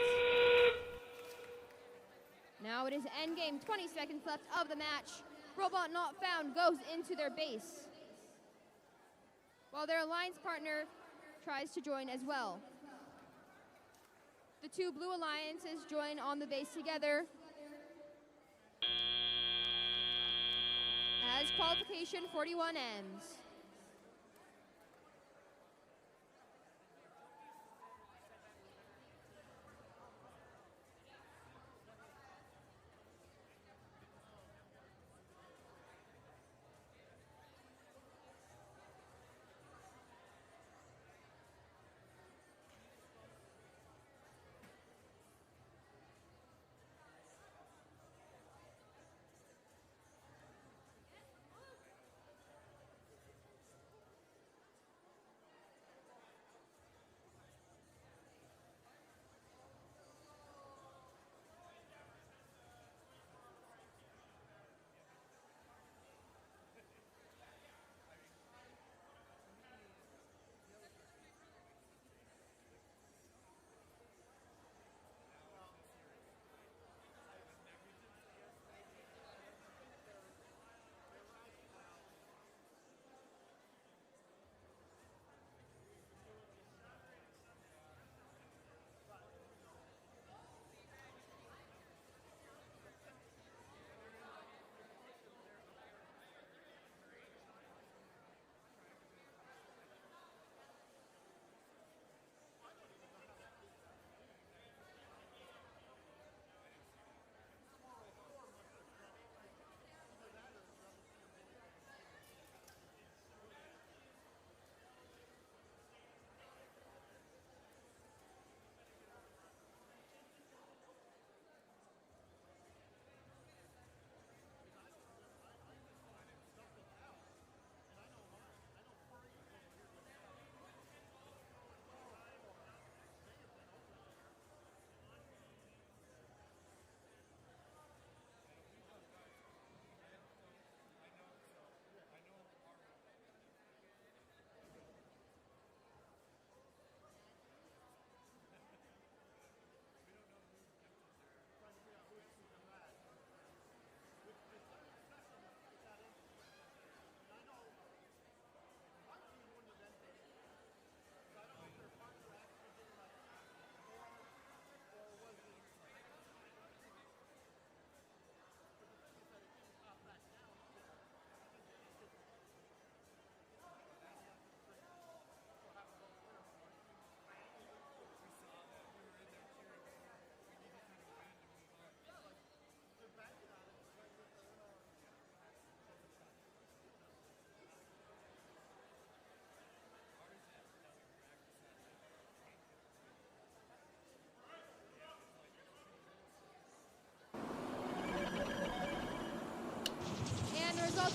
Now it is endgame, 20 seconds left of the match. Robot Not Found goes into their base, while their alliance partner tries to join as well. The 2 blue alliances join on the base together as qualification 41 ends.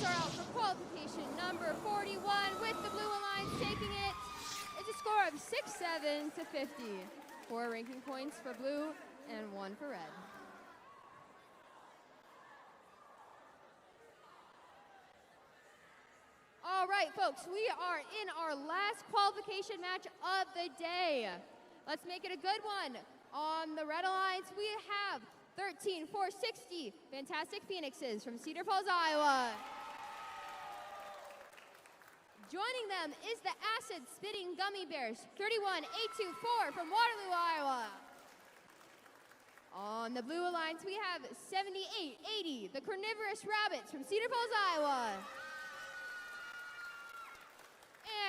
results are out for qualification number 41 with the Blue Alliance taking it. It's a score of 6-7 to 50. 4 ranking points for blue and 1 for red. All right, folks, we are in our last qualification match of the day. Let's make it a good one. On the Red Alliance, we have 13-460 Fantastic Phoenixes from Cedar Falls, Iowa. Joining them is the Acid Spitting Gummy Bears, 31-824 from Waterloo, Iowa. On the Blue Alliance, we have 78-80 the Carnivorous Rabbits from Cedar Falls, Iowa.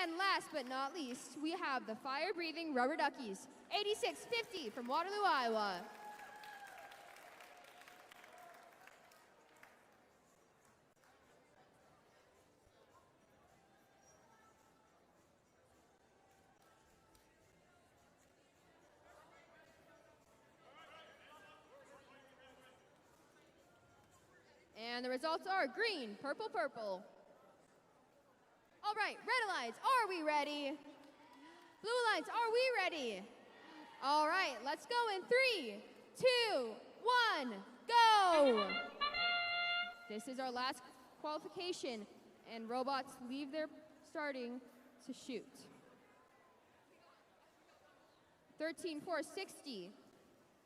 And last but not least, we have the Fire-Breathing Rubber Duckies, 8650 from Waterloo, Iowa. And the results are green, purple, purple. All right, Red Alliance, are we ready? Blue Alliance, are we ready? All right, let's go in 3, 2, 1, go! This is our last qualification, and robots leave their starting to shoot. 13-460,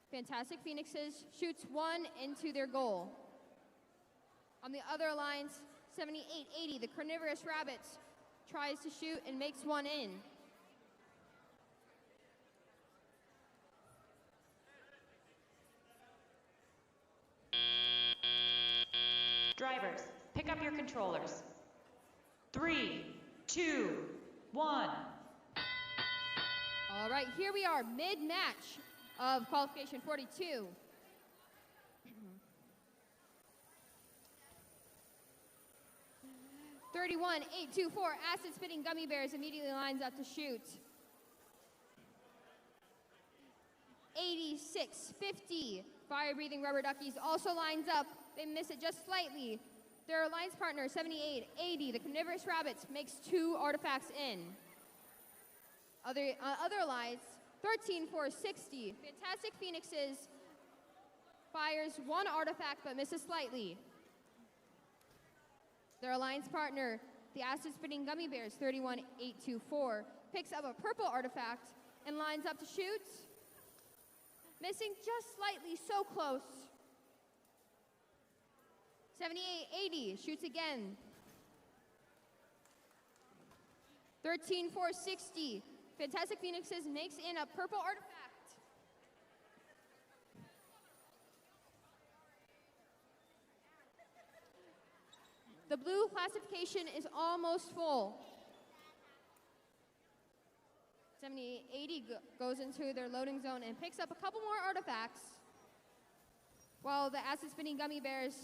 Fantastic Phoenixes shoots 1 into their goal. On the other alliance, 78-80, the Carnivorous Rabbits tries to shoot and makes 1 in. Drivers, pick up your controllers. 3, 2, 1. All right, here we are, mid-match of qualification 42. 31-824, Acid Spitting Gummy Bears immediately lines up to shoot. 86-50, Fire-Breathing Rubber Duckies also lines up. They miss it just slightly. Their alliance partner, 78-80, the Carnivorous Rabbits, makes 2 artifacts in. Other alliance, 13-460, Fantastic Phoenixes fires 1 artifact but misses slightly. Their alliance partner, the Acid Spitting Gummy Bears, 31-824, picks up a purple artifact and lines up to shoot. Missing just slightly, so close. 78-80, shoots again. 13-460, Fantastic Phoenixes makes in a purple artifact. The blue classification is almost full. 78-80 goes into their loading zone and picks up a couple more artifacts, while the Acid Spinning Gummy Bears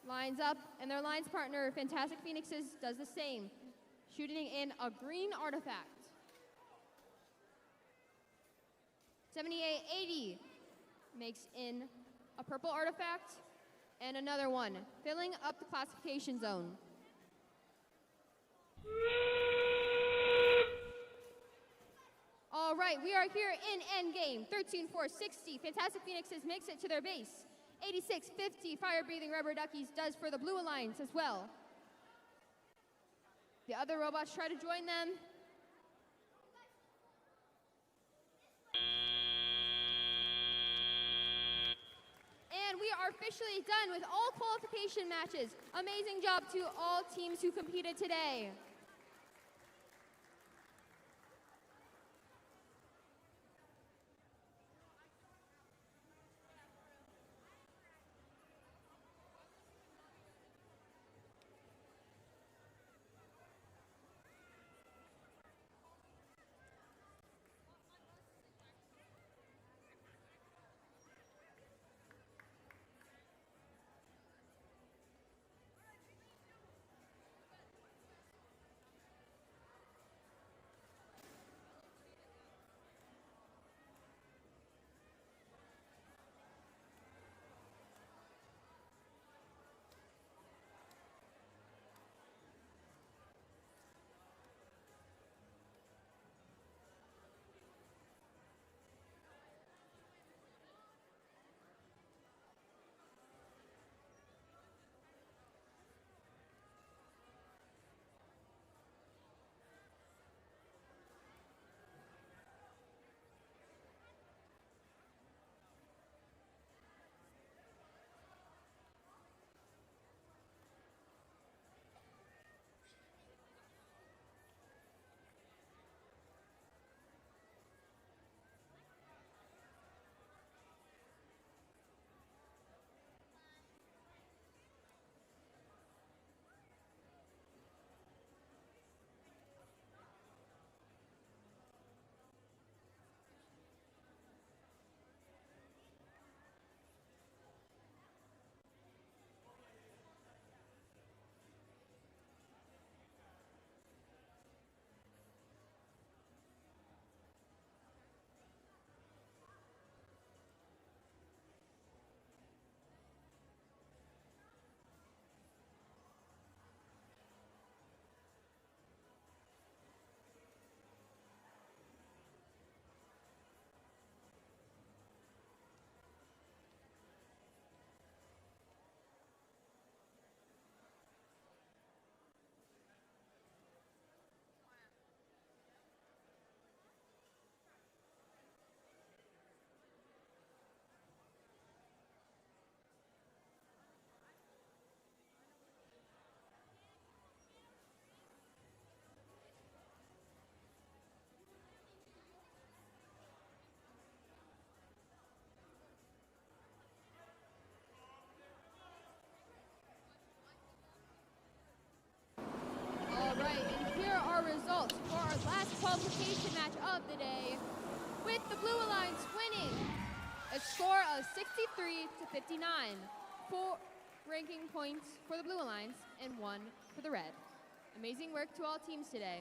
lines up, and their alliance partner, Fantastic Phoenixes, does the same, shooting in a green artifact. 78-80 makes in a purple artifact, and another one, filling up the classification zone. All right, we are here in endgame. 13-460, Fantastic Phoenixes makes it to their base. 86-50, Fire-Breathing Rubber Duckies does for the Blue Alliance as well. The other robots try to join them. And we are officially done with all qualification matches. Amazing job to all teams who competed today. qualification match of the day, with the Blue Alliance winning a score of 63 to 59. 4 ranking points for the Blue Alliance and 1 for the Red. Amazing work to all teams today.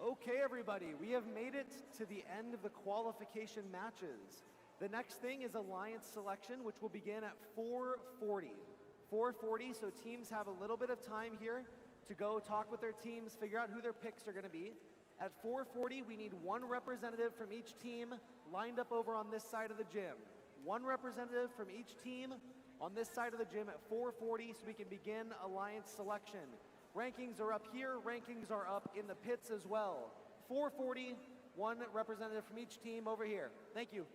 Okay, everybody, we have made it to the end of the qualification matches. The next thing is alliance selection, which will begin at 4:40. 4:40, so teams have a little bit of time here to go talk with their teams, figure out who their picks are going to be. At 4:40, we need one representative from each team lined up over on this side of the gym. One representative from each team on this side of the gym at 4:40 so we can begin alliance selection. Rankings are up here, rankings are up in the pits as well. 4:40, one representative from each team over here. Thank you.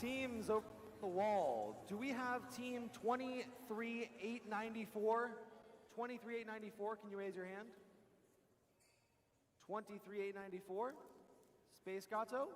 Teams over the wall. Do we have team 23-894? 23-894, can you raise your hand? 23-894. Space Gato?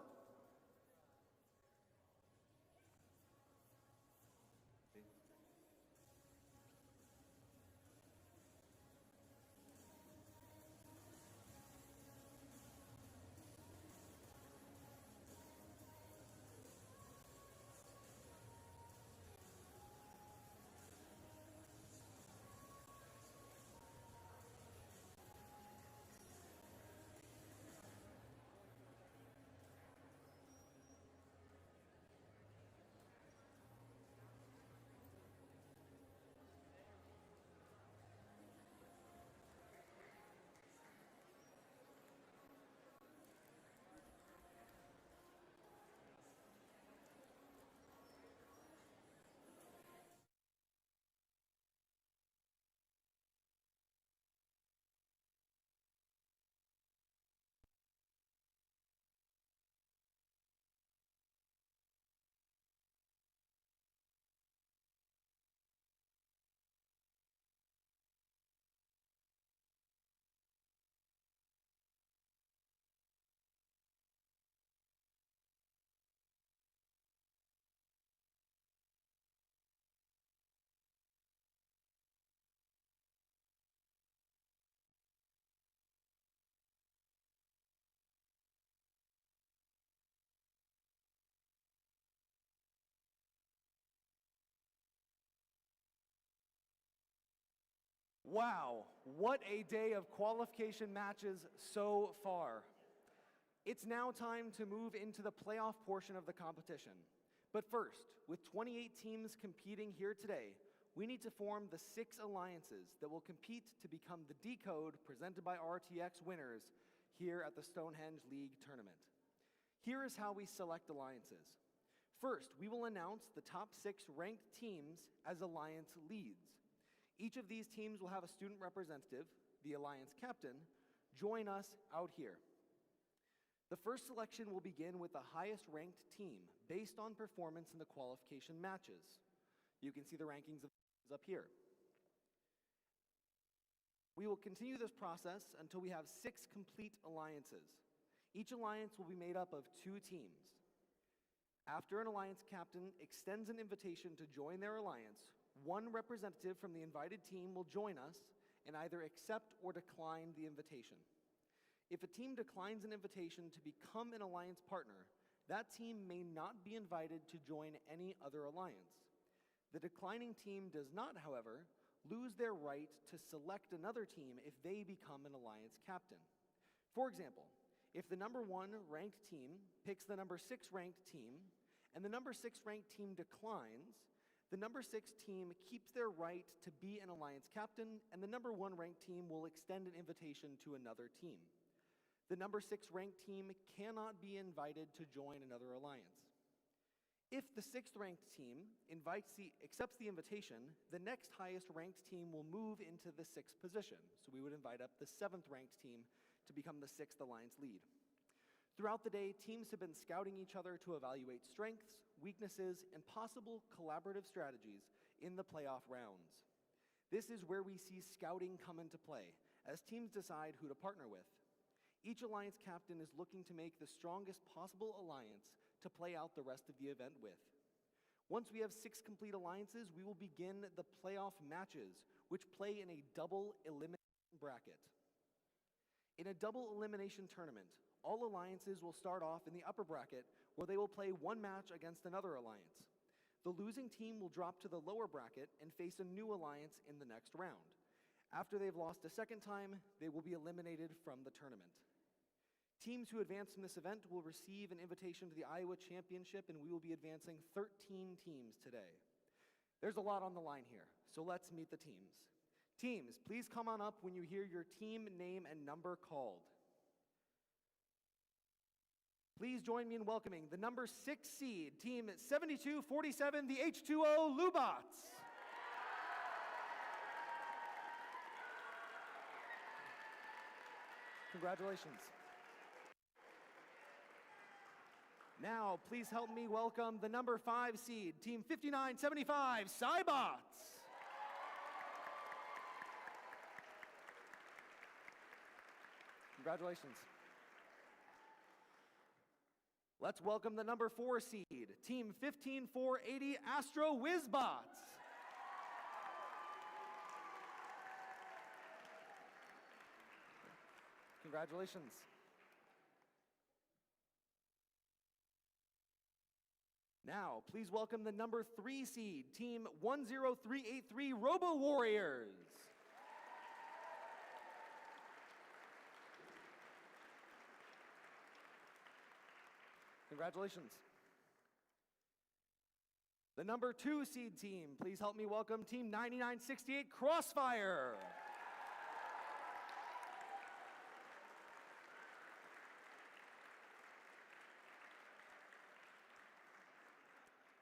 Wow, what a day of qualification matches so far. It's now time to move into the playoff portion of the competition. But first, with 28 teams competing here today, we need to form the 6 alliances that will compete to become the D-Code presented by RTX winners here at the Stonehenge League tournament. Here is how we select alliances. First, we will announce the top 6 ranked teams as alliance leads. Each of these teams will have a student representative, the alliance captain, join us out here. The first selection will begin with the highest ranked team based on performance in the qualification matches. You can see the rankings up here. We will continue this process until we have 6 complete alliances. Each alliance will be made up of 2 teams. After an alliance captain extends an invitation to join their alliance, one representative from the invited team will join us and either accept or decline the invitation. If a team declines an invitation to become an alliance partner, that team may not be invited to join any other alliance. The declining team does not, however, lose their right to select another team if they become an alliance captain. For example, if the number 1 ranked team picks the number 6 ranked team and the number 6 ranked team declines, the number 6 team keeps their right to be an alliance captain, and the number 1 ranked team will extend an invitation to another team. The number 6 ranked team cannot be invited to join another alliance. If the 6th ranked team accepts the invitation, the next highest ranked team will move into the 6th position. So we would invite up the 7th ranked team to become the 6th alliance lead. Throughout the day, teams have been scouting each other to evaluate strengths, weaknesses, and possible collaborative strategies in the playoff rounds. This is where we see scouting come into play, as teams decide who to partner with. Each alliance captain is looking to make the strongest possible alliance to play out the rest of the event with. Once we have 6 complete alliances, we will begin the playoff matches, which play in a double elimination bracket. In a double elimination tournament, all alliances will start off in the upper bracket, where they will play 1 match against another alliance. The losing team will drop to the lower bracket and face a new alliance in the next round. After they've lost a second time, they will be eliminated from the tournament. Teams who advance from this event will receive an invitation to the Iowa Championship, and we will be advancing 13 teams today. There's a lot on the line here, so let's meet the teams. Teams, please come on up when you hear your team name and number called. Please join me in welcoming the number 6 seed, team 7247, the H2O Lubats. Congratulations. Now, please help me welcome the number 5 seed, Team 5975, Cybots. Congratulations. Let's welcome the number 4 seed, Team 15480, Astro Wizbots. Congratulations. Now, please welcome the number 3 seed, Team 10383, Robo Warriors. Congratulations. The number 2 seed team, please help me welcome Team 9968, Crossfire.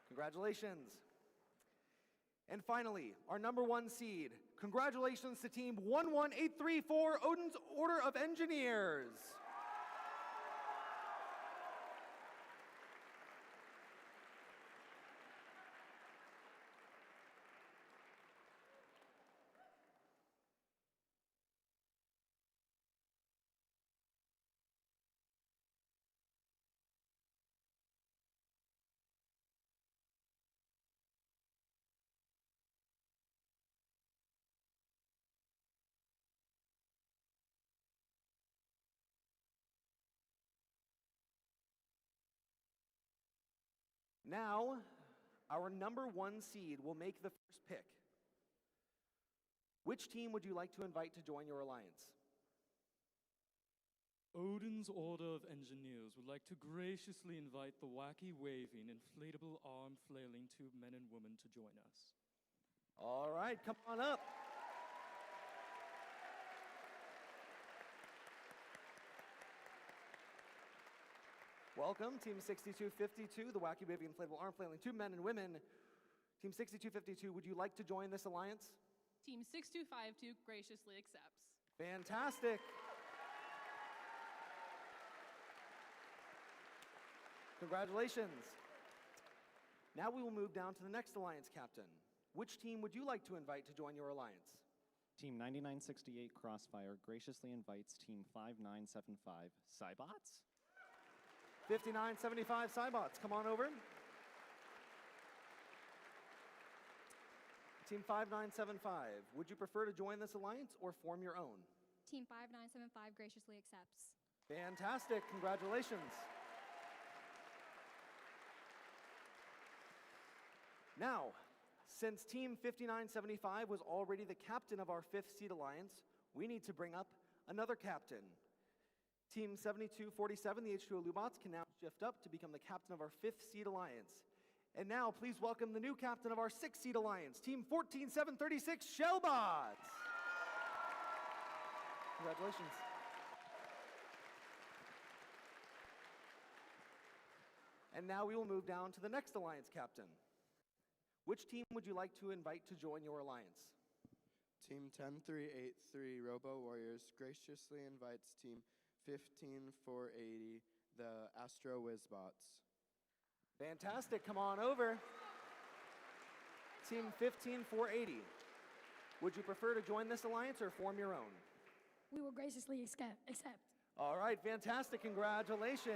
Congratulations. And finally, our number 1 seed. Congratulations to Team 11834, Odin's Order of Engineers. Now, our number 1 seed will make the first pick. Which team would you like to invite to join your alliance? Odin's Order of Engineers would like to graciously invite the wacky waving inflatable arm flailing tube men and women to join us. All right, come on up. Welcome, Team 6252, the wacky waving inflatable arm flailing tube men and women. Team 6252, would you like to join this alliance? Team 6252 graciously accepts. Fantastic. Congratulations. Now we will move down to the next alliance captain. Which team would you like to invite to join your alliance? Team 9968 Crossfire graciously invites Team 5975 Cybots. 5975 Cybots, come on over. Team 5975, would you prefer to join this alliance or form your own? Team 5975 graciously accepts. Fantastic, congratulations. Now, since Team 5975 was already the captain of our 5th seed alliance, we need to bring up another captain. Team 7247, the H2O Lubots, can now shift up to become the captain of our 5th seed alliance. And now, please welcome the new captain of our 6th seed alliance, Team 14736, Shellbots. Congratulations. And now we will move down to the next alliance captain. Which team would you like to invite to join your alliance? Team 10383, Robo Warriors, graciously invites Team 15480, the Astro Wizbots. Fantastic, come on over. Team 15480, would you prefer to join this alliance or form your own? We will graciously accept. All right, fantastic, congratulations.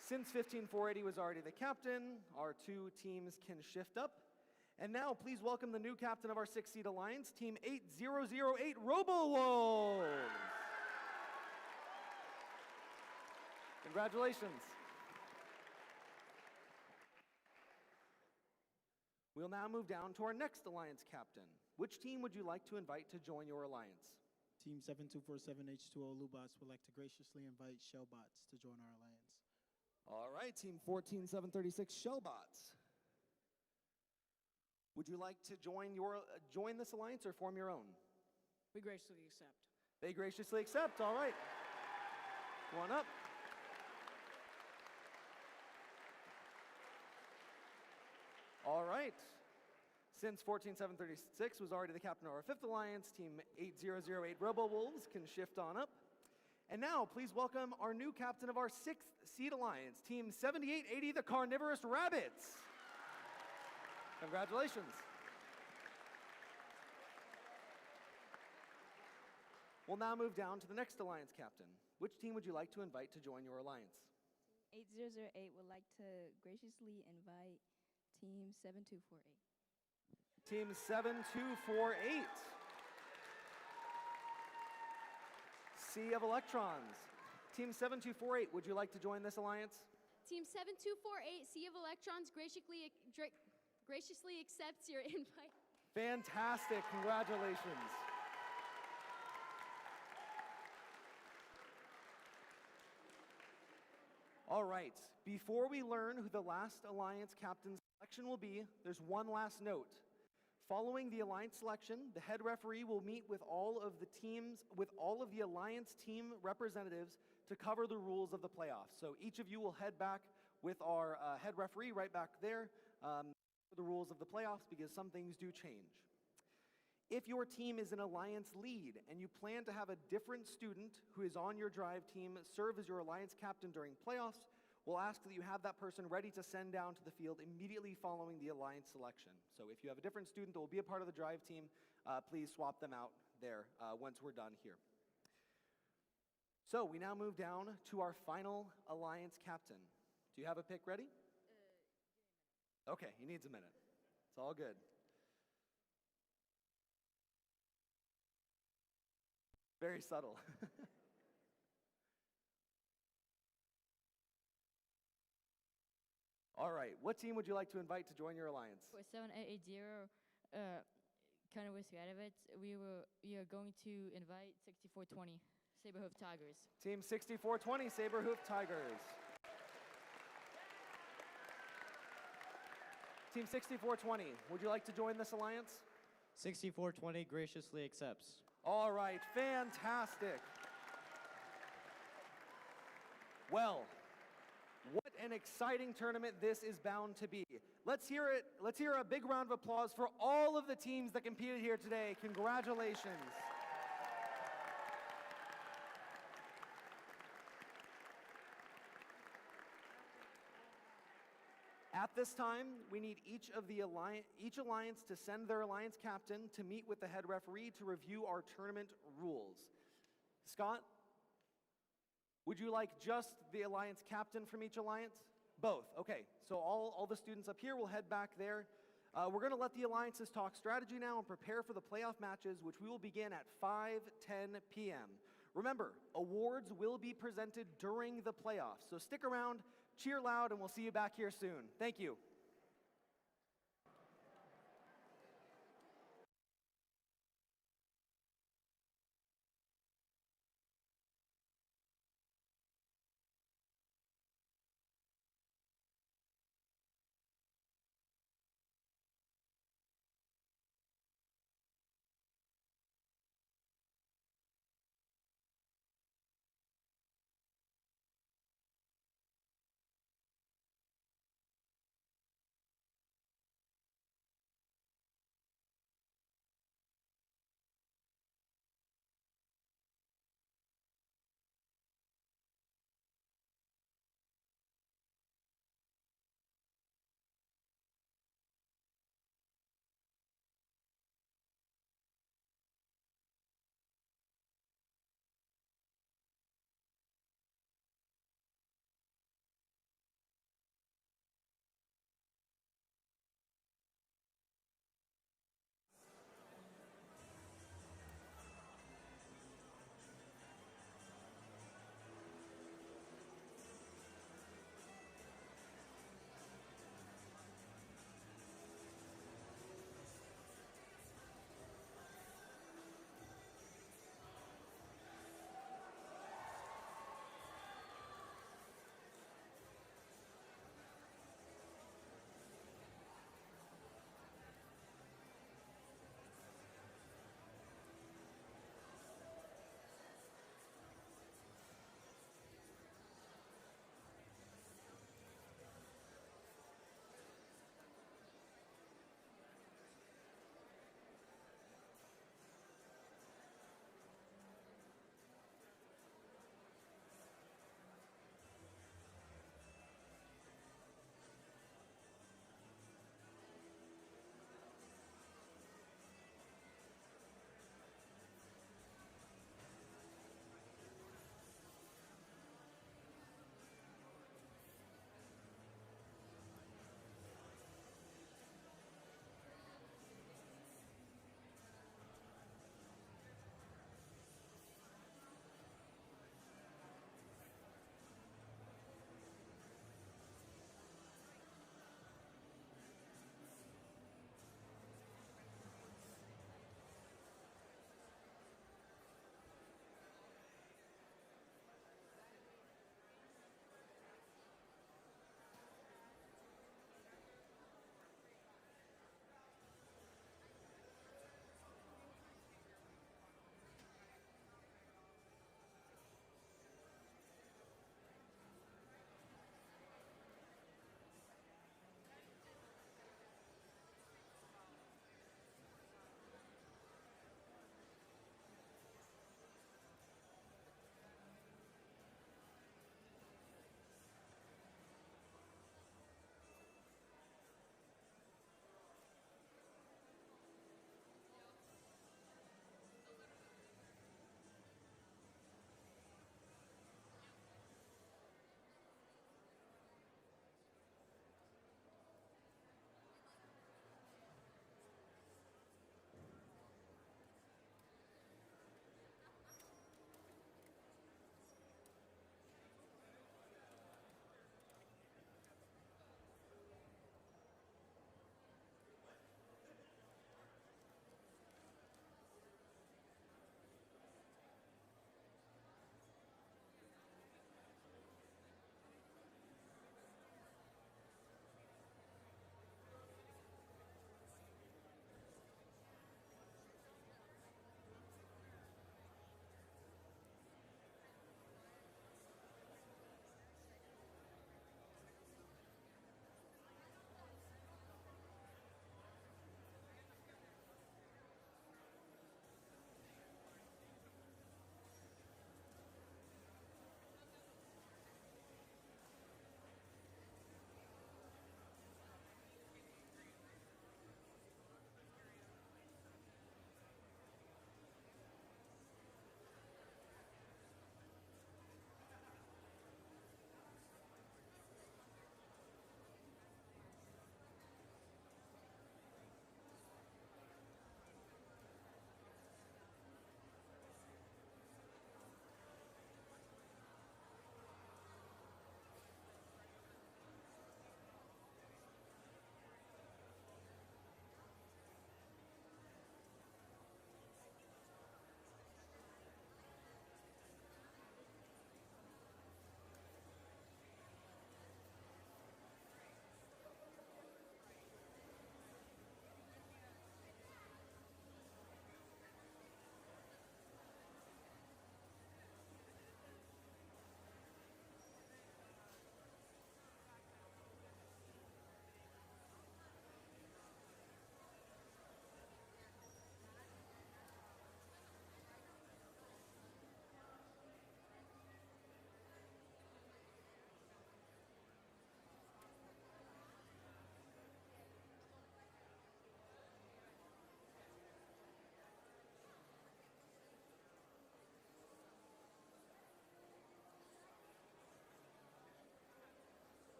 Since 15480 was already the captain, our 2 teams can shift up. And now, please welcome the new captain of our 6th seed alliance, Team 8008 Robo-Wolves. Congratulations. We'll now move down to our next alliance captain. Which team would you like to invite to join your alliance? Team 7247 H2O Lubots would like to graciously invite Shellbots to join our alliance. All right, Team 14736 Shellbots. Would you like to join this alliance or form your own? We graciously accept. They graciously accept, all right. Go on up. All right. Since 14736 was already the captain of our 5th alliance, Team 8008 Robo-Wolves can shift on up. And now, please welcome our new captain of our 6th seed alliance, Team 7880, the Carnivorous Rabbits. Congratulations. We'll now move down to the next alliance captain. Which team would you like to invite to join your alliance? 8008 would like to graciously invite Team 7248. Team 7248. Sea of Electrons. Team 7248, would you like to join this alliance? Team 7248, Sea of Electrons, graciously accepts your invite. Fantastic, congratulations. All right, before we learn who the last alliance captain's selection will be, there's one last note. Following the alliance selection, the head referee will meet with all of the alliance team representatives to cover the rules of the playoffs. So each of you will head back with our head referee right back there for the rules of the playoffs, because some things do change. If your team is an alliance lead and you plan to have a different student who is on your drive team serve as your alliance captain during playoffs, we'll ask that you have that person ready to send down to the field immediately following the alliance selection. So if you have a different student that will be a part of the drive team, please swap them out there once we're done here. So we now move down to our final alliance captain. Do you have a pick ready? Okay, he needs a minute. It's all good. Very subtle. All right, what team would you like to invite to join your alliance? For 7880, Carnivorous Rabbits, we are going to invite 6420, Saberhoof Tigers. Team 6420, Saberhoof Tigers. Team 6420, would you like to join this alliance? 6420 graciously accepts. All right, fantastic. Well, what an exciting tournament this is bound to be. Let's hear it. Let's hear a big round of applause for all of the teams that competed here today. Congratulations. At this time, we need each alliance to send their alliance captain to meet with the head referee to review our tournament rules. Scott, would you like just the alliance captain from each alliance? Both, okay. So all the students up here will head back there. We're gonna let the alliances talk strategy now and prepare for the playoff matches, which we will begin at 5:10 p.m. Remember, awards will be presented during the playoffs, so stick around, cheer loud, and we'll see you back here soon. Thank you.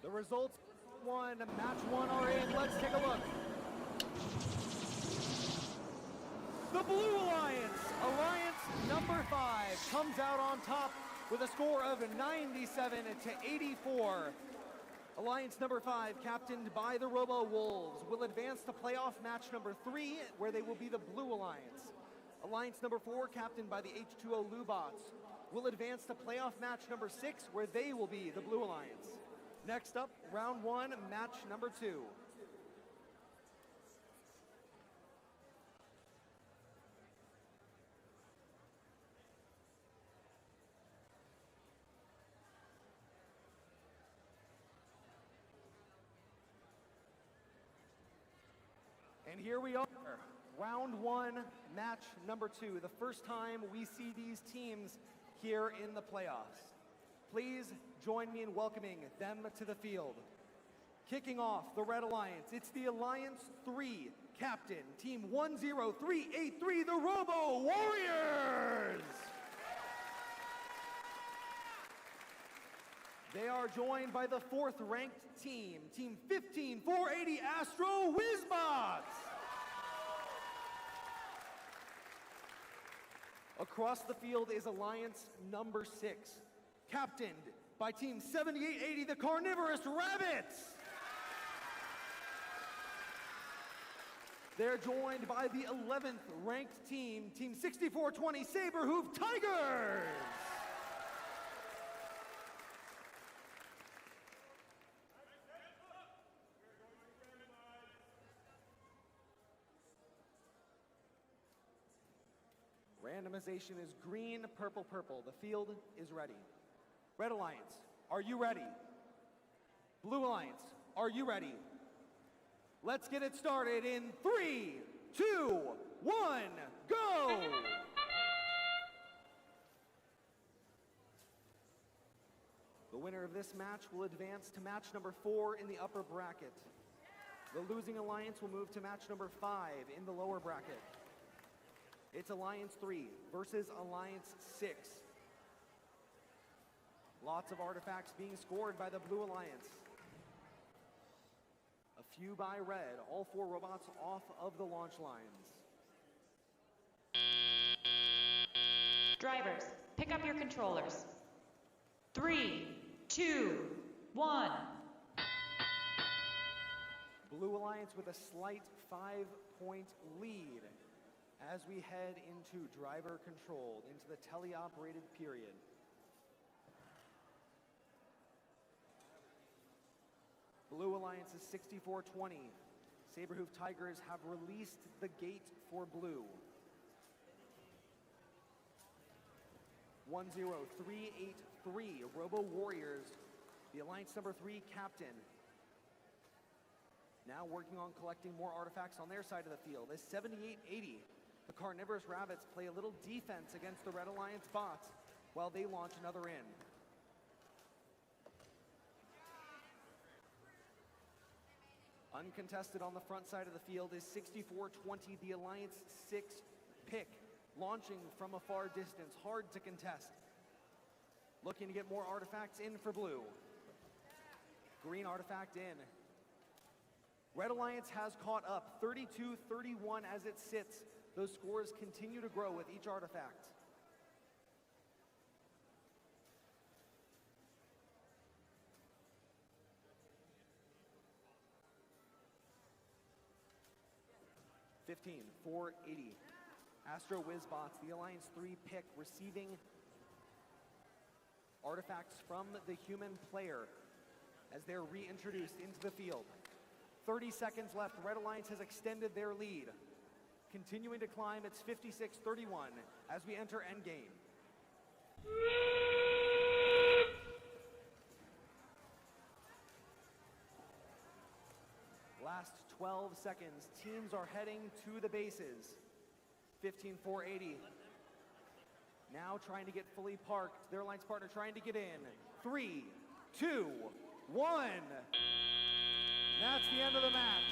The results match one are in. Let's take a look. The Blue Alliance, Alliance number 5, comes out on top with a score of 97-84. Alliance number 5, captained by the Robo Wolves, will advance to playoff match number 3, where they will be the Blue Alliance. Alliance number 4, captained by the H2O Lubots, will advance to playoff match number 6, where they will be the Blue Alliance. Next up, round 1, match number 2. And here we are, round 1, match number 2. The first time we see these teams here in the playoffs. Please join me in welcoming them to the field. Kicking off the Red Alliance, it's the Alliance 3 captain, Team 10383, the Robo Warriors! They are joined by the 4th ranked team, Team 15480, Astro Wizbots! Across the field is Alliance number 6, captained by Team 7880, the Carnivorous Rabbits! They're joined by the 11th ranked team, Team 6420, Saberhoof Tigers! Randomization is green, purple, purple. The field is ready. Red Alliance, are you ready? Blue Alliance, are you ready? Let's get it started in 3, 2, 1, go! The winner of this match will advance to match number 4 in the upper bracket. The losing alliance will move to match number 5 in the lower bracket. It's Alliance 3 versus Alliance 6. Lots of artifacts being scored by the Blue Alliance. A few by red, all 4 robots off of the launch lines. Drivers, pick up your controllers. 3, 2, 1. Blue Alliance with a slight 5-point lead as we head into driver controlled, into the teleoperated period. Blue Alliance is 6420. Saberhoof Tigers have released the gate for blue. 10383, Robo Warriors, the Alliance number 3 captain. Now working on collecting more artifacts on their side of the field. Is 7880. The Carnivorous Rabbits play a little defense against the Red Alliance bots while they launch another in. Uncontested on the front side of the field is 6420, the Alliance 6 pick, launching from a far distance, hard to contest. Looking to get more artifacts in for blue. Green artifact in. Red Alliance has caught up, 32-31 as it sits. Those scores continue to grow with each artifact. $15,480. Astro Wizbots, the Alliance 3 pick, receiving artifacts from the human player as they're reintroduced into the field. 30 seconds left. Red Alliance has extended their lead. Continuing to climb, it's 56-31 as we enter endgame. Last 12 seconds. Teams are heading to the bases. 15-480. Now trying to get fully parked. Their alliance partner trying to get in. 3, 2, 1. That's the end of the match.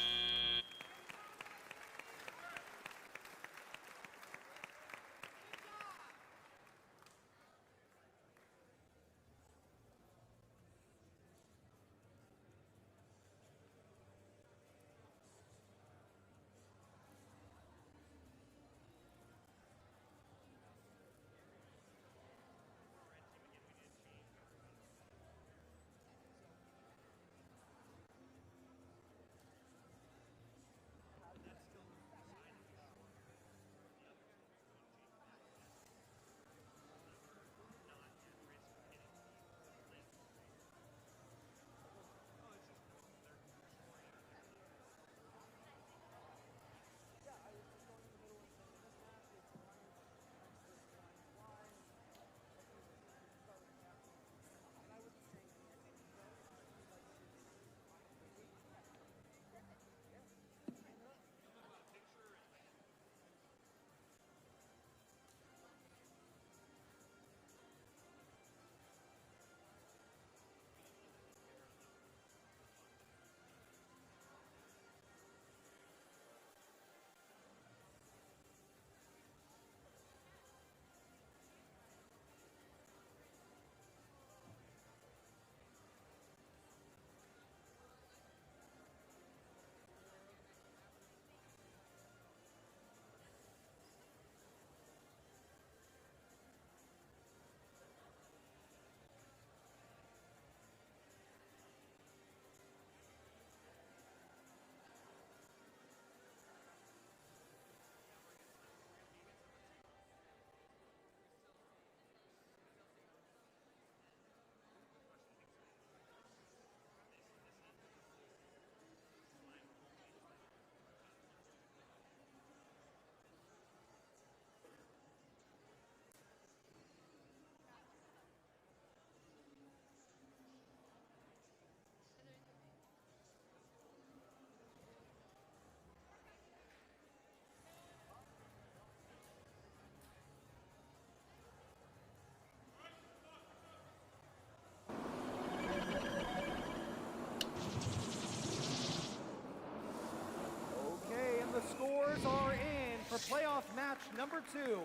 for playoff match number 2.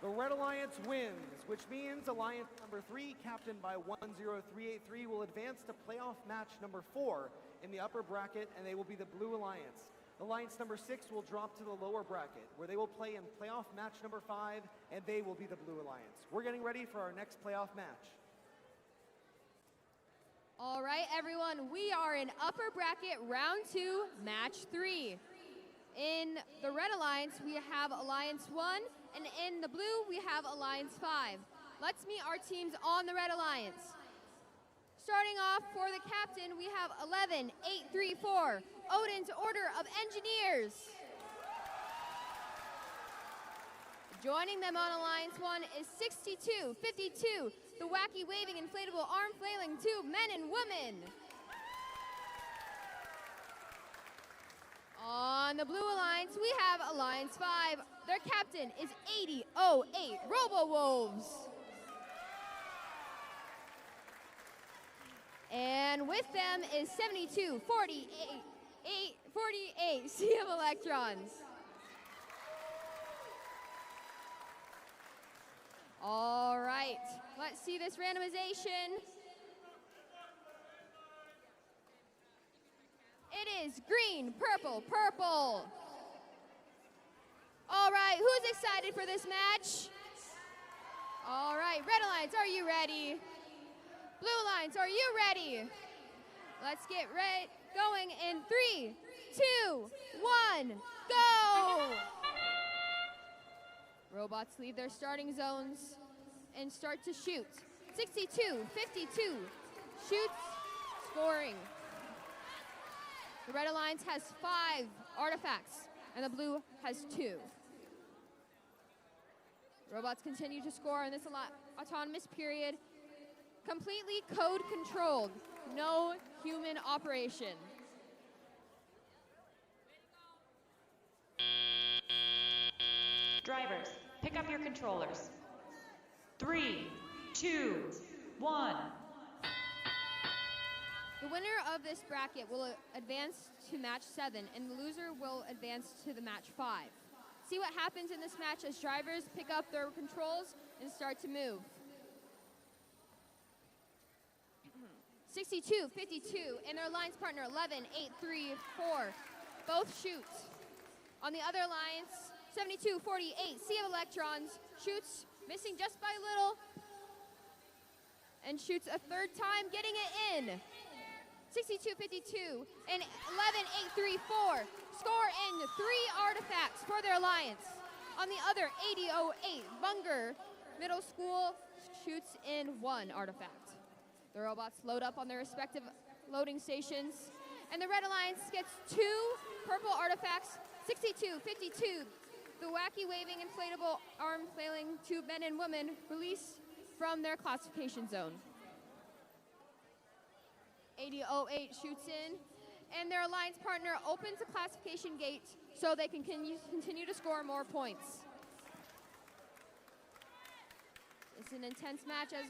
The Red Alliance wins, which means Alliance number 3, captained by 10383, will advance to playoff match number 4 in the upper bracket, and they will be the Blue Alliance. Alliance number 6 will drop to the lower bracket, where they will play in playoff match number 5, and they will be the Blue Alliance. We're getting ready for our next playoff match. All right, everyone, we are in upper bracket round 2, match 3. In the Red Alliance, we have Alliance 1, and in the blue, we have Alliance 5. Let's meet our teams on the Red Alliance. Starting off for the captain, we have 11834, Odin's Order of Engineers. Joining them on Alliance 1 is 6252, the wacky waving inflatable arm flailing tube men and women. On the Blue Alliance, we have Alliance 5. Their captain is 8008 Robo-Wolves. And with them is 7248 Sea of Electrons. All right, let's see this randomization. It is green, purple, purple. All right, who's excited for this match? All right, Red Alliance, are you ready? Blue Alliance, are you ready? Let's get going in 3, 2, 1, go! Robots leave their starting zones and start to shoot. 6252 shoots, scoring. The Red Alliance has 5 artifacts, and the blue has 2. Robots continue to score in this autonomous period, completely code controlled, no human operation. Drivers, pick up your controllers. 3, 2, 1. The winner of this bracket will advance to match 7, and the loser will advance to the match 5. See what happens in this match as drivers pick up their controls and start to move. 6252 and their alliance partner 11834 both shoot. On the other alliance, 7248 Sea of Electrons shoots, missing just by a little, and shoots a third time, getting it in. 6252 and 11834 score in 3 artifacts for their alliance. On the other, 8008 Bunger Middle School shoots in 1 artifact. The robots load up on their respective loading stations, and the Red Alliance gets 2 purple artifacts. 6252, the wacky waving inflatable arm flailing tube men and women released from their classification zone. 8008 shoots in, and their alliance partner opens the classification gate so they can continue to score more points. It's an intense match as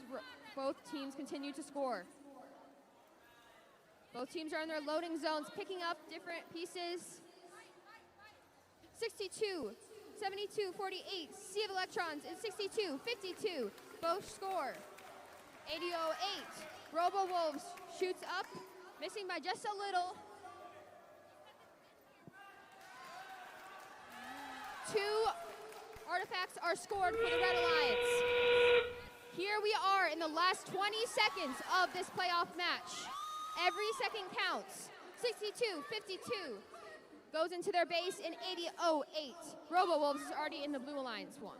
both teams continue to score. Both teams are in their loading zones, picking up different pieces. 62, 7248 Sea of Electrons, and 6252 both score. 8008 Robo-Wolves shoots up, missing by just a little. 2 artifacts are scored for the Red Alliance. Here we are in the last 20 seconds of this playoff match. Every second counts. 6252 goes into their base, and 8008 Robo-Wolves is already in the Blue Alliance one.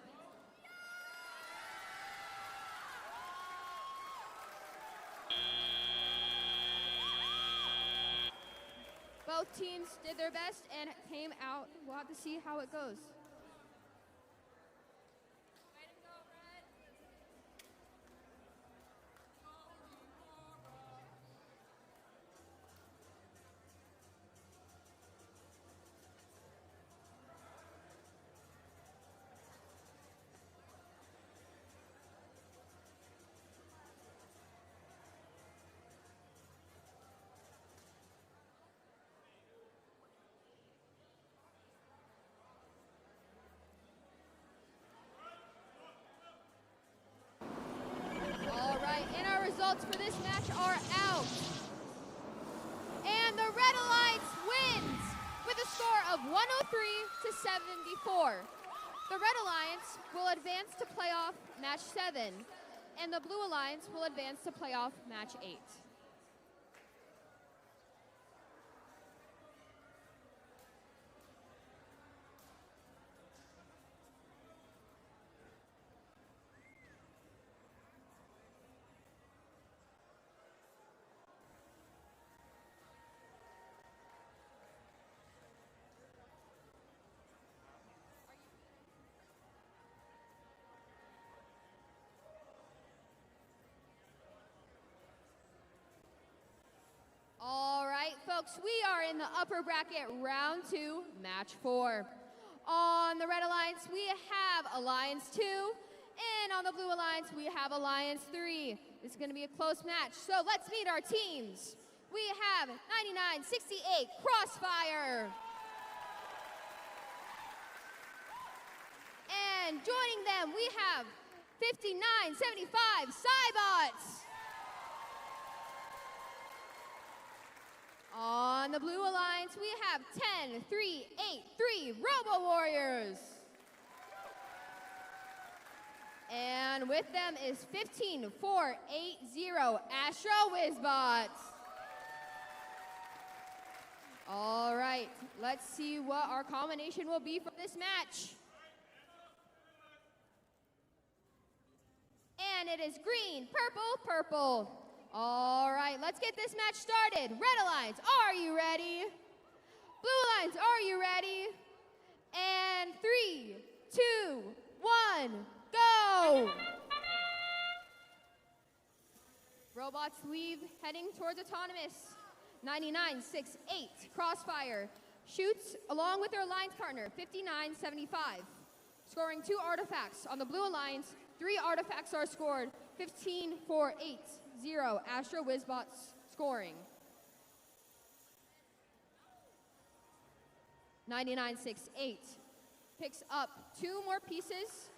Both teams did their best and came out. We'll have to see how it goes. 74. The Red Alliance will advance to playoff match 7, and the Blue Alliance will advance to playoff match 8. All right, folks, we are in the upper bracket, round 2, match 4. On the Red Alliance, we have Alliance 2, and on the Blue Alliance, we have Alliance 3. This is going to be a close match, so let's meet our teams. We have 9968 Crossfire. And joining them, we have 5975 Cybots. On the Blue Alliance, we have 10383 Robo Warriors. And with them is 15480 Astro Wizbots. All right, let's see what our combination will be for this match. And it is green, purple, purple. All right, let's get this match started. Red Alliance, are you ready? Blue Alliance, are you ready? And 3, 2, 1, go! Robots leave, heading towards Autonomous. 9968 Crossfire shoots along with their alliance partner, 5975. Scoring 2 artifacts. On the Blue Alliance, 3 artifacts are scored, 15480 Astro Wizbots scoring. 9968 picks up 2 more pieces,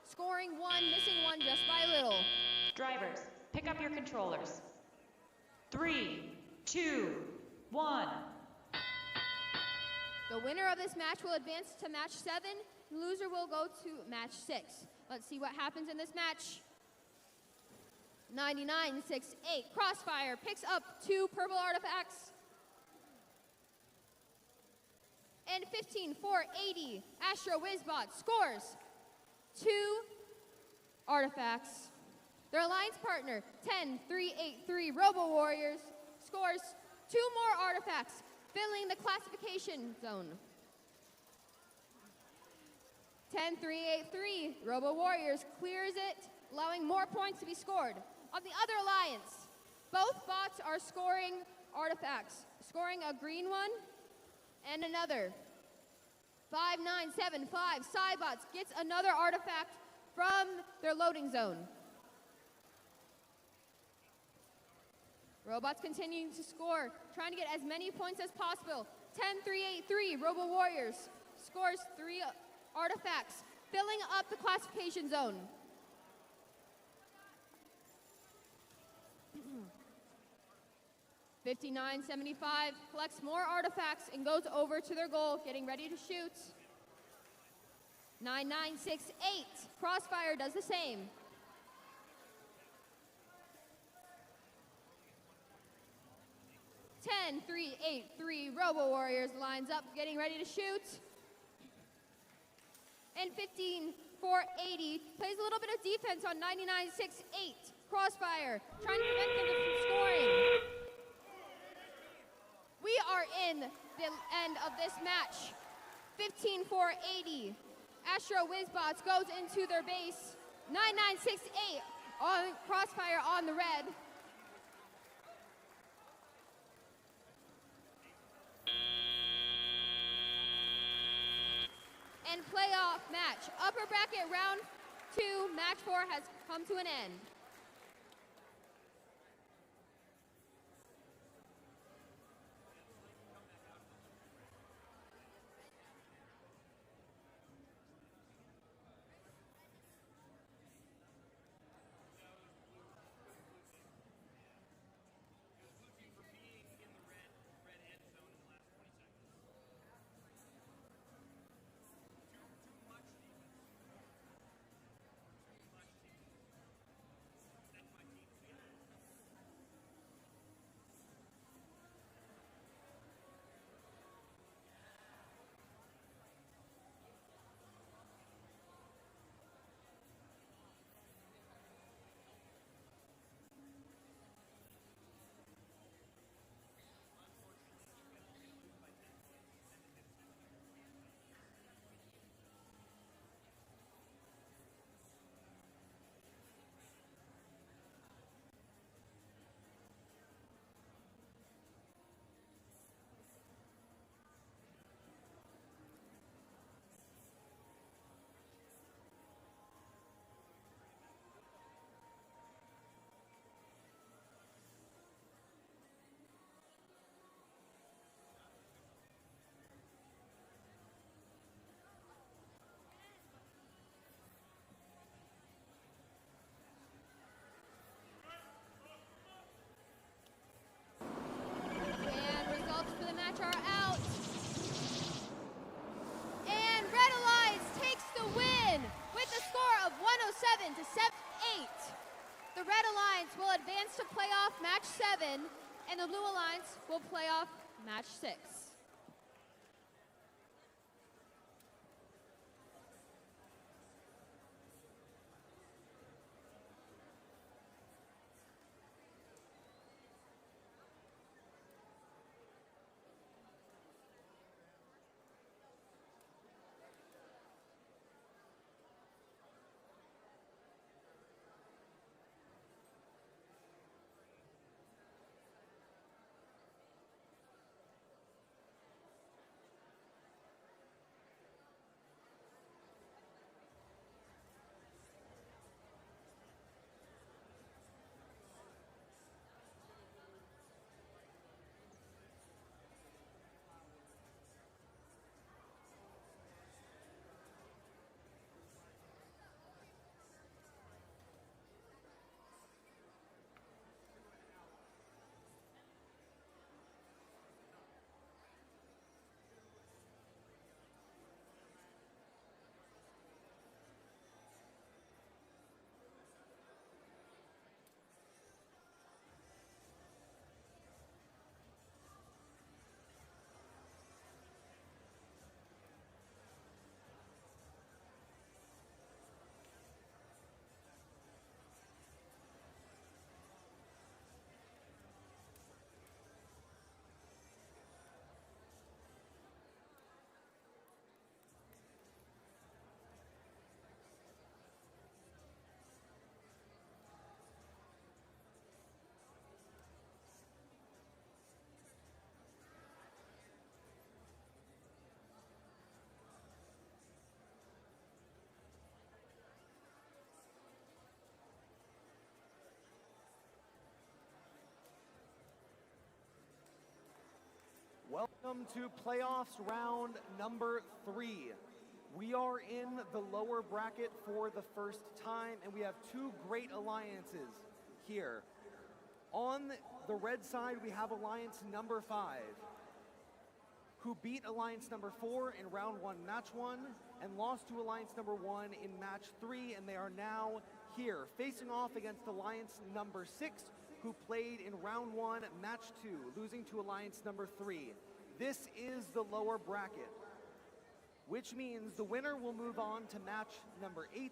scoring 1, missing 1 just by a little. Drivers, pick up your controllers. 3, 2, 1. The winner of this match will advance to match 7. The loser will go to match 6. Let's see what happens in this match. 9968 Crossfire picks up 2 purple artifacts. And 15480 Astro Wizbot scores 2 artifacts. Their alliance partner, 10383 Robo Warriors, scores 2 more artifacts, filling the classification zone. 10383 Robo Warriors clears it, allowing more points to be scored. On the other alliance, both bots are scoring artifacts, scoring a green one and another. 5975 Cybots gets another artifact from their loading zone. Robots continuing to score, trying to get as many points as possible. 10383 Robo Warriors scores 3 artifacts, filling up the classification zone. $59.75 collects more artifacts and goes over to their goal, getting ready to shoot. 9968 Crossfire does the same. Ten, 3, 8, 3 Robo Warriors lines up, getting ready to shoot. And 15, 480 plays a little bit of defense on 9968 Crossfire, trying to prevent them from scoring. We are in the end of this match. 15-4-80. Astro Wizbots goes into their base. 9968 on Crossfire on the red. And playoff match. Upper bracket round 2, match 4 has come to an end. Rival Playoff Match 6. Welcome to playoffs round number 3. We are in the lower bracket for the first time, and we have two great alliances here. On the red side, we have alliance number 5, who beat alliance number 4 in round 1, match 1, and lost to alliance number 1 in match 3, and they are now here, facing off against alliance number 6, who played in round 1, match 2, losing to alliance number 3. This is the lower bracket, which means the winner will move on to match number 8,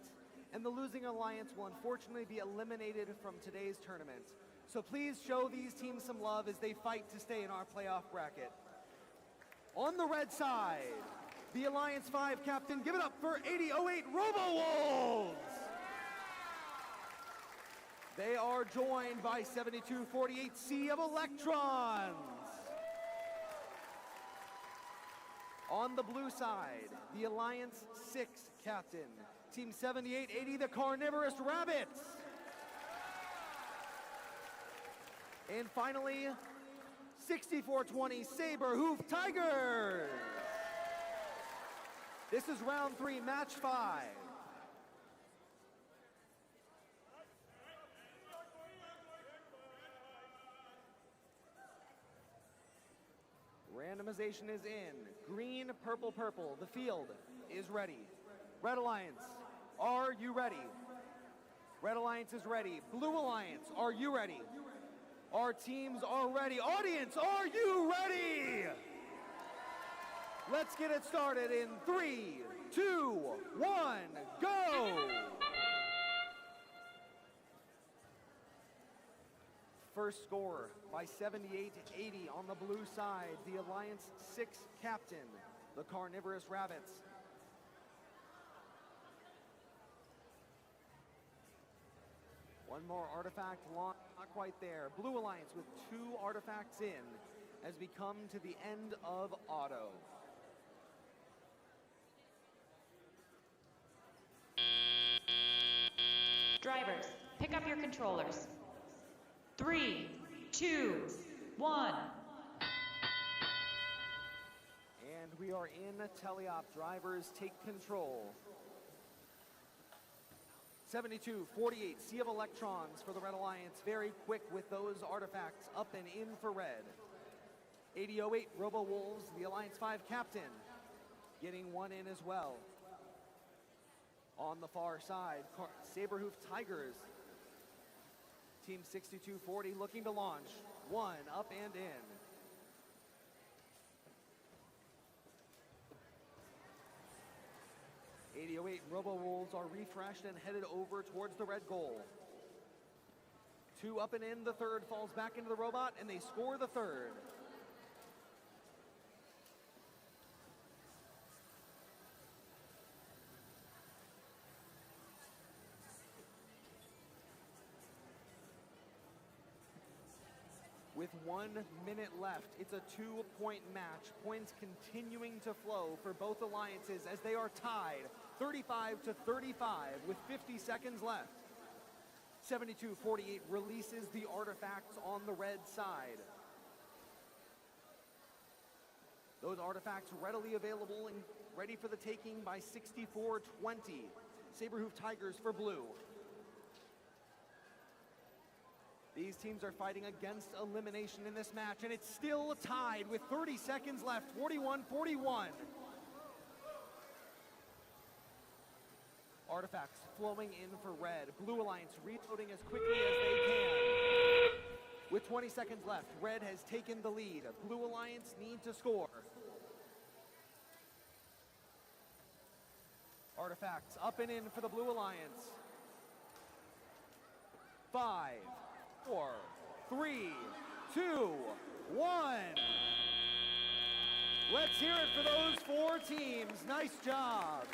and the losing alliance will unfortunately be eliminated from today's tournament. So please show these teams some love as they fight to stay in our playoff bracket. On the red side, the Alliance 5 captain, give it up for 8008 Robo-Wolves! They are joined by 7248 Sea of Electrons. On the blue side, the Alliance 6 captain, Team 7880, the Carnivorous Rabbits. And finally, 6420 Saber Hoof Tigers. This is round 3, match 5. Randomization is in. Green, purple, purple. The field is ready. Red Alliance, are you ready? Red Alliance is ready. Blue Alliance, are you ready? Our teams are ready. Audience, are you ready? Let's get it started in 3, 2, 1, go! First score by 7880 on the blue side, the Alliance 6 captain, the Carnivorous Rabbits. One more artifact launch, not quite there. Blue Alliance with 2 artifacts in as we come to the end of auto. Drivers, pick up your controllers. 3, 2, 1. And we are in teleop. Drivers take control. 7248 Sea of Electrons for the Red Alliance. Very quick with those artifacts up and in for red. 8008 Robo-Wolves, the Alliance 5 captain, getting one in as well. On the far side, Saberhoof Tigers. Team 6240 looking to launch. One up and in. 80-08 Robo Wolves are refreshed and headed over towards the red goal. 2 up and in, the third falls back into the robot, and they score the third. With 1 minute left, it's a 2-point match. Points continuing to flow for both alliances as they are tied 35-35 with 50 seconds left. 72-48 releases the artifacts on the red side. Those artifacts readily available and ready for the taking by 64-20. Saberhoof Tigers for blue. These teams are fighting against elimination in this match, and it's still tied with 30 seconds left, 41-41. Artifacts flowing in for red. Blue Alliance reloading as quickly as they can. With 20 seconds left, red has taken the lead. Blue Alliance need to score. Artifacts up and in for the Blue Alliance. 5, 4, 3, 2, 1. Let's hear it for those 4 teams. Nice job.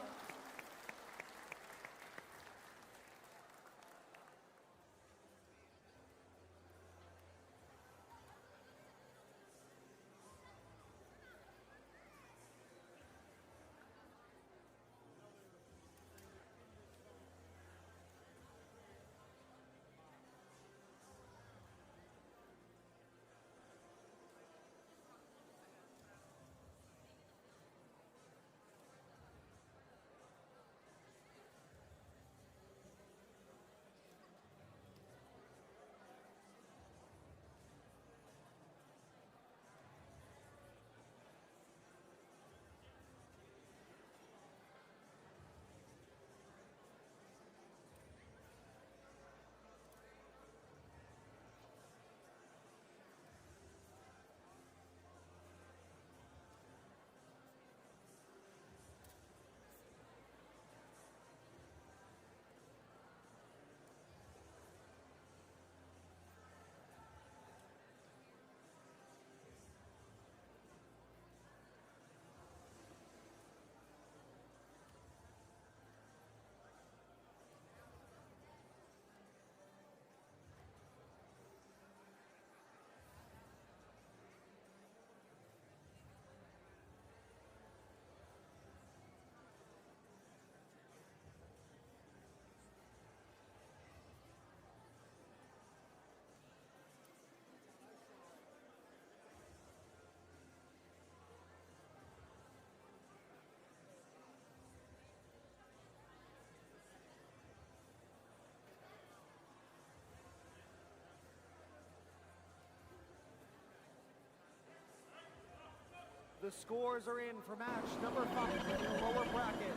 The scores are in for match number 5 in the lower bracket.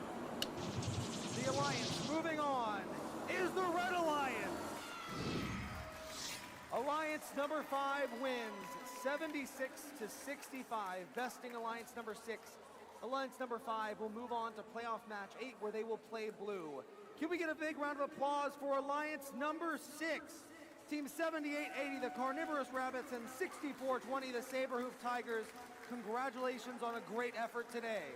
The Alliance moving on is the Red Alliance. Alliance number 5 wins 76-65, besting Alliance number 6. Alliance number 5 will move on to playoff match 8 where they will play blue. Can we get a big round of applause for Alliance number 6? Team 78-80, the Carnivorous Rabbits, and 64-20, the Saberhoof Tigers. Congratulations on a great effort today.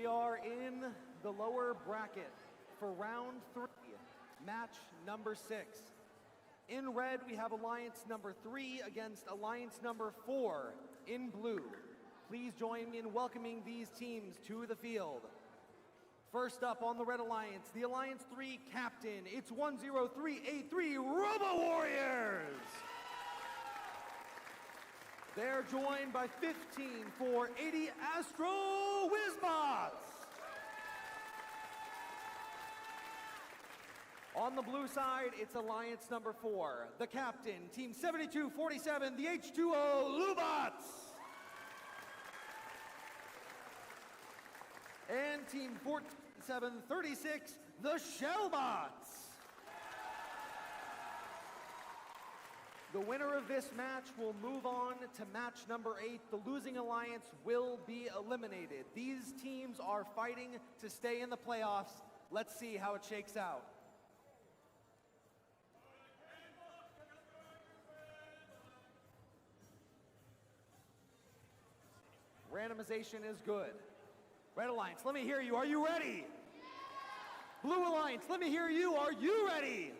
We are in the lower bracket for round 3, match number 6. In red, we have alliance number 3 against alliance number 4 in blue. Please join me in welcoming these teams to the field. First up on the red alliance, the Alliance 3 captain, it's 10383 Robo Warriors. They're joined by 15480 Astro Wizbots. On the blue side, it's alliance number 4, the captain, team 7247, the H2O Lubots. And team 14736, the Shellbots. The winner of this match will move on to match number 8. The losing alliance will be eliminated. These teams are fighting to stay in the playoffs. Let's see how it shakes out. Randomization is good. Red Alliance, let me hear you. Are you ready? Blue Alliance, let me hear you. Are you ready?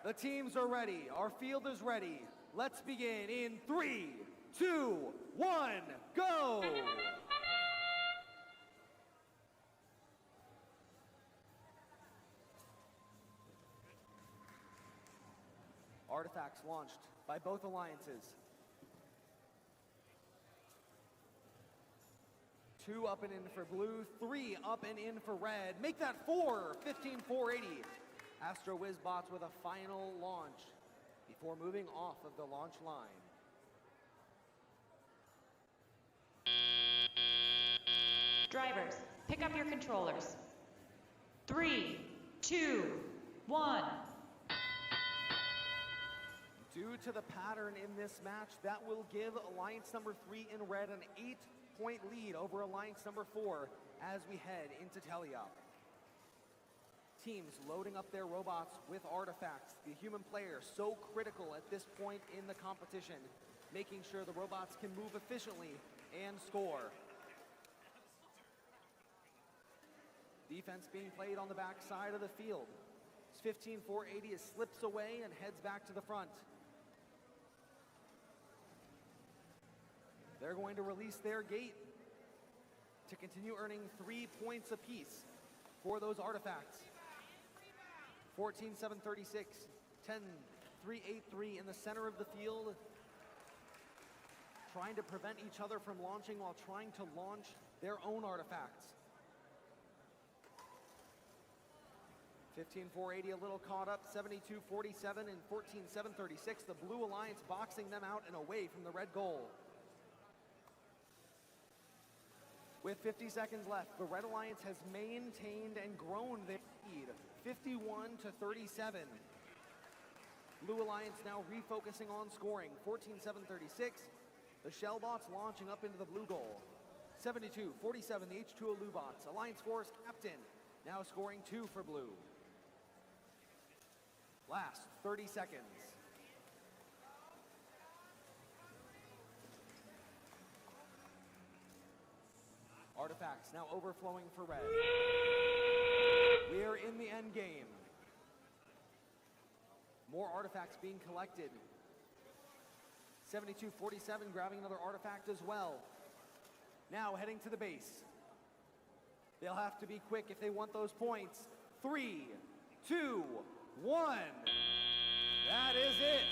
The teams are ready. Our field is ready. Let's begin in 3, 2, 1, go! Artifacts launched by both alliances. 2 up and in for blue, 3 up and in for red. Make that 4, 15480. Astro Wizbots with a final launch before moving off of the launch line. Drivers, pick up your controllers. 3, 2, 1. Due to the pattern in this match, that will give Alliance number 3 in red an 8-point lead over Alliance number 4 as we head into teleop. Teams loading up their robots with artifacts. The human player so critical at this point in the competition, making sure the robots can move efficiently and score. Defense being played on the back side of the field. 15480 slips away and heads back to the front. They're going to release their gate to continue earning 3 points apiece for those artifacts. 14-736, 10-383 in the center of the field, trying to prevent each other from launching while trying to launch their own artifacts. 15-480 a little caught up, 72-47 and 14-736. The Blue Alliance boxing them out and away from the red goal. With 50 seconds left, the Red Alliance has maintained and grown their lead, 51-37. Blue Alliance now refocusing on scoring, 14-736. The Shellbots launching up into the blue goal. 72-47, the H2O Lubots. Alliance 4's captain, now scoring 2 for blue. Last 30 seconds. Artifacts now overflowing for red. We are in the end game. More artifacts being collected. 72-47 grabbing another artifact as well. Now heading to the base. They'll have to be quick if they want those points. 3, 2, 1. That is it.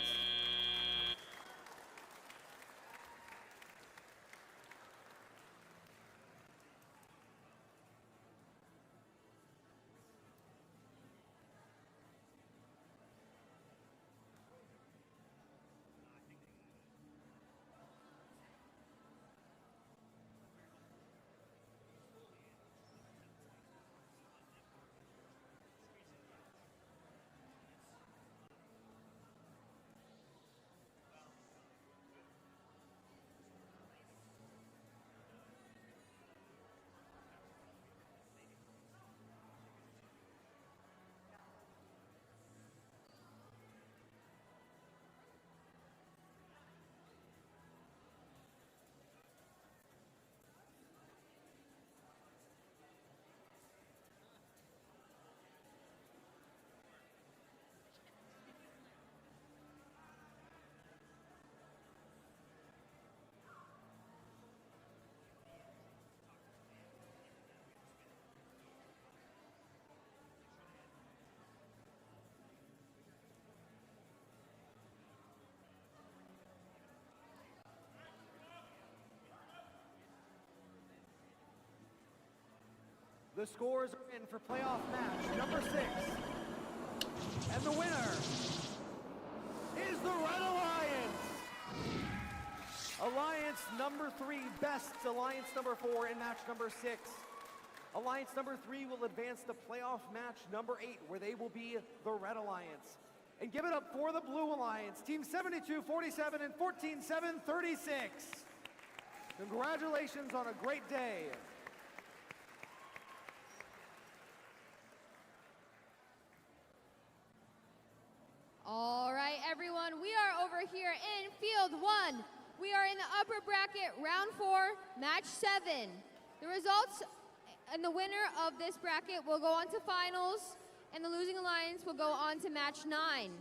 The scores are in for playoff match number 6. And the winner is the Red Alliance. Alliance number 3 bests Alliance number 4 in match number 6. Alliance number 3 will advance to playoff match number 8, where they will be the Red Alliance. And give it up for the Blue Alliance, Team 72-47 and 14-7-36. Congratulations on a great day. All right, everyone, we are over here in Field 1. We are in the upper bracket, round 4, match 7. The results and the winner of this bracket will go on to finals, and the losing alliance will go on to match 9.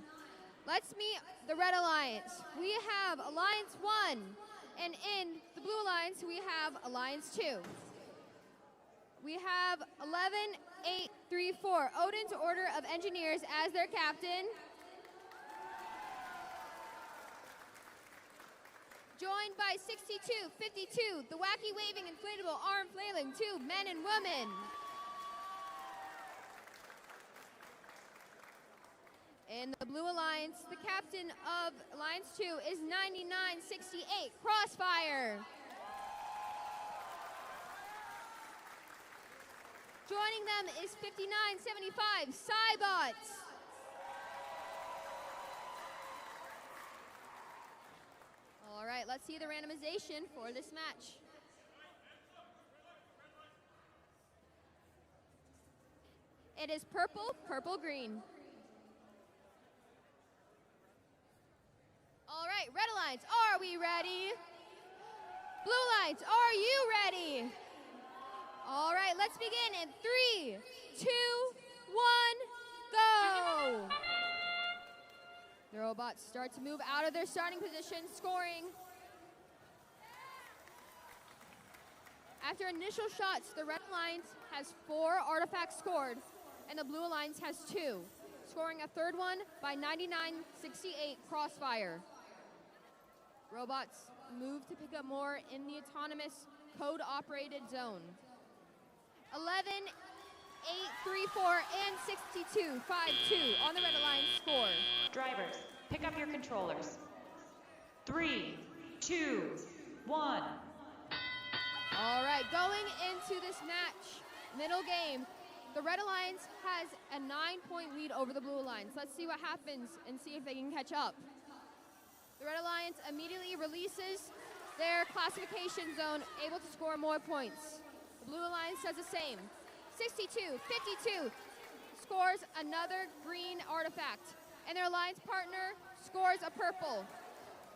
Let's meet the Red Alliance. We have Alliance 1, and in the Blue Alliance, we have Alliance 2. We have 11-8-3-4, Odin's Order of Engineers as their captain. Joined by 62-52, the wacky waving inflatable arm flailing 2 men and women. In the Blue Alliance, the captain of Alliance 2 is 99-68, Crossfire. Joining them is 59-75, Cybots. All right, let's see the randomization for this match. It is purple, purple, green. All right, Red Alliance, are we ready? Blue Alliance, are you ready? All right, let's begin in 3, 2, 1, go! The robots start to move out of their starting position, scoring. After initial shots, the Red Alliance has 4 artifacts scored, and the Blue Alliance has 2, scoring a third one by 99-68 Crossfire. Robots move to pick up more in the autonomous code-operated zone. 11, 8-3-4 and 62-5-2 on the Red Alliance score. Drivers, pick up your controllers. 3, 2, 1. All right, going into this match, middle game, the Red Alliance has a 9-point lead over the Blue Alliance. Let's see what happens and see if they can catch up. The Red Alliance immediately releases their classification zone, able to score more points. The Blue Alliance does the same. 62-52 scores another green artifact, and their alliance partner scores a purple.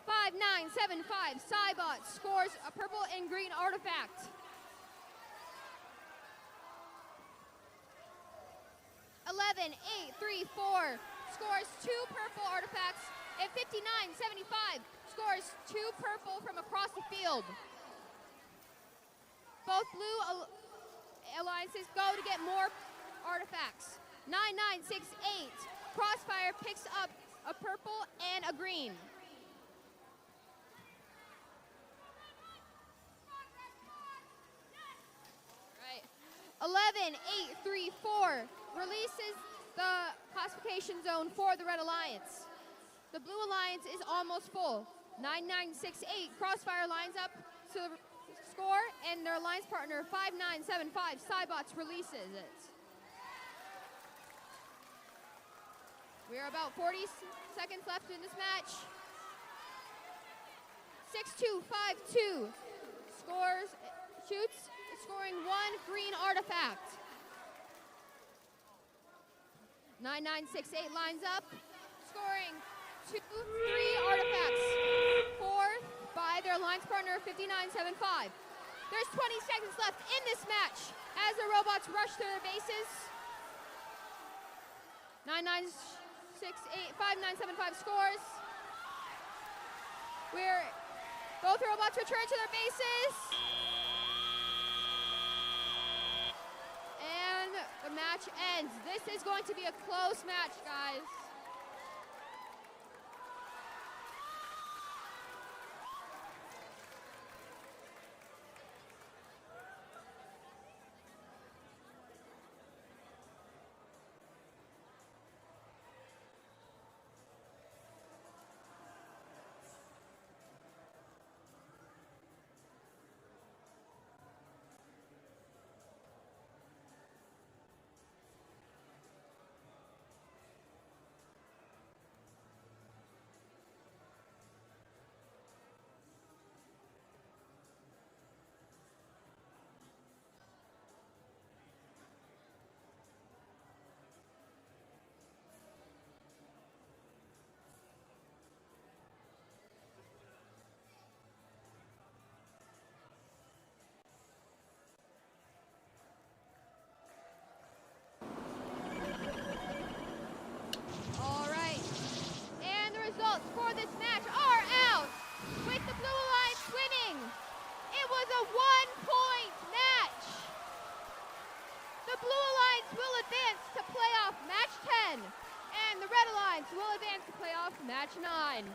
59-75 Cybot scores a purple and green artifact. 11-8-3-4 scores 2 purple artifacts, and 59-75 scores 2 purple from across the field. Both Blue Alliances go to get more artifacts. 9968. Crossfire picks up a purple and a green. Right. 11-8-3-4 releases the classification zone for the Red Alliance. The Blue Alliance is almost full. 9968. Crossfire lines up to score, and their alliance partner 5975 Cybots releases it. We are about 40 seconds left in this match. 6252 shoots, scoring 1 green artifact. 9968 lines up, scoring 3 artifacts. 4 by their alliance partner 5975. There's 20 seconds left in this match as the robots rush to their bases. 5975 scores. Both robots return to their bases. And the match ends. This is going to be a close match, guys. 9.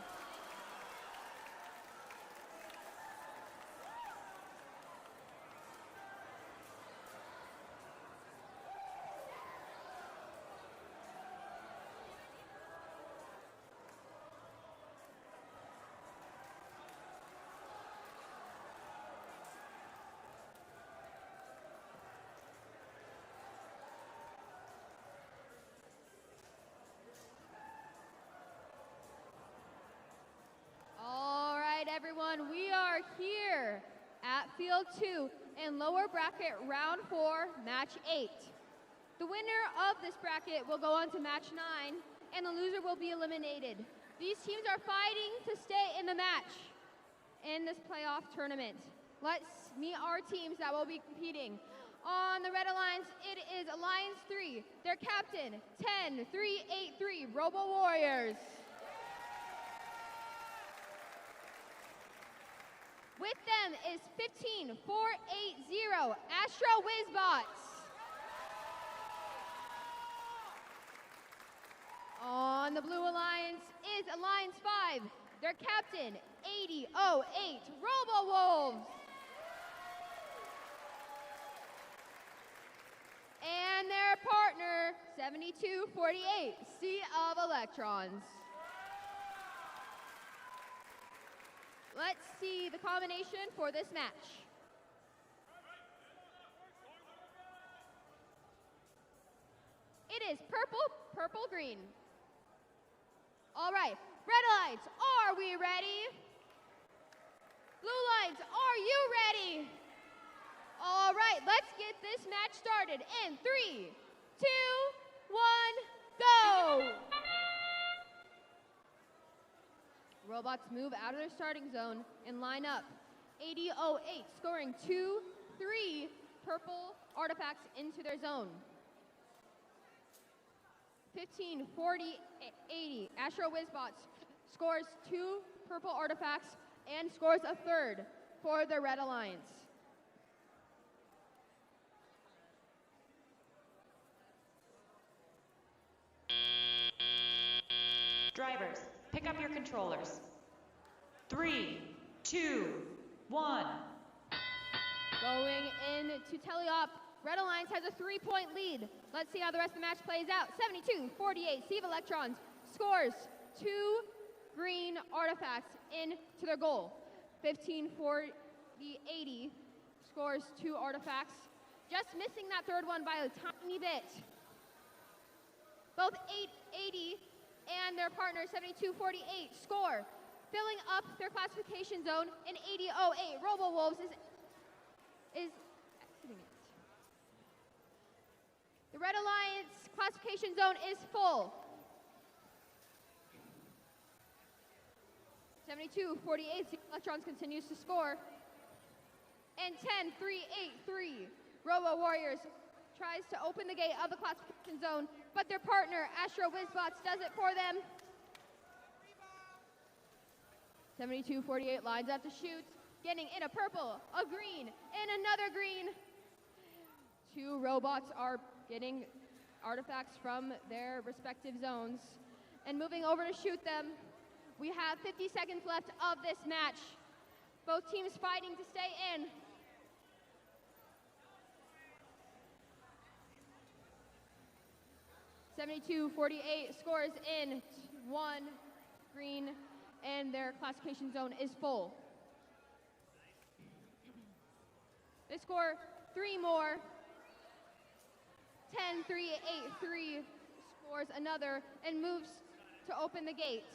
All right, everyone, we are here at Field 2 in lower bracket round 4, match 8. The winner of this bracket will go on to match 9, and the loser will be eliminated. These teams are fighting to stay in the match in this playoff tournament. Let's meet our teams that will be competing. On the Red Alliance, it is Alliance 3, their captain, 10383 Robo Warriors. With them is 15480 Astro Wizbots. On the Blue Alliance is Alliance 5, their captain, 8008 Robo Wolves. And their partner, 7248 Sea of Electrons. Let's see the combination for this match. It is purple, purple, green. All right, Red Alliance, are we ready? Blue Lines, are you ready? All right, let's get this match started in 3, 2, 1, go! Robots move out of their starting zone and line up. 8008 scoring 2, 3 purple artifacts into their zone. 154080 Astro Wizbots scores 2 purple artifacts and scores a 3rd for the Red Alliance. Drivers, pick up your controllers. 3, 2, 1. Going in to teleop, Red Alliance has a 3-point lead. Let's see how the rest of the match plays out. 7248 Sea of Electrons scores 2 green artifacts into their goal. 154080 scores 2 artifacts, just missing that 3rd one by a tiny bit. Both 880 and their partner 7248 score, filling up their classification zone, and 8008 Robo Wolves is exiting it. The Red Alliance classification zone is full. 7248 Electrons continues to score. And 10383 Robo Warriors tries to open the gate of the classification zone, but their partner, Astro Wizbots, does it for them. 7248 lines up to shoot, getting in a purple, a green, and another green. 2 robots are getting artifacts from their respective zones and moving over to shoot them. We have 50 seconds left of this match. Both teams fighting to stay in. .7248 scores in 1 green, and their classification zone is full. They score 3 more. 10383 scores another and moves to open the gate.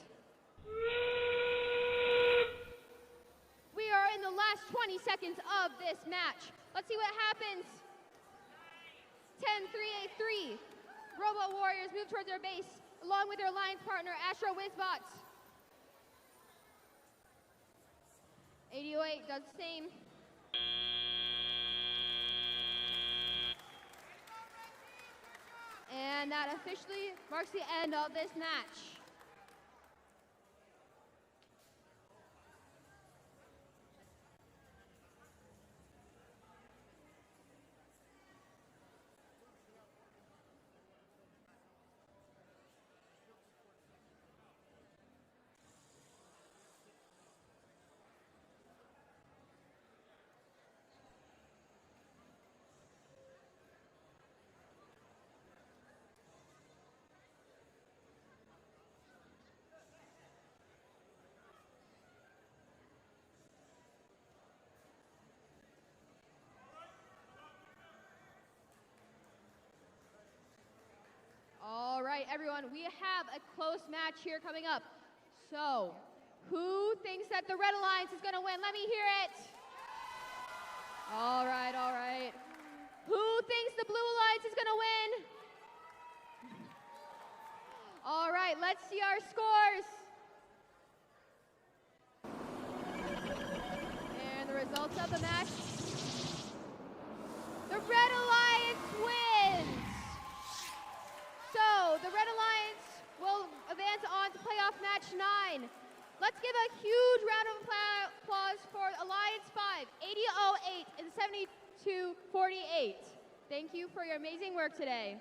We are in the last 20 seconds of this match. Let's see what happens. 10383 Robo Warriors move towards their base along with their alliance partner Astro Wizbots. 8008 does the same. And that officially marks the end of this match. everyone. We have a close match here coming up. So, who thinks that the Red Alliance is going to win? Let me hear it. All right, all right. Who thinks the Blue Alliance is going to win? All right, let's see our scores. And the results of the match. The Red Alliance wins. So, the Red Alliance will advance on to playoff match 9. Let's give a huge round of applause for Alliance 5, 80-08 and 72-48. Thank you for your amazing work today.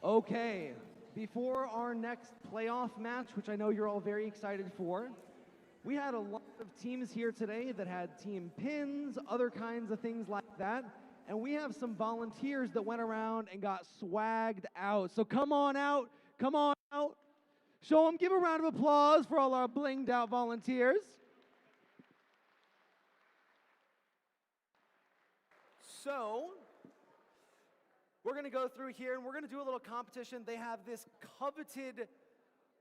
Okay, before our next playoff match, which I know you're all very excited for, we had a lot of teams here today that had team pins, other kinds of things like that, and we have some volunteers that went around and got swagged out. So come on out, come on out. Show them, give a round of applause for all our blinged out volunteers. So, we're going to go through here and we're going to do a little competition. They have this coveted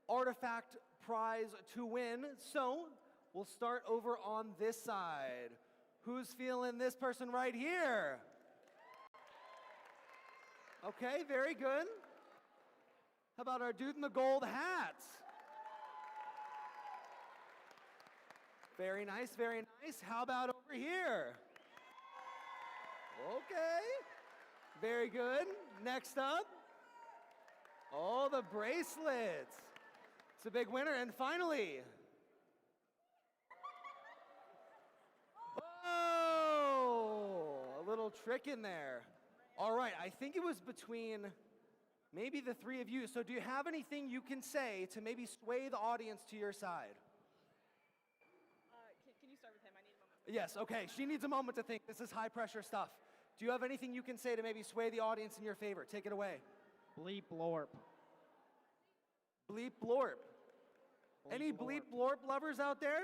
artifact prize to win. So, we'll start over on this side. Who's feeling this person right here? Okay, very good. How about our dude in the gold hat? Very nice, very nice. How about over here? Okay. Very good. Next up. Oh, the bracelet. It's a big winner. And finally. Oh, a little trick in there. All right, I think it was between maybe the three of you. So do you have anything you can say to maybe sway the audience to your side? Can you start with him? I need a moment. Yes, okay. She needs a moment to think. This is high pressure stuff. Do you have anything you can say to maybe sway the audience in your favor? Take it away. Bleep blorp. Bleep blorp. Any bleep blorp lovers out there?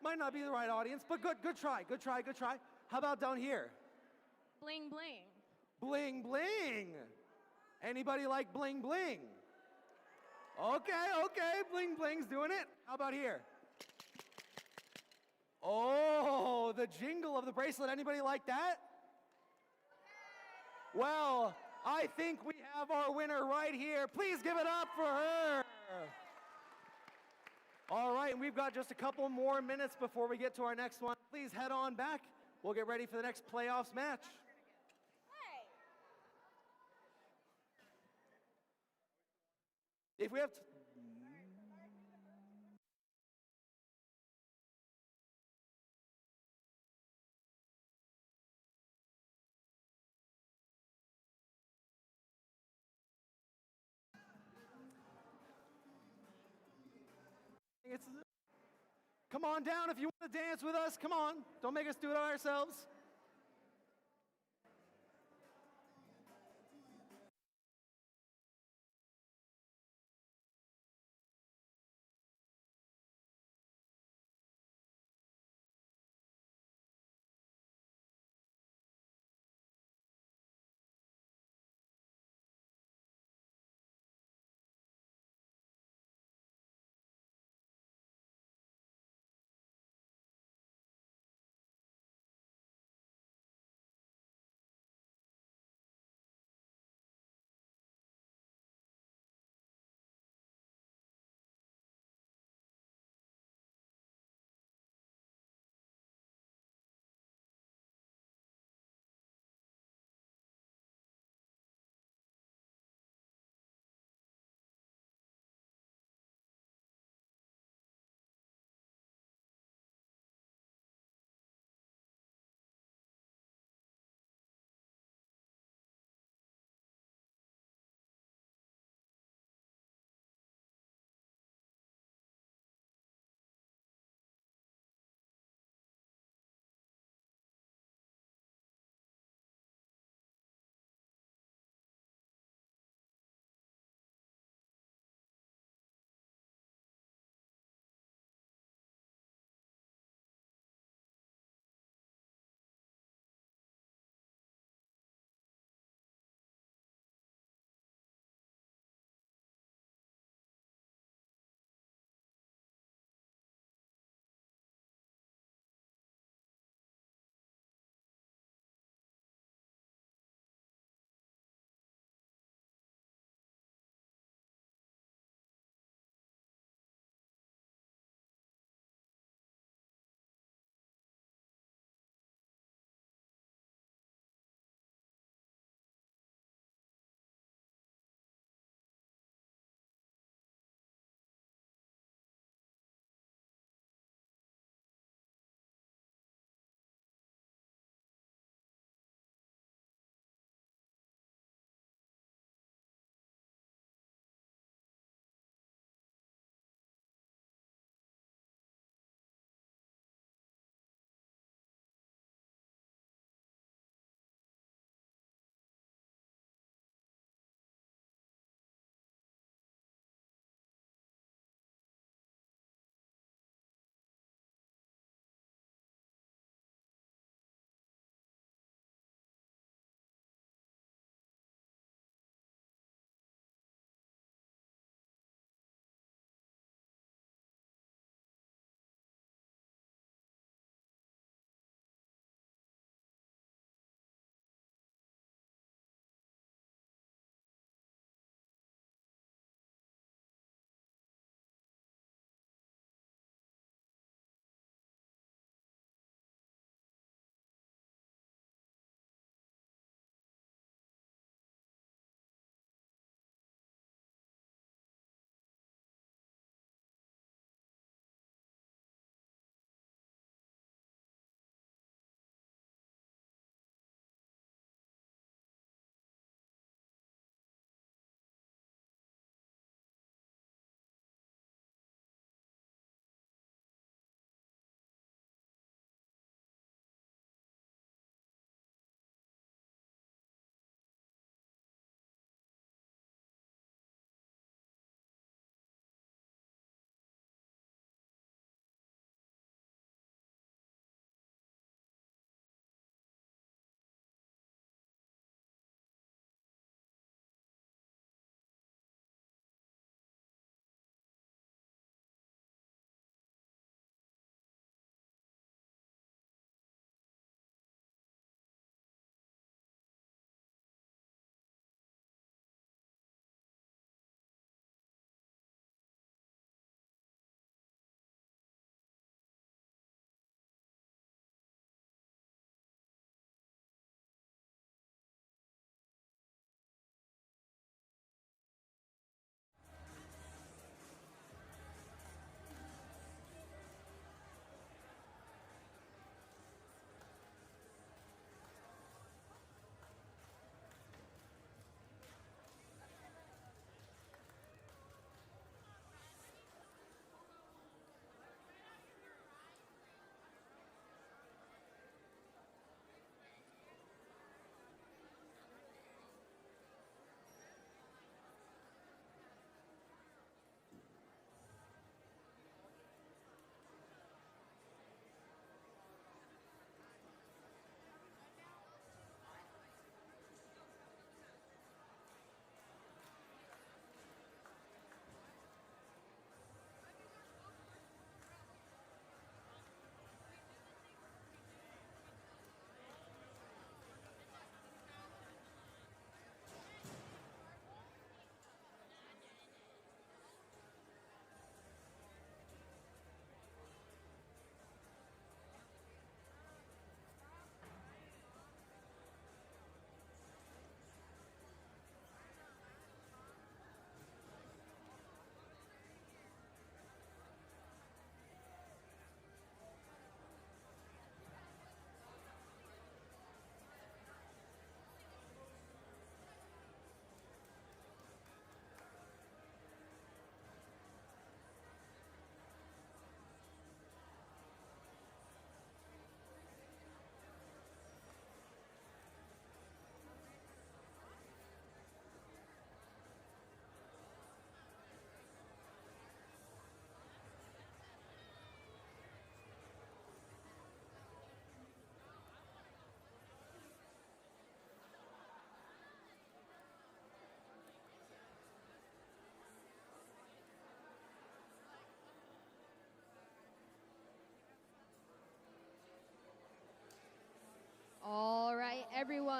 Might not be the right audience, but good try, good try, good try. How about down here? Bling bling. Bling bling. Anybody like bling bling? Okay, bling bling's doing it. How about here? Oh, the jingle of the bracelet. Anybody like that? Well, I think we have our winner right here. Please give it up for her. All right, and we've got just a couple more minutes before we get to our next one. Please head on back. We'll get ready for the next playoffs match. If we have Come on down if you want to dance with us. Come on. Don't make us do it ourselves.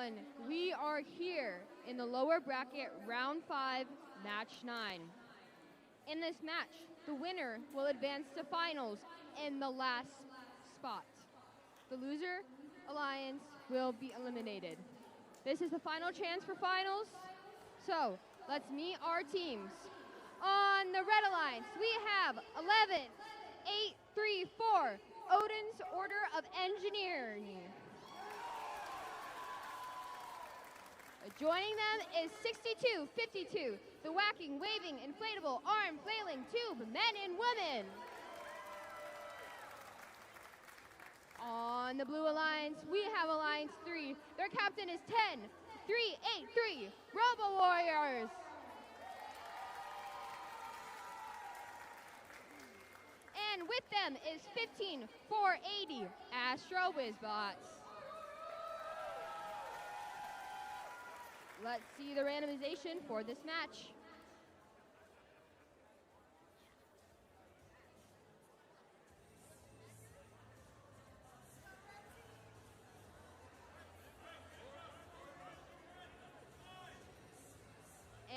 everyone. We are here in the lower bracket, round 5, match 9. In this match, the winner will advance to finals in the last spot. The loser alliance will be eliminated. This is the final chance for finals, so let's meet our teams. On the red alliance, we have 11, 8, 3, 4, Odin's Order of Engineering. Joining them is 6252, the whacking, waving, inflatable, arm flailing tube, men and women. On the blue alliance, we have Alliance 3. Their captain is 10383, Robo Warriors. And with them is 15480, Astro Wizbots. Let's see the randomization for this match.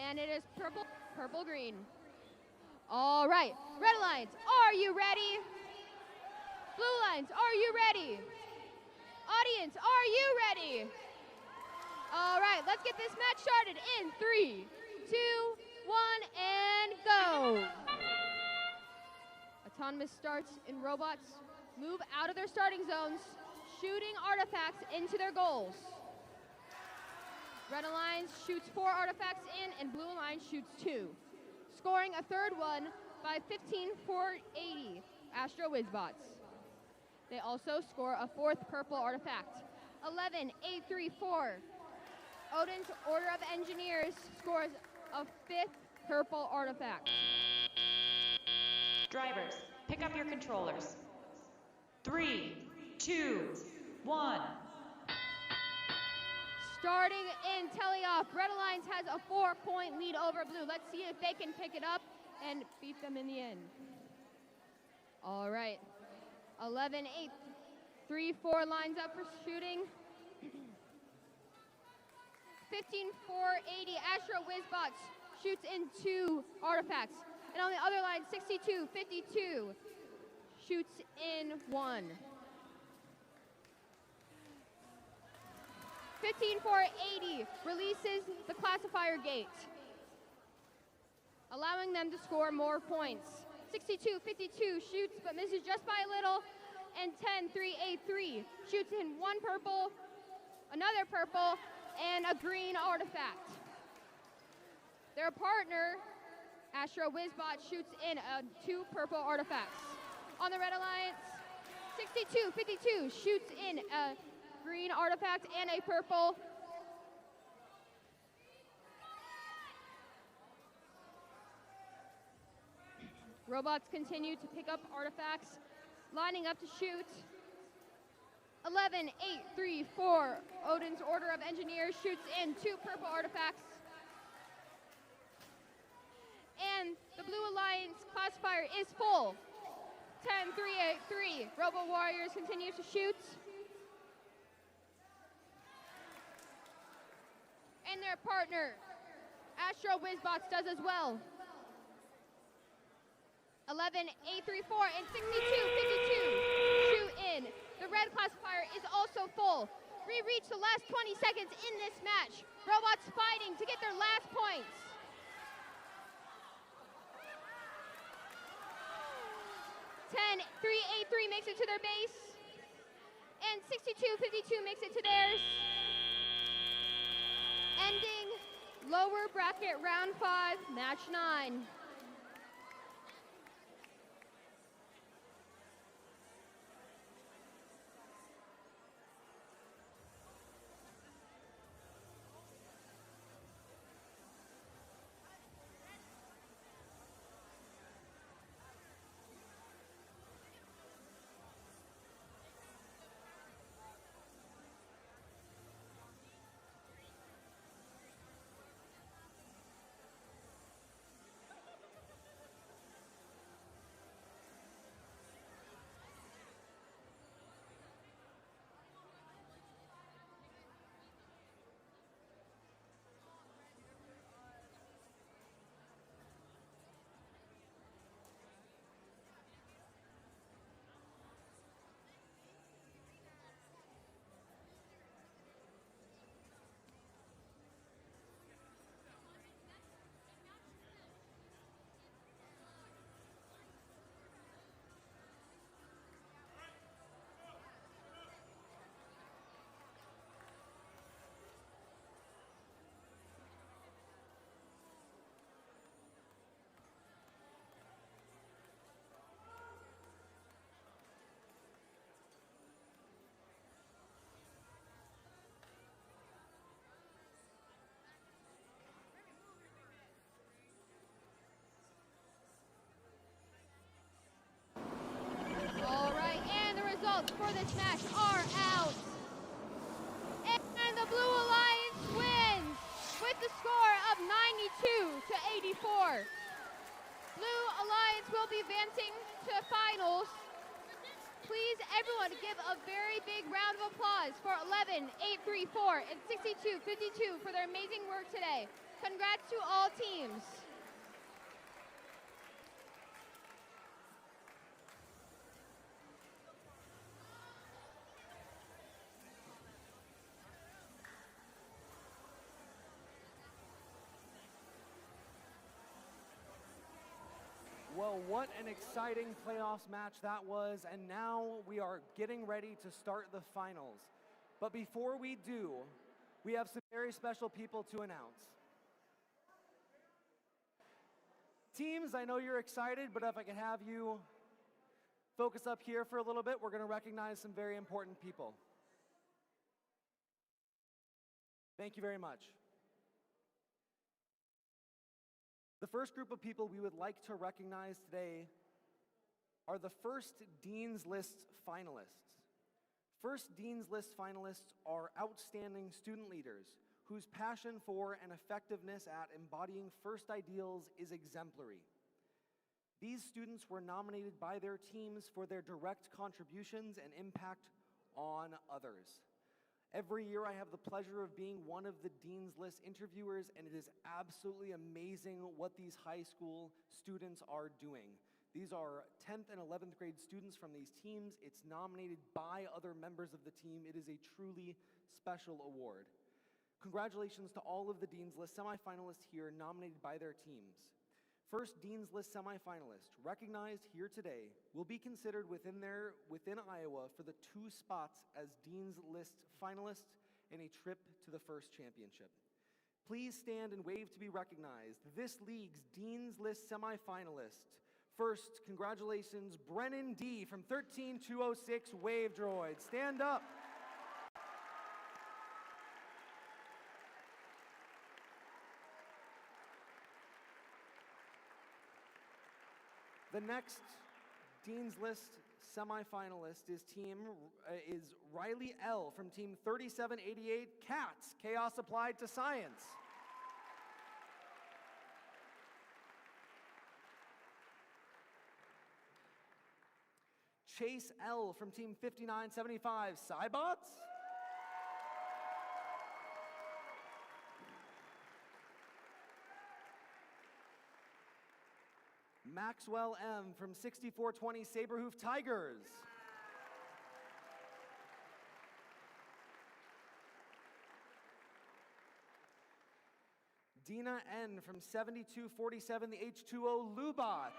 And it is purple, purple, green. All right, red alliance, are you ready? Blue alliance, are you ready? Audience, are you ready? All right, let's get this match started in 3, 2, 1, and go. Autonomous starts in robots move out of their starting zones, shooting artifacts into their goals. Red Alliance shoots 4 artifacts in, and Blue Alliance shoots 2. Scoring a third one by 15480, Astro Wizbots. They also score a 4th purple artifact. 11834, Odin's Order of Engineers scores a 5th purple artifact. Drivers, pick up your controllers. 3, 2, 1. Starting in teleoff, Red Alliance has a 4-point lead over Blue. Let's see if they can pick it up and beat them in the end. All right, 11, 8, 3, 4 lines up for shooting. 15480, Astro Wizbots shoots in 2 artifacts. And on the other line, 6252 shoots in 1. 15480 releases the classifier gate, allowing them to score more points. 6252 shoots but misses just by a little, and 10383 shoots in 1 purple, another purple, and a green artifact. Their partner, Astro Wizbot, shoots in 2 purple artifacts. On the Red Alliance, 6252 shoots in a green artifact and a purple. Robots continue to pick up artifacts, lining up to shoot. 11, 8, 3, 4, Odin's Order of Engineers shoots in 2 purple artifacts. And the Blue Alliance classifier is full. 10, 3, 8, 3, Robo Warriors continues to shoot. And their partner, Astro Wizbots, does as well. 11, 8, 3, 4, and 62, 52 shoot in. The red classifier is also full. We reach the last 20 seconds in this match. Robots fighting to get their last points. 10, 3, 8, 3 makes it to their base. And 62, 52 makes it to theirs. Ending lower bracket round 5, match 9. timeouts for this match are out. And the Blue Alliance wins with the score of 92-84. Blue Alliance will be advancing to finals. Please, everyone, give a very big round of applause for 11, 834, and 62-52 for their amazing work today. Congrats to all teams. Well, what an exciting playoffs match that was, and now we are getting ready to start the finals. But before we do, we have some very special people to announce. Teams, I know you're excited, but if I could have you focus up here for a little bit, we're going to recognize some very important people. Thank you very much. The first group of people we would like to recognize today are the first Dean's List finalists. First Dean's List finalists are outstanding student leaders whose passion for and effectiveness at embodying first ideals is exemplary. These students were nominated by their teams for their direct contributions and impact on others. Every year I have the pleasure of being one of the Dean's List interviewers, and it is absolutely amazing what these high school students are doing. These are 10th and 11th grade students from these teams. It's nominated by other members of the team. It is a truly special award. Congratulations to all of the Dean's List semifinalists here nominated by their teams. First Dean's List semifinalist recognized here today will be considered within Iowa for the 2 spots as Dean's List finalists and a trip to the first championship. Please stand and wave to be recognized. This league's Dean's List semifinalist. First, congratulations, Brennan D. from 13206 Wave Droid. Stand up. The next Dean's List semifinalist is Riley L. from team 3788 CATS, Chaos Applied to Science. Chase L. from team 5975 Cybots. Maxwell M. from 6420 Saberhoof Tigers. Dina N. from 7247 the H2O Lubots.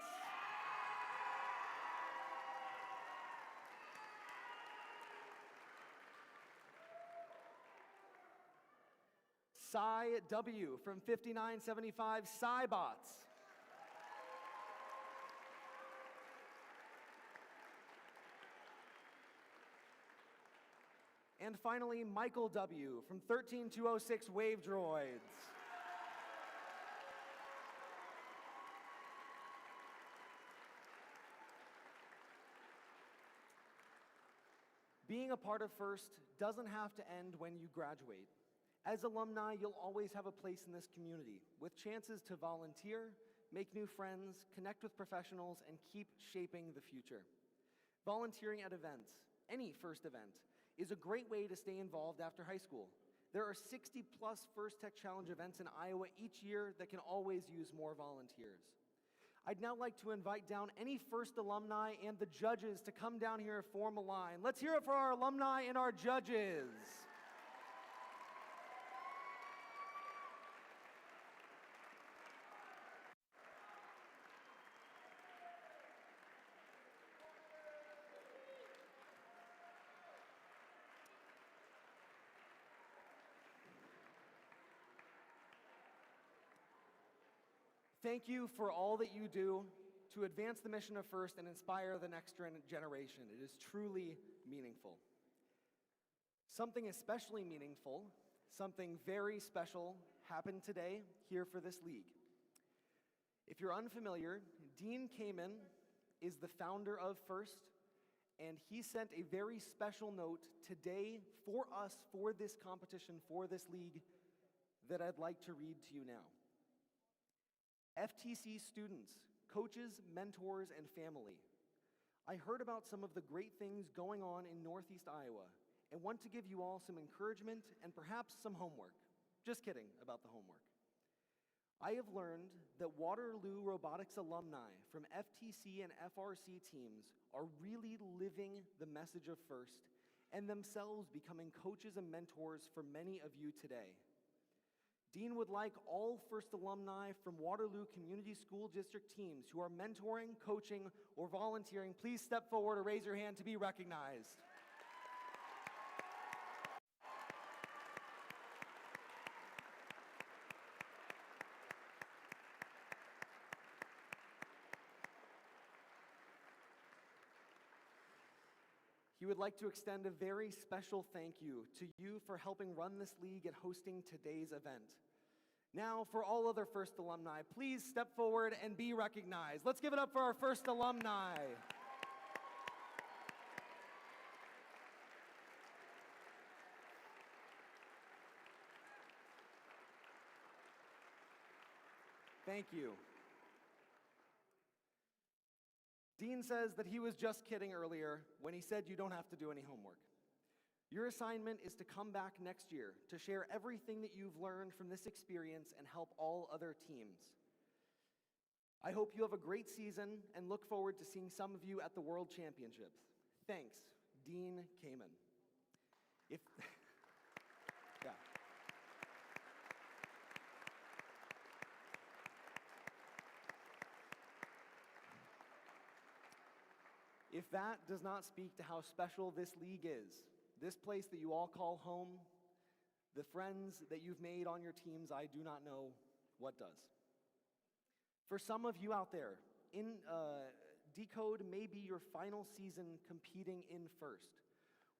Cy W. from 5975 Cybots. And finally, Michael W. from 13206 Wave Droids. Being a part of FIRST doesn't have to end when you graduate. As alumni, you'll always have a place in this community, with chances to volunteer, make new friends, connect with professionals, and keep shaping the future. Volunteering at events, any FIRST event, is a great way to stay involved after high school. There are 60 plus First Tech Challenge events in Iowa each year that can always use more volunteers. I'd now like to invite down any FIRST alumni and the judges to come down here and form a line. Let's hear it for our alumni and our judges. Thank you for all that you do to advance the mission of FIRST and inspire the next generation. It is truly meaningful. Something especially meaningful, something very special happened today here for this league. If you're unfamiliar, Dean Kamen is the founder of FIRST and he sent a very special note today for us, for this competition, for this league, that I'd like to read to you now. FTC students, coaches, mentors, and family, I heard about some of the great things going on in Northeast Iowa and want to give you all some encouragement and perhaps some homework. Just kidding about the homework. I have learned that Waterloo Robotics alumni from FTC and FRC teams are really living the message of FIRST and themselves becoming coaches and mentors for many of you today. Dean would like all FIRST alumni from Waterloo Community School District teams who are mentoring, coaching, or volunteering, please step forward or raise your hand to be recognized. He would like to extend a very special thank you to you for helping run this league and hosting today's event. Now, for all other FIRST alumni, please step forward and be recognized. Let's give it up for our FIRST alumni. Thank you. Dean says that he was just kidding earlier when he said you don't have to do any homework. Your assignment is to come back next year to share everything that you've learned from this experience and help all other teams. I hope you have a great season and look forward to seeing some of you at the World Championships. Thanks, Dean Kamen. Yeah. If that does not speak to how special this league is, this place that you all call home, the friends that you've made on your teams, I do not know what does. For some of you out there, Decode may be your final season competing in FIRST.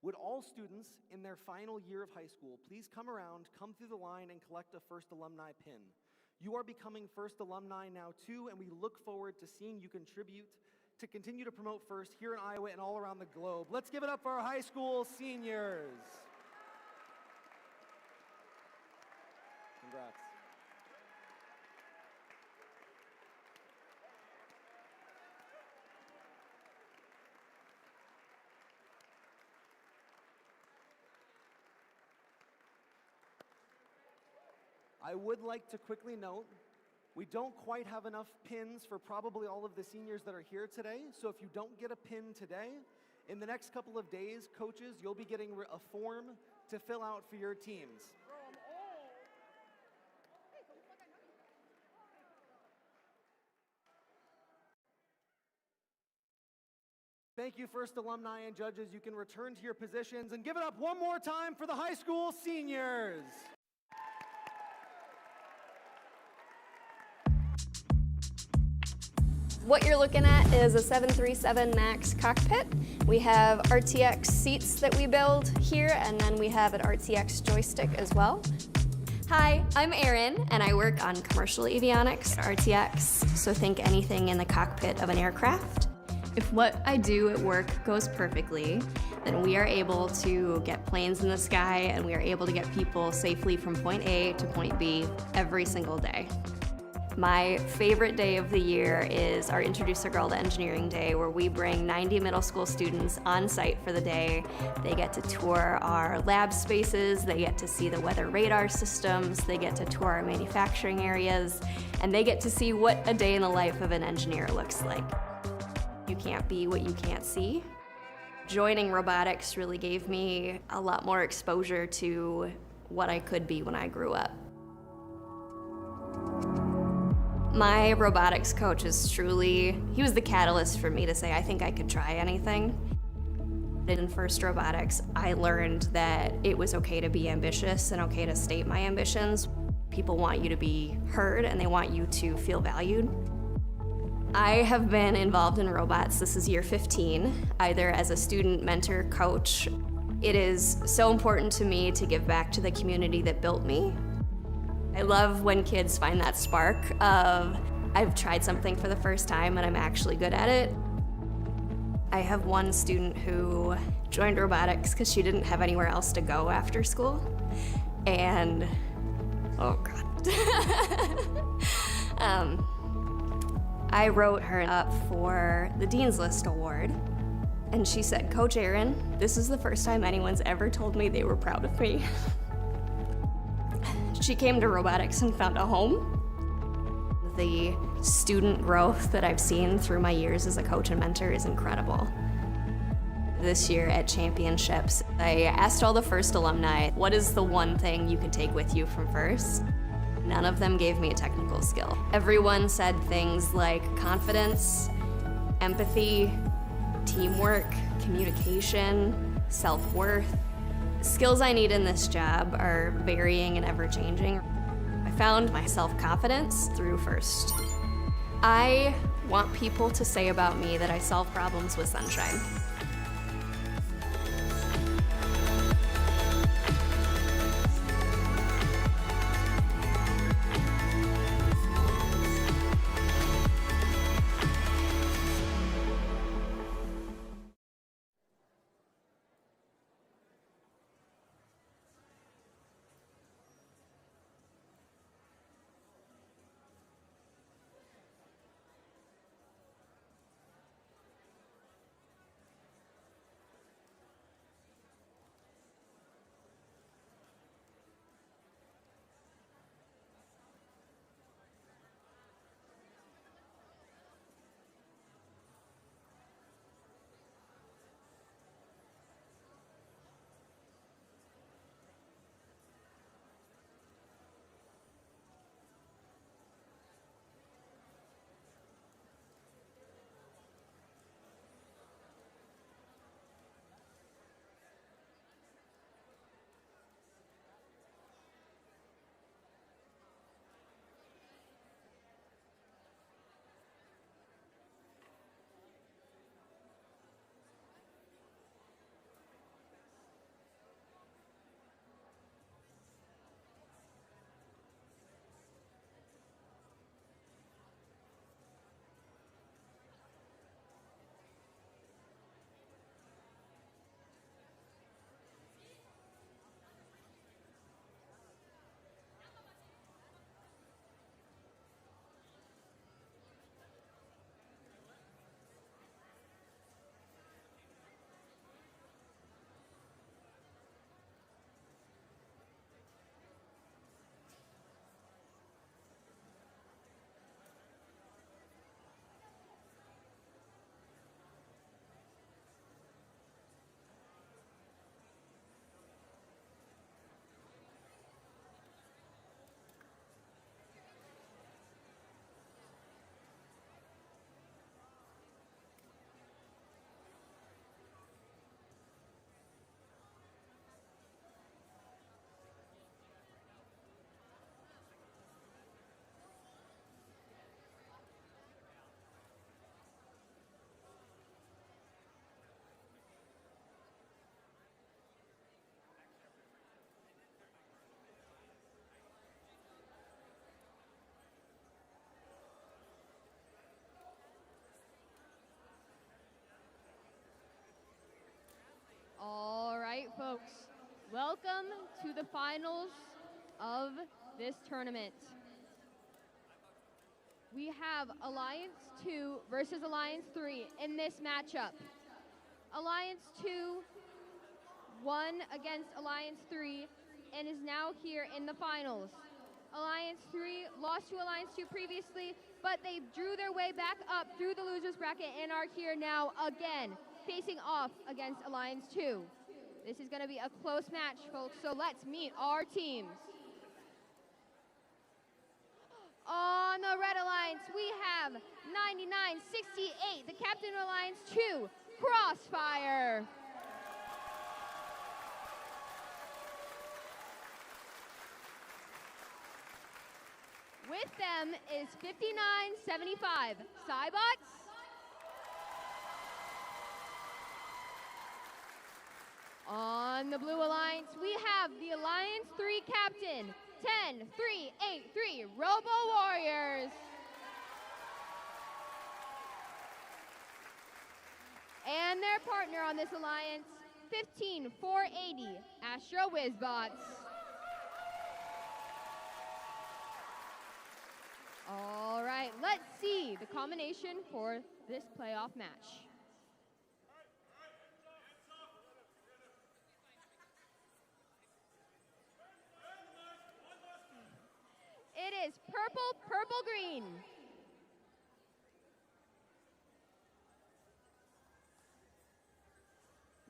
Would all students in their final year of high school please come around, come through the line, and collect a FIRST alumni pin? You are becoming FIRST alumni now too, and we look forward to seeing you contribute to continue to promote FIRST here in Iowa and all around the globe. Let's give it up for our high school seniors. Congrats. I would like to quickly note, we don't quite have enough pins for probably all of the seniors that are here today, so if you don't get a pin today, in the next couple of days, coaches, you'll be getting a form to fill out for your teams. Thank you, FIRST alumni and judges. You can return to your positions and give it up one more time for the high school seniors. What you're looking at is a 737 MAX cockpit. We have RTX seats that we build here, and then we have an RTX joystick as well. Hi, I'm Erin, and I work on commercial avionics at RTX, so think anything in the cockpit of an aircraft. If what I do at work goes perfectly, then we are able to get planes in the sky, and we are able to get people safely from point A to point B every single day. My favorite day of the year is our Introduce a Girl to Engineering Day, where we bring 90 middle school students on site for the day. They get to tour our lab spaces, they get to see the weather radar systems, they get to tour our manufacturing areas, and they get to see what a day in the life of an engineer looks like. You can't be what you can't see. Joining robotics really gave me a lot more exposure to what I could be when I grew up. My robotics coach is truly, he was the catalyst for me to say, I think I could try anything. In FIRST Robotics, I learned that it was okay to be ambitious and okay to state my ambitions. People want you to be heard and they want you to feel valued. I have been involved in robots, this is year 15, either as a student, mentor, coach. It is so important to me to give back to the community that built me. I love when kids find that spark of, I've tried something for the first time and I'm actually good at it. I have one student who joined robotics because she didn't have anywhere else to go after school. And, oh God. I wrote her up for the Dean's List Award. And she said, "Coach Erin, this is the first time anyone's ever told me they were proud of me." She came to robotics and found a home. The student growth that I've seen through my years as a coach and mentor is incredible. This year at championships, I asked all the first alumni, what is the one thing you could take with you from first? None of them gave me a technical skill. Everyone said things like confidence, empathy, teamwork, communication, self-worth. Skills I need in this job are varying and ever-changing. I found my self-confidence through first. I want people to say about me that I solve problems with sunshine. All right, folks. Welcome to the finals of this tournament. We have Alliance 2 versus Alliance 3 in this matchup. Alliance 2 won against Alliance 3 and is now here in the finals. Alliance 3 lost to Alliance 2 previously, but they drew their way back up through the losers bracket and are here now again, facing off against Alliance 2. This is going to be a close match, folks, so let's meet our teams. On the Red Alliance, we have 9968, the captain of Alliance 2, Crossfire. With them is 5975, Cybots. On the Blue Alliance, we have the Alliance 3 captain, 10383, Robo Warriors. And their partner on this alliance, 15-480, Astro Wizbots. All right, let's see the combination for this playoff match. It is purple, purple, green.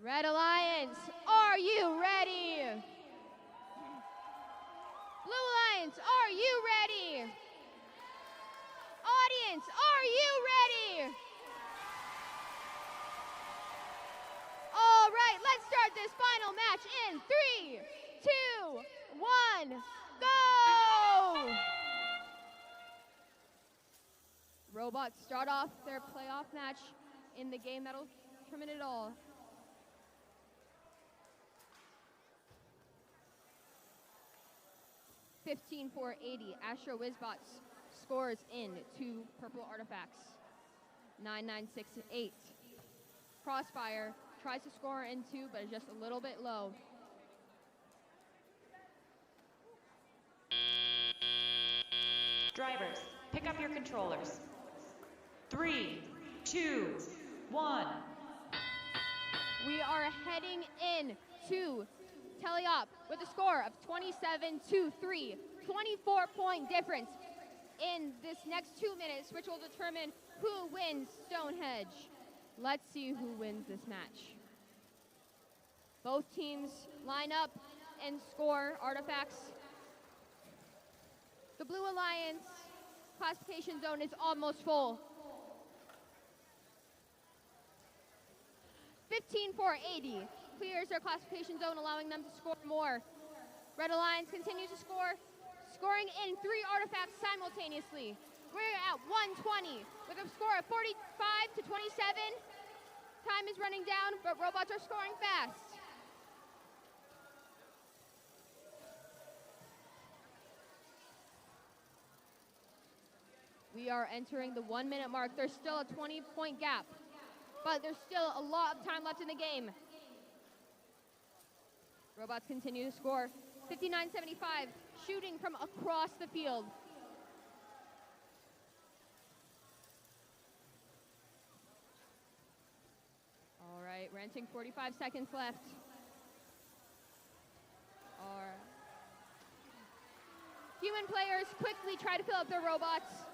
Red Alliance, are you ready? Blue Alliance, are you ready? Audience, are you ready? All right, let's start this final match in 3, 2, 1, go! Robots start off their playoff match in the game that'll determine it all. $15,480. Astro Wizbots scores in 2 purple artifacts. 9,968. Crossfire tries to score in 2, but is just a little bit low. Drivers, pick up your controllers. 3, 2, 1. We are heading in to Teleop with a score of 27-3, 24-point difference in this next 2 minutes, which will determine who wins Stonehenge. Let's see who wins this match. Both teams line up and score artifacts. The Blue Alliance classification zone is almost full. 15,480 clears their classification zone, allowing them to score more. Red Alliance continues to score, scoring in 3 artifacts simultaneously. We're at 120 with a score of 45-27. Time is running down, but robots are scoring fast. We are entering the 1-minute mark. There's still a 20-point gap, but there's still a lot of time left in the game. Robots continue to score. 59-75, shooting from across the field. All right, we're entering 45 seconds left. All right. Human players quickly try to fill up their robots.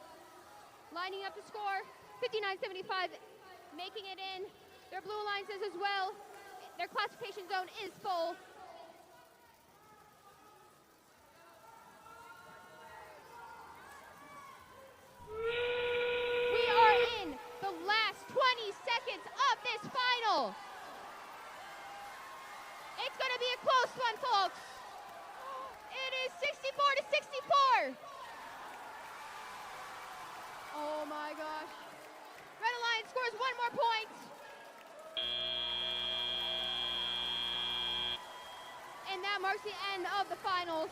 Lining up to score. 59-75, making it in. Their Blue Alliances as well. Their classification zone is full. We are in the last 20 seconds of this final. It's going to be a close one, folks. It is 64-64. Oh my gosh. Red Alliance scores 1 more point. And that marks the end of the finals.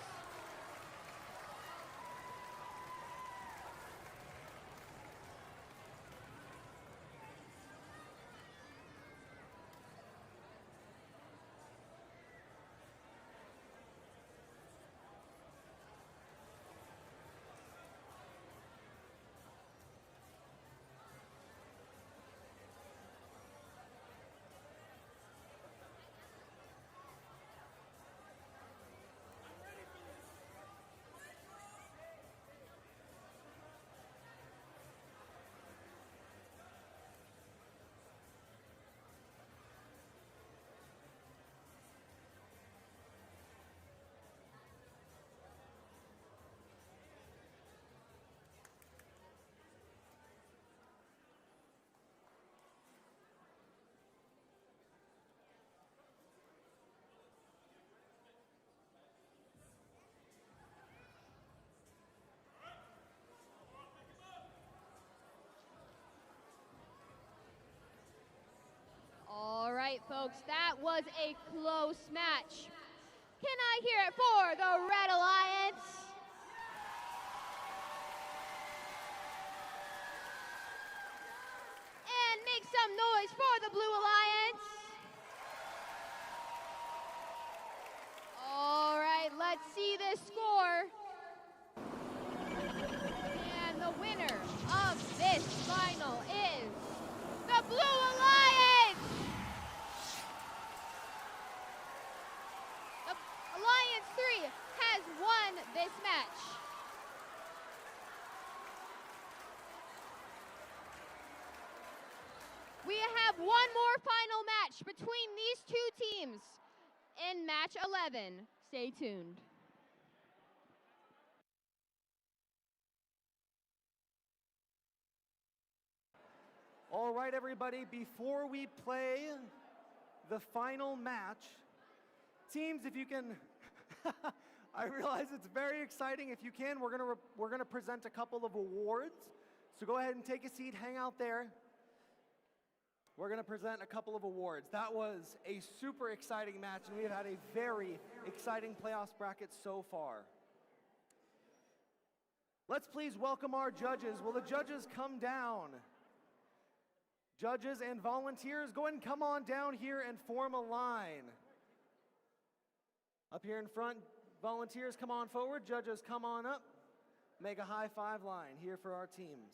All right, folks, that was a close match. Can I hear it for the Red Alliance? And make some noise for the Blue Alliance. All right, let's see this score. And the winner of this final is the Blue Alliance. The Alliance 3 has won this match. We have one more final match between these two teams in match 11. Stay tuned. All right, everybody, before we play the final match, teams, if you can, I realize it's very exciting. If you can, we're gonna present a couple of awards. So go ahead and take a seat, hang out there. We're gonna present a couple of awards. That was a super exciting match, and we've had a very exciting playoffs bracket so far. Let's please welcome our judges. Will the judges come down? Judges and volunteers, go ahead and come on down here and form a line. Up here in front, volunteers come on forward, judges come on up. Make a high five line here for our teams.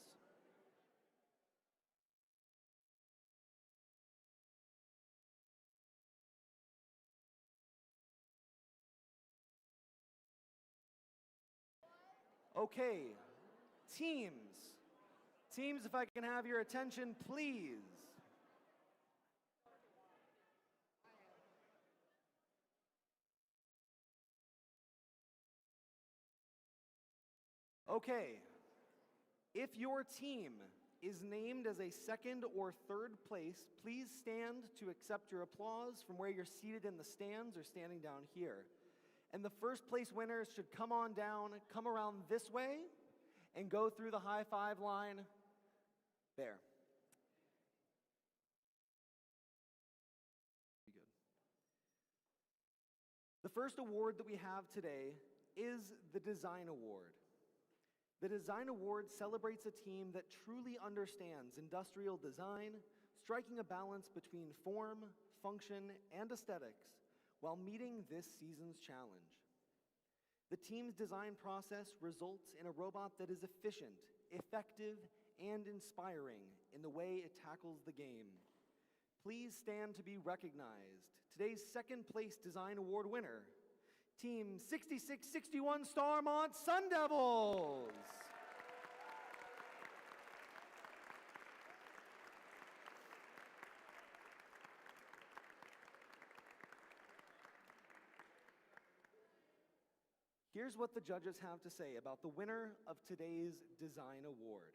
Okay, teams. Teams, if I can have your attention, please. Okay, if your team is named as a second or third place, please stand to accept your applause from where you're seated in the stands or standing down here. And the first place winners should come on down, come around this way, and go through the high five line there. Be good. The first award that we have today is the Design Award. The Design Award celebrates a team that truly understands industrial design, striking a balance between form, function, and aesthetics while meeting this season's challenge. The team's design process results in a robot that is efficient, effective, and inspiring in the way it tackles the game. Please stand to be recognized. Today's second place Design Award winner, Team 6661 Starmont Sun Devils. Here's what the judges have to say about the winner of today's Design Award.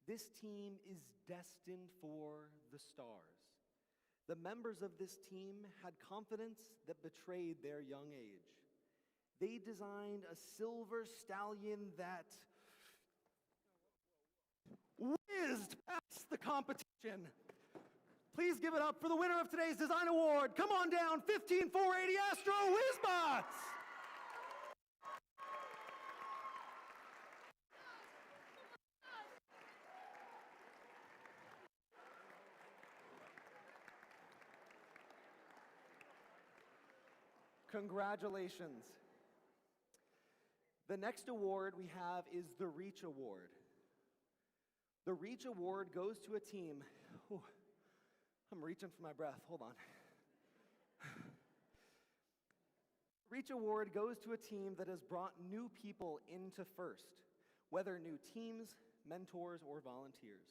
This team is destined for the stars. The members of this team had confidence that betrayed their young age. They designed a silver stallion that whizzed past the competition. Please give it up for the winner of today's Design Award. Come on down, 15480 Astro Whizbots. Congratulations. The next award we have is the Reach Award. The Reach Award goes to a team. Oh, I'm reaching for my breath. Hold on. Reach Award goes to a team that has brought new people into FIRST, whether new teams, mentors, or volunteers,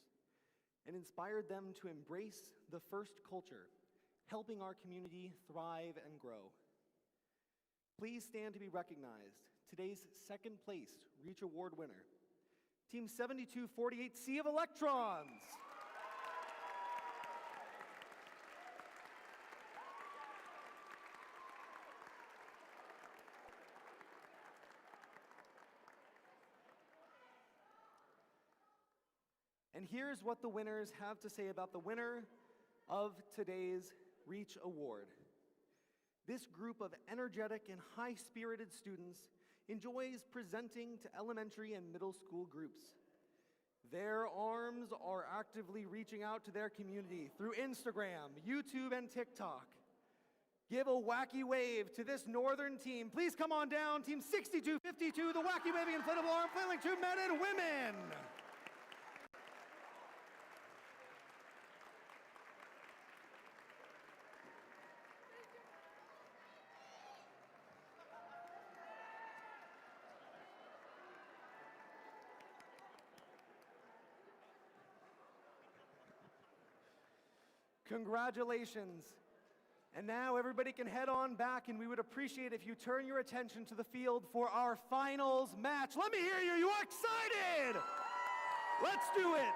and inspired them to embrace the FIRST culture, helping our community thrive and grow. Please stand to be recognized. Today's second place Reach Award winner, Team 7248 Sea of Electrons. And here's what the winners have to say about the winner of today's Reach Award. This group of energetic and high-spirited students enjoys presenting to elementary and middle school groups. Their arms are actively reaching out to their community through Instagram, YouTube, and TikTok. Give a wacky wave to this northern team. Please come on down, Team 6252, the wacky waving inflatable arm flailing to men and women. Congratulations. And now everybody can head on back, and we would appreciate if you turn your attention to the field for our finals match. Let me hear you. You are excited? Let's do it.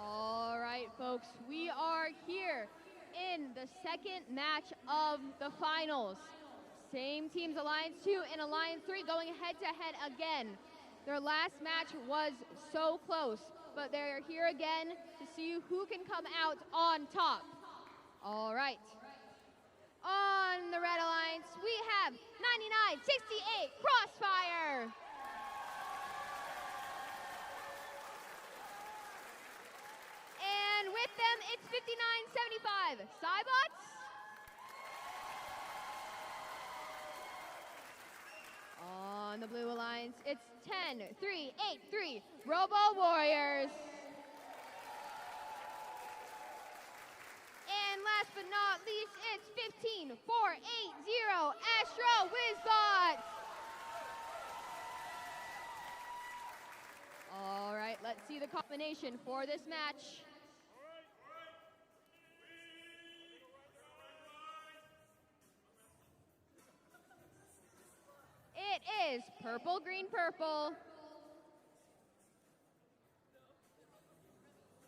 All right, folks, we are here in the second match of the finals. Same teams, Alliance 2 and Alliance 3, going head-to-head again. Their last match was so close, but they're here again to see who can come out on top. All right. On the Red Alliance, we have 9968 Crossfire. And with them, it's 5975 Cybots. On the Blue Alliance, it's 10383 Robo Warriors. And last but not least, it's 15480 Astro Wizbots. All right, let's see the combination for this match. It is purple, green, purple.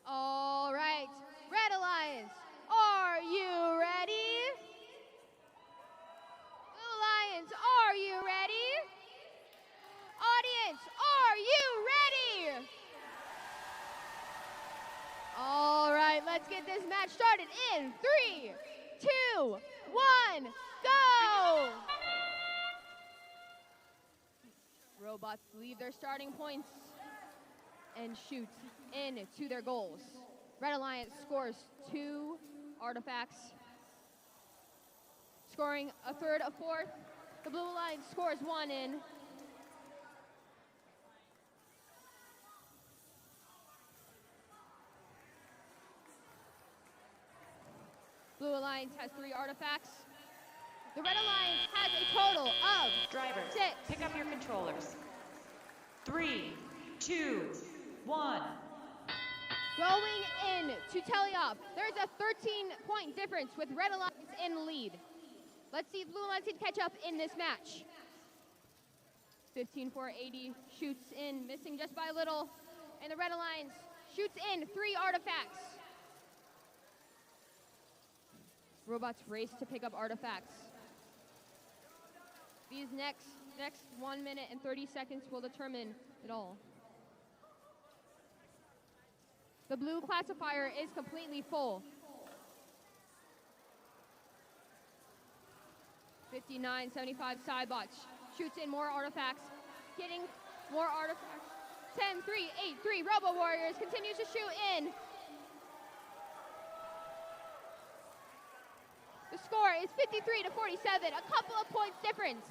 All right, Red Alliance, are you ready? Blue Alliance, are you ready? Audience, are you ready? All right, let's Let's get this match started in 3, 2, 1, go! Robots leave their starting points and shoot into their goals. Red Alliance scores 2 artifacts, scoring a third, a fourth. The Blue Alliance scores 1 in. Blue Alliance has 3 artifacts. The Red Alliance has a total of Drivers, 6. pick up your controllers. 3, 2, 1. Going in to teleop, there's a 13-point difference with Red Alliance in the lead. Let's see if Blue Alliance can catch up in this match. 15-4-80 shoots in, missing just by a little. And the Red Alliance shoots in 3 artifacts. Robots race to pick up artifacts. These next 1 minute and 30 seconds will determine it all. The blue classifier is completely full. 59-75 Cybots shoots in more artifacts, getting more artifacts. 10-3-8-3 Robo Warriors continues to shoot in. The score is 53-47, a couple of points difference.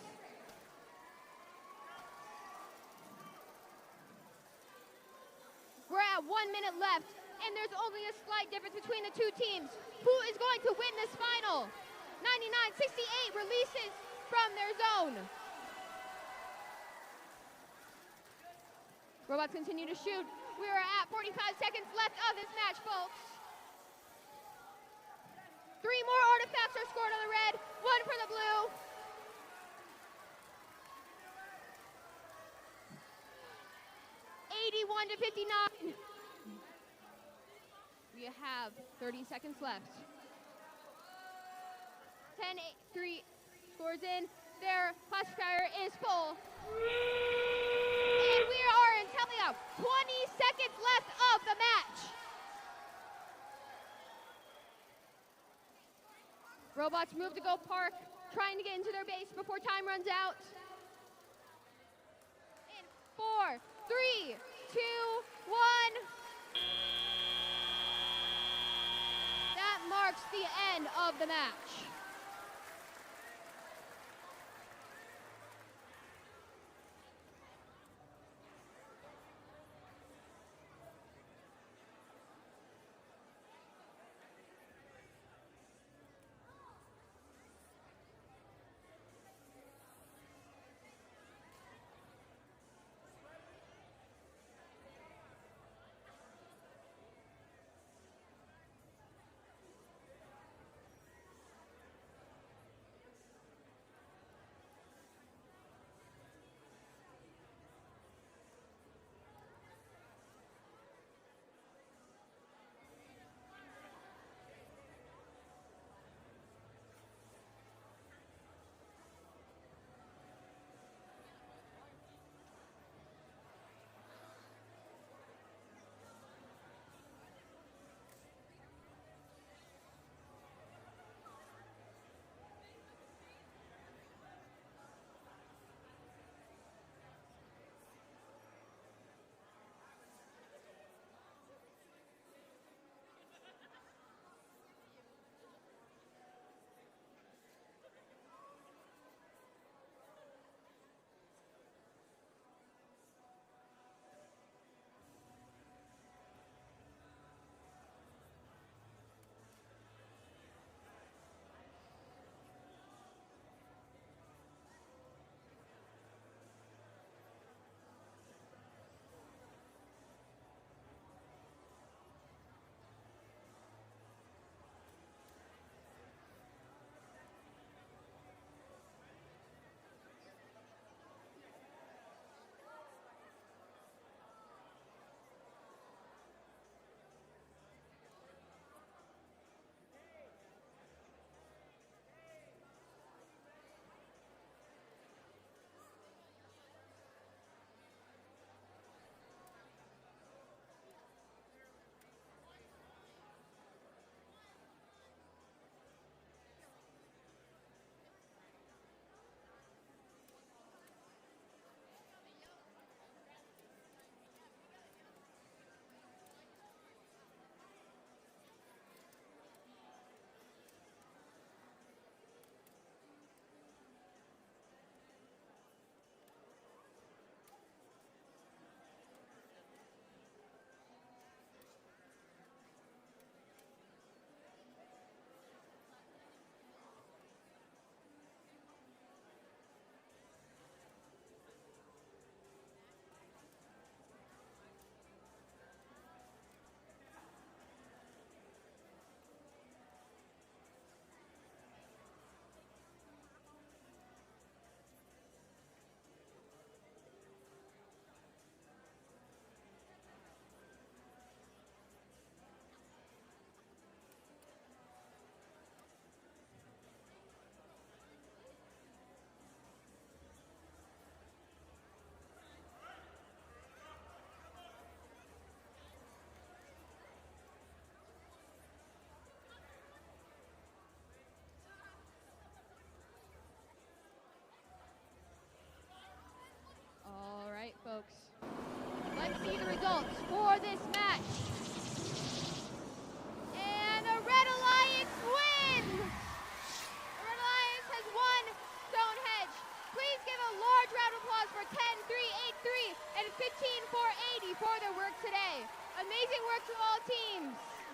We're at 1 minute left, and there's only a slight difference between the 2 teams. Who is going to win this final? 99-68 releases from their zone. Robots continue to shoot. We are at 45 seconds left of this match, folks. 3 more artifacts are scored on the red, 1 for the blue. (81-59). We have 30 seconds left. 10-3 scores in. Their classifier is full. And we are in teleop. 20 seconds left of the match. Robots move to go park, trying to get into their base before time runs out. In 4, 3, 2, 1. That marks the end of the match.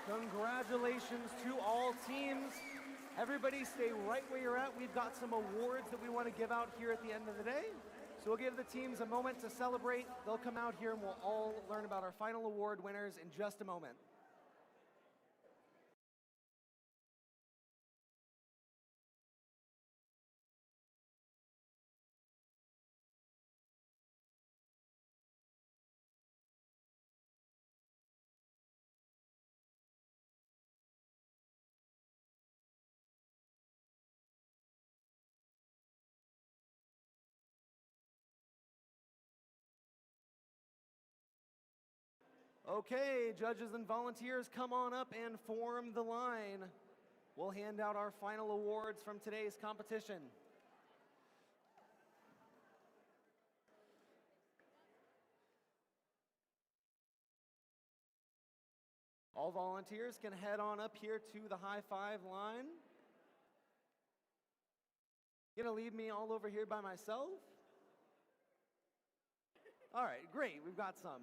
Congratulations to all teams. Everybody stay right where you're at. We've got some awards that we want to give out here at the end of the day. So we'll give the teams a moment to celebrate. They'll come out here and we'll all learn about our final award winners in just a moment. Okay, judges and volunteers, come on up and form the line. We'll hand out our final awards from today's competition. All volunteers can head on up here to the high five line. Gonna leave me all over here by myself? All right, great, we've got some.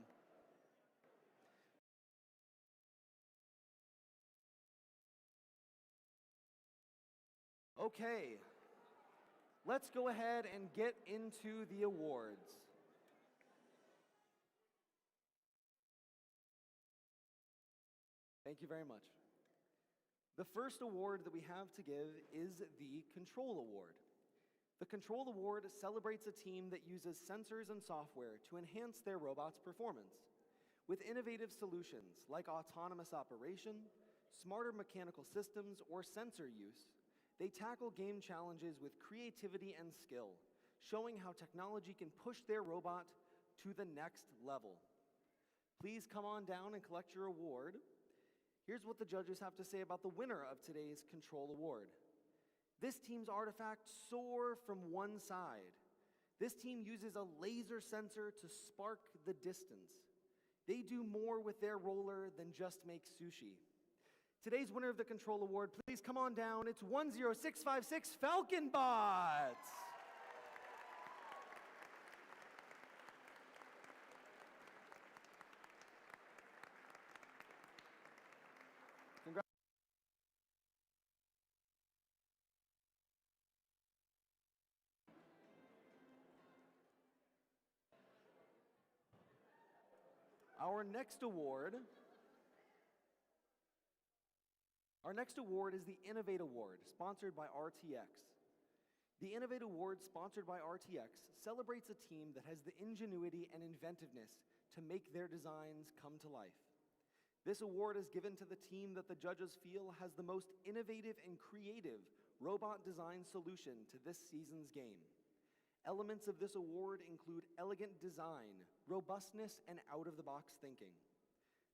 Okay, let's go ahead and get into the awards. Thank you very much. The first award that we have to give is the Control Award. The Control Award celebrates a team that uses sensors and software to enhance their robot's performance. With innovative solutions like autonomous operation, smarter mechanical systems, or sensor use, they tackle game challenges with creativity and skill, showing how technology can push their robot to the next level. Please come on down and collect your award. Here's what the judges have to say about the winner of today's Control Award. This team's artifact soar from one side. This team uses a laser sensor to spark the distance. They do more with their roller than just make sushi. Today's winner of the Control Award, please come on down. It's 10656 Falcon Bot. Our next award is the Innovate Award, sponsored by RTX. The Innovate Award, sponsored by RTX, celebrates a team that has the ingenuity and inventiveness to make their designs come to life. This award is given to the team that the judges feel has the most innovative and creative robot design solution to this season's game. Elements of this award include elegant design, robustness, and out-of-the-box thinking.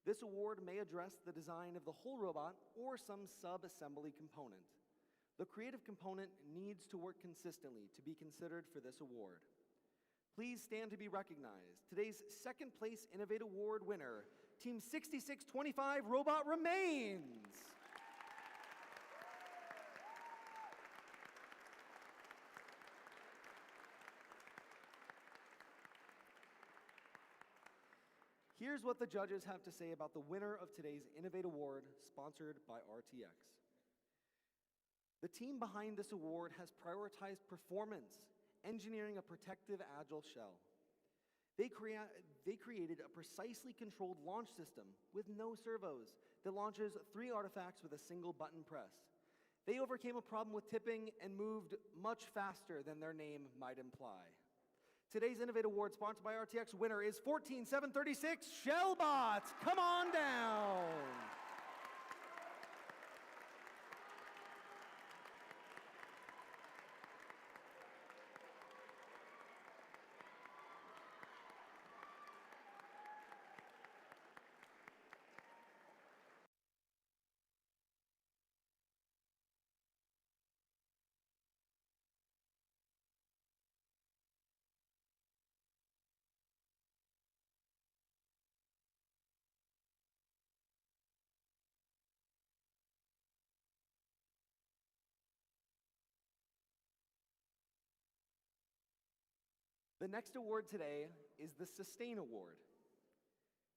This award may address the design of the whole robot or some sub-assembly component. The creative component needs to work consistently to be considered for this award. Please stand to be recognized. Today's second place Innovate Award winner, Team 6625 Robot Remains. Here's what the judges have to say about the winner of today's Innovate Award, sponsored by RTX. The team behind this award has prioritized performance, engineering a protective agile shell. They created a precisely controlled launch system with no servos that launches 3 artifacts with a single button press. They overcame a problem with tipping and moved much faster than their name might imply. Today's Innovate Award, sponsored by RTX, winner is 14736 Shellbots. Come on down. The next award today is the Sustain Award.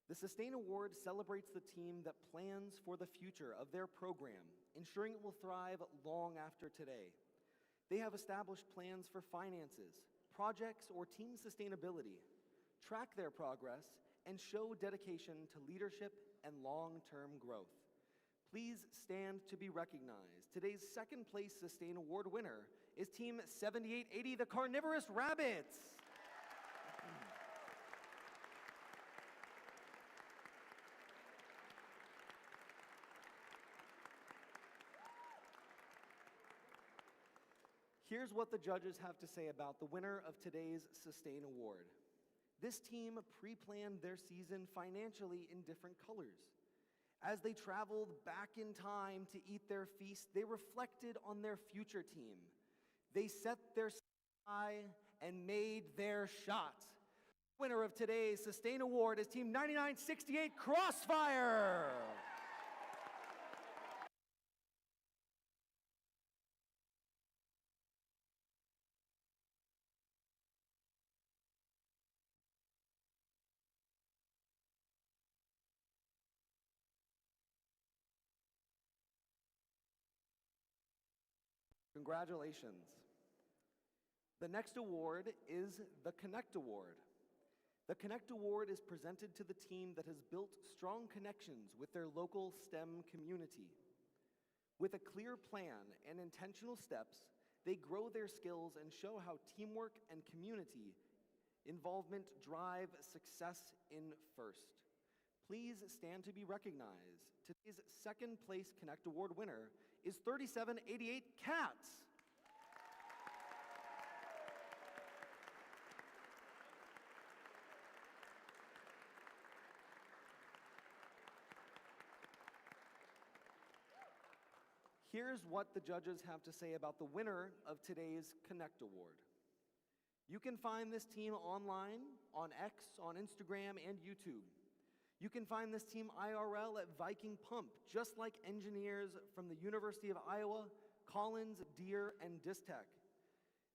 The Sustain Award celebrates the team that plans for the future of their program, ensuring it will thrive long after today. They have established plans for finances, projects, or team sustainability, track their progress, and show dedication to leadership and long-term growth. Please stand to be recognized. Today's second place Sustain Award winner is Team 7880, the Carnivorous Rabbits. Here's what the judges have to say about the winner of today's Sustain Award. This team pre-planned their season financially in different colors. As they traveled back in time to eat their feast, they reflected on their future team. They set their eye and made their shot. Winner of today's Sustain Award is Team 9968 Crossfire. Congratulations. The next award is the Connect Award. The Connect Award is presented to the team that has built strong connections with their local STEM community. With a clear plan and intentional steps, they grow their skills and show how teamwork and community involvement drive success in FIRST. Please stand to be recognized. Today's second place Connect Award winner is 3788 Cats. Here's what the judges have to say about the winner of today's Connect Award. You can find this team online, on X, on Instagram, and YouTube. You can find this team IRL at Viking Pump, just like engineers from the University of Iowa, Collins, Deere, and Distech.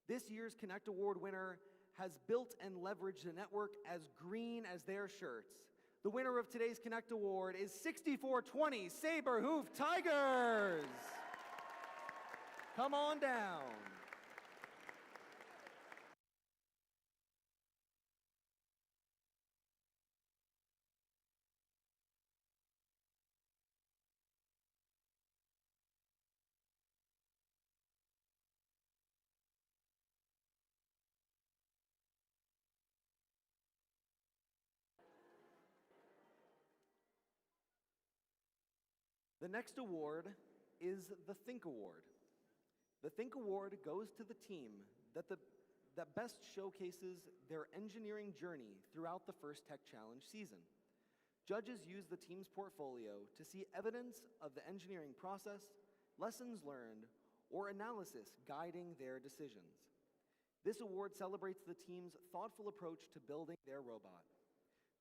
This year's Connect Award winner has built and leveraged a network as green as their shirts. The winner of today's Connect Award is 6420 Saber Hoof Tigers. Come on down. The next award is the Think Award. The Think Award goes to the team that best showcases their engineering journey throughout the First Tech Challenge season. Judges use the team's portfolio to see evidence of the engineering process, lessons learned, or analysis guiding their decisions. This award celebrates the team's thoughtful approach to building their robot.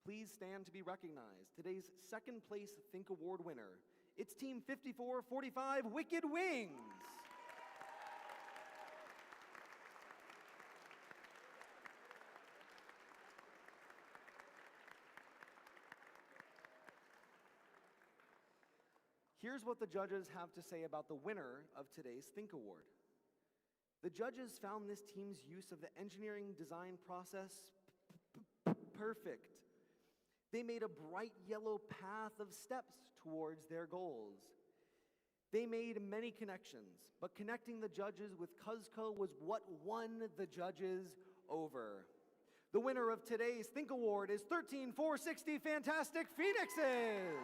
Please stand to be recognized. Today's second place Think Award winner, it's Team 5445 Wicked Wings. Here's what the judges have to say about the winner of today's Think Award. The judges found this team's use of the engineering design process perfect. They made a bright yellow path of steps towards their goals. They made many connections, but connecting the judges with Cuzco was what won the judges over. The winner of today's Think Award is 13460 Fantastic Phoenixes.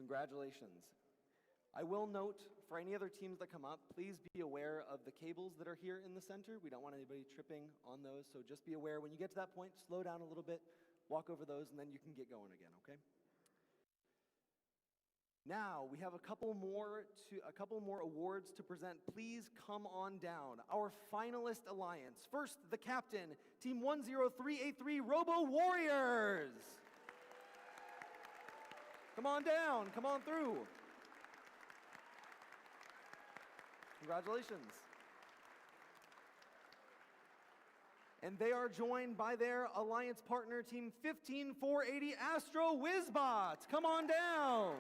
Congratulations. I will note, for any other teams that come up, please be aware of the cables that are here in the center. We don't want anybody tripping on those, so just be aware. When you get to that point, slow down a little bit, walk over those, and then you can get going again, okay? Now, we have a couple more awards to present. Please come on down. Our finalist alliance. First, the captain, Team 10383 Robo Warriors. Come on down, come on through. Congratulations. And they are joined by their alliance partner, Team 15480 Astro Wizbots. Come on down.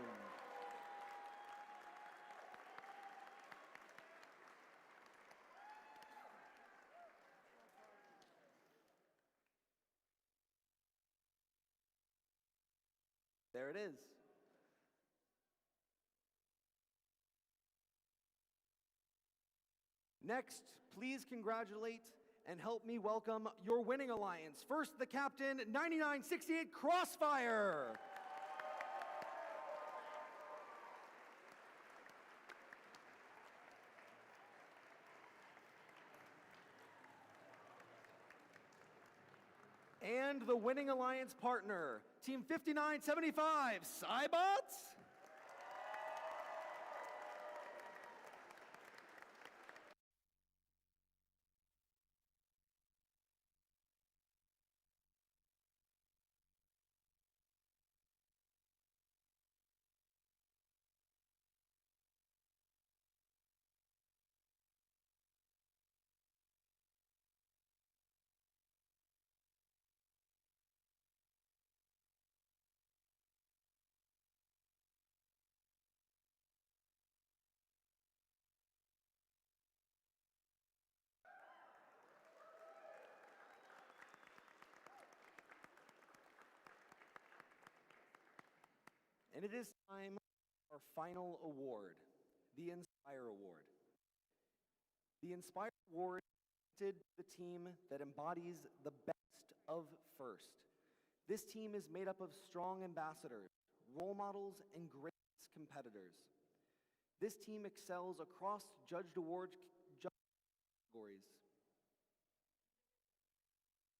There it is. Next, please congratulate and help me welcome your winning alliance. First, the captain, 9968 Crossfire. And the winning alliance partner, Team 5975 Cybots. And it is time for our final award, the Inspire Award. The Inspire Award is presented to the team that embodies the best of first. This team is made up of strong ambassadors, role models, and great competitors. This team excels across judged award categories.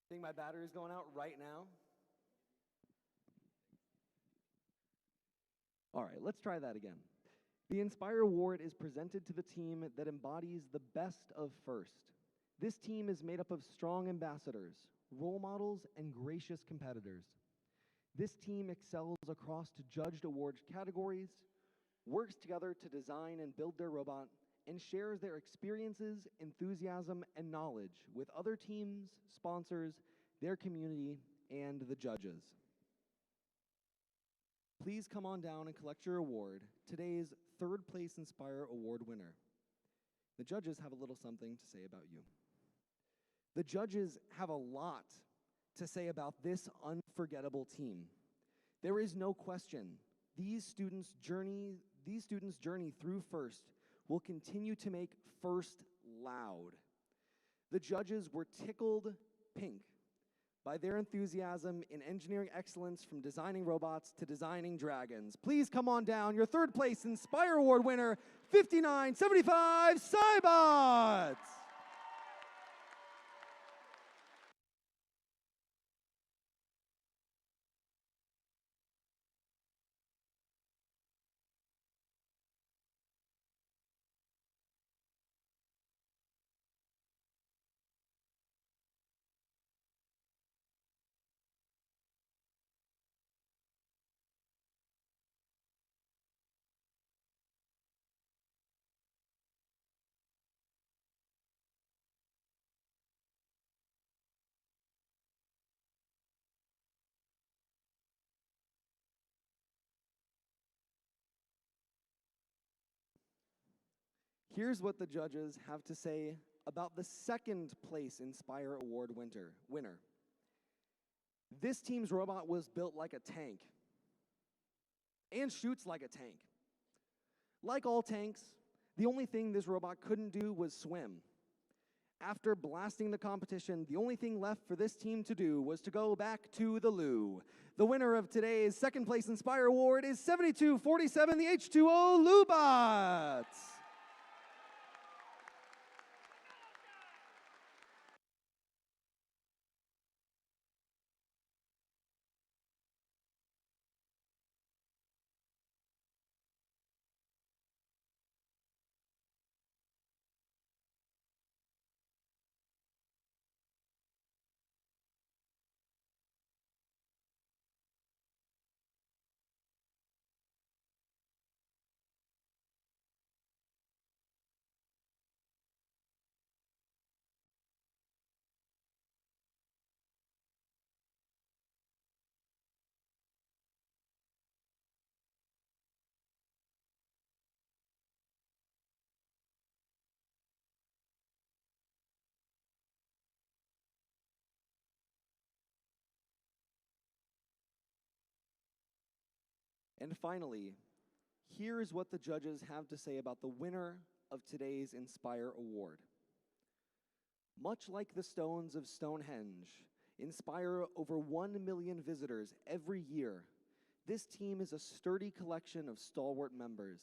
I think my battery is going out right now. All right, let's try that again. The Inspire Award is presented to the team that embodies the best of first. This team is made up of strong ambassadors, role models, and gracious competitors. This team excels across judged award categories, works together to design and build their robot, and shares their experiences, enthusiasm, and knowledge with other teams, sponsors, their community, and the judges. Please come on down and collect your award, today's third place Inspire Award winner. The judges have a little something to say about you. The judges have a lot to say about this unforgettable team. There is no question, these students' journey through FIRST will continue to make FIRST loud. The judges were tickled pink by their enthusiasm in engineering excellence, from designing robots to designing dragons. Please come on down, your third place Inspire Award winner, 5975 Cybots! Here's what the judges have to say about the second place Inspire Award winner. This team's robot was built like a tank and shoots like a tank. Like all tanks, the only thing this robot couldn't do was swim. After blasting the competition, the only thing left for this team to do was to go back to the loo. The winner of today's second place Inspire Award is 7247, the H2O Lubots. And finally, here is what the judges have to say about the winner of today's Inspire Award. Much like the stones of Stonehenge inspire over 1 million visitors every year, this team is a sturdy collection of stalwart members.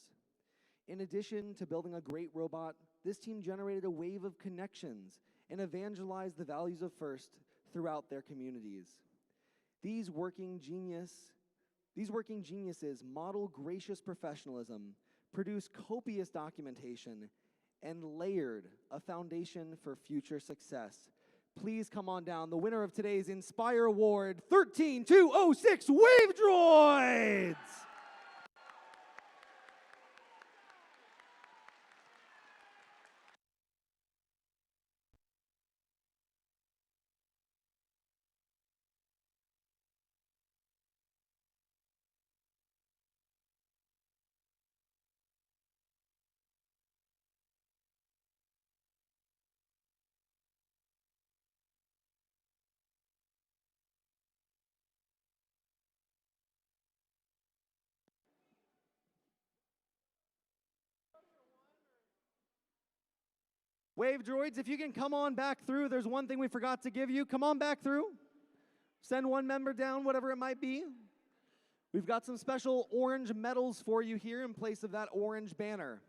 In addition to building a great robot, this team generated a wave of connections and evangelized the values of FIRST throughout their communities. These working geniuses model gracious professionalism, produce copious documentation, and layered a foundation for future success. Please come on down. The winner of today's Inspire Award, 13206 Wave Droids! Wave droids, if you can come on back through. There's one thing we forgot to give you. Come on back through. Send one member down, whatever it might be. We've got some special orange medals for you here in place of that orange banner.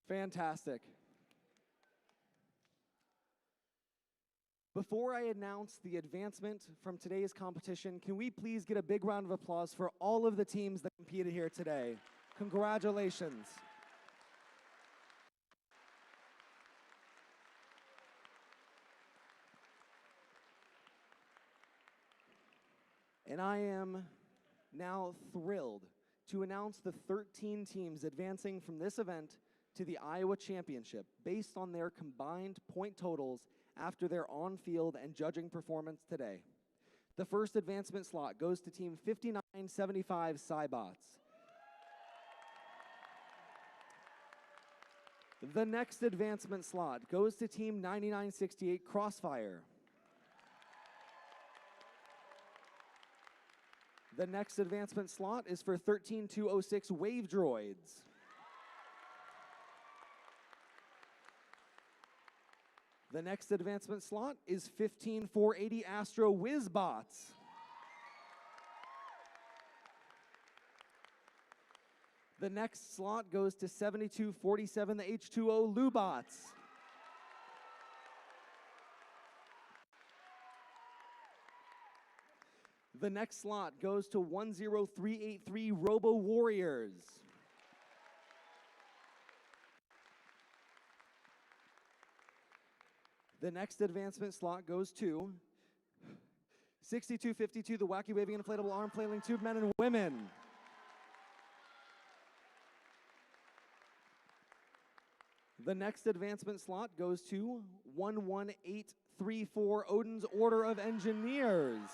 Fantastic. Before I announce the advancement from today's competition, can we please get a big round of applause for all of the teams that competed here today? Congratulations. And I am now thrilled to announce the 13 teams advancing from this event to the Iowa Championship based on their combined point totals after their on-field and judging performance today. The first advancement slot goes to Team 5975 Cybots. The next advancement slot goes to Team 9968 Crossfire. The next advancement slot is for 13206 Wave Droids. The next advancement slot is 15480 Astro Whizbots. The next slot goes to 7247 the H2O Lubots. The next slot goes to 10383 Robo Warriors. The next advancement slot goes to 6252, the Wacky Waving Inflatable Arm Flailing Tube Men and Women. The next advancement slot goes to 11834, Odin's Order of Engineers.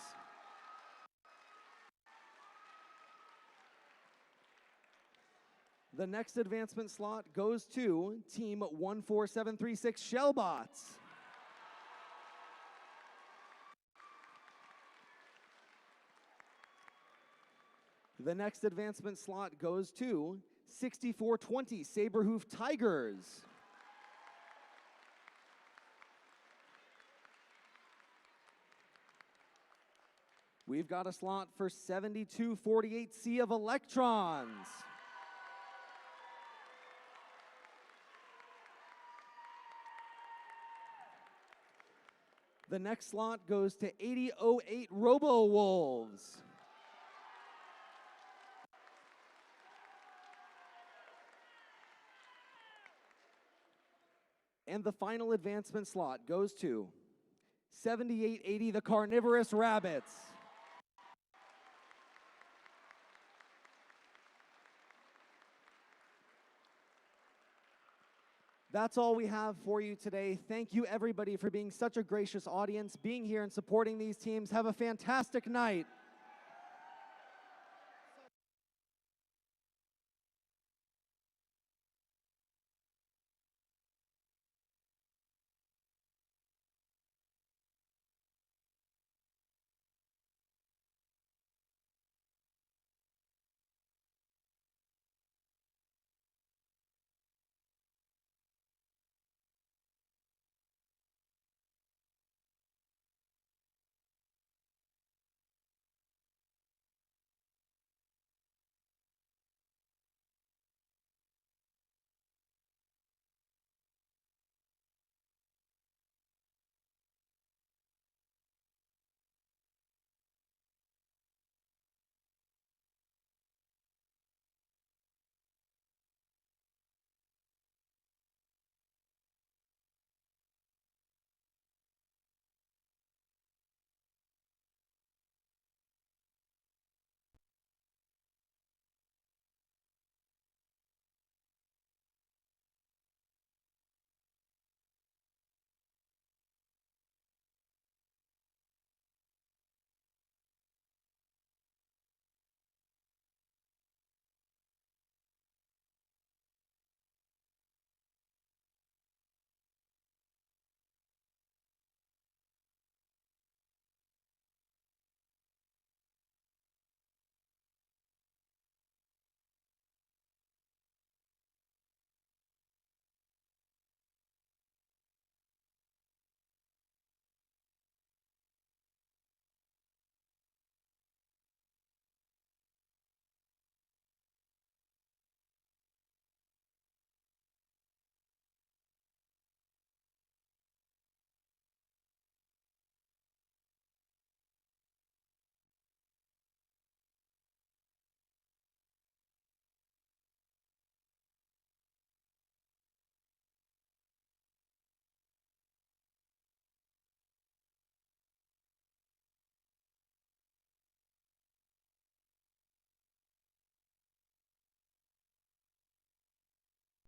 The next advancement slot goes to Team 14736 Shellbots. The next advancement slot goes to 6420 Saberhoof Tigers. We've got a slot for 7248 Sea of Electrons. The next slot goes to 8008 Robo Wolves. And the final advancement slot goes to 7880 the Carnivorous Rabbits. That's all we have for you today. Thank you, everybody, for being such a gracious audience, being here and supporting these teams. Have a fantastic night.